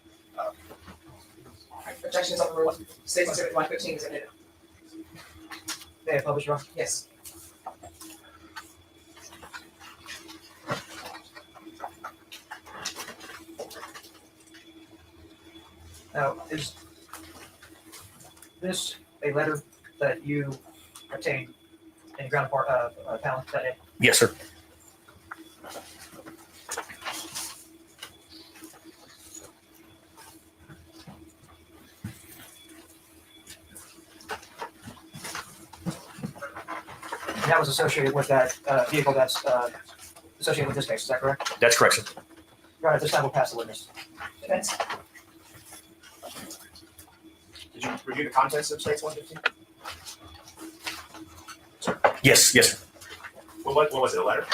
Objection is overruled. State exhibit 115 is admitted. May I publish, Your Honor? Yes. Now, is this a letter that you obtained in ground panel that day? Yes, sir. And that was associated with that vehicle that's associated with this case, is that correct? That's correct, sir. Your Honor, at this time we'll pass the witness. Defense? Did you review the contents of States 115? Yes, yes, sir. Well, what was it, a letter?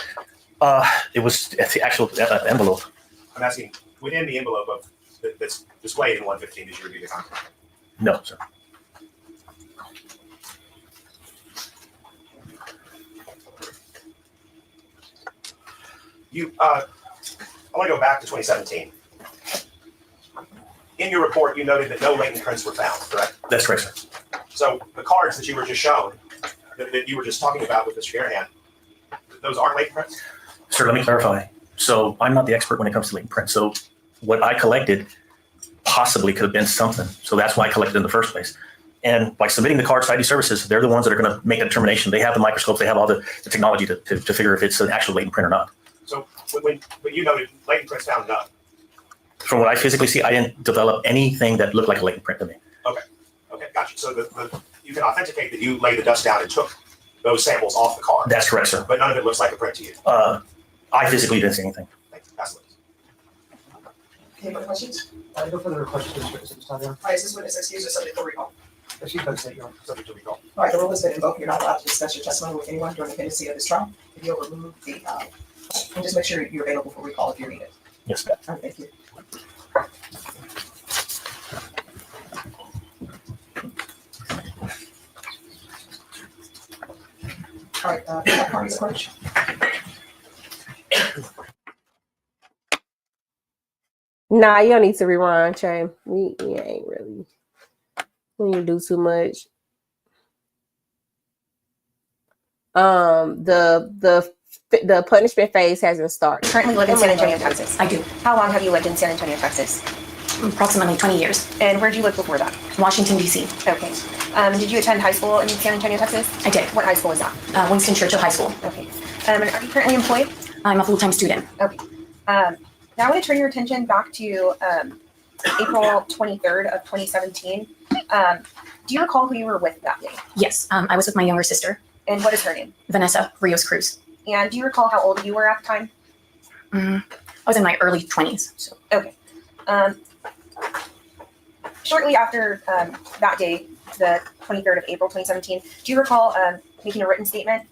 It was the actual envelope. I'm asking, within the envelope of that's displayed in 115, did you review the content? No, sir. I want to go back to 2017. In your report, you noted that no latent prints were found, correct? That's correct, sir. So the cards that you were just shown, that you were just talking about with Mr. Garahan, those aren't latent prints? Sir, let me clarify. So I'm not the expert when it comes to latent print. So what I collected possibly could have been something. So that's why I collected in the first place. And by submitting the cards to ID services, they're the ones that are going to make a determination. They have the microscopes, they have all the technology to figure if it's an actual latent print or not. So when you noted latent prints found none. From what I physically see, I didn't develop anything that looked like a latent print to me. Okay, gotcha. So you can authenticate that you laid the dust down and took those samples off the card. That's correct, sir. But none of it looks like a print to you. I physically didn't see anything. Thank you. Pass the witness. Any further questions? No further questions to this witness at this time, Your Honor. All right, is this witness excused or subject to recall? Excuse me, State, Your Honor, subject to recall. All right, the rule has been invoked. You're not allowed to discuss your testimony with anyone during the pendency of this trial. If you'll remove the, and just make sure you're available for recall if you're needed. Yes, ma'am. All right, thank you. All right, parties approach. Nah, you don't need to rewind, Chain. We ain't really. We didn't do too much. The punishment phase hasn't started. Currently live in San Antonio, Texas. I do. How long have you lived in San Antonio, Texas? Approximately 20 years. And where did you live before that? Washington, D.C. Okay. Did you attend high school in San Antonio, Texas? I did. What high school is that? Winston Churchill High School. Okay. And are you currently employed? I'm a full-time student. Okay. Now I want to turn your attention back to April 23rd of 2017. Do you recall who you were with that day? Yes, I was with my younger sister. And what is her name? Vanessa Rios Cruz. And do you recall how old you were at the time? I was in my early 20s. So. Okay. Shortly after that day, the 23rd of April 2017, do you recall making a written statement?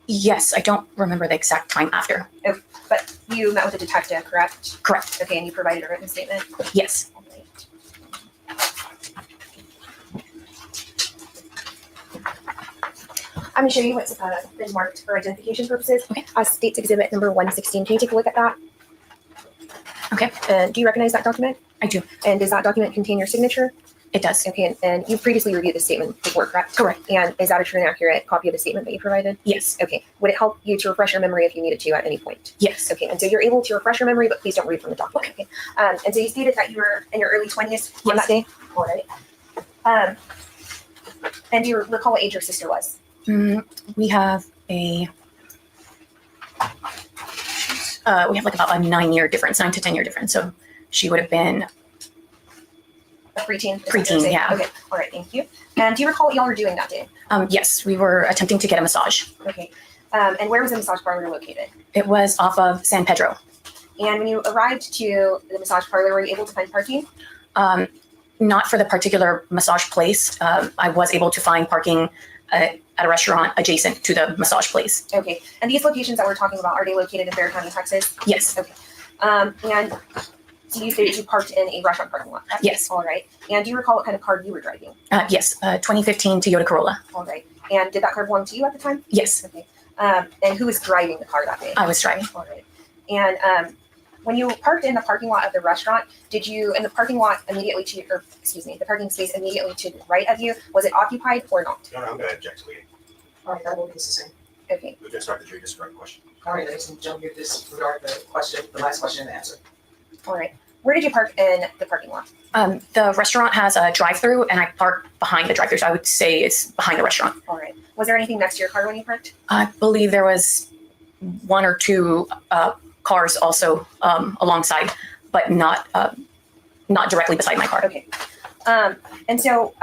Yes, I don't remember the exact time after. Oh, but you met with a detective, correct? Correct. Okay, and you provided a written statement? Yes. I'm going to show you what's been marked for identification purposes. Okay. As State's Exhibit number 116. Can you take a look at that? Okay. And do you recognize that document? I do. And does that document contain your signature? It does. Okay, and you've previously reviewed the statement before, correct? Correct. And is that a true and accurate copy of the statement that you provided? Yes. Okay. Would it help you to refresh your memory if you needed to at any point? Yes. Okay, and so you're able to refresh your memory, but please don't read from the document. Okay. And so you stated that you were in your early 20s on that day? All right. And do you recall what age your sister was? We have we have like about a 9-year difference, 9 to 10 year difference. So she would have been a preteen? Preteen, yeah. Okay, all right, thank you. And do you recall what y'all were doing that day? Yes, we were attempting to get a massage. Okay. And where was the massage parlor located? It was off of San Pedro. And when you arrived to the massage parlor, were you able to find parking? Not for the particular massage place. I was able to find parking at a restaurant adjacent to the massage place. Okay. And these locations that we're talking about, are they located in Bexar County, Texas? Yes. Okay. And so you stated you parked in a restaurant parking lot? Yes. All right. And do you recall what kind of car you were driving? Yes, 2015 Toyota Corolla. All right. And did that car belong to you at the time? Yes. Okay. And who was driving the car that day? I was driving. All right. And when you parked in the parking lot of the restaurant, did you, in the parking lot immediately to, or excuse me, the parking space immediately to the right of you, was it occupied or not? No, I'm going to object to leading. All right, that will be succinct. Okay. We can start the jury disregard question. All right, ladies and gentlemen, you disregard the question, the last question and answer. All right. Where did you park in the parking lot? The restaurant has a drive-through, and I park behind the drive-through, so I would say it's behind the restaurant. All right. Was there anything next to your car when you parked? I believe there was one or two cars also alongside, but not directly beside my car. Okay. And so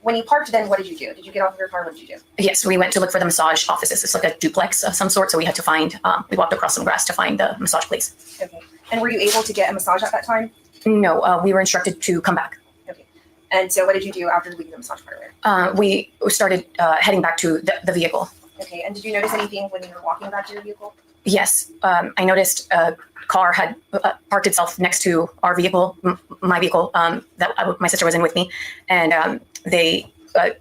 when you parked, then what did you do? Did you get off of your car? What did you do? Yes, we went to look for the massage offices. It's like a duplex of some sort, so we had to find. We walked across some grass to find the massage place. Okay. And were you able to get a massage at that time? No, we were instructed to come back. Okay. And so what did you do after leaving the massage parlor? We started heading back to the vehicle. Okay. And did you notice anything when you were walking back to your vehicle? Yes, I noticed a car had parked itself next to our vehicle, my vehicle, that my sister was in with me, and they kind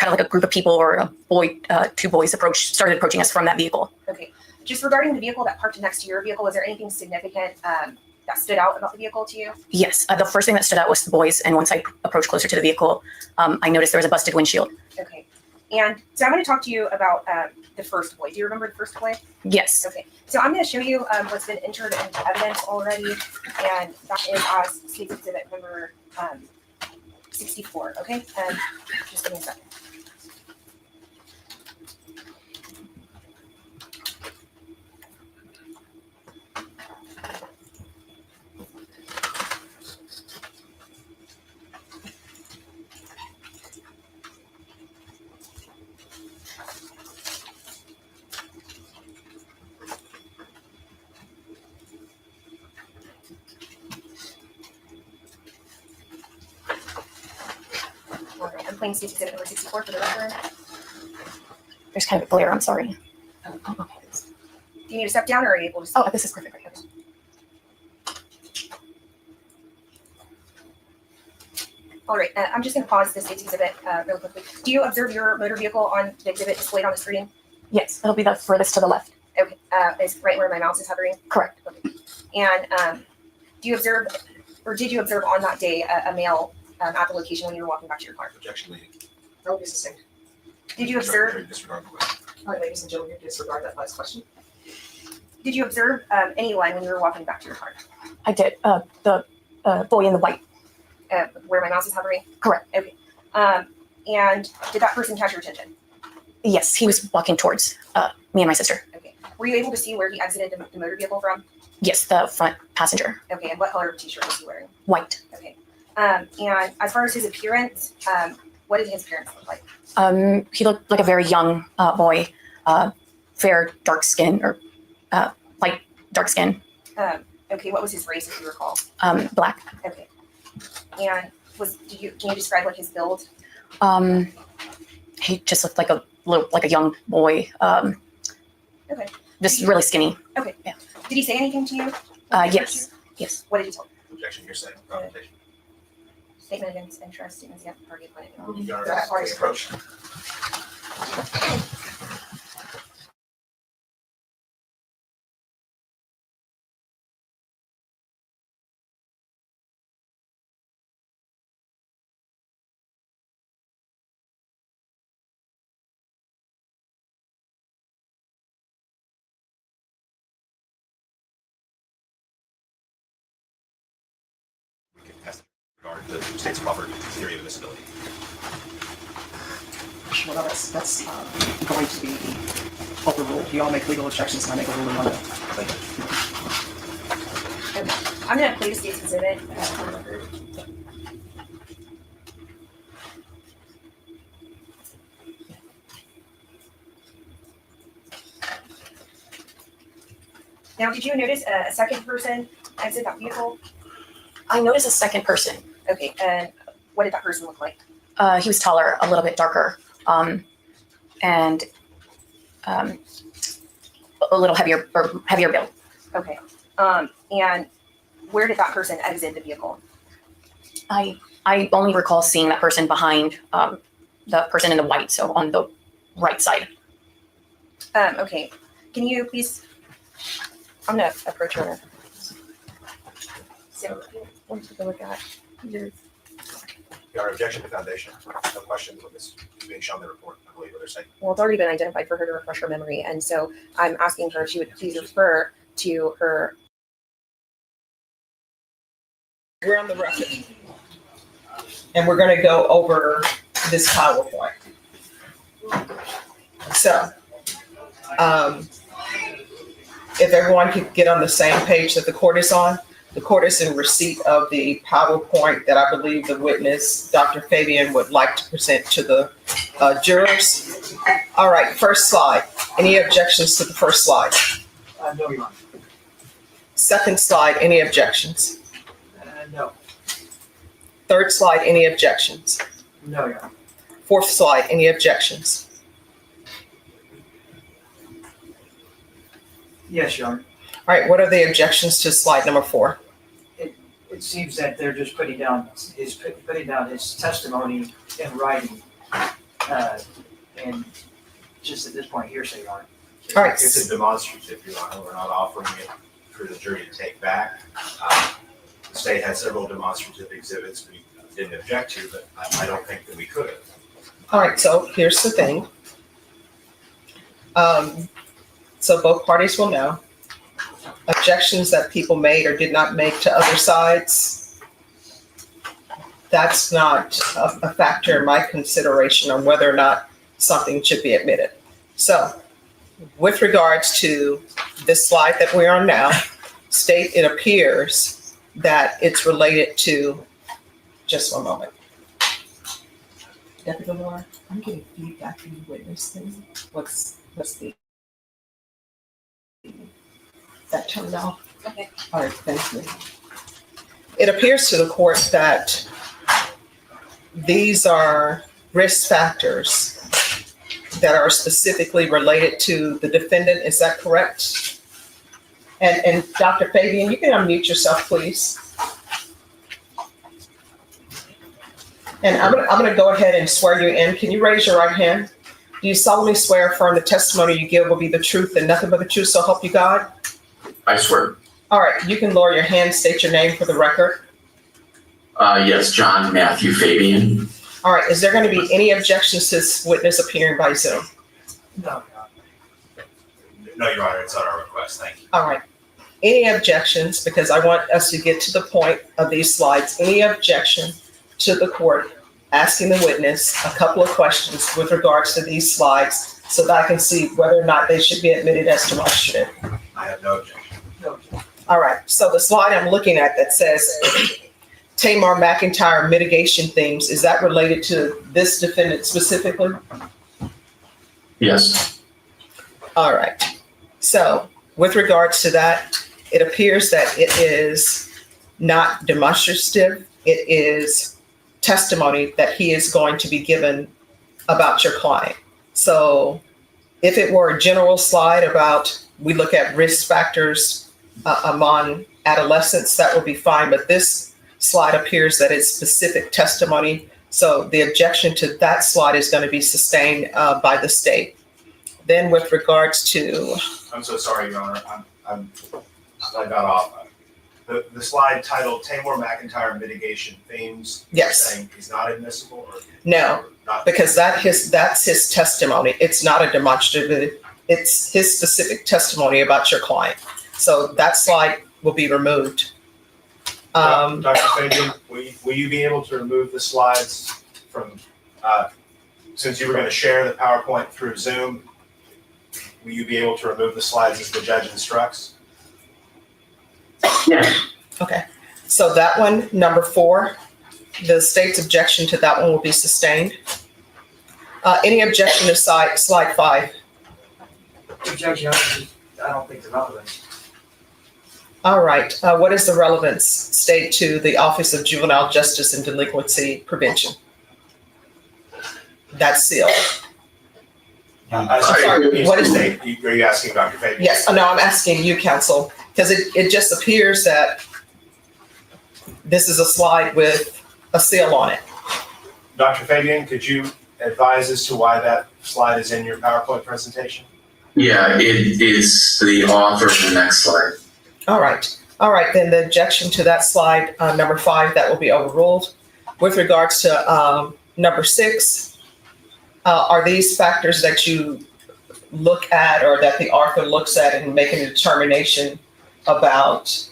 of like a group of people or a boy, two boys started approaching us from that vehicle. Okay. Just regarding the vehicle that parked next to your vehicle, was there anything significant that stood out about the vehicle to you? Yes, the first thing that stood out was the boys, and once I approached closer to the vehicle, I noticed there was a busted windshield. Okay. And so I'm going to talk to you about the first boy. Do you remember the first boy? Yes. Okay. So I'm going to show you what's been entered into evidence already, and that is as State Exhibit number 64. Okay. And just give me a second. I'm playing State Exhibit number 64 for the record. There's kind of a glare, I'm sorry. Do you need to step down or are you able to see? Oh, this is perfect. Right here. All right, I'm just going to pause the State Exhibit really quickly. Do you observe your motor vehicle on the exhibit displayed on the screen? Yes, it'll be the furthest to the left. Okay, it's right where my mouse is hovering? Correct. Okay. And do you observe, or did you observe on that day a male at the location when you were walking back to your car? Objection leading. That would be succinct. Did you observe? Disregard the question. All right, ladies and gentlemen, you disregard that last question. Did you observe anyone when you were walking back to your car? I did. The boy in the white. Where my mouse is hovering? Correct. Okay. And did that person catch your attention? Yes, he was walking towards me and my sister. Okay. Were you able to see where he exited the motor vehicle from? Yes, the front passenger. Okay. And what color t-shirt was he wearing? White. Okay. And as far as his appearance, what did his appearance look like? He looked like a very young boy, fair, dark skin, or light dark skin. Okay. What was his race, if you recall? Black. Okay. And can you describe like his build? He just looked like a young boy. Okay. Just really skinny. Okay. Yeah. Did he say anything to you? Yes. Yes. What did he tell you? Objection, hearsay, confrontation. Statement against interest, statements against party opponent. That party approach. We can test regard the state's proffered theory of admissibility. Well, that's going to be overruled. You all make legal objections and I make a ruling on that. Okay. I'm going to play the state's exhibit. Now, did you notice a second person exit that vehicle? I noticed a second person. Okay, and what did that person look like? He was taller, a little bit darker, and a little heavier build. Okay, and where did that person exit the vehicle? I only recall seeing that person behind the person in the white, so on the right side. Okay, can you please? I'm gonna approach her. So, I want to take a look at your. Your objection to foundation. No question. Witness being shown the report. I believe what they're saying. Well, it's already been identified for her to refresh her memory, and so I'm asking her if she would please refer to her We're on the record. And we're going to go over this PowerPoint. So, if everyone could get on the same page that the court is on, the court is in receipt of the PowerPoint that I believe the witness, Dr. Fabian, would like to present to the jurors. All right, first slide. Any objections to the first slide? No, Your Honor. Second slide, any objections? No. Third slide, any objections? No, Your Honor. Fourth slide, any objections? Yes, Your Honor. All right, what are the objections to slide number 4? It seems that they're just putting down his testimony in writing, and just at this point hearsay, Your Honor. All right. It's a demonstrative, Your Honor. We're not offering it for the jury to take back. The state had several demonstrative exhibits we didn't object to, but I don't think that we could have. All right, so here's the thing. So both parties will know. Objections that people made or did not make to other sides, that's not a factor in my consideration on whether or not something should be admitted. So with regards to this slide that we're on now, state it appears that it's related to, just one moment. Deputy Laura, I'm getting feedback from the witness thing. What's the, that turned off? Okay. All right, thank you. It appears to the court that these are risk factors that are specifically related to the defendant. Is that correct? And Dr. Fabian, you can unmute yourself, please. And I'm gonna go ahead and swear you in. Can you raise your right hand? Do you solemnly swear or affirm the testimony you give will be the truth and nothing but the truth, so help you God? I swear. All right, you can lower your hand, state your name for the record. Yes, John Matthew Fabian. All right, is there going to be any objections to this witness appearing by Zoom? No. No, Your Honor, it's on our request. Thank you. All right. Any objections, because I want us to get to the point of these slides, any objection to the court asking the witness a couple of questions with regards to these slides so that I can see whether or not they should be admitted as demonstrative? I have no objection. All right, so the slide I'm looking at that says Tamar McIntyre mitigation themes, is that related to this defendant specifically? Yes. All right. So with regards to that, it appears that it is not demonstrative. It is testimony that he is going to be given about your client. So if it were a general slide about, we look at risk factors among adolescents, that would be fine. But this slide appears that it's specific testimony. So the objection to that slide is going to be sustained by the state. Then with regards to, I'm so sorry, Your Honor. I got off. The slide titled Tamar McIntyre mitigation themes. Yes. Saying he's not admissible, or no, not? Because that's his testimony. It's not a demonstrative. It's his specific testimony about your client. So that slide will be removed. Dr. Fabian, will you be able to remove the slides from, since you were going to share the PowerPoint through Zoom, will you be able to remove the slides as the judge instructs? Yes. Okay. So that one, number 4, the state's objection to that one will be sustained. Any objection to slide 5? Objection, I don't think the relevance. All right. What is the relevance, state, to the Office of Juvenile Justice and Delinquency Prevention? That's sealed. Sorry, what is it? Are you asking Dr. Fabian? Yes. No, I'm asking you, counsel, because it just appears that this is a slide with a seal on it. Dr. Fabian, could you advise as to why that slide is in your PowerPoint presentation? Yeah, it is the author of the next slide. All right. All right. Then the objection to that slide, number 5, that will be overruled. With regards to number 6, are these factors that you look at or that the author looks at in making a determination about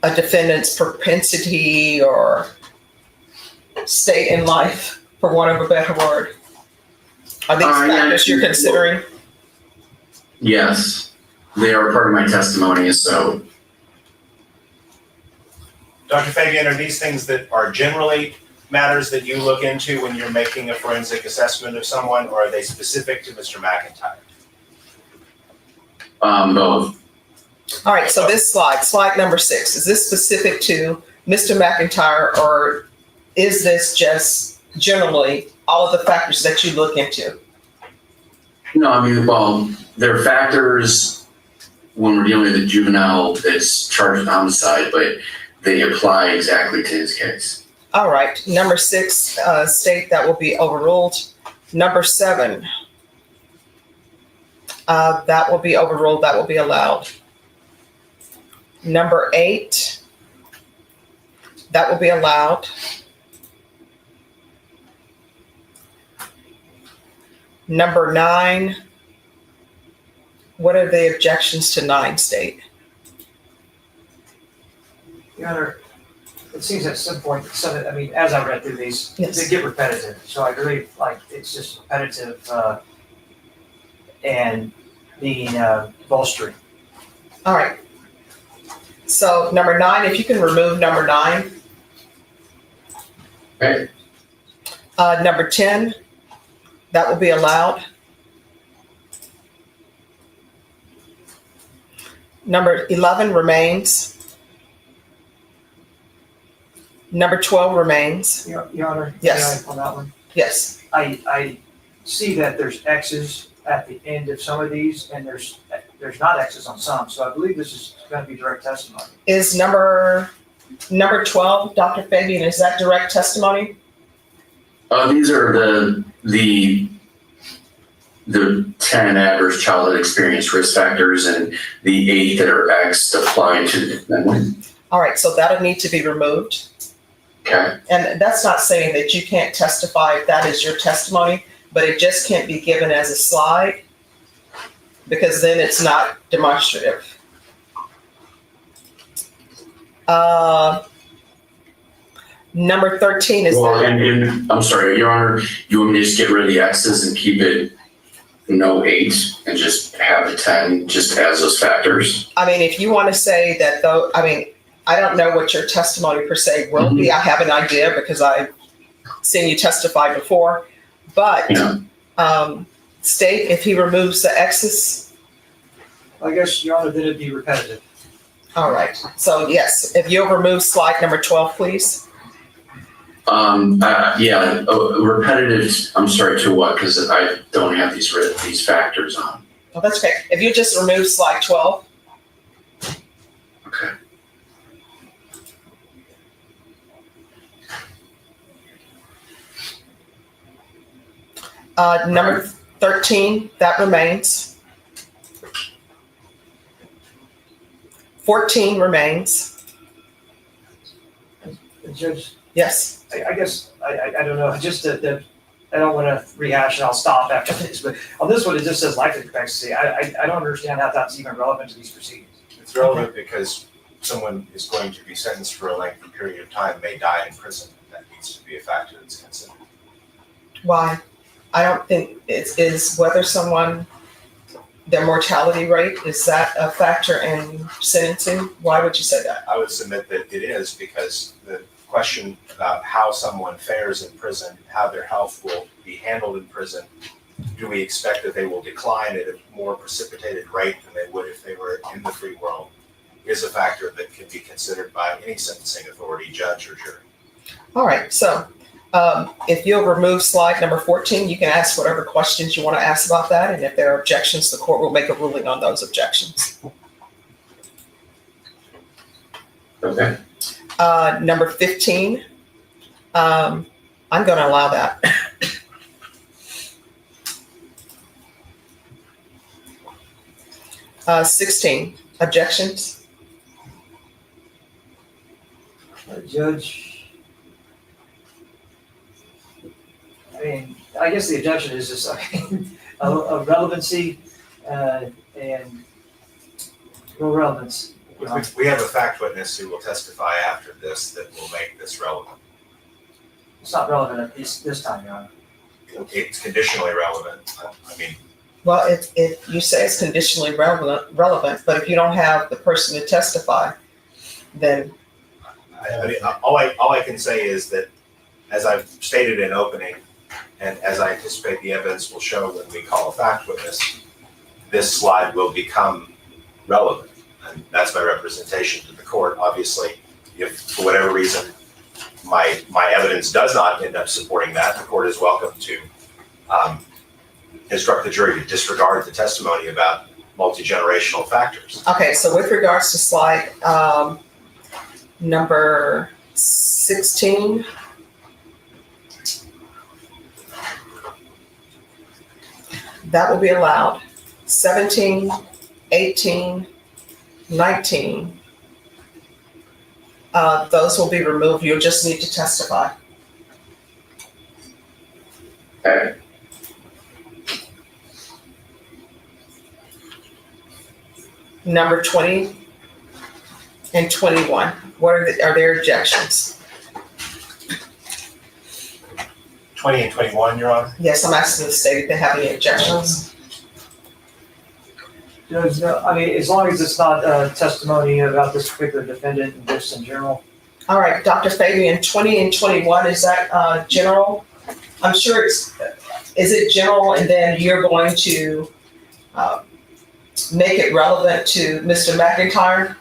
a defendant's propensity or state in life, for want of a better word? Are these factors you're considering? Yes, they are part of my testimony, so. Dr. Fabian, are these things that are generally matters that you look into when you're making a forensic assessment of someone, or are they specific to Mr. McIntyre? Both. All right, so this slide number 6, is this specific to Mr. McIntyre, or is this just generally all of the factors that you look into? No, I mean, well, there are factors when we're dealing with a juvenile that's charged with homicide, but they apply exactly to his case. All right, number 6, state that will be overruled. Number 7, that will be overruled, that will be allowed. Number 8, that will be allowed. Number 9, what are the objections to 9, state? Your Honor, it seems at some point, I mean, as I read through these, Yes. they get repetitive. So I really like, it's just repetitive and being bolstering. All right. So number 9, if you can remove number 9. Okay. Number 10, that will be allowed. Number 11 remains. Number 12 remains. Your Honor? Yes. On that one? Yes. I see that there's X's at the end of some of these, and there's not X's on some, so I believe this is going to be direct testimony. Is number 12, Dr. Fabian, is that direct testimony? These are the 10 adverse childhood experience risk factors and the 8 that are X applied to the defendant. All right, so that'll need to be removed. Okay. And that's not saying that you can't testify if that is your testimony, but it just can't be given as a slide because then it's not demonstrative. Number 13 is. Well, and I'm sorry, Your Honor, you want me to just get rid of the X's and keep it no 8 and just have the 10 just as those factors? I mean, if you want to say that though, I mean, I don't know what your testimony per se will be. I have an idea because I've seen you testify before, but state if he removes the X's. I guess, Your Honor, then it'd be repetitive. All right. So yes, if you'll remove slide number 12, please. Repetitive, I'm sorry, to what? Because I don't have these factors on. Oh, that's okay. If you just remove slide 12. Okay. Number 13, that remains. 14 remains. Judge? Yes. I guess, I don't know, just that I don't want to rehash and I'll stop after this, but on this one, it just says life expectancy. I don't understand how that's even relevant to these proceedings. It's relevant because someone is going to be sentenced for a lengthy period of time, may die in prison. That needs to be a factor that's considered. Why? I don't think it is whether someone, their mortality rate, is that a factor in sentencing? Why would you say that? I would submit that it is because the question about how someone fares in prison, how their health will be handled in prison, do we expect that they will decline at a more precipitated rate than they would if they were in the free world, is a factor that can be considered by any sentencing authority, judge, or jury. All right, so if you'll remove slide number 14, you can ask whatever questions you want to ask about that, and if there are objections, the court will make a ruling on those objections. Okay. Number 15, I'm going to allow that. Uh, 16, objections? Judge, I mean, I guess the objection is just of relevancy and no relevance. We have a fact witness who will testify after this that will make this relevant. It's not relevant at this time, Your Honor. It's conditionally relevant. I mean, Well, if you say it's conditionally relevant, but if you don't have the person to testify, then I mean, all I can say is that, as I've stated in opening, and as I anticipate the evidence will show when we call a fact witness, this slide will become relevant. And that's my representation to the court. Obviously, if for whatever reason my evidence does not end up supporting that, the court is welcome to instruct the jury to disregard the testimony about multi-generational factors. okay, so with regards to slide number 16, that will be allowed. 17, 18, 19, those will be removed. You'll just need to testify. Okay. Number 20 and 21, are there objections? 20 and 21, Your Honor? Yes, I'm asking the state if they have any objections. There's no, I mean, as long as it's not testimony about this particular defendant and just in general. All right, Dr. Fabian, 20 and 21, is that general? I'm sure is it general, and then you're going to make it relevant to Mr. McIntyre?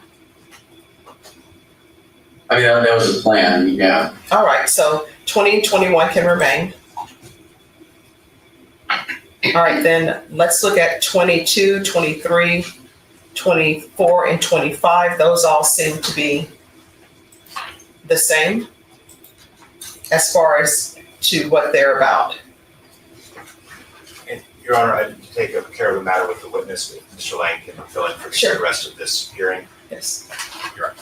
I mean, that was the plan, yeah. All right, so 20 and 21 can remain. All right, then let's look at 22, 23, 24, and 25. Those all seem to be the same as far as to what they're about. And Your Honor, I did take care of the matter with the witness. If Mr. Lang can fill in for the rest of this hearing. Yes. You're right.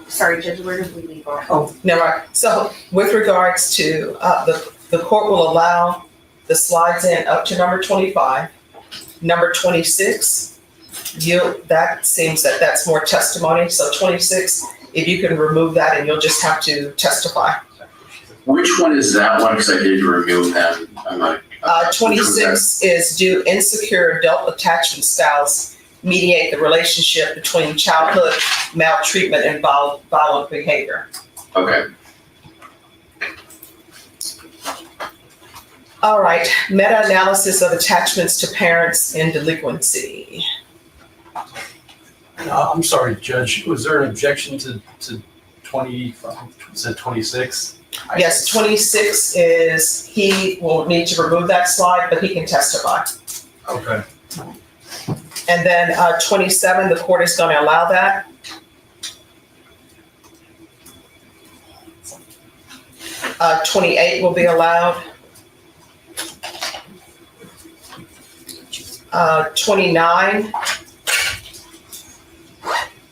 Sorry, Judge, where did we leave off? Oh, never mind. So with regards to, the court will allow the slides in up to number 25. Number 26, that seems that that's more testimony. So 26, if you can remove that and you'll just have to testify. Which one is that one? Because I did remove that. 26 is do insecure adult attachment styles mediate the relationship between childhood maltreatment and violent behavior. Okay. All right, meta-analysis of attachments to parents in delinquency. I'm sorry, Judge, was there an objection to 20, is it 26? Yes, 26 is, he will need to remove that slide, but he can testify. Okay. And then 27, the court is going to allow that. Uh, 28 will be allowed. 29.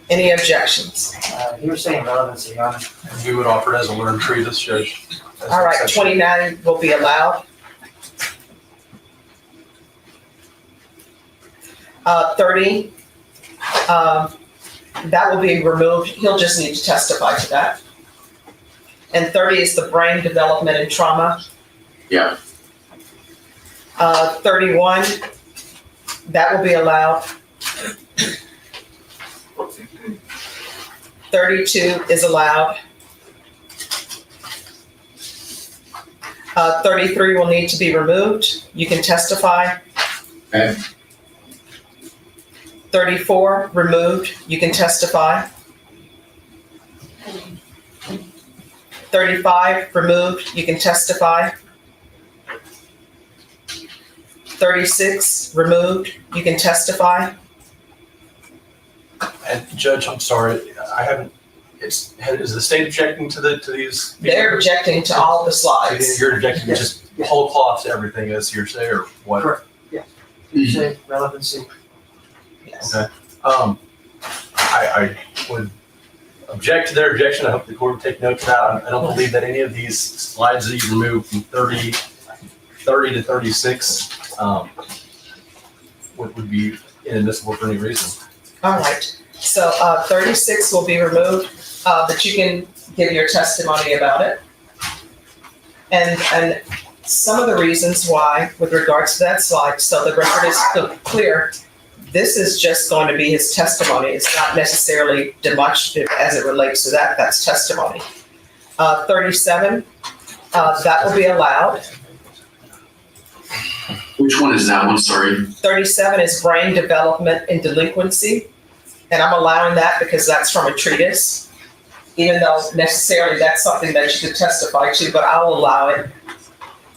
Any objections? You were saying relevancy, Your Honor. And we would offer it as a learned treatise, Judge. All right, 29 will be allowed. 30, that will be removed. He'll just need to testify to that. And 30 is the brain development and trauma. Yeah. 31, that will be allowed. 32 is allowed. 33 will need to be removed. You can testify. Okay. 34, removed. You can testify. 35, removed, you can testify. 36, removed, you can testify. And Judge, I'm sorry, I haven't, is the state objecting to these? They're objecting to all the slides. You're objecting to just whole cloth to everything as hearsay or what? Correct. Yeah. Hearsay, relevancy. Yes. Okay. I would object to their objection. I hope the court would take note of that. I don't believe that any of these slides that you removed from 30 to 36 would be inadmissible for any reason. All right, so 36 will be removed, but you can give your testimony about it. And some of the reasons why, with regards to that slide, so the record is clear, this is just going to be his testimony. It's not necessarily demonstrative as it relates to that. That's testimony. 37, that will be allowed. Which one is that one? Sorry. 37 is brain development and delinquency. And I'm allowing that because that's from a treatise, even though necessarily that's something that you could testify to, but I'll allow it.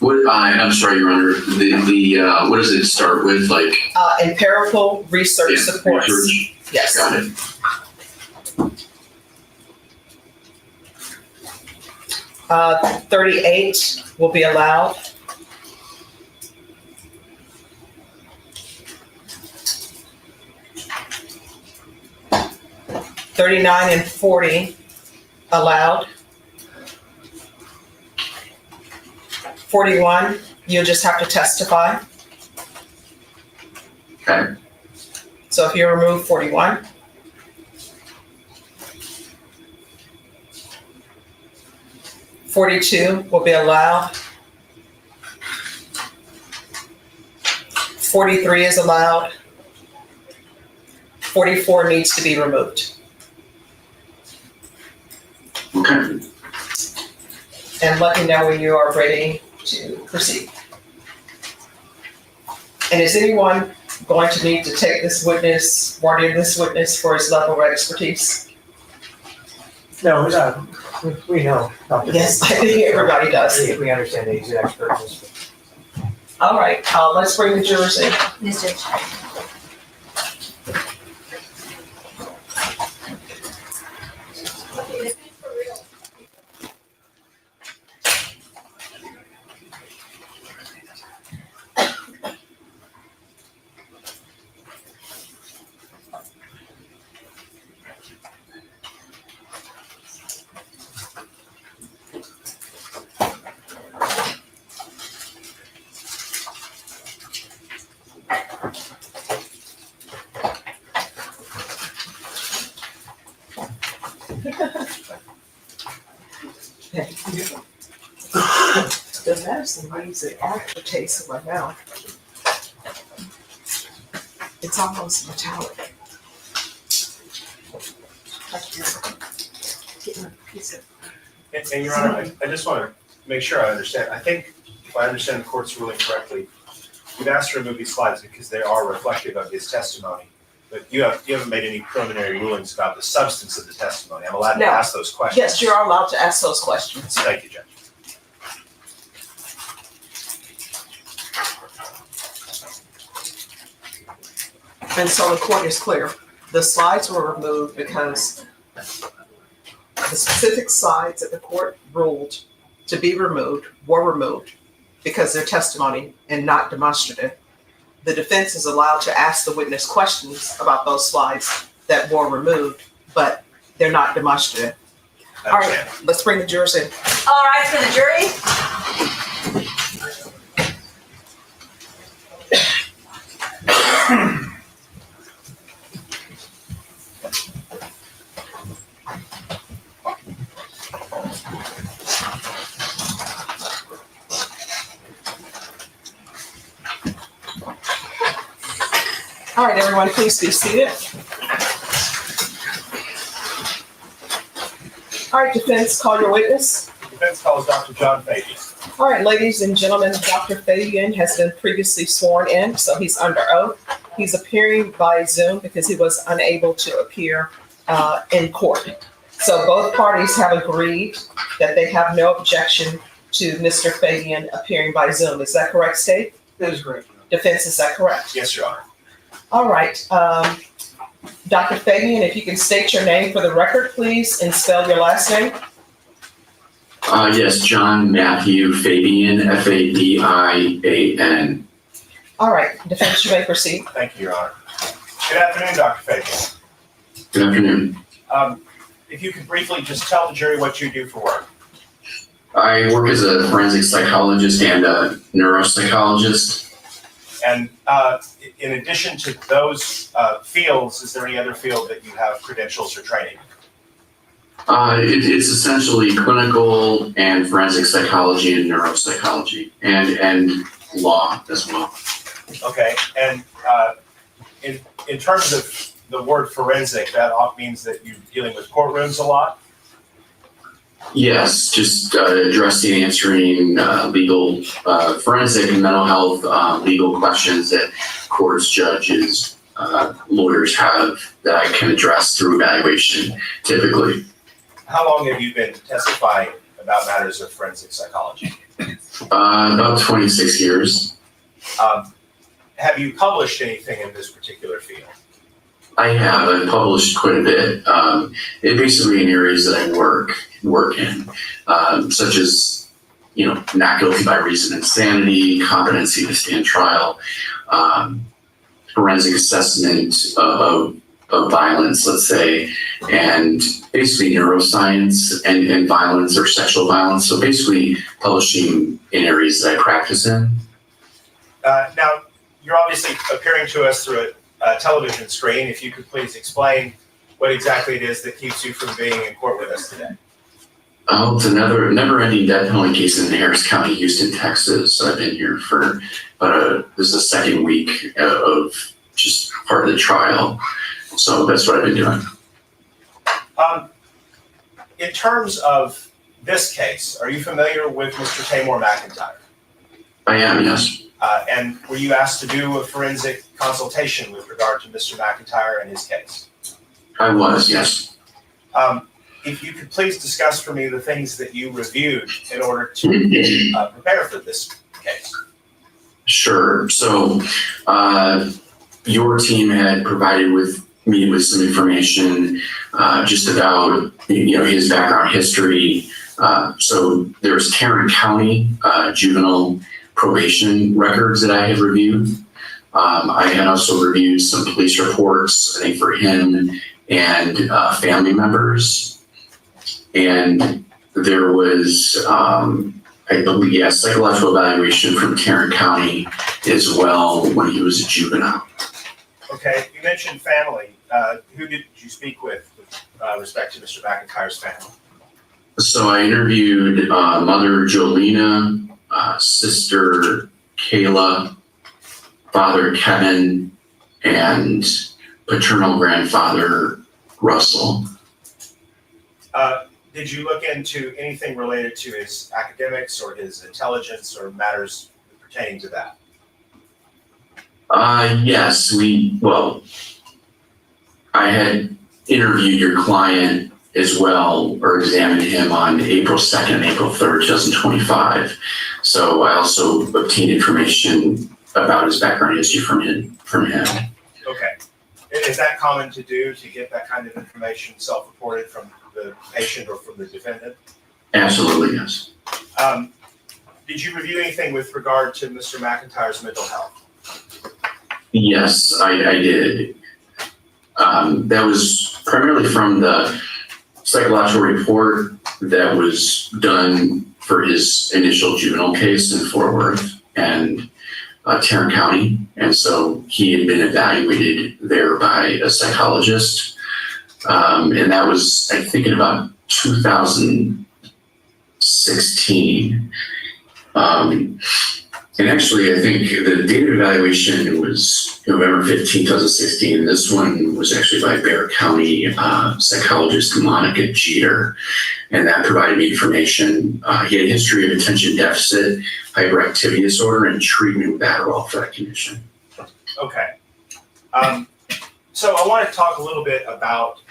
I'm sorry, Your Honor. The what does it start with? Like empirical research supports. Research. Yes. Got it. 38 will be allowed. $39 and $40 allowed. 41, you'll just have to testify. Okay. So if you remove 41. $42 will be allowed. 43 is allowed. 44 needs to be removed. Okay. And let me know when you are ready to proceed. And is anyone going to need to take this witness, warning this witness for his level of expertise? No, we know. Dr. Yes, I think everybody does. We understand that he's an expert in this. All right, let's bring the jurors in. Mr. The medicine leaves the aftertaste in my mouth. It's almost metallic. And Your Honor, I just want to make sure I understand. I think if I understand the court's ruling correctly, we've asked to remove these slides because they are reflective of his testimony. But you haven't made any preliminary rulings about the substance of the testimony. I'm allowed to No. ask those questions. Yes, you are allowed to ask those questions. Thank you, Judge. And so the court is clear. The slides were removed because the specific slides that the court ruled to be removed were removed because they're testimony and not demonstrative. The defense is allowed to ask the witness questions about those slides that were removed, but they're not demonstrative. All right, let's bring the jurors in. All right, for the jury. All right, everyone, please be seated. All right, defense, call your witness. Defense calls Dr. John Fabian. All right, ladies and gentlemen, Dr. Fabian has been previously sworn in, so he's under oath. He's appearing by Zoom because he was unable to appear in court. So both parties have agreed that they have no objection to Mr. Fabian appearing by Zoom. Is that correct, State? That is correct. Defense, is that correct? Yes, Your Honor. All right. Dr. Fabian, if you can state your name for the record, please, and spell your last name. Yes, John Matthew Fabian, Fabian. All right, defense, you may proceed. Thank you, Your Honor. Good afternoon, Dr. Fabian. Good afternoon. If you could briefly just tell the jury what you do for work. I work as a forensic psychologist and a neuropsychologist. And in addition to those fields, is there any other field that you have credentials or training? It's essentially clinical and forensic psychology and neuropsychology and law as well. Okay, and in terms of the word forensic, that means that you're dealing with courtrooms a lot? Yes, just addressing, answering legal, forensic and mental health legal questions that courts, judges, lawyers have that I can address through evaluation typically. How long have you been testifying about matters of forensic psychology? About 26 years. Have you published anything in this particular field? I have. I've published quite a bit. It basically in areas that I work in, such as, not guilty by reason of insanity, competency to stand trial, forensic assessment of violence, let's say, and basically neuroscience and violence or sexual violence. So basically publishing in areas that I practice in. Now, you're obviously appearing to us through a television screen. If you could please explain what exactly it is that keeps you from being in court with us today. Oh, it's another never-ending death penalty case in Harris County, Houston, Texas. I've been here for this is the second week of just part of the trial. So that's what I've been doing. In terms of this case, are you familiar with Mr. Tamor McIntyre? I am, yes. And were you asked to do a forensic consultation with regard to Mr. McIntyre and his case? I was, yes. If you could please discuss for me the things that you reviewed in order to prepare for this case. Sure. So your team had provided me with some information just about his background history. So there's Tarrant County juvenile probation records that I had reviewed. I had also reviewed some police reports, I think, for him and family members. And there was, I believe, psychological evaluation from Tarrant County as well when he was a juvenile. Okay, you mentioned family. Who did you speak with respect to Mr. McIntyre's family? So I interviewed mother Jolena, sister Kayla, father Kevin, and paternal grandfather Russell. Did you look into anything related to his academics or his intelligence or matters pertaining to that? Yes, I had interviewed your client as well, or examined him on April 2nd and April 3rd, 2025. So I also obtained information about his background history from him. Okay. Is that common to do, to get that kind of information self-reported from the patient or from the defendant? Absolutely, yes. Did you review anything with regard to Mr. McIntyre's mental health? Yes, I did. That was primarily from the psychological report that was done for his initial juvenile case in Fort Worth and Tarrant County. And so he had been evaluated there by a psychologist. And that was, I think, in about 2016. And actually, I think the date of evaluation was November 15, 2016. This one was actually by Bexar County psychologist Monica Jeter. And that provided me information. He had a history of attention deficit, hyperactivity disorder, and treatment with Adderall for that condition. Okay. So I want to talk a little bit about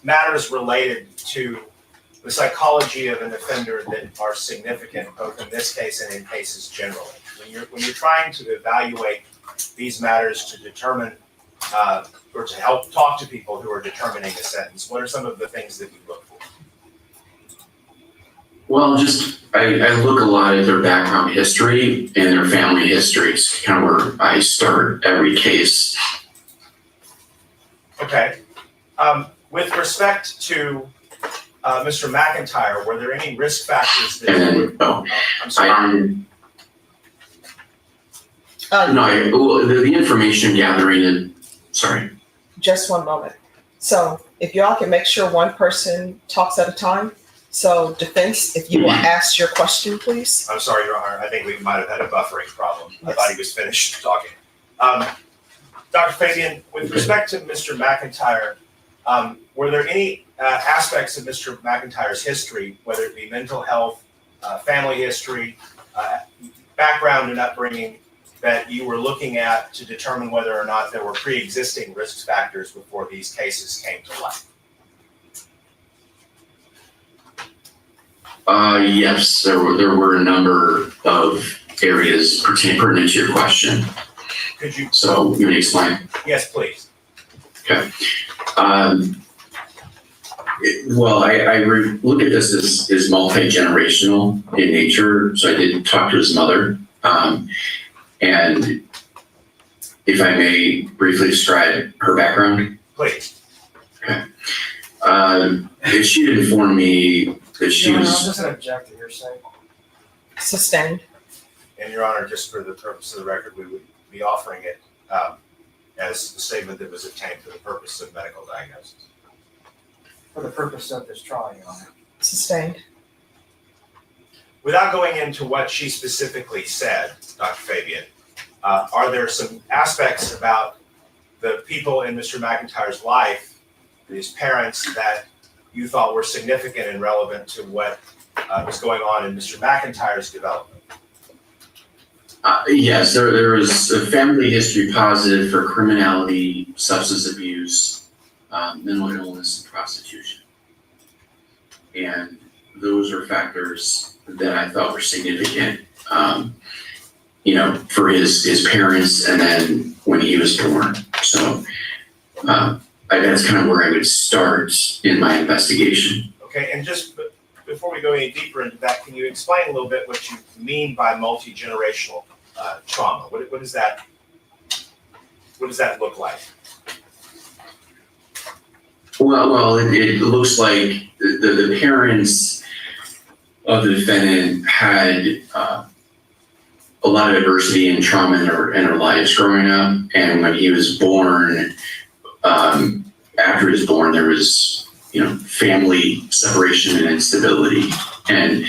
matters related to the psychology of an offender that are significant, both in this case and in cases generally. When you're trying to evaluate these matters to determine or to help talk to people who are determining a sentence, what are some of the things that you look for? Well, I look a lot at their background history and their family histories, kind of where I start every case. Okay. With respect to Mr. McIntyre, were there any risk factors that you would, I'm sorry. The information gathering, sorry. Just one moment. So if y'all can make sure one person talks at a time. So defense, if you will ask your question, please. I'm sorry, Your Honor. I think we might have had a buffering problem. I thought he was finished talking. Dr. Fabian, with respect to Mr. McIntyre, were there any aspects of Mr. McIntyre's history, whether it be mental health, family history, background and upbringing, that you were looking at to determine whether or not there were pre-existing risk factors before these cases came to light? Yes, there were a number of areas pertinent to your question. Could you? So you want to explain? Yes, please. Okay. Well, I look at this as multi-generational in nature. So I did talk to his mother. And if I may briefly describe her background. Please. Okay. If she had informed me that she was. I'm just going to object to hearsay. Sustained. And Your Honor, just for the purpose of the record, we would be offering it as a statement that was obtained for the purpose of medical diagnosis. For the purpose of this trial, Your Honor. Sustained. Without going into what she specifically said, Dr. Fabian, are there some aspects about the people in Mr. McIntyre's life, his parents, that you thought were significant and relevant to what was going on in Mr. McIntyre's development? Yes, there was a family history positive for criminality, substance abuse, mental illness, and prostitution. And those are factors that I thought were significant, for his parents and then when he was born. So that's kind of where I would start in my investigation. Okay, and just before we go any deeper into that, can you explain a little bit what you mean by multi-generational trauma? What does that look like? Well, it looks like the parents of the defendant had a lot of adversity and trauma in their lives growing up, and when he was born, after he was born, there was family separation and instability, and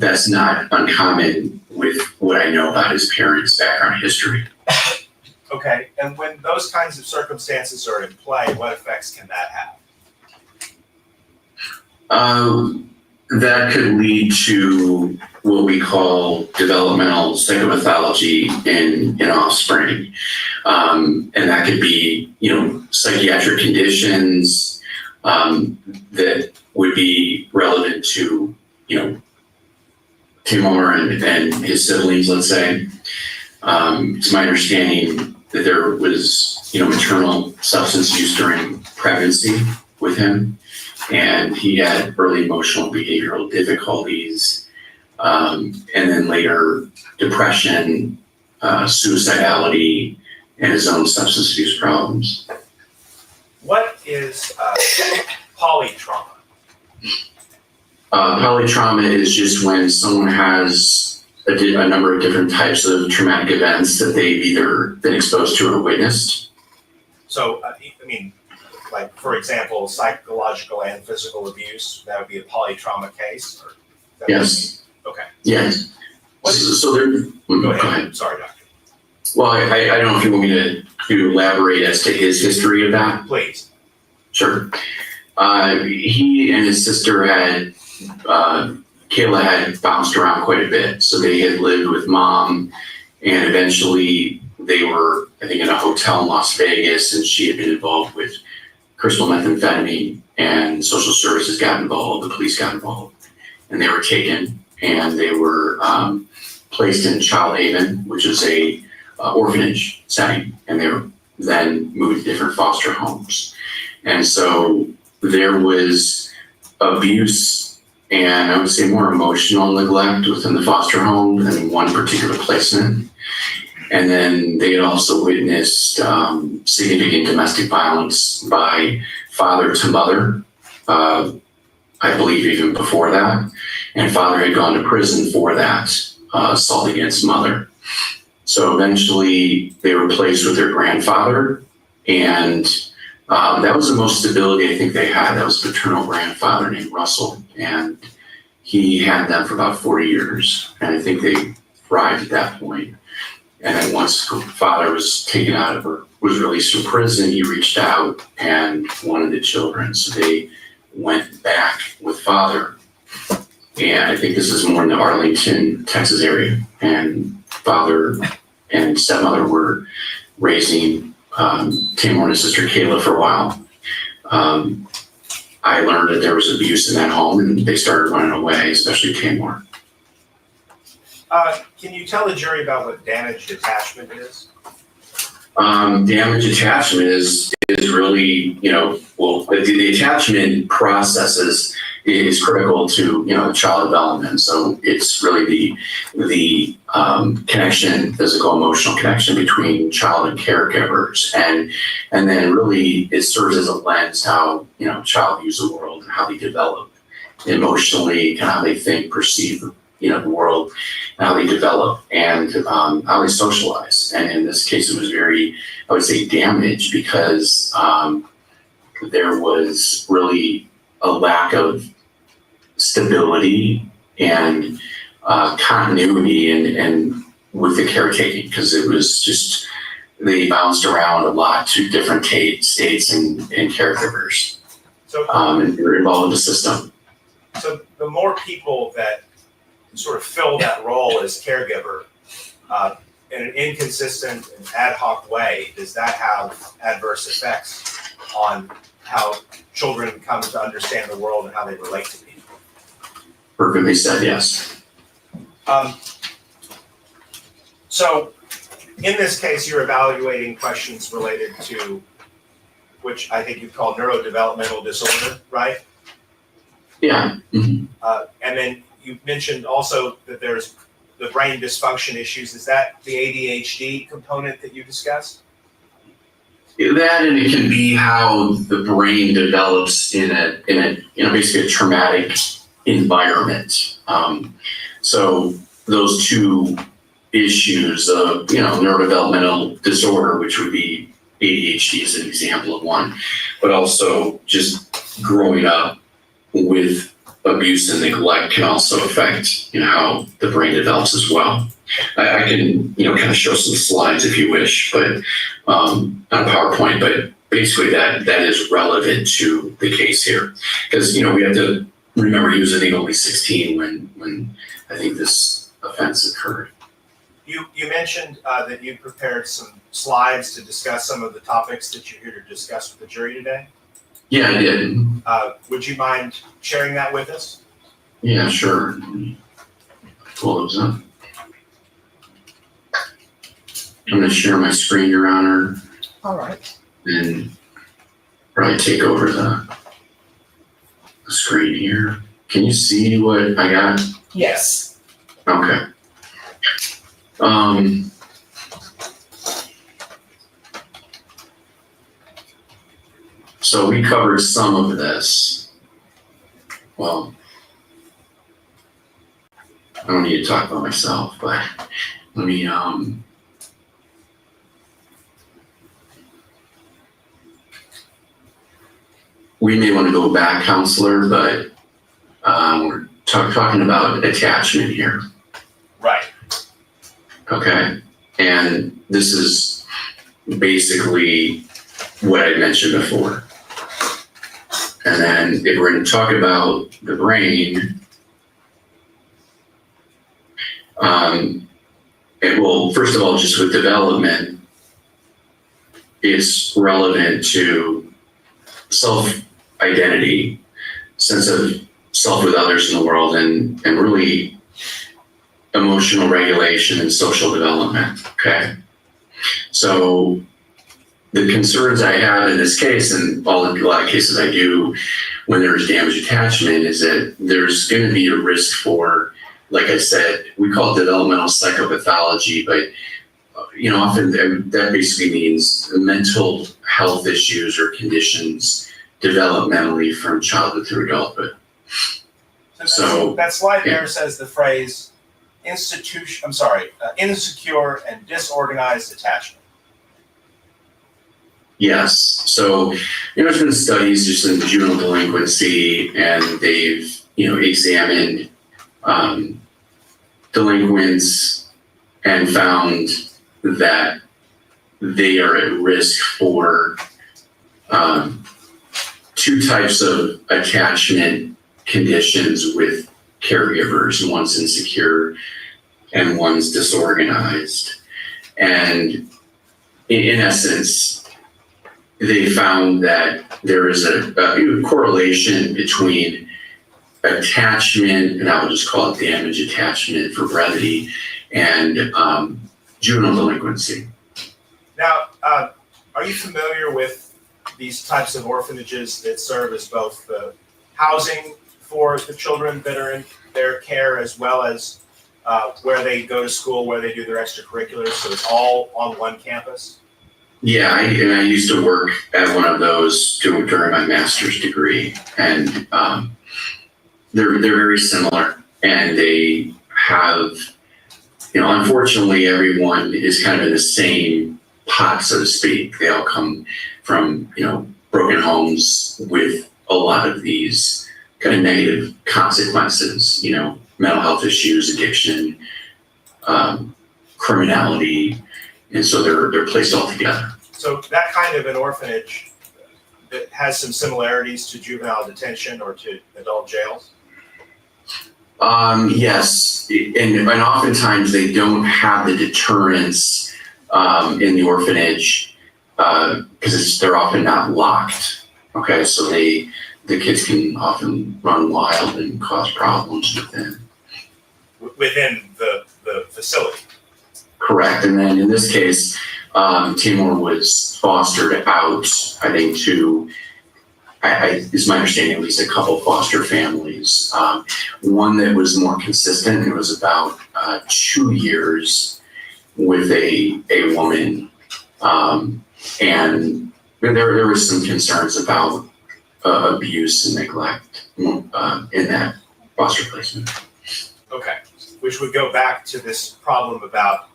that's not uncommon with what I know about his parents' background history. Okay, and when those kinds of circumstances are in play, what effects can that have? That could lead to what we call developmental psychopathology in offspring. And that could be, psychiatric conditions that would be relevant to, Timur and his siblings, let's say. It's my understanding that there was, maternal substance use during pregnancy with him. And he had early emotional behavioral difficulties, and then later depression, suicidality, and his own substance abuse problems. What is polytrauma? Polytrauma is just when someone has a number of different types of traumatic events that they've either been exposed to or witnessed. So, like, for example, psychological and physical abuse, that would be a polytrauma case? Or Yes. Okay. Yes. So there. Go ahead. Sorry, Doctor. Well, I don't know if you want me to elaborate as to his history of that. Please. Sure. He and his sister had, Kayla had bounced around quite a bit. So they had lived with mom, and eventually they were, I think, in a hotel in Las Vegas, and she had been involved with crystal methamphetamine, and social services got involved, the police got involved, and they were taken and they were placed in Child Haven, which is a orphanage setting, and they were then moved to different foster homes. And so there was abuse and I would say more emotional neglect within the foster home than one particular placement. And then they had also witnessed significant domestic violence by father to mother, I believe even before that. And father had gone to prison for that assault against mother. So eventually they were placed with their grandfather, and that was the most stability I think they had. That was a paternal grandfather named Russell, and he had them for about 4 years. And I think they thrived at that point. And then once father was taken out of, or was released from prison, he reached out and wanted the children. So they went back with father. And I think this is more in the Arlington, Texas area. And father and stepmother were raising Tamor and his sister Kayla for a while. I learned that there was abuse in that home, and they started running away, especially Tamor. Can you tell the jury about what damaged attachment is? Damage attachment is really, the attachment processes is critical to, child development. So it's really the connection, physical, emotional connection between child and caregivers. And then really it serves as a lens how, child views the world and how they develop emotionally, kind of how they think, perceive, the world, and how they develop and how they socialize. And in this case, it was very, I would say, damaged because there was really a lack of stability and continuity and with the caretaking, because it was just, they bounced around a lot to different states and caregivers. So, and they were involved in the system. So the more people that sort of fill that role as caregiver in an inconsistent and ad hoc way, does that have adverse effects on how children come to understand the world and how they relate to people? Perfectly said, yes. So in this case, you're evaluating questions related to, which I think you've called neurodevelopmental disorder, right? Yeah. Mm-hmm. And then you mentioned also that there's the brain dysfunction issues. Is that the ADHD component that you discussed? That, and it can be how the brain develops in a basically a traumatic environment. So those two issues of neurodevelopmental disorder, which would be ADHD as an example of one, but also just growing up with abuse and neglect can also affect how the brain develops as well. I can kind of show some slides if you wish, but on a PowerPoint, but basically that is relevant to the case here, because we have to remember he was I think only 16 when I think this offense occurred. You mentioned that you prepared some slides to discuss some of the topics that you're here to discuss with the jury today. Yeah, I did. Would you mind sharing that with us? Yeah, sure. Let me pull those up. I'm going to share my screen, Your Honor. All right. And probably take over the screen here. Can you see what I got? Yes. Okay. So we covered some of this. Well, I don't need to talk about myself, but let me, we may want to go back, counselor, but we're talking about attachment here. Right. Okay. And this is basically what I mentioned before. And then if we're going to talk about the brain, first of all, just with development, it's relevant to self-identity, sense of self with others in the world, and really emotional regulation and social development. Okay. So the concerns I have in this case, and a lot of cases I do when there's damage attachment, is that there's going to be a risk for, like I said, we call it developmental psychopathology, but often that basically means mental health issues or conditions developmentally from childhood through adulthood. So that slide there says the phrase insecure and disorganized attachment. Yes. So, there's been studies just in juvenile delinquency, and they've, examined delinquents and found that they are at risk for two types of attachment conditions with caregivers. One's insecure and one's disorganized. And in essence, they found that there is a correlation between attachment, and I will just call it damage attachment for brevity, and juvenile delinquency. Now, are you familiar with these types of orphanages that serve as both the housing for the children that are in their care, as well as where they go to school, where they do their extracurriculars, so it's all on one campus? Yeah, I used to work at one of those during my master's degree, and they're very similar, and they have, unfortunately, everyone is kind of in the same pot, so to speak. They all come from, broken homes with a lot of these kind of negative consequences, mental health issues, addiction, criminality, and so they're placed all together. So that kind of an orphanage that has some similarities to juvenile detention or to adult jails? Yes, and oftentimes they don't have the deterrence in the orphanage because they're often not locked. Okay, so the kids can often run wild and cause problems within the facility. Correct, and then in this case, Timur was fostered out, I think, to, is my understanding, at least a couple foster families. One that was more consistent, it was about 2 years with a woman. And there was some concerns about abuse and neglect in that foster placement. Okay, which would go back to this problem about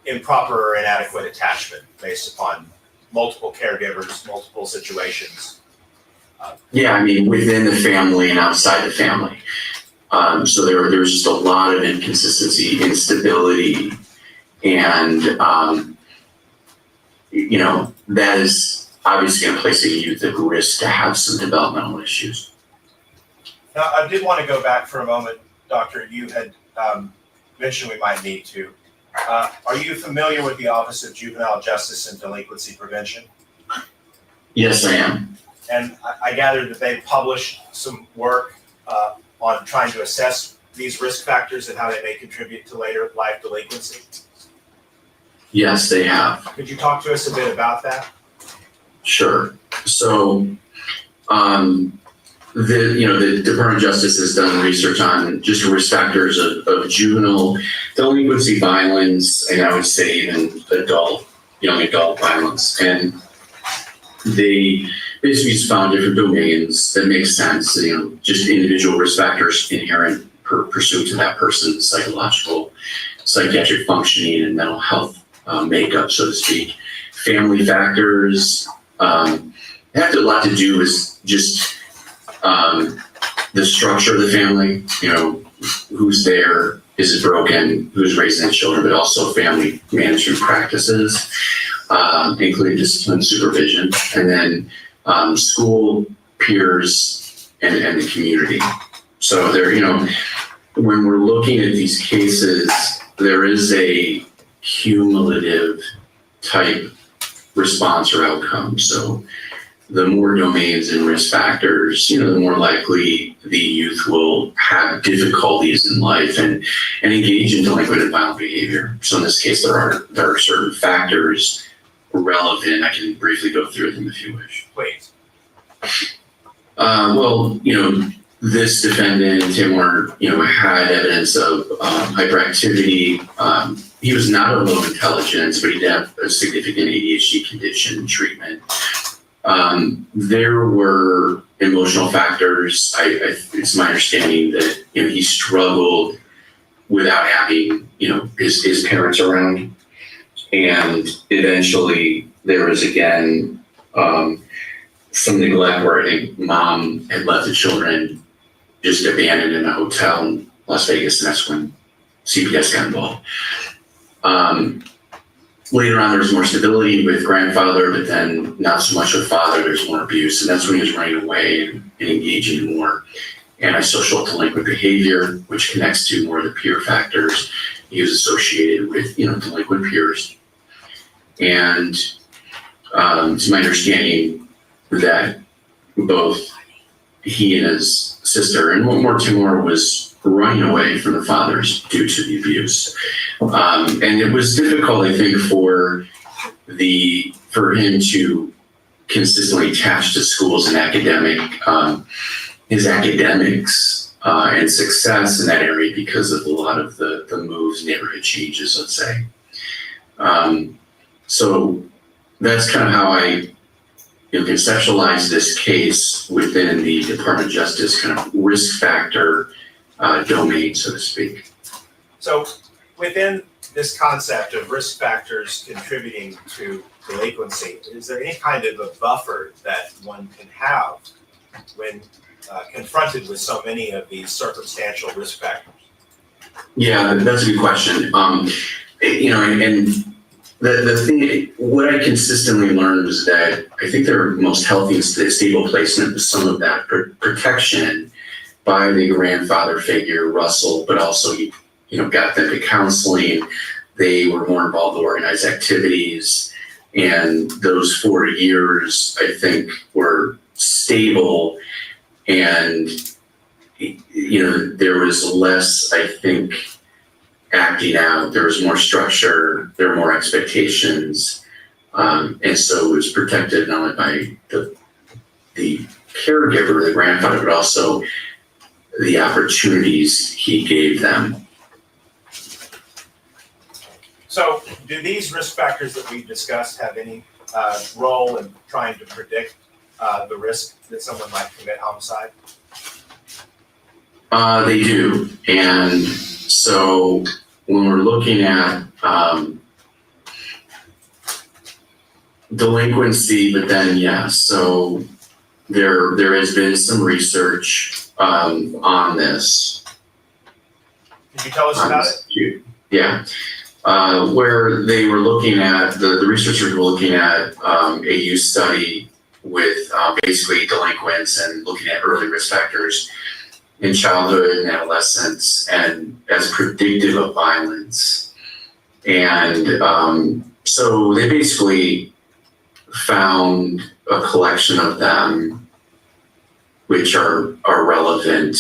improper or inadequate attachment based upon multiple caregivers, multiple situations. Yeah, within the family and outside the family. So there's just a lot of inconsistency, instability, and that is obviously going to place a youth at risk to have some developmental issues. Now, I did want to go back for a moment, Doctor. You had mentioned we might need to. Are you familiar with the Office of Juvenile Justice and Delinquency Prevention? Yes, I am. And I gather that they published some work on trying to assess these risk factors and how they may contribute to later life delinquency. Yes, they have. Could you talk to us a bit about that? Sure. So, the Department of Justice has done research on just risk factors of juvenile delinquency, violence, and I would say even young adult violence. And they basically just found different domains that make sense, just individual risk factors inherent pursuant to that person's psychological, psychiatric functioning and mental health makeup, so to speak. Family factors have a lot to do with just the structure of the family, who's there, is it broken, who's raising the children, but also family management practices, including discipline supervision, and then school, peers, and the community. So when we're looking at these cases, there is a cumulative type response or outcome. So the more domains and risk factors, the more likely the youth will have difficulties in life and engage in delinquent and violent behavior. So in this case, there are certain factors relevant. I can briefly go through them if you wish. Please. Well, this defendant, Timur, had evidence of hyperactivity. He was not of low intelligence, but he did have a significant ADHD condition treatment. There were emotional factors. It's my understanding that he struggled without having his parents around, and eventually there was again some neglect where I think mom had left the children just abandoned in a hotel in Las Vegas, and that's when CPS got involved. Later on, there was more stability with grandfather, but then not so much with father. There's more abuse, and that's when he was running away and engaging in more antisocial delinquent behavior, which connects to more of the peer factors. He was associated with delinquent peers, and it's my understanding that both he and his sister, and more Timur, was running away from the fathers due to the abuse. And it was difficult, I think, for him to consistently attach to schools and his academics and success in that area because of a lot of the moves, neighborhood changes, let's say. So that's kind of how I conceptualize this case within the Department of Justice kind of risk factor domain, so to speak. So within this concept of risk factors contributing to delinquency, is there any kind of a buffer that one can have when confronted with so many of these circumstantial risk factors? Yeah, that's a good question. And the thing, what I consistently learned was that I think their most healthy and stable placement was some of that protection by the grandfather figure, Russell, but also he got them to counseling. They were more involved in organized activities, and those 4 years, I think, were stable, and there was less, I think, acting out. There was more structure, there were more expectations, and so it was protected not only by the caregiver, the grandfather, but also the opportunities he gave them. So do these risk factors that we've discussed have any role in trying to predict the risk that someone might commit homicide? They do. And so when we're looking at delinquency, but then, so there has been some research on this. Could you tell us about it? Yeah. Where they were looking at, the researchers were looking at a youth study with basically delinquents and looking at early risk factors in childhood and adolescence and as predictive of violence. And so they basically found a collection of them which are relevant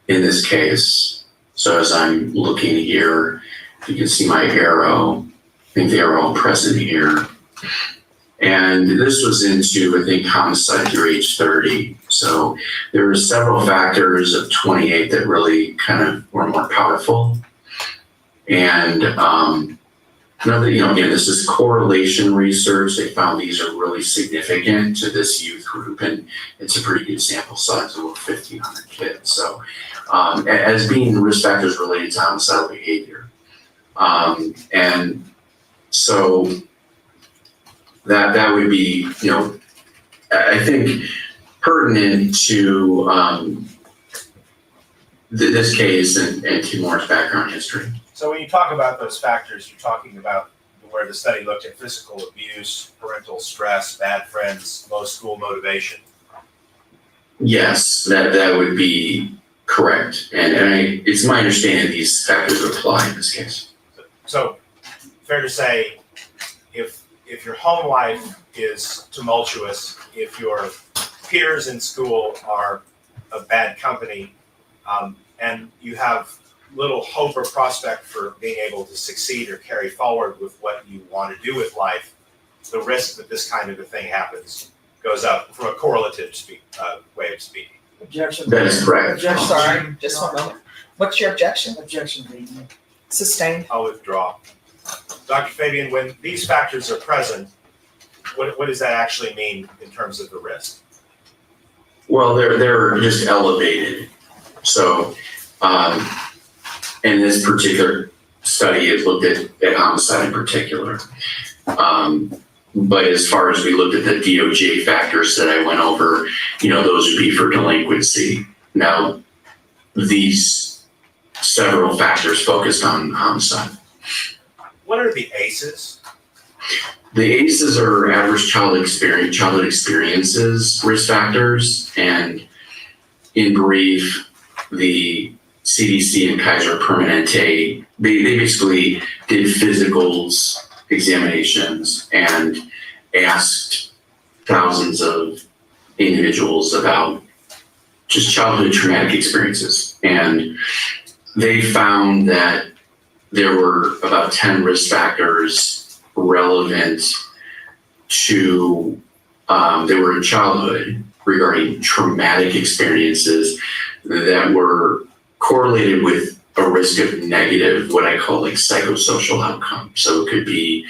in this case. So as I'm looking here, you can see my arrow. I think they are all present here. And this was into, I think, homicide through age 30. So there were several factors of 28 that really kind of were more powerful. And again, this is correlation research. They found these are really significant to this youth group, and it's a pretty good sample size of over 1,500 kids. So as being risk factors related to homicidal behavior. And so that would be, I think pertinent to this case and Timur's background history. So when you talk about those factors, you're talking about where the study looked at physical abuse, parental stress, bad friends, low school motivation. Yes, that would be correct. And it's my understanding these factors would apply in this case. So fair to say, if your home life is tumultuous, if your peers in school are a bad company, and you have little hope or prospect for being able to succeed or carry forward with what you want to do with life, the risk that this kind of a thing happens goes up from a correlative way of speaking. Objection. That is correct. Objection. Sorry, just 1 moment. What's your objection? Objection, Sustained. I'll withdraw. Dr. Fabian, when these factors are present, what does that actually mean in terms of the risk? Well, they're just elevated. So, in this particular study, it looked at homicide in particular. But as far as we looked at the DOJ factors that I went over, those would be for delinquency. Now, these several factors focused on homicide. What are the ACEs? The ACEs are average childhood experiences risk factors, and in brief, the CDC and Kaiser Permanente, they basically did physicals, examinations, and asked thousands of individuals about just childhood traumatic experiences. And they found that there were about 10 risk factors relevant to, they were in childhood regarding traumatic experiences that were correlated with a risk of negative, what I call like psychosocial outcomes. So it could be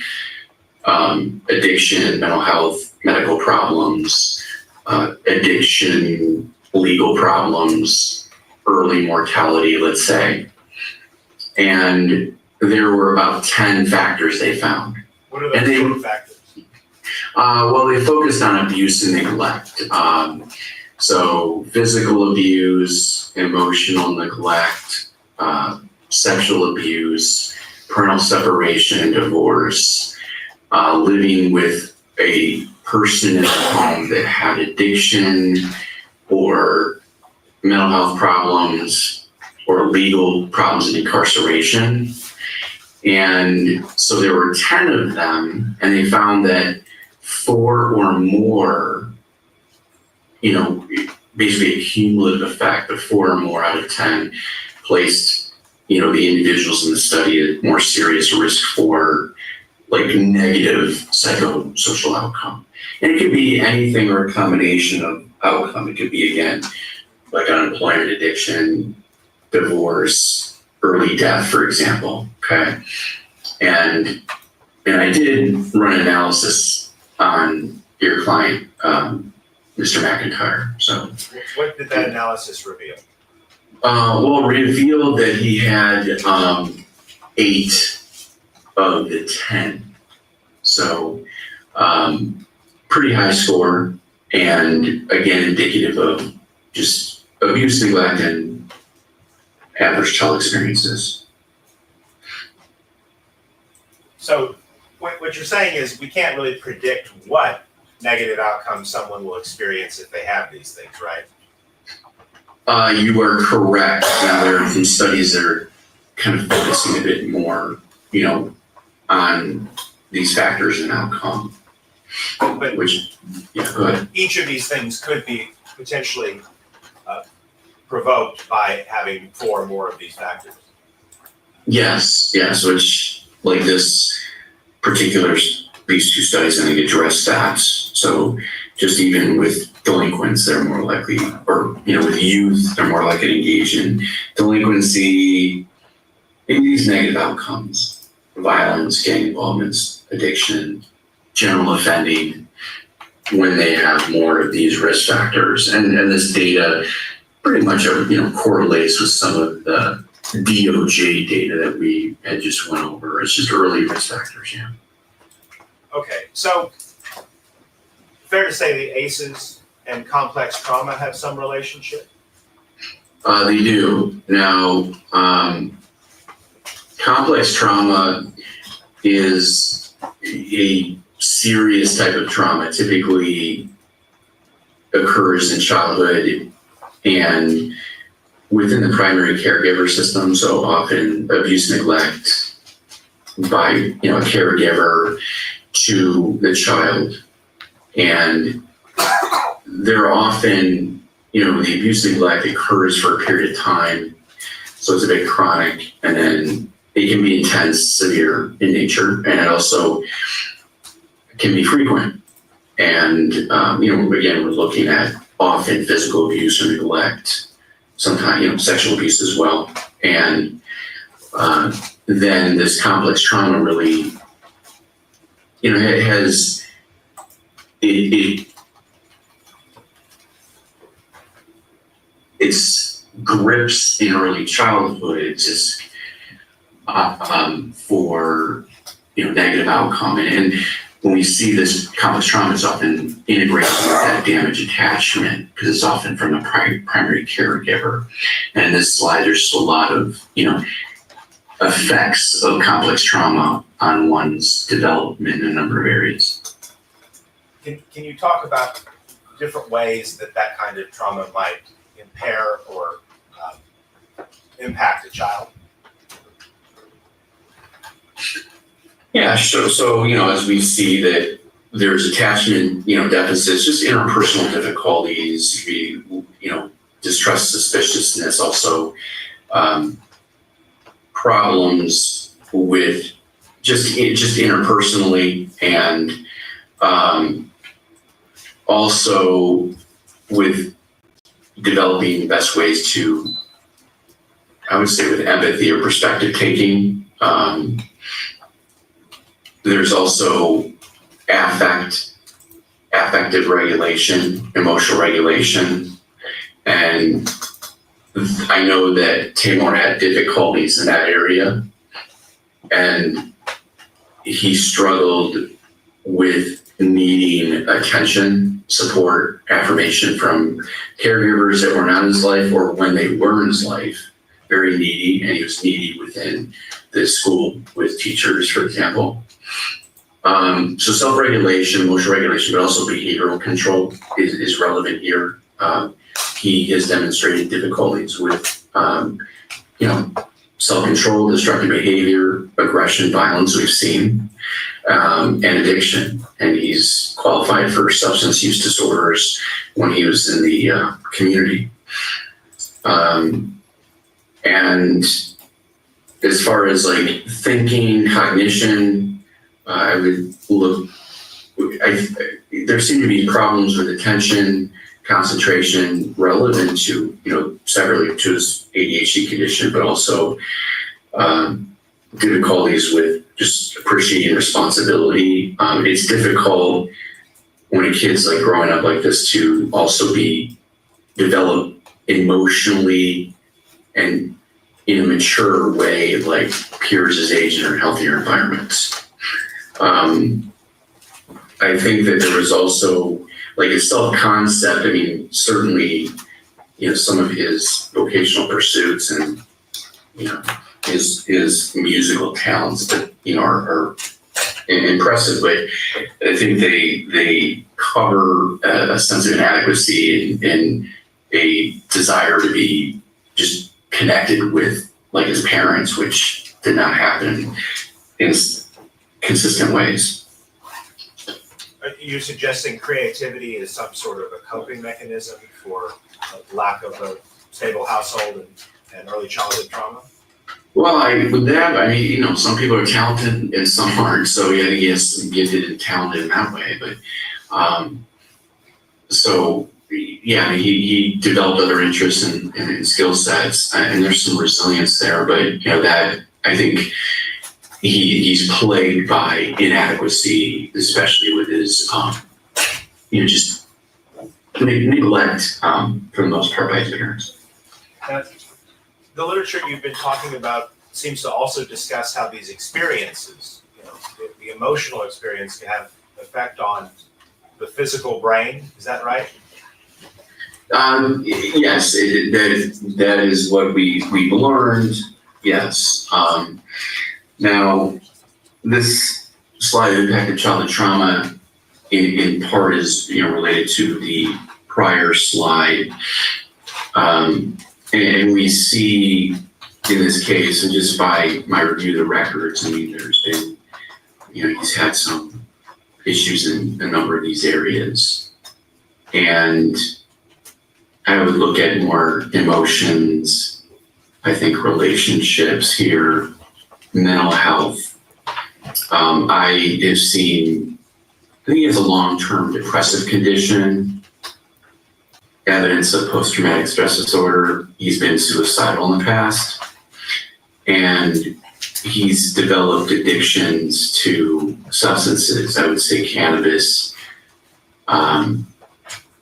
addiction, mental health, medical problems, addiction, legal problems, early mortality, let's say. And there were about 10 factors they found. What are those factors? Well, they focused on abuse and neglect. So physical abuse, emotional neglect, sexual abuse, parental separation and divorce, living with a person in the home that had addiction or mental health problems or legal problems in incarceration. And so there were 10 of them, and they found that 4 or more, basically a cumulative effect of 4 or more out of 10 placed, the individuals in the study at more serious risk for like negative psychosocial outcome. And it could be anything or a combination of outcome. It could be, again, like unemployment, addiction, divorce, early death, for example. Okay. And I did run analysis on your client, Mr. McIntyre. So What did that analysis reveal? well, revealed that he had 8 of the 10. So pretty high score, and again, indicative of just abuse, neglect, and average child experiences. So what you're saying is we can't really predict what negative outcomes someone will experience if they have these things, right? You are correct. Now, there are some studies that are kind of focusing a bit more, on these factors and outcome. But go ahead. each of these things could be potentially provoked by having 4 or more of these factors. Yes, which like these 2 studies, I think, address that. So just even with delinquents, they're more likely, or, with youth, they're more likely to engage in delinquency, maybe these negative outcomes, violence, gang involvements, addiction, general offending, when they have more of these risk factors. And this data pretty much, correlates with some of the DOJ data that we had just went over. It's just early risk factors, yeah. Okay, so fair to say the ACEs and complex trauma have some relationship? They do. Now, complex trauma is a serious type of trauma, typically occurs in childhood and within the primary caregiver system. So often abuse, neglect by, a caregiver to the child. And they're often, the abuse and neglect occurs for a period of time. So it's a bit chronic, and then it can be intense, severe in nature, and it also can be frequent. And, again, we're looking at often physical abuse or neglect, sometimes, sexual abuse as well. And then this complex trauma really, it's grips in early childhood just for negative outcome, and when we see this complex trauma, it's often integrated with that damage attachment because it's often from a primary caregiver. And in this slide, there's just a lot of effects of complex trauma on one's development in a number of areas. Can you talk about different ways that kind of trauma might impair or impact a child? Yeah, so as we see that there's attachment, deficits, just interpersonal difficulties, distrust, suspiciousness, also problems with just interpersonally, and also with developing best ways to, I would say, with empathy or perspective taking. There's also affective regulation, emotional regulation. And I know that Tamor had difficulties in that area, and he struggled with needing attention, support, affirmation from caregivers that were not in his life, or when they were in his life, very needy, and he was needy within the school with teachers, for example. So self-regulation, emotional regulation, but also behavioral control is relevant here. He has demonstrated difficulties with, self-control, destructive behavior, aggression, violence we've seen, and addiction. And he's qualified for substance use disorders when he was in the community. And as far as like thinking, cognition, I would look, there seem to be problems with attention, concentration relevant to, separately to his ADHD condition, but also difficulties with just appreciating responsibility. It's difficult when a kid's like growing up like this to also be developed emotionally and in a mature way, like peers his age and in healthier environments. I think that there was also like his self-concept. I mean, certainly, some of his vocational pursuits and, his musical talents, but, are impressive. But I think they cover a sense of inadequacy and a desire to be just connected with like his parents, which did not happen in consistent ways. Are you suggesting creativity is some sort of a coping mechanism for lack of a stable household and early childhood trauma? Well, some people are talented and some aren't. So yeah, he is gifted and talented in that way. But he developed other interests and skill sets, and there's some resilience there. But that I think he's plagued by inadequacy, especially with his just neglect for the most part by his parents. The literature you've been talking about seems to also discuss how these experiences, the emotional experience, can have effect on the physical brain. Is that right? Yes, that is what we've learned. Yes. Now, this slide of impacted childhood trauma in part is related to the prior slide. And we see in this case, and just by my review of the records, I mean, there's been, he's had some issues in a number of these areas. And I would look at more emotions, I think relationships here, mental health. I have seen, I think he has a long-term depressive condition, evidence of post-traumatic stress disorder. He's been suicidal in the past, and he's developed addictions to substances. I would say cannabis,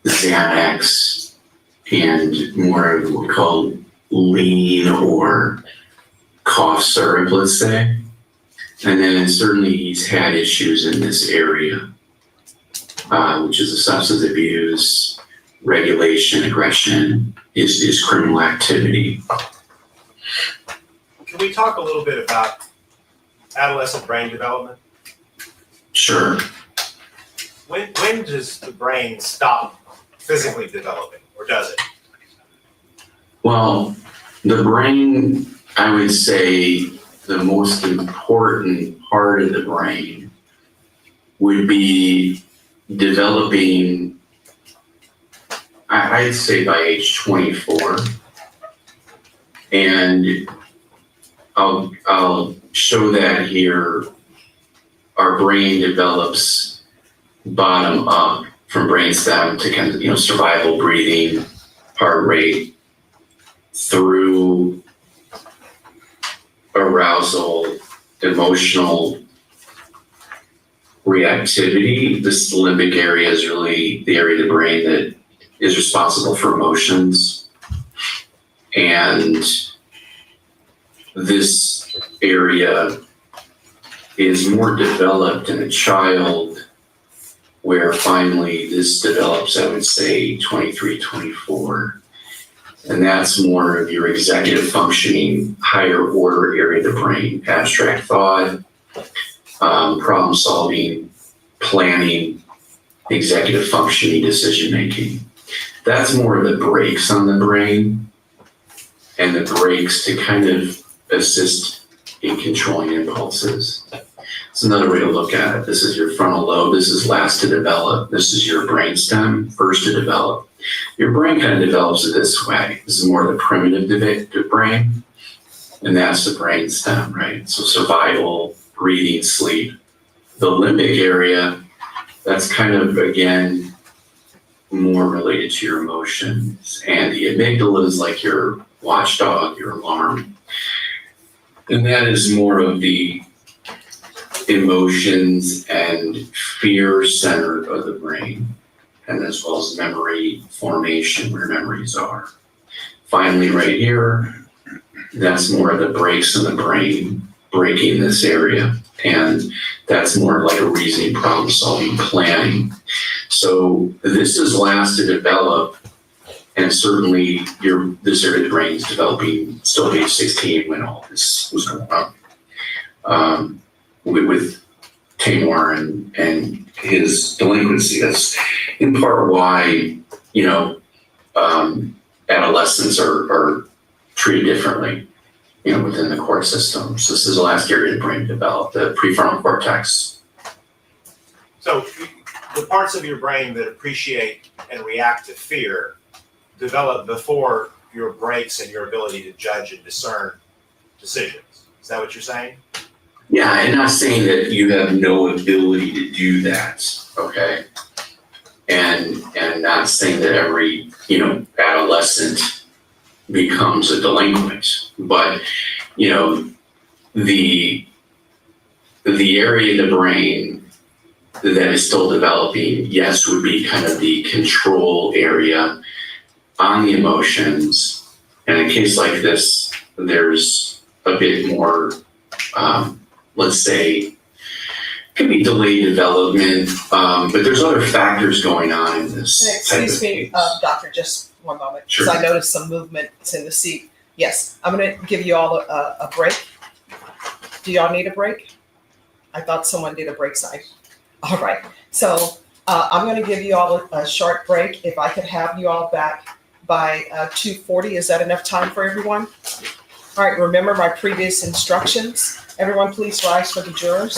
Xanax, and more of what we call lean or cough syrup, let's say. And then certainly he's had issues in this area, which is a substance abuse, regulation, aggression, is criminal activity. Can we talk a little bit about adolescent brain development? Sure. When does the brain stop physically developing, or does it? Well, the brain, I would say the most important part of the brain would be developing, I'd say by age 24. And I'll show that here. Our brain develops bottom up from brainstem to kind of, survival, breathing, heart rate, through arousal, emotional reactivity. This limbic area is really the area of the brain that is responsible for emotions. And this area is more developed in a child, where finally this develops, I would say, 23, 24. And that's more of your executive functioning, higher order area of the brain, abstract thought, problem solving, planning, executive functioning, decision making. That's more of the brakes on the brain, and the brakes to kind of assist in controlling impulses. It's another way to look at it. This is your frontal lobe. This is last to develop. This is your brainstem, first to develop. Your brain kind of develops this way. This is more the primitive brain, and that's the brainstem, right? So survival, breathing, sleep. The limbic area, that's kind of, again, more related to your emotions. And the amygdala is like your watchdog, your alarm. And that is more of the emotions and fear center of the brain, and as well as memory formation, where memories are. Finally, right here, that's more of the brakes in the brain, braking this area. And that's more like a reasoning, problem solving, planning. So this is last to develop, and certainly this area of the brain is developing still at age 16 when all this was going on. With Tamar and his delinquency. That's in part why, adolescents are treated differently, within the court system. So this is the last area of the brain to develop, the prefrontal cortex. So the parts of your brain that appreciate and react to fear develop before your brakes and your ability to judge and discern decisions. Is that what you're saying? Yeah, I'm not saying that you have no ability to do that, okay? And not saying that every, adolescent becomes a delinquent, but, the area of the brain that is still developing, yes, would be kind of the control area on the emotions. And in a case like this, there's a bit more, let's say, could be delayed development, but there's other factors going on in this. Excuse me, doctor, just one moment, because Sure. I noticed some movement in the seat. Yes, I'm going to give you all a break. Do y'all need a break? I thought someone did a break sign. All right, so I'm going to give you all a short break. If I could have you all back by 2:40, is that enough time for everyone? All right, remember my previous instructions. Everyone please rise for the jurors.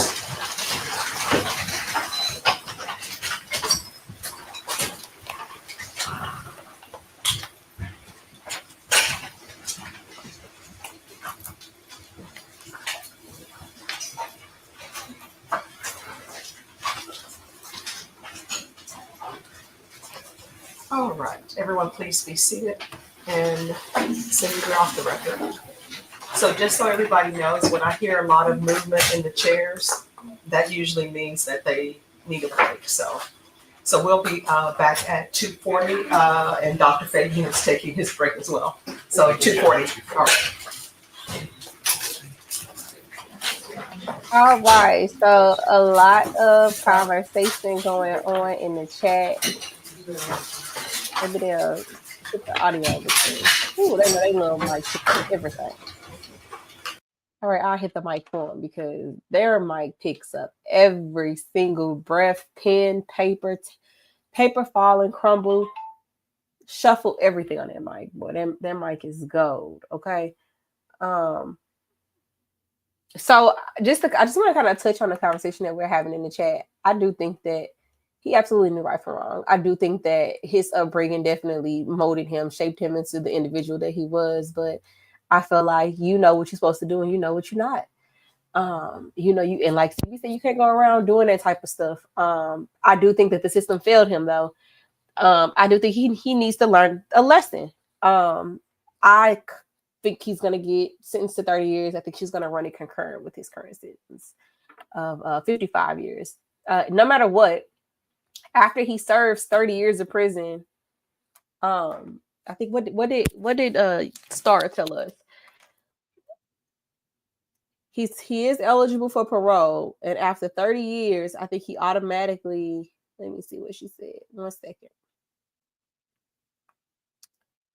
All right, everyone please be seated and Cindy, you're off the record. So just so everybody knows, when I hear a lot of movement in the chairs, that usually means that they need a break. So we'll be back at 2:40, and Dr. Fabian is taking his break as well. So 2:40. All right. All right, so a lot of conversation going on in the chat. Maybe they'll put the audio between. Ooh, they love mic everything. All right, I'll hit the mic for them because their mic picks up every single breath, pen, paper, paper falling, crumble, shuffle, everything on that mic. Boy, their mic is gold. Okay. So I just want to kind of touch on the conversation that we're having in the chat. I do think that he absolutely knew right from wrong. I do think that his upbringing definitely molded him, shaped him into the individual that he was. But I feel like you know what you're supposed to do and you know what you're not. And like you said, you can't go around doing that type of stuff. I do think that the system failed him though. I do think he needs to learn a lesson. I think he's going to get sentenced to 30 years. I think she's going to run it concurrent with his current sentence of 55 years. No matter what, after he serves 30 years of prison, I think what did Star tell us? He is eligible for parole, and after 30 years, I think he automatically. Let me see what she said. 1 second.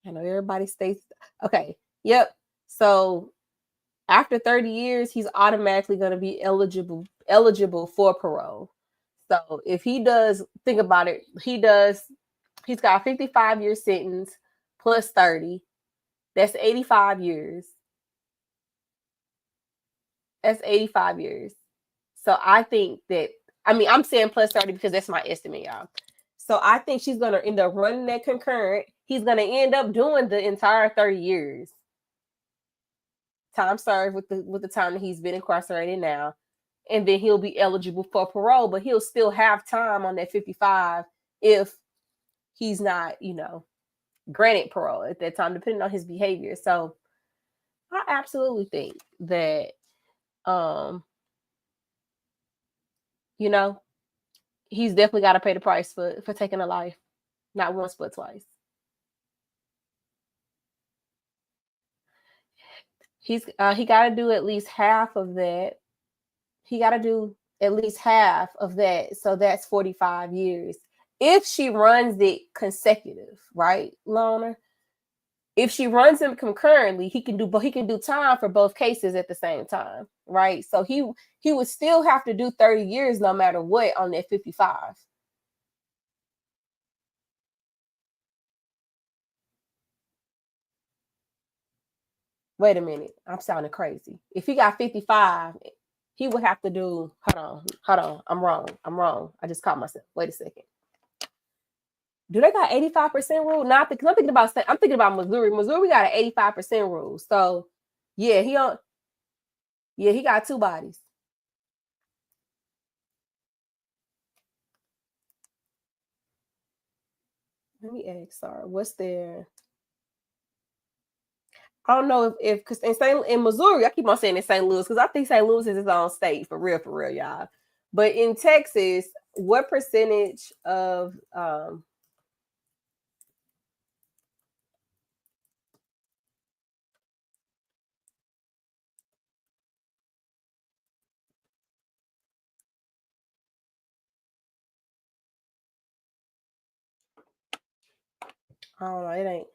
I know everybody stays. Okay. Yep. So after 30 years, he's automatically going to be eligible for parole. So if he does, think about it, he's got a 55-year sentence plus 30. That's 85 years. That's 85 years. So I think that, I'm saying plus 30 because that's my estimate, y'all. So I think she's going to end up running that concurrent. He's going to end up doing the entire 30 years. Time served with the time that he's been incarcerated now. And then he'll be eligible for parole, but he'll still have time on that 55 if he's not, granted parole at that time, depending on his behavior. So I absolutely think that, he's definitely got to pay the price for taking a life, not once, but twice. He got to do at least half of that. He got to do at least half of that. So that's 45 years. If she runs it consecutive, right, Lorna? If she runs them concurrently, he can do time for both cases at the same time, right? So he would still have to do 30 years no matter what on that 55. Wait a minute, I'm sounding crazy. If he got 55, he would have to do. Hold on. I'm wrong. I just caught myself. Wait a second. Do they got 85% rule? Not because I'm thinking about Missouri. Missouri got an 85% rule. So yeah, he got two bodies. Let me ask, sorry, what's their? I don't know if because in Missouri, I keep on saying in St. Louis because I think St. Louis is its own state for real, y'all. But in Texas, what percentage of I don't know, it ain't.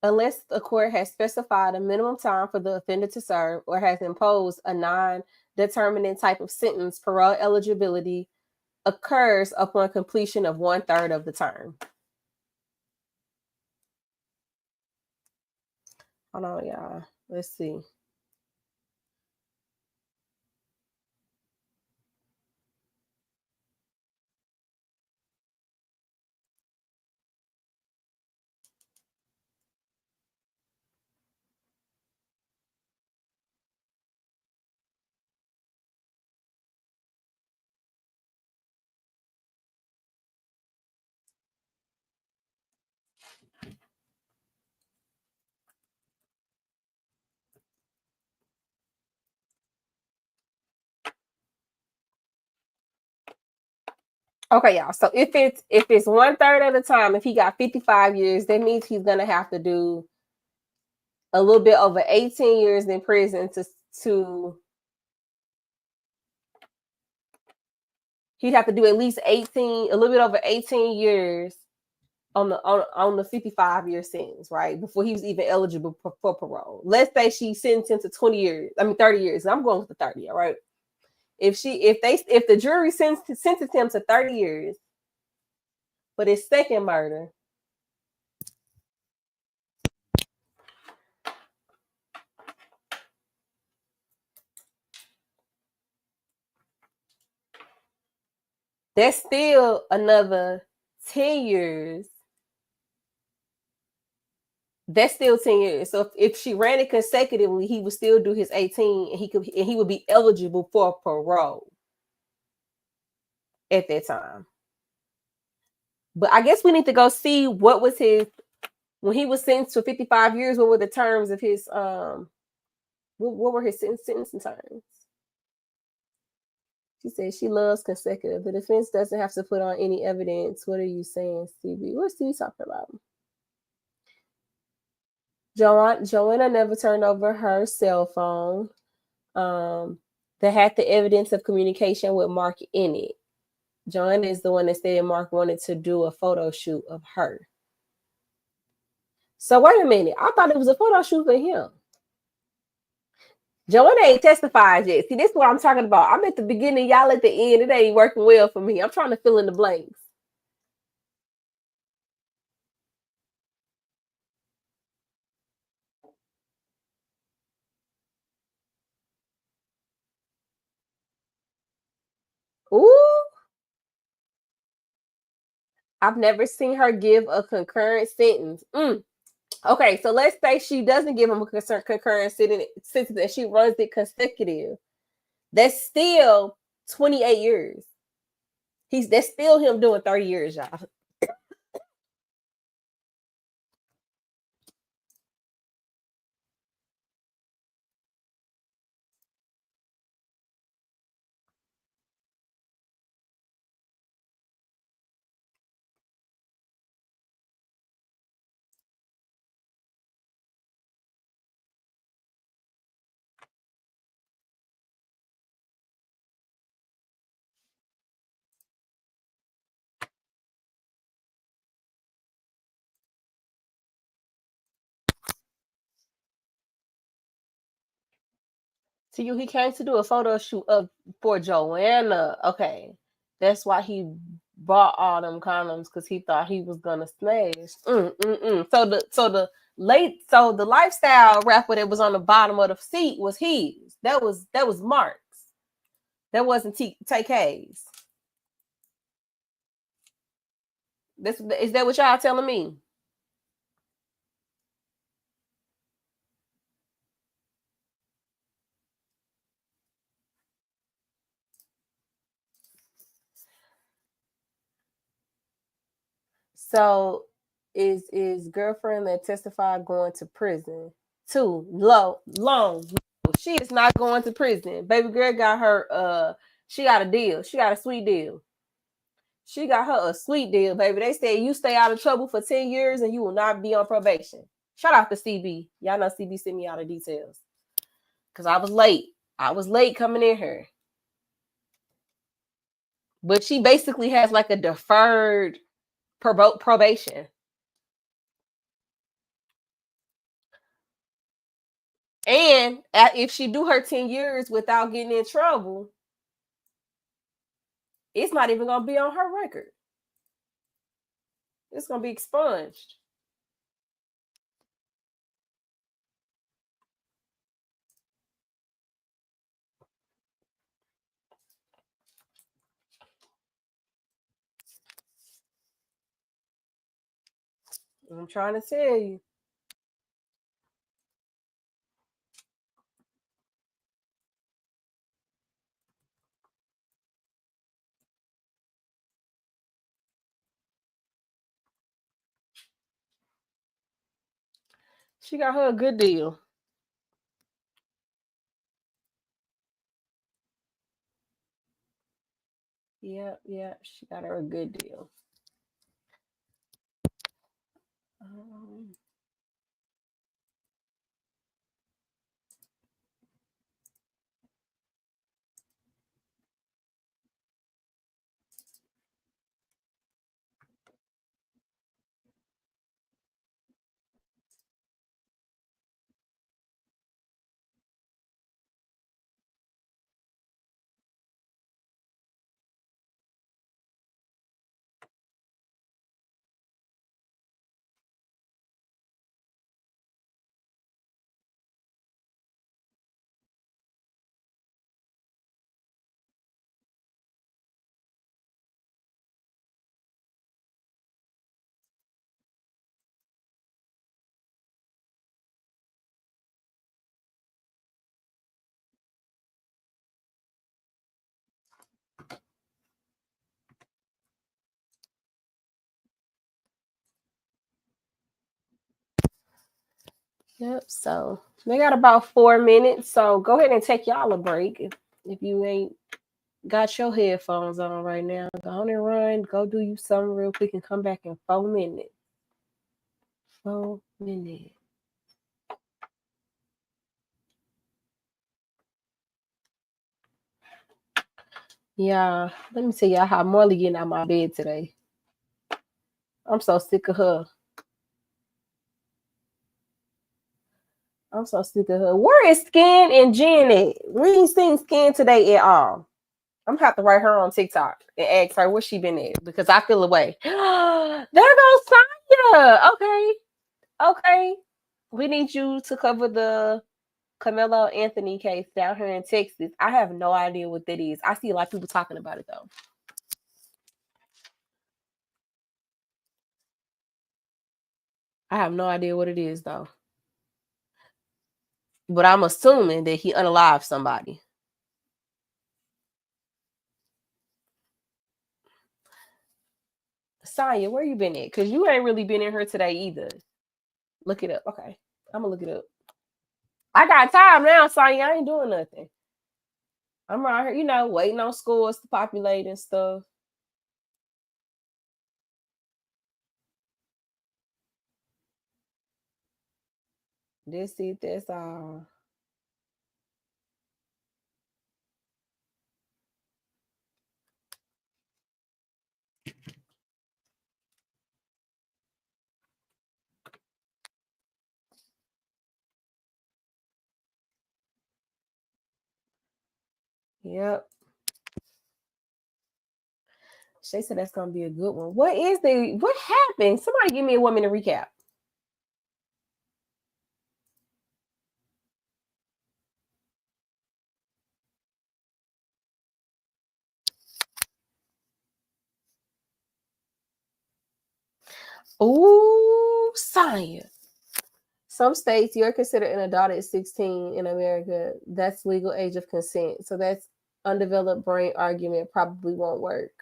Unless the court has specified a minimum time for the offender to serve or has imposed a non-determinate type of sentence, parole eligibility occurs upon completion of 1/3 of the term. Hold on, y'all. Let's see. Okay, y'all. So if it's 1/3 of the time, if he got 55 years, that means he's gonna have to do a little bit over 18 years in prison to he'd have to do at least 18, a little bit over 18 years on the 55-year sentence, right? Before he was even eligible for parole. Let's say she sentenced him to 20 years. I mean 30 years. I'm going with the 30, all right? If the jury sentenced him to 30 years for his second murder, that's still another 10 years. That's still 10 years. So if she ran it consecutively, he would still do his 18 and he would be eligible for parole at that time. But I guess we need to go see what was his when he was sentenced to 55 years, what were the terms of his what were his sentencing terms? She said she loves consecutive. The defense doesn't have to put on any evidence. What are you saying, CB? What's he talking about? Joanna never turned over her cell phone that had the evidence of communication with Mark in it. Joanna is the one that said Mark wanted to do a photo shoot of her. So wait a minute. I thought it was a photo shoot for him. Joanna ain't testified yet. See, this is what I'm talking about. I'm at the beginning, y'all at the end. It ain't working well for me. I'm trying to fill in the blanks. Ooh. I've never seen her give a concurrent sentence. Okay, so let's say she doesn't give him a concurrent sentence and she runs it consecutive. That's still 28 years. That's still him doing 30 years, y'all. To you, he came to do a photo shoot for Joanna. Okay, that's why he bought all them condoms because he thought he was gonna smash. So the lifestyle wrapper that was on the bottom of the seat was his. That was Mark's. That wasn't TK's. Is that what y'all telling me? So is girlfriend that testified going to prison? Too long. She is not going to prison. Baby girl got her she got a deal. She got a sweet deal. She got her a sweet deal, baby. They said you stay out of trouble for 10 years and you will not be on probation. Shout out to CB. Y'all know CB sent me all the details. Because I was late. I was late coming in here. But she basically has like a deferred probation. And if she do her 10 years without getting in trouble, it's not even going to be on her record. It's going to be expunged. I'm trying to tell you. She got her a good deal. Yep. She got her a good deal. Yep. So they got about 4 minutes. So go ahead and take y'all a break. If you ain't got your headphones on right now, go on and run. Go do you something real quick and come back in 4 minutes. 4 minutes. Yeah, let me tell y'all how Marley getting out of my bed today. I'm so sick of her. Where is Skin and Jen at? We ain't seen Skin today at all. I'm gonna have to write her on TikTok and ask her where she been at because I feel away. There goes Sonya. Okay. We need you to cover the Carmelo Anthony case down here in Texas. I have no idea what that is. I see a lot of people talking about it though. I have no idea what it is though. But I'm assuming that he unalived somebody. Sonya, where you been at? Because you ain't really been in here today either. Look it up. Okay. I'm gonna look it up. I got time now, Sonya. I ain't doing nothing. I'm around here, waiting on schools to populate and stuff. That's all. Yep. Shay said that's gonna be a good one. What happened? Somebody give me a 1 minute recap. Ooh, Sonya. Some states you're considered an adult at 16 in America. That's legal age of consent. So that's undeveloped brain argument probably won't work.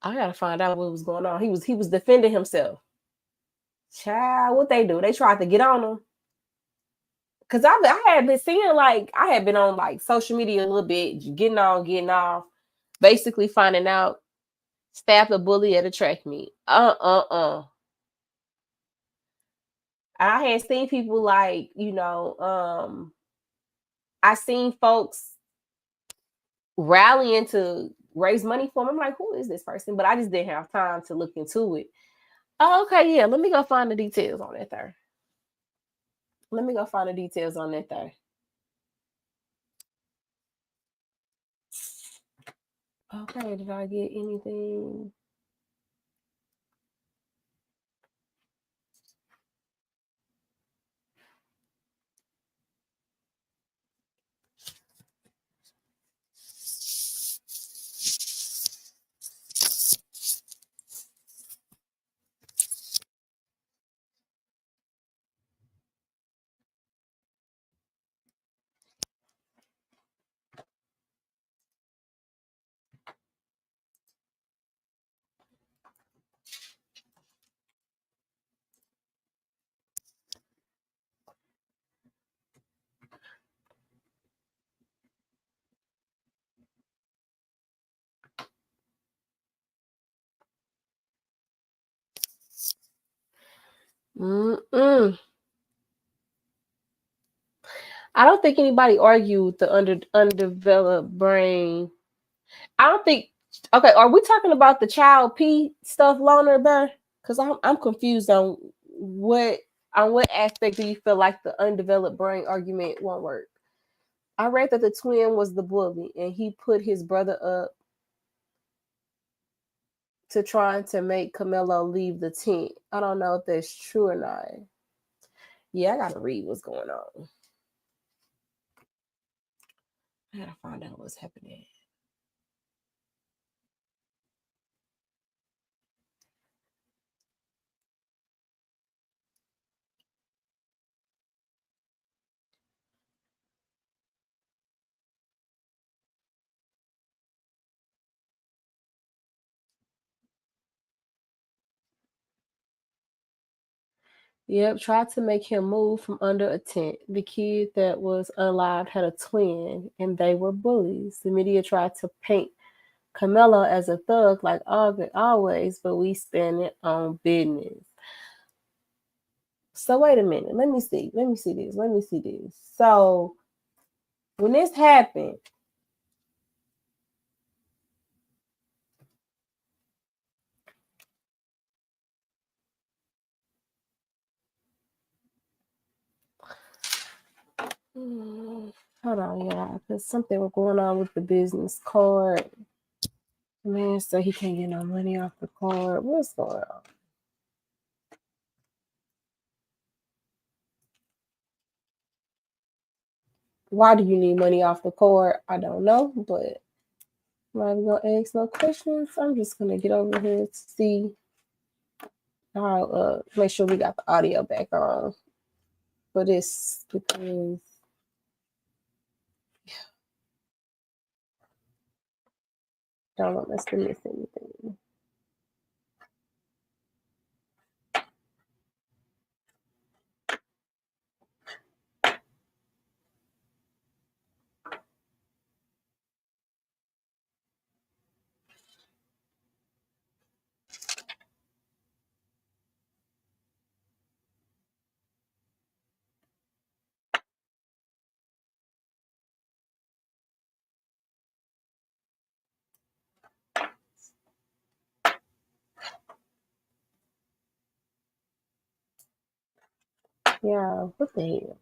I gotta find out what was going on. He was defending himself. Child, what they do? They tried to get on him. Cause I had been seeing I had been on social media a little bit, getting off, basically finding out stabbed a bully at a track meet. I had seen people I seen folks rallying to raise money for him. I'm like, who is this person? But I just didn't have time to look into it. Oh, okay, yeah. Let me go find the details on that there. Okay, did I get anything? Mm-mm. I don't think anybody argued the undeveloped brain. I don't think. Okay, are we talking about the child P stuff, Loner Bear? Because I'm confused on what aspect do you feel like the undeveloped brain argument won't work? I read that the twin was the bully and he put his brother up to trying to make Camelo leave the tent. I don't know if that's true or not. Yeah, I gotta read what's going on. I gotta find out what's happening. Yep, tried to make him move from under a tent. The kid that was unalived had a twin, and they were bullies. The media tried to paint Camelo as a thug like always, but we spend it on business. So wait a minute. Let me see this. So when this happened, hold on, y'all, because something was going on with the business card. Man, so he can't get no money off the card. What's going on? Why do you need money off the card? I don't know, but I'm not even gonna ask no questions. I'm just gonna get over here to see how make sure we got the audio back on for this because don't want us to miss anything. Yeah, what the hell?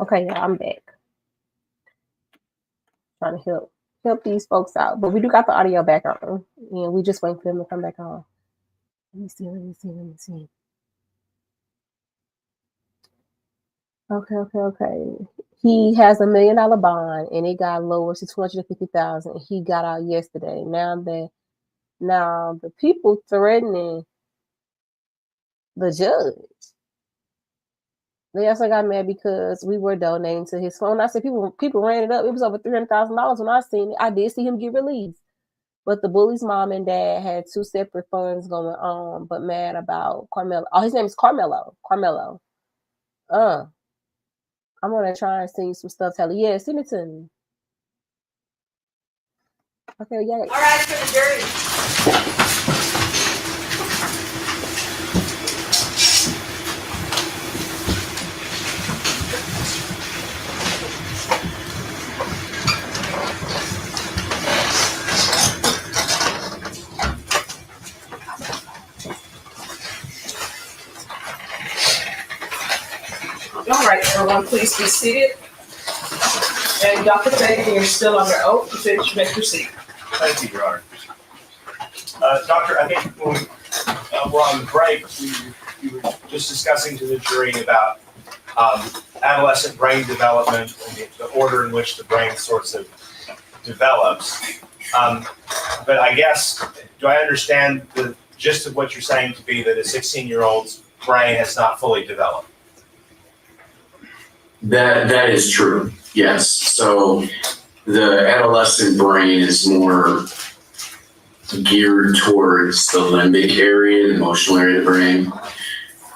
Okay, yeah, I'm back. Trying to help these folks out, but we do got the audio back on, and we just waiting for them to come back on. Let me see. Okay. He has $1 million bond, and it got lowered to $250,000. He got out yesterday. Now the people threatening the judge. They also got mad because we were donating to his phone. I said people ran it up. It was over $300,000 when I seen it. I did see him get released, but the bully's mom and dad had 2 separate funds going on, but mad about Carmelo. Oh, his name is Carmelo. I'm gonna try and send you some stuff, Telly. Yeah, send it to me. Okay, yeah. All right, for the jury. All right, everyone, please be seated. And Dr. Fagan, you're still under oath. You may proceed. Thank you, Your Honor. Doctor, I think when we're on the break, we were just discussing to the jury about adolescent brain development and the order in which the brain sorts of develops. But I guess, do I understand the gist of what you're saying to be that a 16-year-old's brain has not fully developed? That is true. Yes. So the adolescent brain is more geared towards the limbic area, the emotional area of the brain.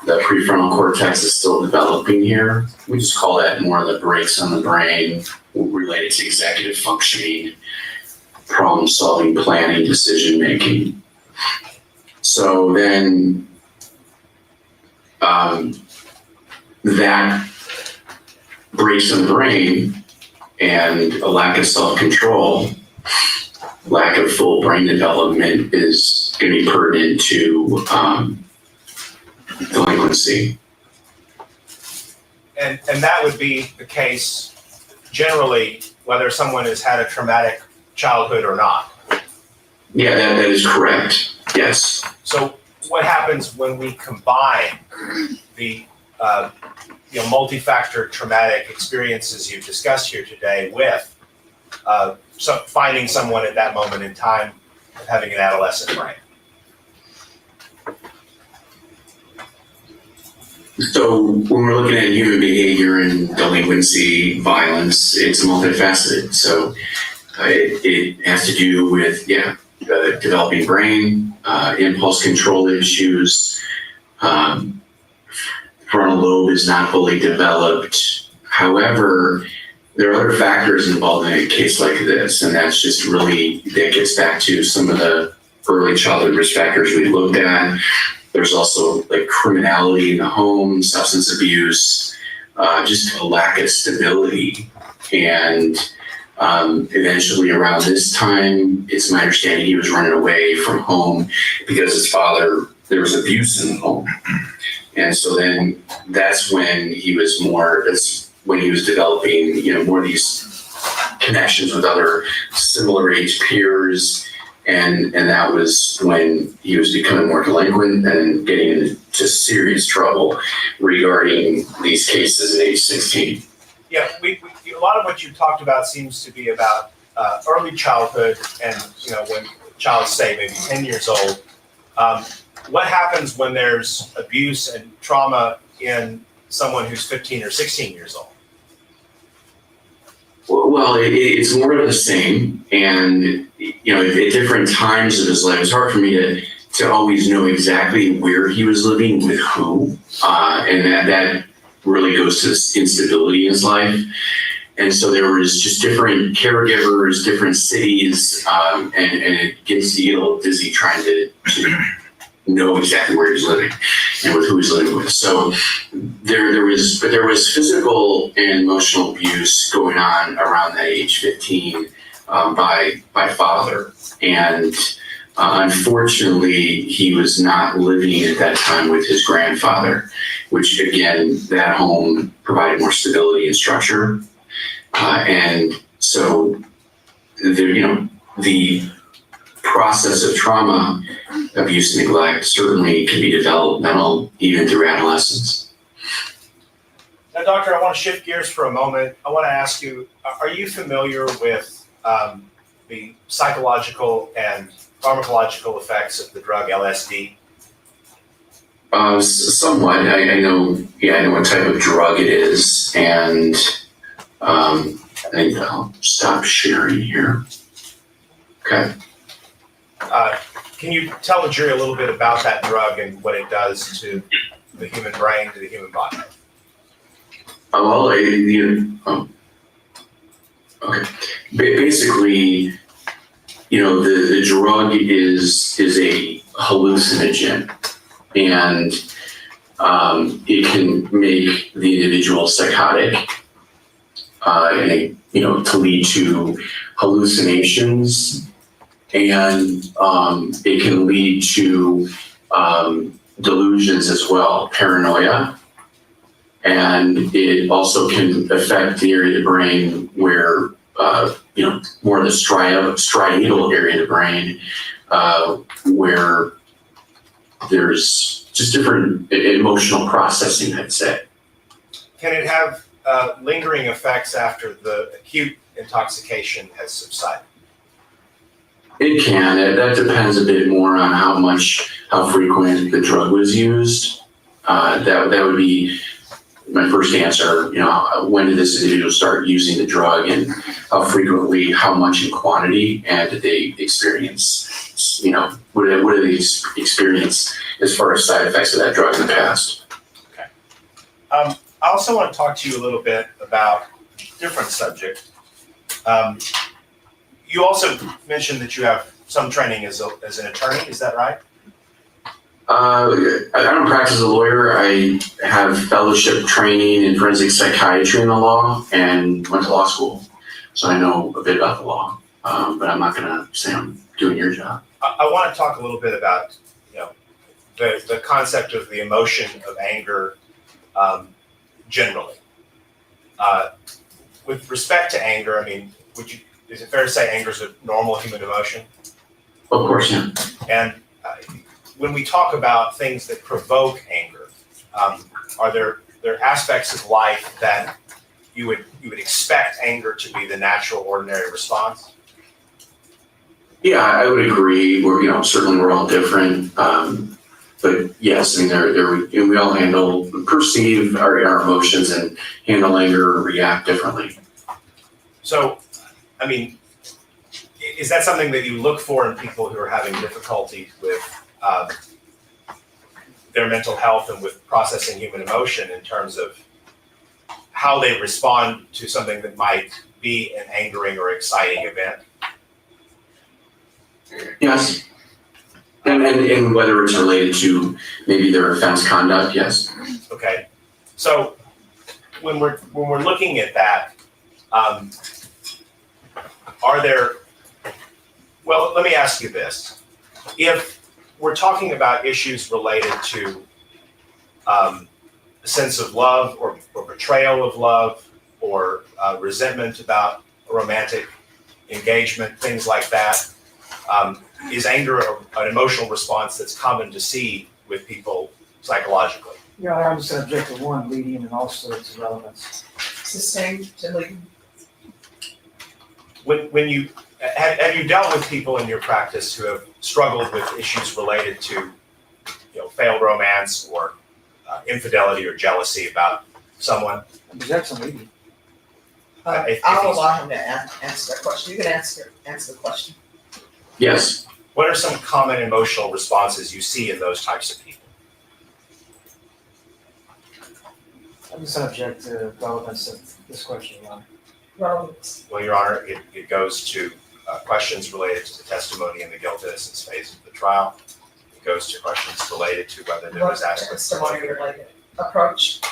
The prefrontal cortex is still developing here. We just call that more of the brakes on the brain related to executive functioning, problem solving, planning, decision making. So then that breaks in the brain and a lack of self-control, lack of full brain development is going to be pertinent to delinquency. And that would be the case generally, whether someone has had a traumatic childhood or not. Yeah, that is correct. Yes. So what happens when we combine the multi-factor traumatic experiences you've discussed here today with finding someone at that moment in time of having an adolescent brain? So when we're looking at human behavior and delinquency, violence, it's multifaceted. So it has to do with, developing brain, impulse control issues, frontal lobe is not fully developed. However, there are other factors involved in a case like this, and that's just really, that gets back to some of the early childhood risk factors we looked at. There's also like criminality in the home, substance abuse, just a lack of stability. And eventually around this time, it's my understanding he was running away from home because his father, there was abuse in the home. And so then that's when he was developing, more of these connections with other similar age peers. And that was when he was becoming more delinquent and getting into serious trouble regarding these cases at age 16. Yeah, a lot of what you talked about seems to be about early childhood and, when a child's, say, maybe 10 years old. What happens when there's abuse and trauma in someone who's 15 or 16 years old? Well, it's more of the same. And, at different times of his life, it's hard for me to always know exactly where he was living with who. And that really goes to this instability in his life. And so there was just different caregivers, different cities, and it gets you a little dizzy trying to know exactly where he's living and with who he's living with. So there was physical and emotional abuse going on around that age 15 by father, and Unfortunately, he was not living at that time with his grandfather, which again, that home provided more stability and structure. And so, the process of trauma, abuse, and neglect certainly can be developmental even through adolescence. Now, doctor, I want to shift gears for a moment. I want to ask you, are you familiar with the psychological and pharmacological effects of the drug LSD? Somewhat. I know what type of drug it is, and I think I'll stop sharing here. Okay. Can you tell the jury a little bit about that drug and what it does to the human brain, to the human body? Okay. Basically, the drug is a hallucinogen, and it can make the individual psychotic, to lead to hallucinations, and it can lead to delusions as well, paranoia. And it also can affect the area of the brain where, more of the striatal area of the brain, where there's just different emotional processing, I'd say. Can it have lingering effects after the acute intoxication has subsided? It can. That depends a bit more on how frequent the drug was used. That would be my first answer. When did this individual start using the drug, and how frequently, how much in quantity, and did they experience, what did they experience as far as side effects of that drug in the past? Okay. I also want to talk to you a little bit about a different subject. You also mentioned that you have some training as an attorney. Is that right? I don't practice as a lawyer. I have fellowship training in forensic psychiatry in the law and went to law school. So I know a bit about the law, but I'm not going to say I'm doing your job. I want to talk a little bit about, the concept of the emotion of anger generally. With respect to anger, I mean, is it fair to say anger is a normal human emotion? Of course, yeah. And when we talk about things that provoke anger, are there aspects of life that you would expect anger to be the natural, ordinary response? Yeah, I would agree. Certainly we're all different. But yes, I mean, we all perceive our emotions and handle anger or react differently. So, I mean, is that something that you look for in people who are having difficulty with their mental health and with processing human emotion in terms of how they respond to something that might be an angering or exciting event? Yes. And whether it's related to maybe their offense conduct, yes. Okay. So when we're looking at that, let me ask you this. If we're talking about issues related to a sense of love or betrayal of love or resentment about a romantic engagement, things like that, is anger an emotional response that's common to see with people psychologically? Yeah, I'm just going to object to one, leading and also its relevance. Sustained to leading. When you have you dealt with people in your practice who have struggled with issues related to failed romance or infidelity or jealousy about someone? Objection, leading. I'll allow him to answer that question. You can answer the question. Yes. What are some common emotional responses you see in those types of people? I'm just going to object to relevance of this question, Your Honor. Relevance. Well, Your Honor, it goes to questions related to the testimony in the guilt innocence phase of the trial. It goes to questions related to whether there was adequate Testimony related approach.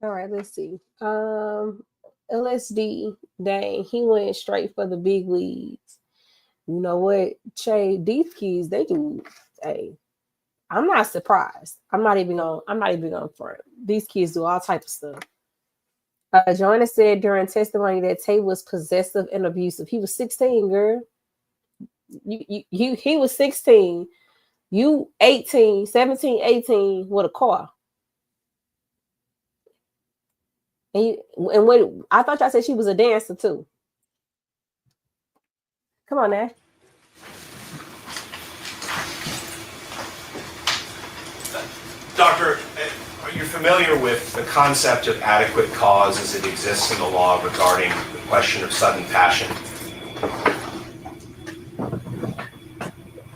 All right, let's see. LSD, dang, he went straight for the big leagues. You know what, Che? These kids, they do. Hey, I'm not surprised. I'm not even on front. These kids do all type of stuff. Joanna said during testimony that Tay was possessive and abusive. He was 16, girl. He was 16. You 18, 17, 18 with a car. And what I thought y'all said she was a dancer too. Come on now. Doctor, are you familiar with the concept of adequate cause as it exists in the law regarding the question of sudden passion?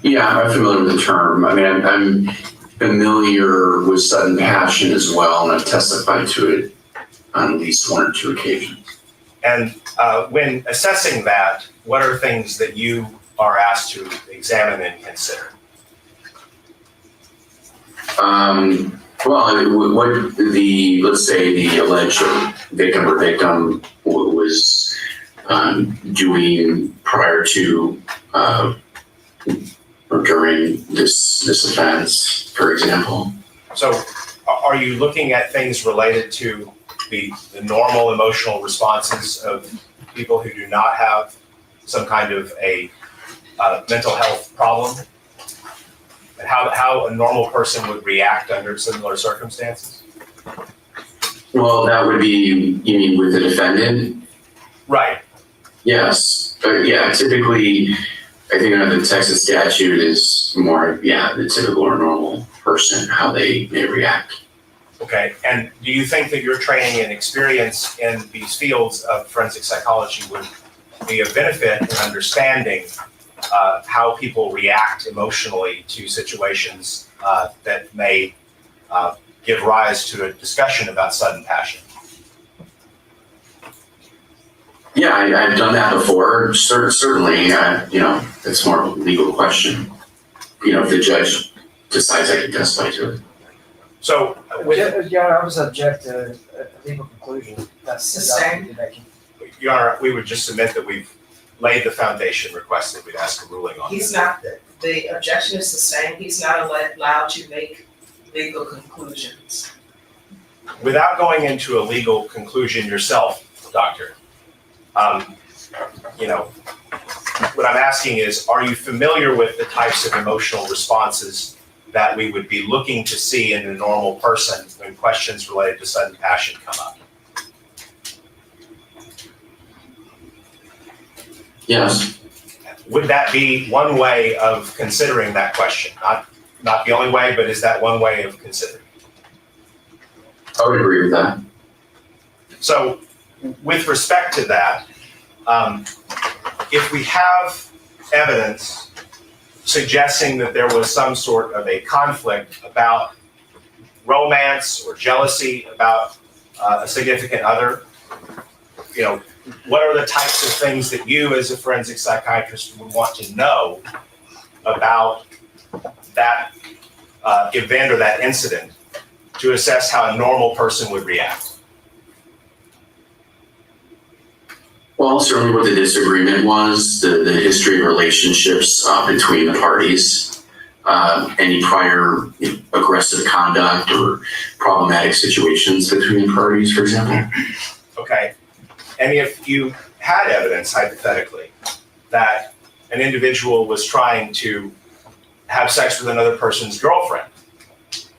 Yeah, I'm familiar with the term. I mean, I'm familiar with sudden passion as well, and I've testified to it on at least one or two occasions. And when assessing that, what are things that you are asked to examine and consider? Well, what let's say the alleged victim or victim was doing prior to or during this offense, for example. So are you looking at things related to the normal emotional responses of people who do not have some kind of a mental health problem? And how a normal person would react under similar circumstances? Well, that would be, you mean with the defendant? Right. Yes. Yeah, typically, I think under the Texas statute is more, the typical or normal person, how they may react. Okay. And do you think that your training and experience in these fields of forensic psychology would be of benefit in understanding how people react emotionally to situations that may give rise to a discussion about sudden passion? Yeah, I've done that before. Certainly, it's more of a legal question. If the judge decides I can testify to it. So, Your Honor, I was object to a legal conclusion. That's Sustained. Your Honor, we would just submit that we've laid the foundation, requested we'd ask a ruling on He's that. not, the objection is sustained. He's not allowed to make legal conclusions. Without going into a legal conclusion yourself, Doctor, what I'm asking is, are you familiar with the types of emotional responses that we would be looking to see in a normal person when questions related to sudden passion come up? Yes. Would that be one way of considering that question? Not the only way, but is that one way of considering? I would agree with that. So with respect to that, if we have evidence suggesting that there was some sort of a conflict about romance or jealousy about a significant other, what are the types of things that you as a forensic psychiatrist would want to know about that event or that incident to assess how a normal person would react? Well, certainly what the disagreement was, the history of relationships between the parties, any prior aggressive conduct or problematic situations between the parties, for example. Okay. And if you had evidence, hypothetically, that an individual was trying to have sex with another person's girlfriend,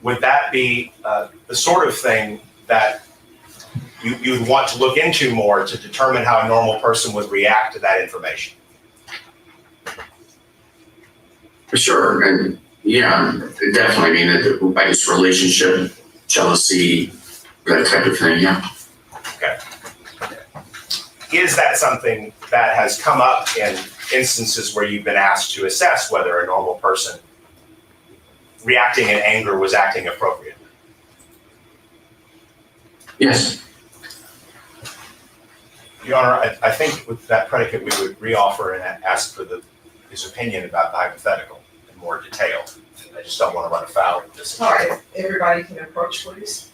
would that be the sort of thing that you'd want to look into more to determine how a normal person would react to that information? For sure. And definitely. I mean, I guess relationship, jealousy, that type of thing. Yeah. Okay. Is that something that has come up in instances where you've been asked to assess whether a normal person reacting in anger was acting appropriately? Yes. Your Honor, I think with that predicate, we would reoffer and ask for his opinion about the hypothetical in more detail. I just don't want to run afoul of this. All right, everybody can approach, please.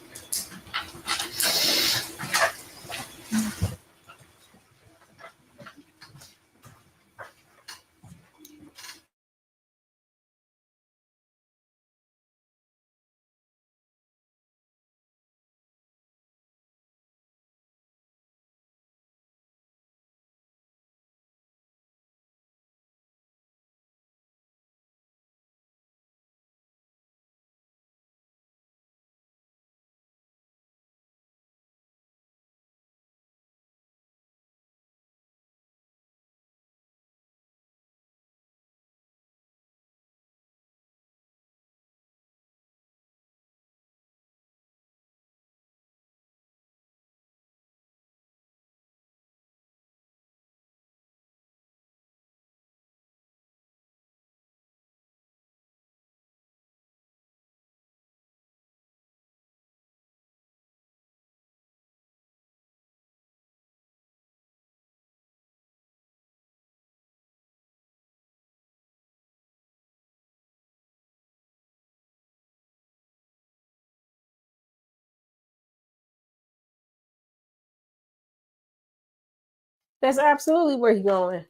That's absolutely where he going.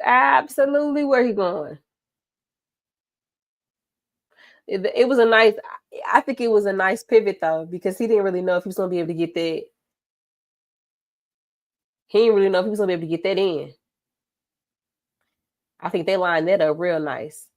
Absolutely where he going. It was a nice. I think it was a nice pivot though, because he didn't really know if he was gonna be able to get that. He didn't really know if he was gonna be able to get that in. I think they lined that up real nice.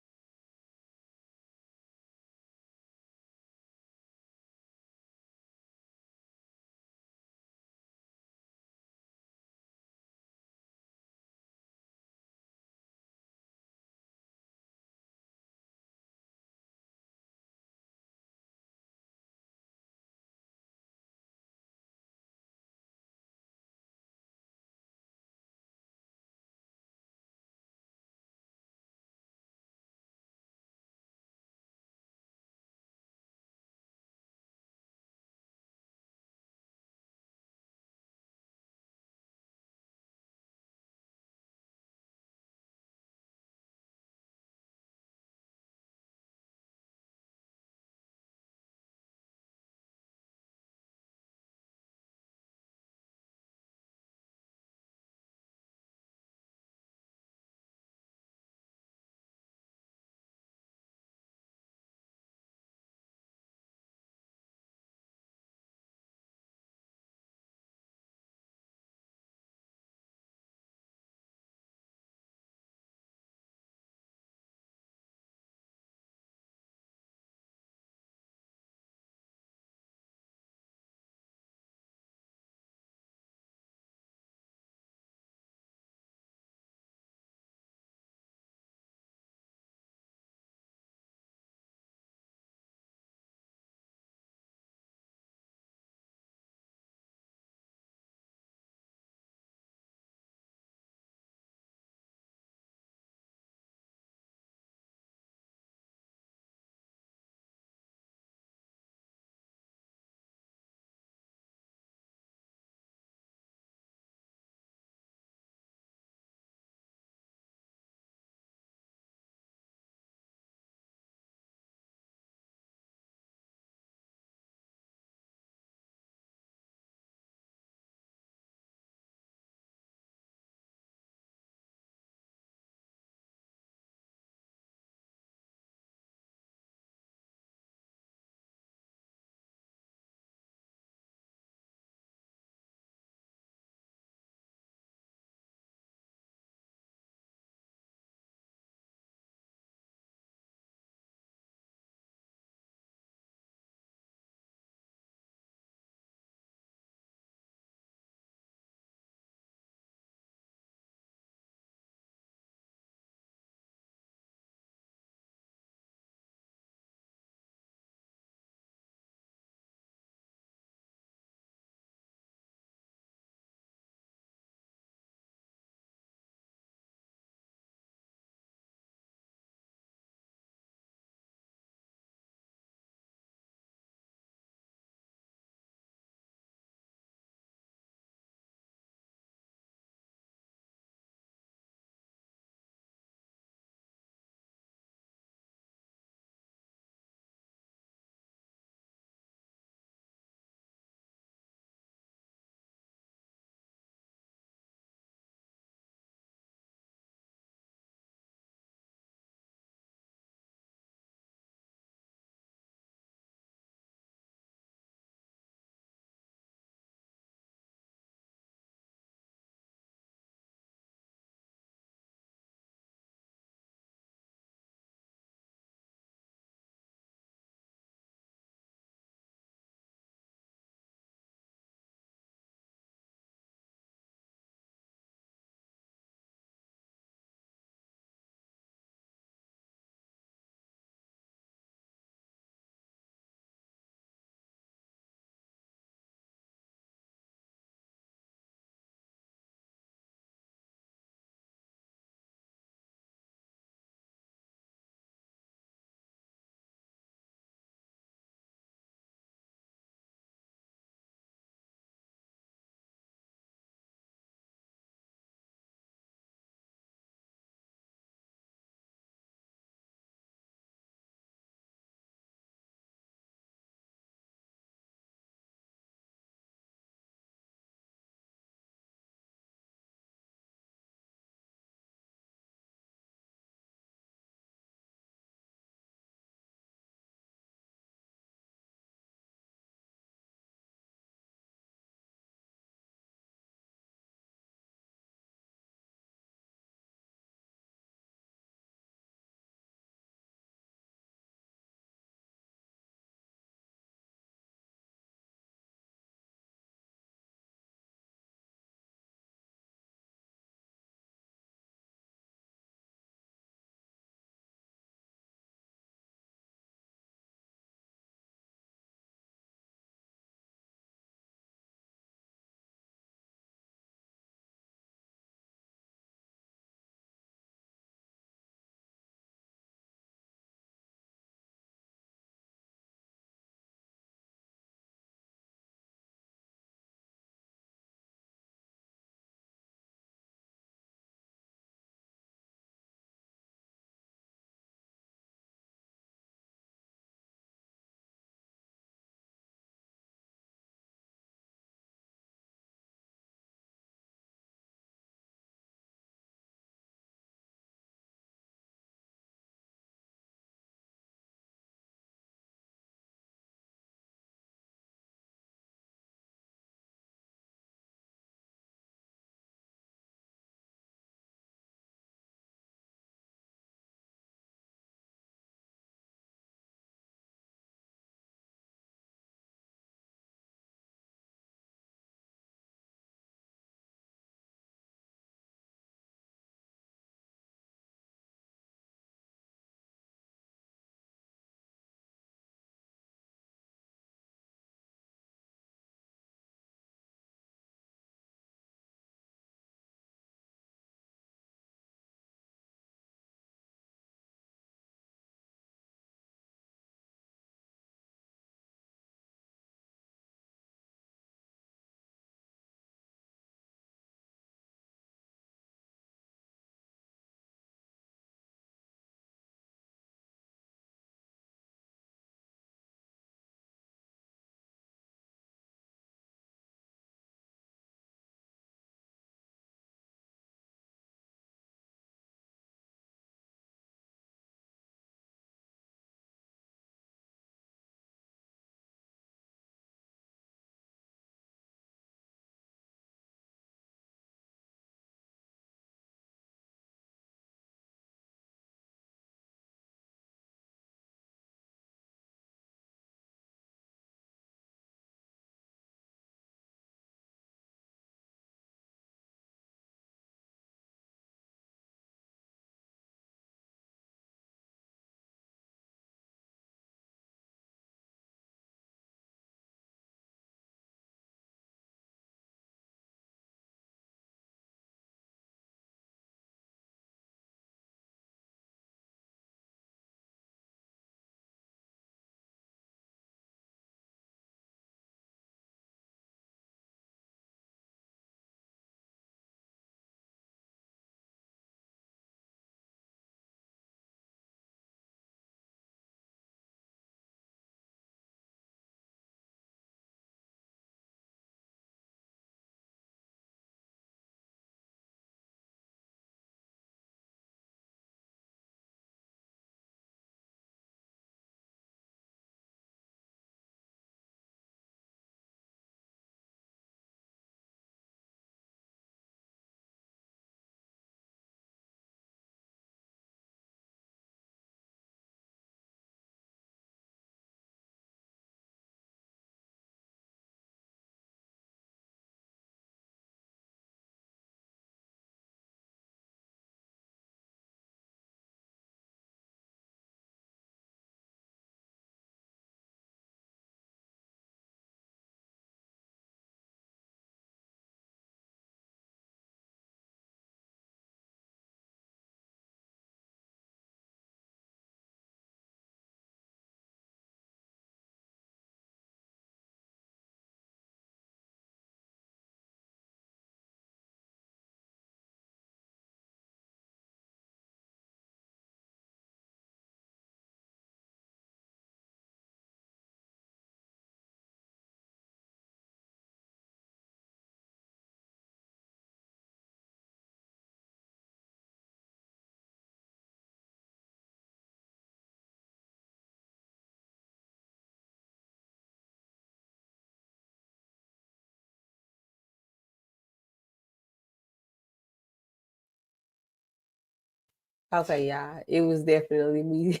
Okay, yeah, it was definitely me.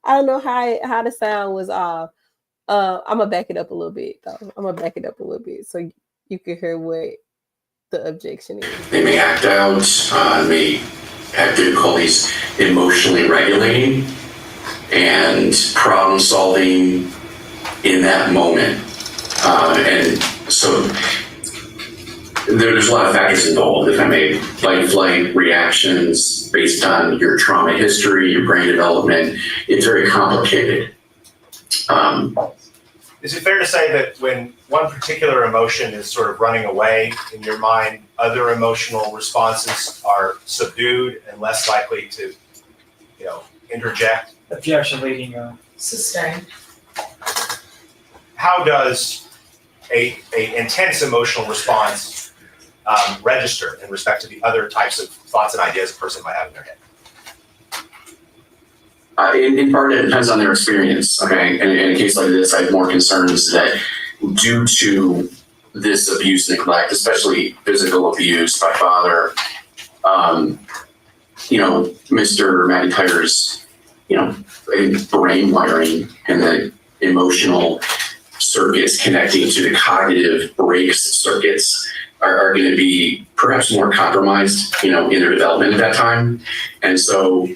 I don't know how the sound was off. I'm gonna back it up a little bit though. I'm gonna back it up a little bit so you can hear what the objection is. They may act out, may have difficulties emotionally regulating and problem solving in that moment. And so there's a lot of factors involved, if I may. Fight, flight reactions based on your trauma history, your brain development. It's very complicated. Is it fair to say that when one particular emotion is sort of running away in your mind, other emotional responses are subdued and less likely to, interject? Objection, leading. Sustain. How does a intense emotional response register in respect to the other types of thoughts and ideas a person might have in their head? In part, it depends on their experience. Okay, and in a case like this, I have more concerns that due to this abuse, neglect, especially physical abuse by father, Mr. McIntyre's, brain wiring and the emotional circuits connecting to the cognitive brakes circuits are going to be perhaps more compromised, in their development at that time. And so,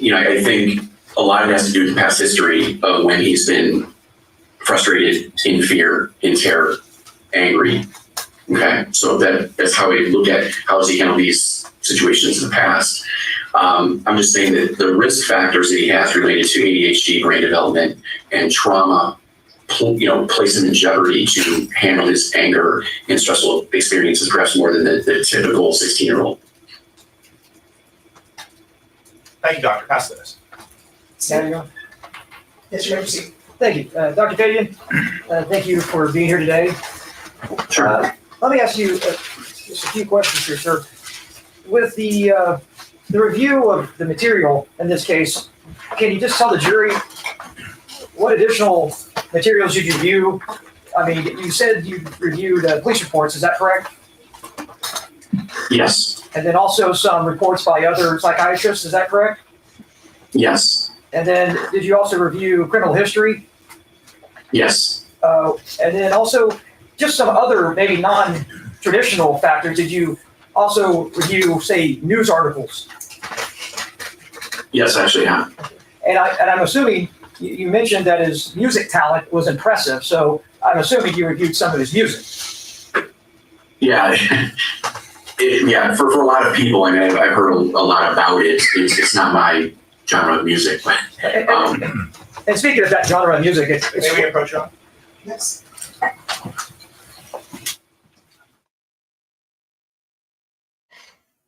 I think a lot of it has to do with past history of when he's been frustrated, in fear, in terror, angry. Okay, so that's how we look at how has he handled these situations in the past. I'm just saying that the risk factors that he has related to ADHD, brain development, and trauma, place him in jeopardy to handle his anger and stressful experiences perhaps more than the typical 16-year-old. Thank you, Dr. Pass this. There you go. Yes, you may proceed. Thank you. Dr. Fadian, thank you for being here today. Sure. Let me ask you just a few questions here, sir. With the review of the material in this case, can you just tell the jury what additional materials did you view? I mean, you said you reviewed police reports, is that correct? Yes. And then also some reports by other psychiatrists, is that correct? Yes. And then did you also review criminal history? Yes. And then also just some other maybe non-traditional factors. Did you also review, say, news articles? Yes, actually, yeah. And I'm assuming you mentioned that his music talent was impressive, so I'm assuming you reviewed some of his music. Yeah. For a lot of people, I mean, I've heard a lot about it. It's not my genre of music, but. And speaking of that genre of music, May we approach you? Yes.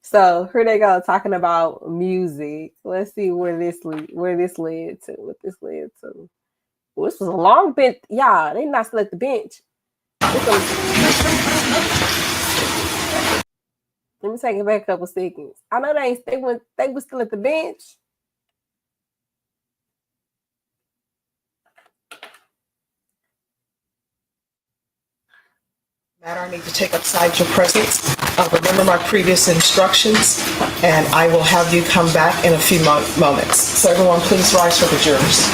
So here they go talking about music. Let's see where this led to. What this led to. Well, this was a long bench. Yeah, they not still at the bench. Let me take it back a couple seconds. I know they were still at the bench. Matter, I need to take aside your presence. Remember my previous instructions, and I will have you come back in a few moments. So everyone, please rise for the jurors.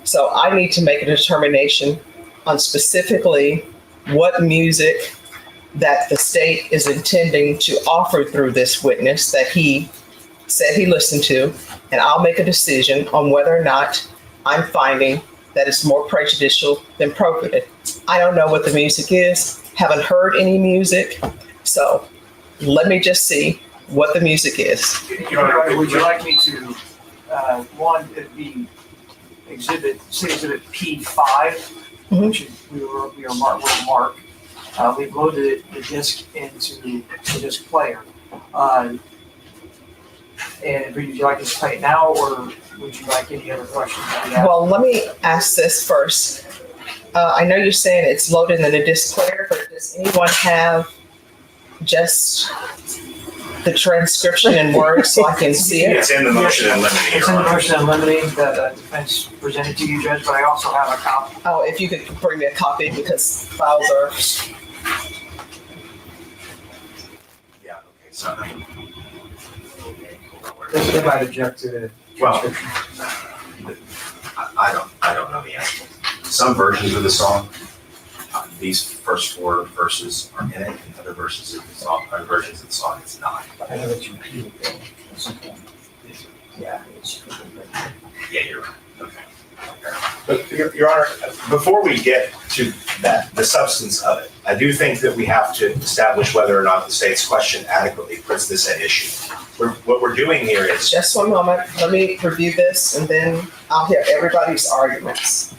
So I need to make a determination on specifically what music that the state is intending to offer through this witness that he said he listened to, and I'll make a decision on whether or not I'm finding that it's more prejudicial than probative. I don't know what the music is, haven't heard any music, so let me just see what the music is. Your Honor, would you like me to, one, it'd be exhibit P5, which we are marked. We've loaded the disc into the disc player. And would you like us to play it now, or would you like any other questions that we have? Well, let me ask this first. I know you're saying it's loaded in the disk player, but does anyone have just the transcription in Word so I can see it? It's in the motion and limiting. It's in the motion and limiting that defense presented to you, Judge, but I also have a copy. Oh, if you could bring me a copy because files are. Yeah, okay, so. They might object to the Well, transcription. I don't know the answer. Some versions of the song, these first 4 verses are in it, and other versions of the song, it's not. I know that you repeated it at some point. Yeah. Yeah, you're right. Okay. But Your Honor, before we get to that, the substance of it, I do think that we have to establish whether or not the state's question adequately puts this at issue. What we're doing here is. Just one moment. Let me review this and then I'll hear everybody's arguments.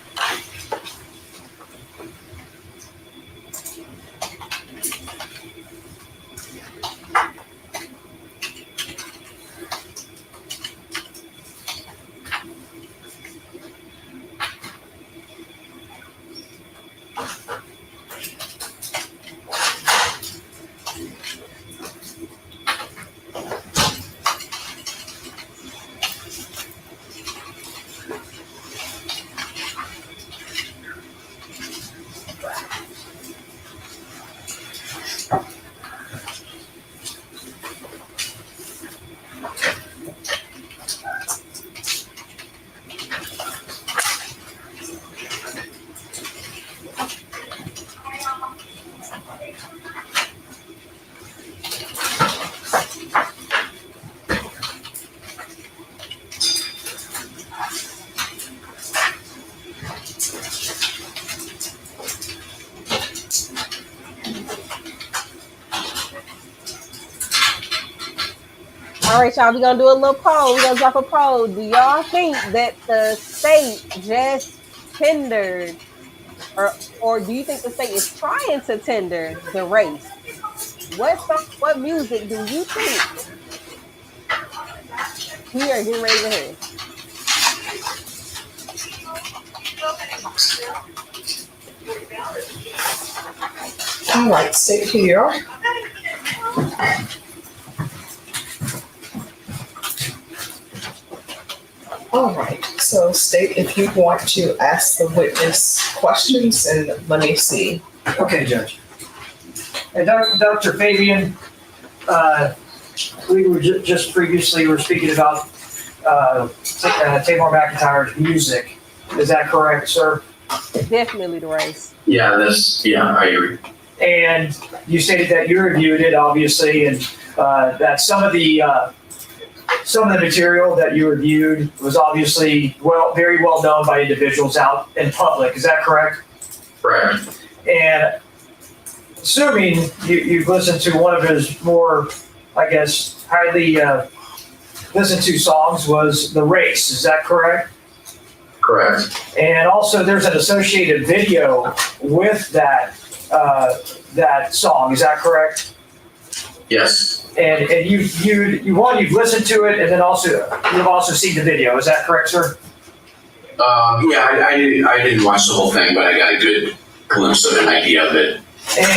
All right, y'all, we're going to do a little poll. We're going to drop a poll. Do y'all think that the state just tendered, or do you think the state is trying to tender the race? What music do you think we are getting ready to hear? All right, sit here. All right, so state if you want to ask the witness questions and let me see. Okay, Judge. And Dr. Fabian, we were just previously were speaking about Tamar McIntyre's music. Is that correct, sir? Definitely the race. Yeah, I agree. And you stated that you reviewed it, obviously, and that some of the material that you reviewed was obviously very well known by individuals out in public. Is that correct? Correct. And assuming you've listened to one of his more, I guess, highly listened to songs was The Race. Is that correct? Correct. And also there's an associated video with that song. Is that correct? Yes. And you've listened to it, and then you've also seen the video. Is that correct, sir? Yeah, I didn't watch the whole thing, but I got a good glimpse of an idea of it.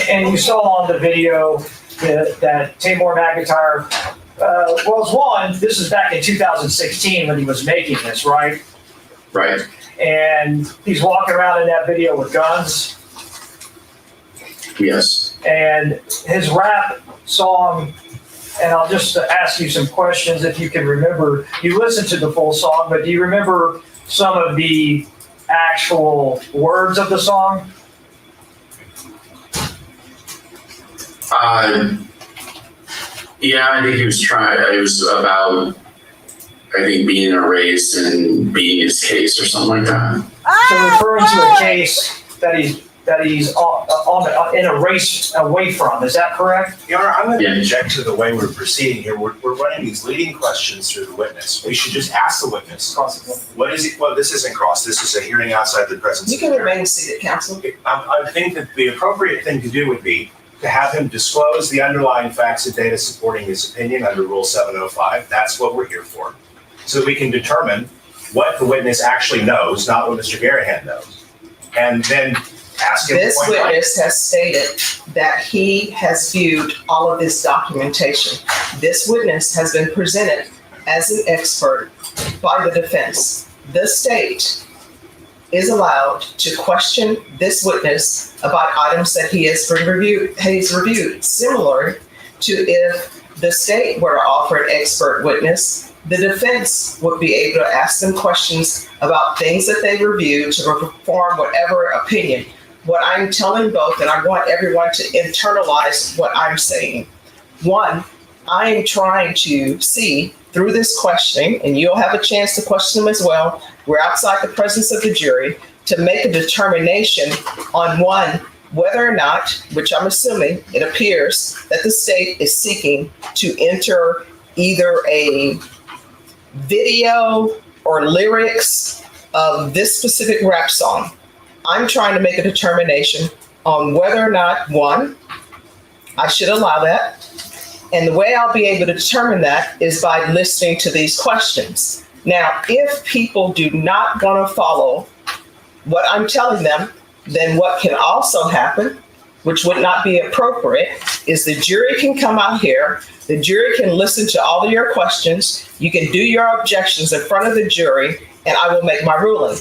And you saw on the video that Tamar McIntyre this is back in 2016 when he was making this, right? Right. And he's walking around in that video with guns. Yes. And his rap song, and I'll just ask you some questions if you can remember. You listened to the full song, but do you remember some of the actual words of the song? Yeah, I think he was trying. It was about, I think, being in a race and beating his case or something like that. So referring to a case that he's in a race away from. Is that correct? Your Honor, I'm going to object to the way we're proceeding here. We're running these leading questions through the witness. We should just ask the witness. What is it? Well, this isn't cross. This is a hearing outside the presence. You can remain seated, counsel. I think that the appropriate thing to do would be to have him disclose the underlying facts and data supporting his opinion under Rule 705. That's what we're here for. So that we can determine what the witness actually knows, not what Mr. Garahan knows. and then ask him. This point blank. witness has stated that he has viewed all of this documentation. This witness has been presented as an expert by the defense. The state is allowed to question this witness about items that he's reviewed, similar to if the state were to offer an expert witness, the defense would be able to ask them questions about things that they reviewed to form whatever opinion. What I'm telling both, and I want everyone to internalize what I'm saying. One, I'm trying to see through this questioning, and you'll have a chance to question them as well. We're outside the presence of the jury to make a determination on one, whether or not, which I'm assuming it appears that the state is seeking to enter either a video or lyrics of this specific rap song. I'm trying to make a determination on whether or not, one, I should allow that. And the way I'll be able to determine that is by listening to these questions. Now, if people do not want to follow what I'm telling them, then what can also happen, which would not be appropriate, is the jury can come out here, the jury can listen to all of your questions, you can do your objections in front of the jury, and I will make my ruling.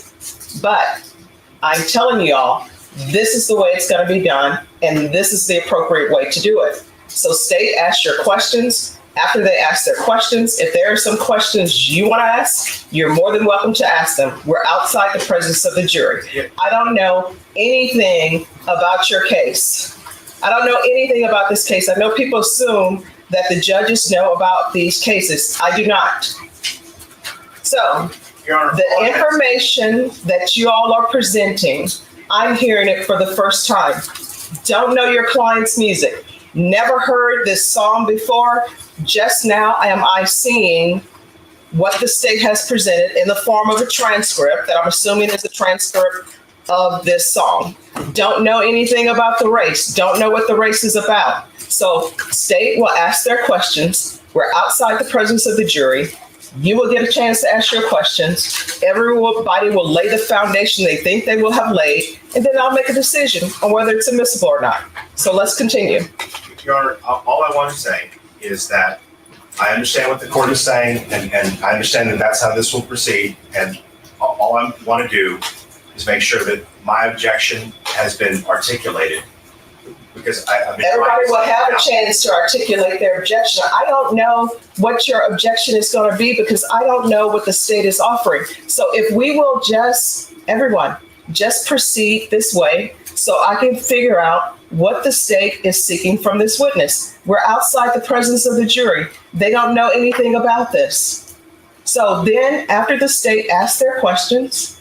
But I'm telling y'all, this is the way it's going to be done, and this is the appropriate way to do it. So state, ask your questions. After they ask their questions, if there are some questions you want to ask, you're more than welcome to ask them. We're outside the presence of the jury. I don't know anything about your case. I don't know anything about this case. I know people assume that the judges know about these cases. I do not. So the information that you all are presenting, I'm hearing it for the first time. Don't know your client's music. Never heard this song before. Just now am I seeing what the state has presented in the form of a transcript that I'm assuming is a transcript of this song. Don't know anything about the race. Don't know what the race is about. So state will ask their questions. We're outside the presence of the jury. You will get a chance to ask your questions. Everybody will lay the foundation they think they will have laid, and then I'll make a decision on whether it's admissible or not. So let's continue. Your Honor, all I want to say is that I understand what the court is saying, and I understand that that's how this will proceed. And all I want to do is make sure that my objection has been articulated. Because everybody will have a chance to articulate their objection. I don't know what your objection is going to be because I don't know what the state is offering. So if we will everyone, just proceed this way so I can figure out what the state is seeking from this witness. We're outside the presence of the jury. They don't know anything about this. So then after the state asks their questions,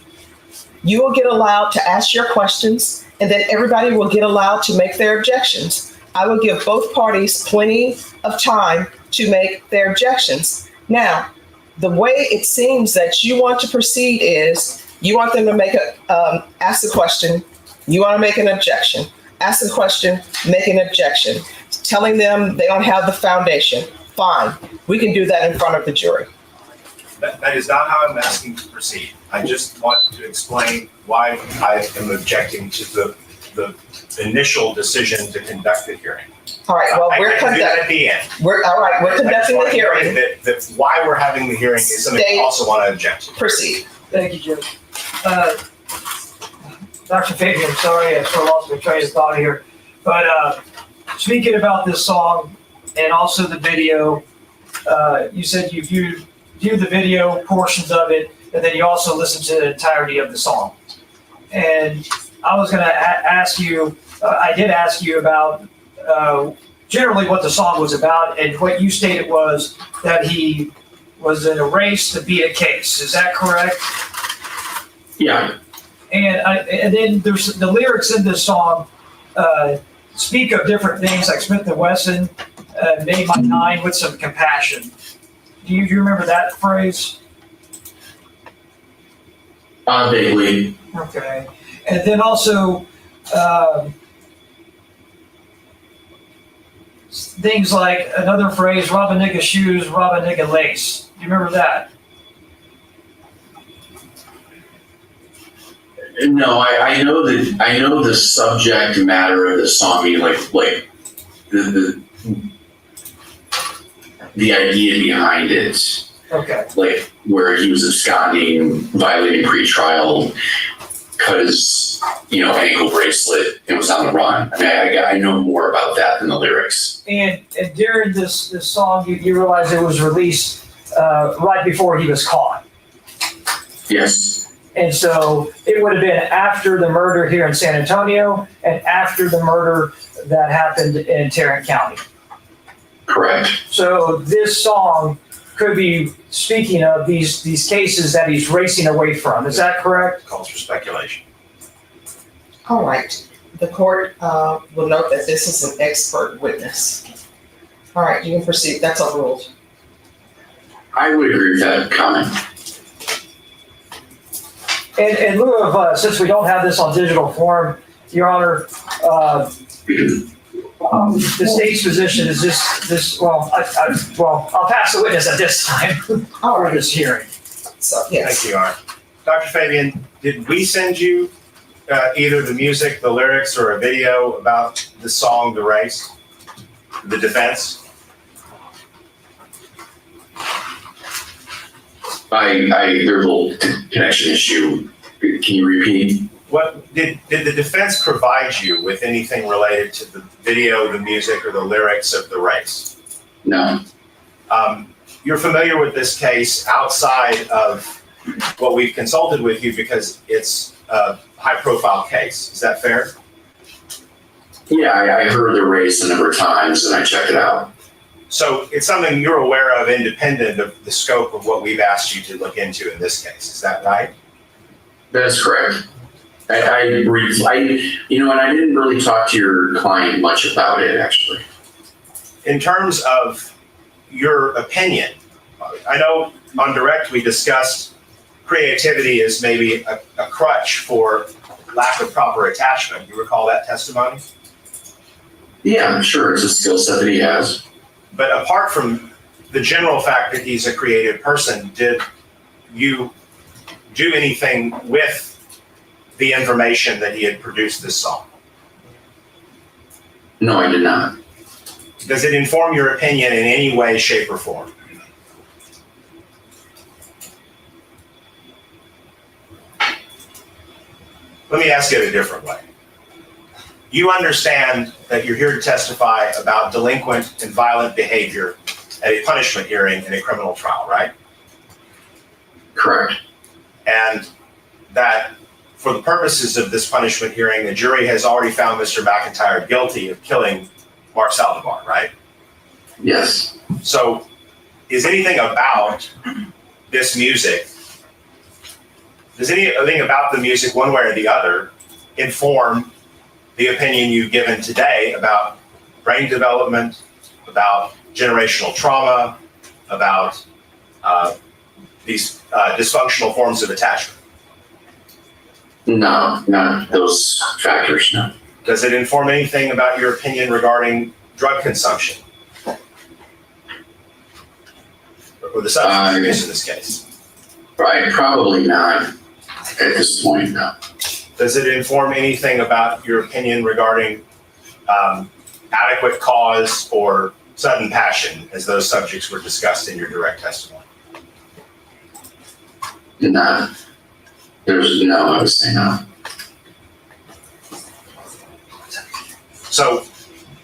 you will get allowed to ask your questions, and then everybody will get allowed to make their objections. I will give both parties plenty of time to make their objections. Now, the way it seems that you want to proceed is you want them to ask a question, you want to make an objection. Ask a question, make an objection. Telling them they don't have the foundation. Fine, we can do that in front of the jury. That is not how I'm asking to proceed. I just want to explain why I am objecting to the initial decision to conduct the hearing. All right, well, I can do that at the end. We're conducting the hearing. That why we're having the hearing is something I also want to object to. Proceed. Thank you, Jim. Dr. Fabian, sorry I sort of lost my train of thought here. But speaking about this song and also the video, you said you viewed the video portions of it, and then you also listened to the entirety of the song. And I was going to ask you, I did ask you about generally what the song was about, and what you stated was that he was in a race to beat a case. Is that correct? Yeah. And then there's the lyrics in this song speak of different things like Smith & Wesson made my nine with some compassion. Do you remember that phrase? Vaguely. Okay. And then also things like another phrase, rob a nigga shoes, rob a nigga lace. Do you remember that? No, I know that I know the subject matter of the song. I mean, like the idea behind it. Okay. Like where he was absconding, violating pretrial, because ankle bracelet and was on the run. I mean, I know more about that than the lyrics. And during this song, you realize it was released right before he was caught. Yes. And so it would have been after the murder here in San Antonio and after the murder that happened in Tarrant County. Correct. So this song could be speaking of these cases that he's racing away from. Is that correct? Calls for speculation. All right. The court will note that this is an expert witness. All right, you can proceed. That's overruled. I would agree with that comment. In lieu of, since we don't have this on digital form, Your Honor, the state's position is this. Well, I'll pass the witness at this time for this hearing. So yes. Thank you, Your Honor. Dr. Fabian, did we send you either the music, the lyrics, or a video about the song "The Race"? The defense. There's a little connection issue. Can you repeat? What did the defense provide you with anything related to the video, the music, or the lyrics of "The Race"? No. You're familiar with this case outside of what we've consulted with you because it's a high-profile case. Is that fair? Yeah, I heard The Race a number of times and I checked it out. So it's something you're aware of independent of the scope of what we've asked you to look into in this case. Is that right? That's correct. And I didn't really talk to your client much about it, actually. In terms of your opinion, I know on direct we discussed creativity as maybe a crutch for lack of proper attachment. You recall that testimony? Yeah, I'm sure it's a skill set that he has. But apart from the general fact that he's a creative person, did you do anything with the information that he had produced this song? No, I did not. Does it inform your opinion in any way, shape, or form? Let me ask it a different way. You understand that you're here to testify about delinquent and violent behavior at a punishment hearing in a criminal trial, right? Correct. And that for the purposes of this punishment hearing, the jury has already found Mr. McIntyre guilty of killing Mark Saldivar, right? Yes. So is anything about this music, does anything about the music one way or the other inform the opinion you've given today about brain development, about generational trauma, about these dysfunctional forms of attachment? No, not those factors, no. Does it inform anything about your opinion regarding drug consumption? Or the substance abuse in this case? Right, probably not at this point, no. Does it inform anything about your opinion regarding adequate cause or sudden passion, as those subjects were discussed in your direct testimony? No. I would say no. So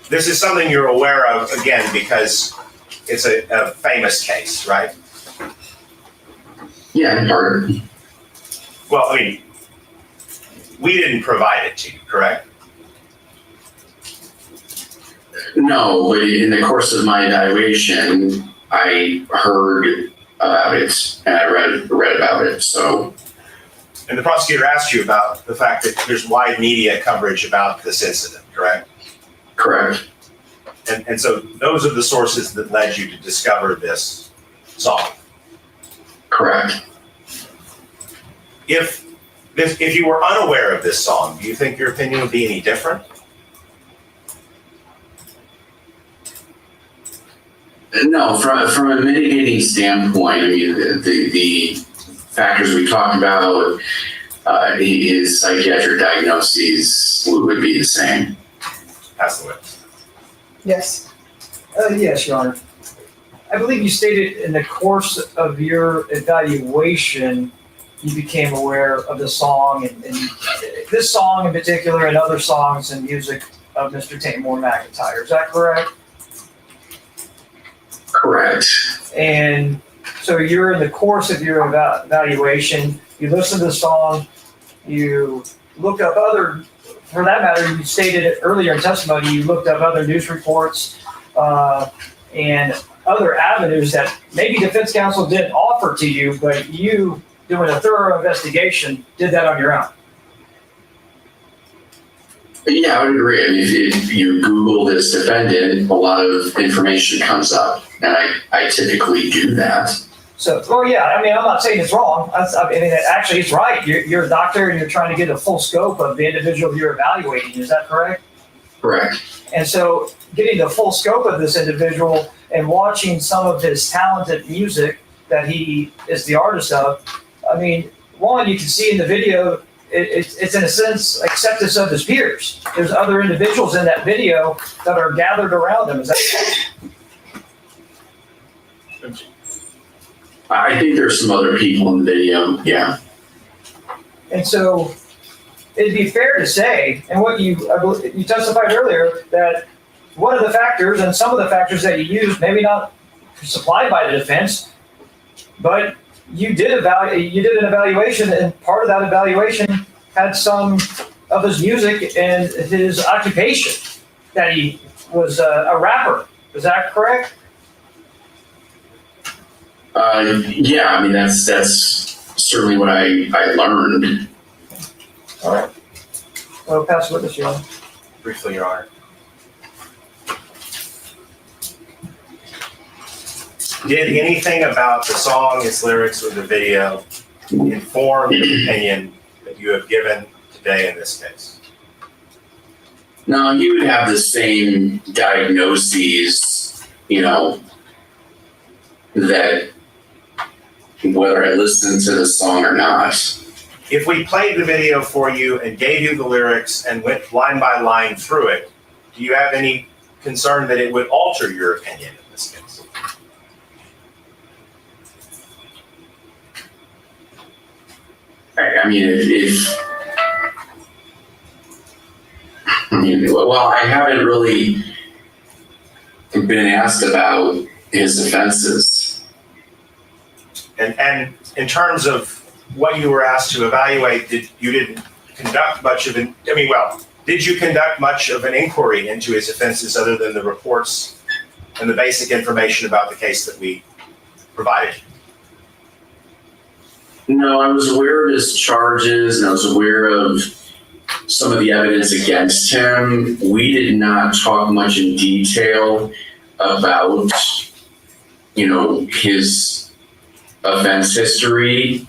this is something you're aware of, again, because it's a famous case, right? Yeah, in part. Well, I mean, we didn't provide it to you, correct? No, but in the course of my evaluation, I heard about it and I read about it, so. And the prosecutor asked you about the fact that there's wide media coverage about this incident, correct? Correct. And so those are the sources that led you to discover this song. Correct. If you were unaware of this song, do you think your opinion would be any different? No, from a mitigating standpoint, I mean, the factors we talked about, his psychiatric diagnoses would be the same. Pass the witness. Yes. Yes, Your Honor. I believe you stated in the course of your evaluation, you became aware of the song and this song in particular and other songs and music of Mr. Tamor McIntyre. Is that correct? Correct. And so you're in the course of your evaluation, you listen to the song, you look up other, for that matter, you stated it earlier in testimony, you looked up other news reports and other avenues that maybe defense counsel didn't offer to you, but you, doing a thorough investigation, did that on your own. Yeah, I would agree. I mean, if you Google this defendant, a lot of information comes up, and I typically do that. So, well, yeah, I mean, I'm not saying it's wrong. I mean, actually, it's right. You're a doctor and you're trying to get a full scope of the individual you're evaluating. Is that correct? Correct. And so getting the full scope of this individual and watching some of his talented music that he is the artist of, I mean, one, you can see in the video, it's in a sense acceptance of his peers. There's other individuals in that video that are gathered around him. Is that I think there's some other people in the video, yeah. And so it'd be fair to say, and what you testified earlier, that one of the factors, and some of the factors that you used, maybe not supplied by the defense, but you did an evaluation, and part of that evaluation had some of his music and his occupation, that he was a rapper. Is that correct? Yeah, I mean, that's certainly what I learned. All right. Well, pass the witness, Your Honor. Briefly, Your Honor. Did anything about the song, its lyrics, or the video inform the opinion that you have given today in this case? No, you would have the same diagnoses, that whether I listened to the song or not. If we played the video for you and gave you the lyrics and went line by line through it, do you have any concern that it would alter your opinion in this case? I haven't really been asked about his offenses. And in terms of what you were asked to evaluate, did you conduct much of an inquiry into his offenses other than the reports and the basic information about the case that we provided? No, I was aware of his charges and I was aware of some of the evidence against him. We did not talk much in detail about, his offense history.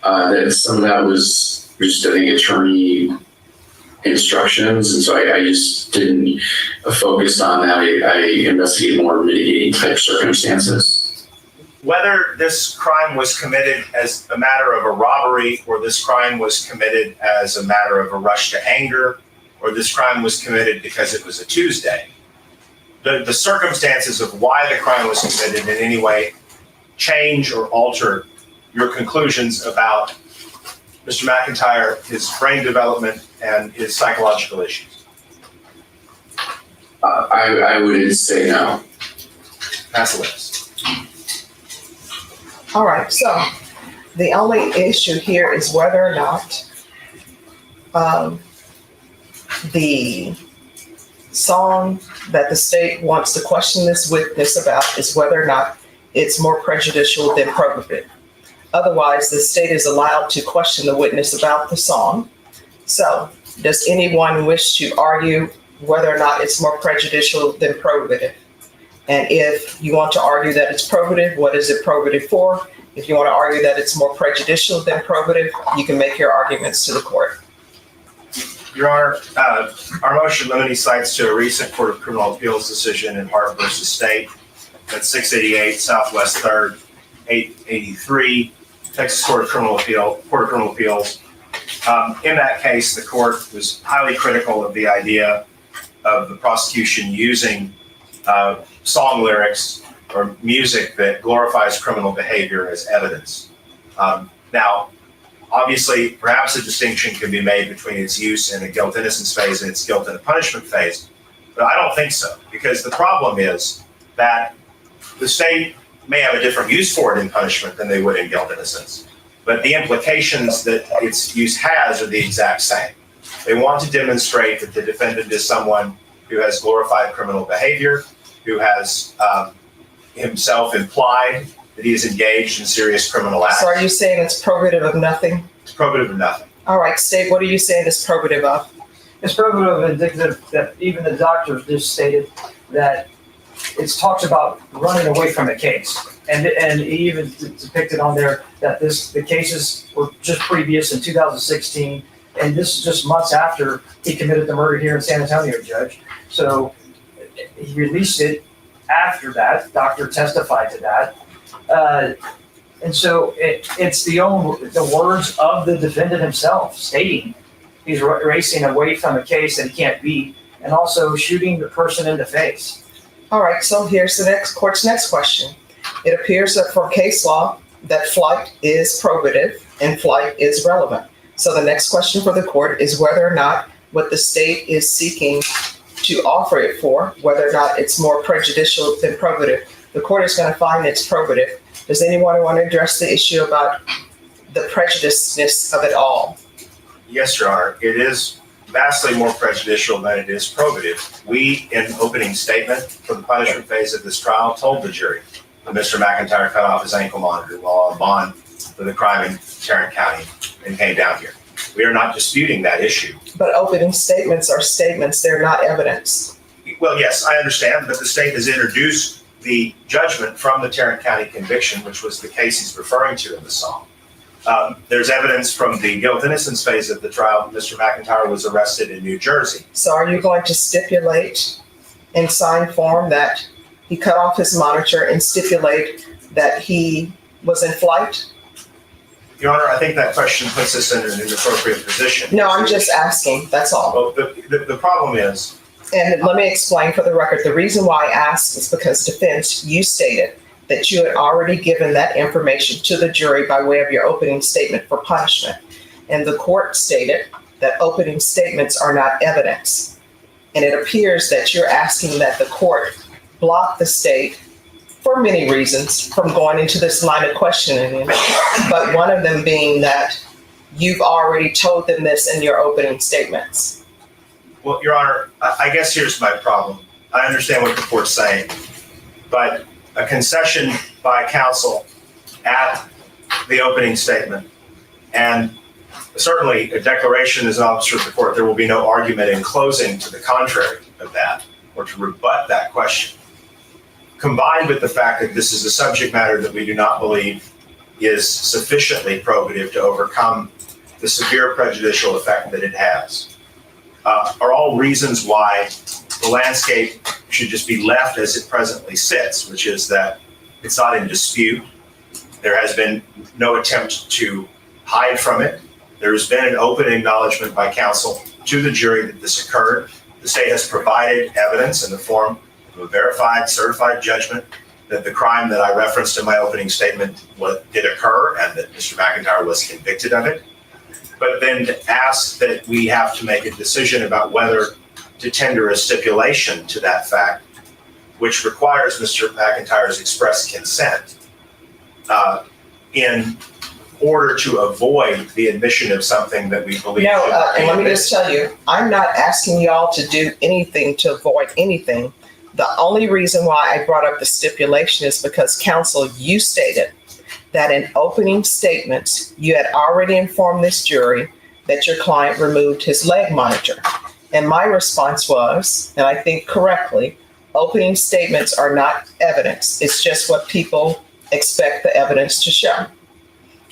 That some of that was just, I think, attorney instructions, and so I just didn't focus on that. I investigated more mitigating type circumstances. Whether this crime was committed as a matter of a robbery, or this crime was committed as a matter of a rush to anger, or this crime was committed because it was a Tuesday, the circumstances of why the crime was committed in any way change or alter your conclusions about Mr. McIntyre, his brain development, and his psychological issues? I would say no. Pass the witness. All right, so the only issue here is whether or not the song that the state wants to question this witness about is whether or not it's more prejudicial than probative. Otherwise, the state is allowed to question the witness about the song. So, does anyone wish to argue whether or not it's more prejudicial than probative? And if you want to argue that it's probative, what is it probative for? If you want to argue that it's more prejudicial than probative, you can make your arguments to the court. Your Honor, our motion limiting cites to a recent Court of Criminal Appeals decision in Hart versus State. That's 688 Southwest 3rd, 883, Texas Court of Criminal Appeals, In that case, the court was highly critical of the idea of the prosecution using song lyrics or music that glorifies criminal behavior as evidence. Now, obviously, perhaps a distinction can be made between its use in the guilt-innocence phase and its guilt and punishment phase, but I don't think so, because the problem is that the state may have a different use for it in punishment than they would in guilt-innocence, but the implications that its use has are the exact same. They want to demonstrate that the defendant is someone who has glorified criminal behavior, who has himself implied that he is engaged in serious criminal acts. So are you saying it's probative of nothing? It's probative of nothing. All right, State, what are you saying it's probative of? It's probative and indicative that even the doctors just stated that it talks about running away from the case. And he even depicted on there that the cases were just previous in 2016, and this is just months after he committed the murder here in San Antonio, Judge. So he released it after that. Doctor testified to that. And so it's the words of the defendant himself stating he's racing away from a case that he can't beat, and also shooting the person in the face. All right, so here's the court's next question. It appears that for case law, that flight is probative and flight is relevant. So the next question for the court is whether or not what the state is seeking to offer it for, whether or not it's more prejudicial than probative. The court is going to find it's probative. Does anyone want to address the issue about the prejudiceness of it all? Yes, Your Honor. It is vastly more prejudicial than it is probative. We, in opening statement for the punishment phase of this trial, told the jury that Mr. McIntyre cut off his ankle monitor while on bond for the crime in Tarrant County and came down here. We are not disputing that issue. But opening statements are statements, they're not evidence. Well, yes, I understand, but the state has introduced the judgment from the Tarrant County conviction, which was the case he's referring to in the song. There's evidence from the guilt-innocence phase of the trial. Mr. McIntyre was arrested in New Jersey. So are you going to stipulate in signed form that he cut off his monitor and stipulate that he was in flight? Your Honor, I think that question puts us in an inappropriate position. No, I'm just asking, that's all. Well, the problem is, and let me explain for the record, the reason why I asked is because defense, you stated that you had already given that information to the jury by way of your opening statement for punishment. And the court stated that opening statements are not evidence. And it appears that you're asking that the court block the state for many reasons from going into this line of questioning, but one of them being that you've already told them this in your opening statements. well, Your Honor, I guess here's my problem. I understand what the court's saying, but a concession by counsel at the opening statement, and certainly a declaration as an officer of the court, there will be no argument in closing to the contrary of that or to rebut that question. Combined with the fact that this is a subject matter that we do not believe is sufficiently probative to overcome the severe prejudicial effect that it has, are all reasons why the landscape should just be left as it presently sits, which is that it's not in dispute. There has been no attempt to hide from it. There has been an open acknowledgement by counsel to the jury that this occurred. The state has provided evidence in the form of a verified, certified judgment that the crime that I referenced in my opening statement did occur and that Mr. McIntyre was convicted of it. But then to ask that we have to make a decision about whether to tender a stipulation to that fact, which requires Mr. McIntyre's express consent in order to avoid the admission of something that we believe. No, and let me just tell you, I'm not asking y'all to do anything to avoid anything. The only reason why I brought up the stipulation is because counsel, you stated that in opening statements, you had already informed this jury that your client removed his leg monitor. And my response was, and I think correctly, opening statements are not evidence. It's just what people expect the evidence to show.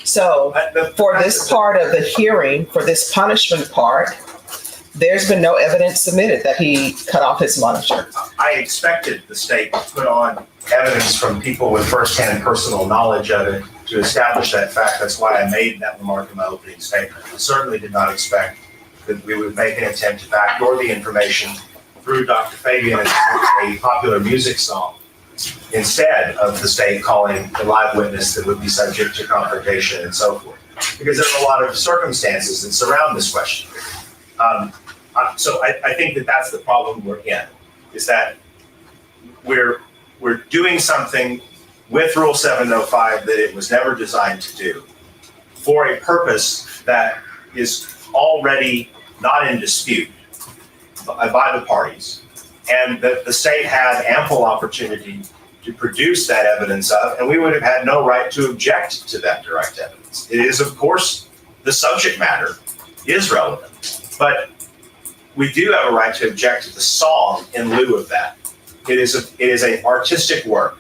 So for this part of the hearing, for this punishment part, there's been no evidence submitted that he cut off his monitor. I expected the state to put on evidence from people with firsthand personal knowledge of it to establish that fact. That's why I made that remark in my opening statement. I certainly did not expect that we would make an attempt to backdoor the information through Dr. Fabian and a popular music song instead of the state calling a live witness that would be subject to confrontation and so forth. Because there are a lot of circumstances that surround this question. So I think that that's the problem we're in, is that we're doing something with Rule 705 that it was never designed to do for a purpose that is already not in dispute by the parties, and that the state had ample opportunity to produce that evidence of, and we would have had no right to object to that direct evidence. It is, of course, the subject matter is relevant, but we do have a right to object to the song in lieu of that. It is an artistic work.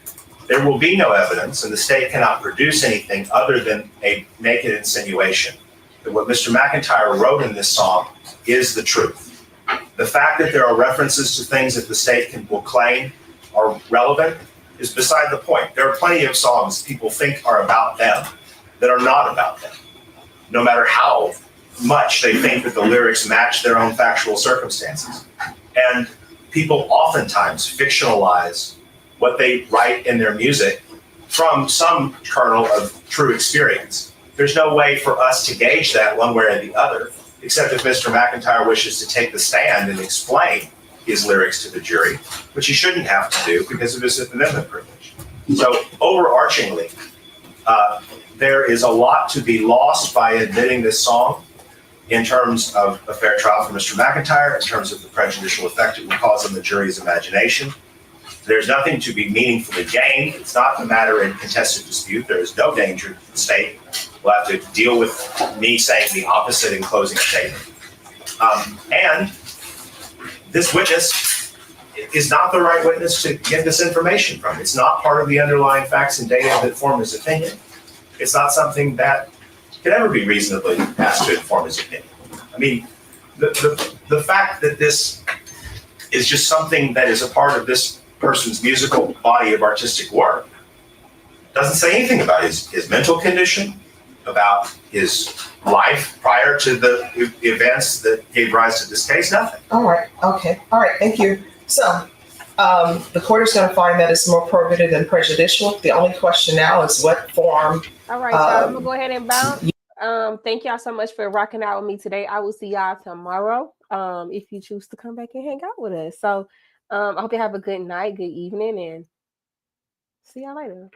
There will be no evidence, and the state cannot produce anything other than a naked insinuation that what Mr. McIntyre wrote in this song is the truth. The fact that there are references to things that the state will claim are relevant is beside the point. There are plenty of songs people think are about them that are not about them, no matter how much they think that the lyrics match their own factual circumstances. And people oftentimes fictionalize what they write in their music from some kernel of true experience. There's no way for us to gauge that one way or the other, except if Mr. McIntyre wishes to take the stand and explain his lyrics to the jury, which he shouldn't have to do because of his Fifth Amendment privilege. So overarchingly, there is a lot to be lost by admitting this song in terms of a fair trial for Mr. McIntyre, in terms of the prejudicial effect it will cause on the jury's imagination. There's nothing to be meaningfully gained. It's not a matter in contested dispute. There is no danger that the state will have to deal with me saying the opposite in closing statement. And this witness is not the right witness to get this information from. It's not part of the underlying facts and data that form his opinion. It's not something that can ever be reasonably asked to inform his opinion. I mean, the fact that this is just something that is a part of this person's musical body of artistic work doesn't say anything about his mental condition, about his life prior to the events that gave rise to this case, nothing. All right, okay, all right, thank you. So the court is going to find that it's more probative than prejudicial. The only question now is what form. All right, so I'm gonna go ahead and bounce. Thank y'all so much for rocking out with me today. I will see y'all tomorrow if you choose to come back and hang out with us. So I hope you have a good night, good evening, and see y'all later.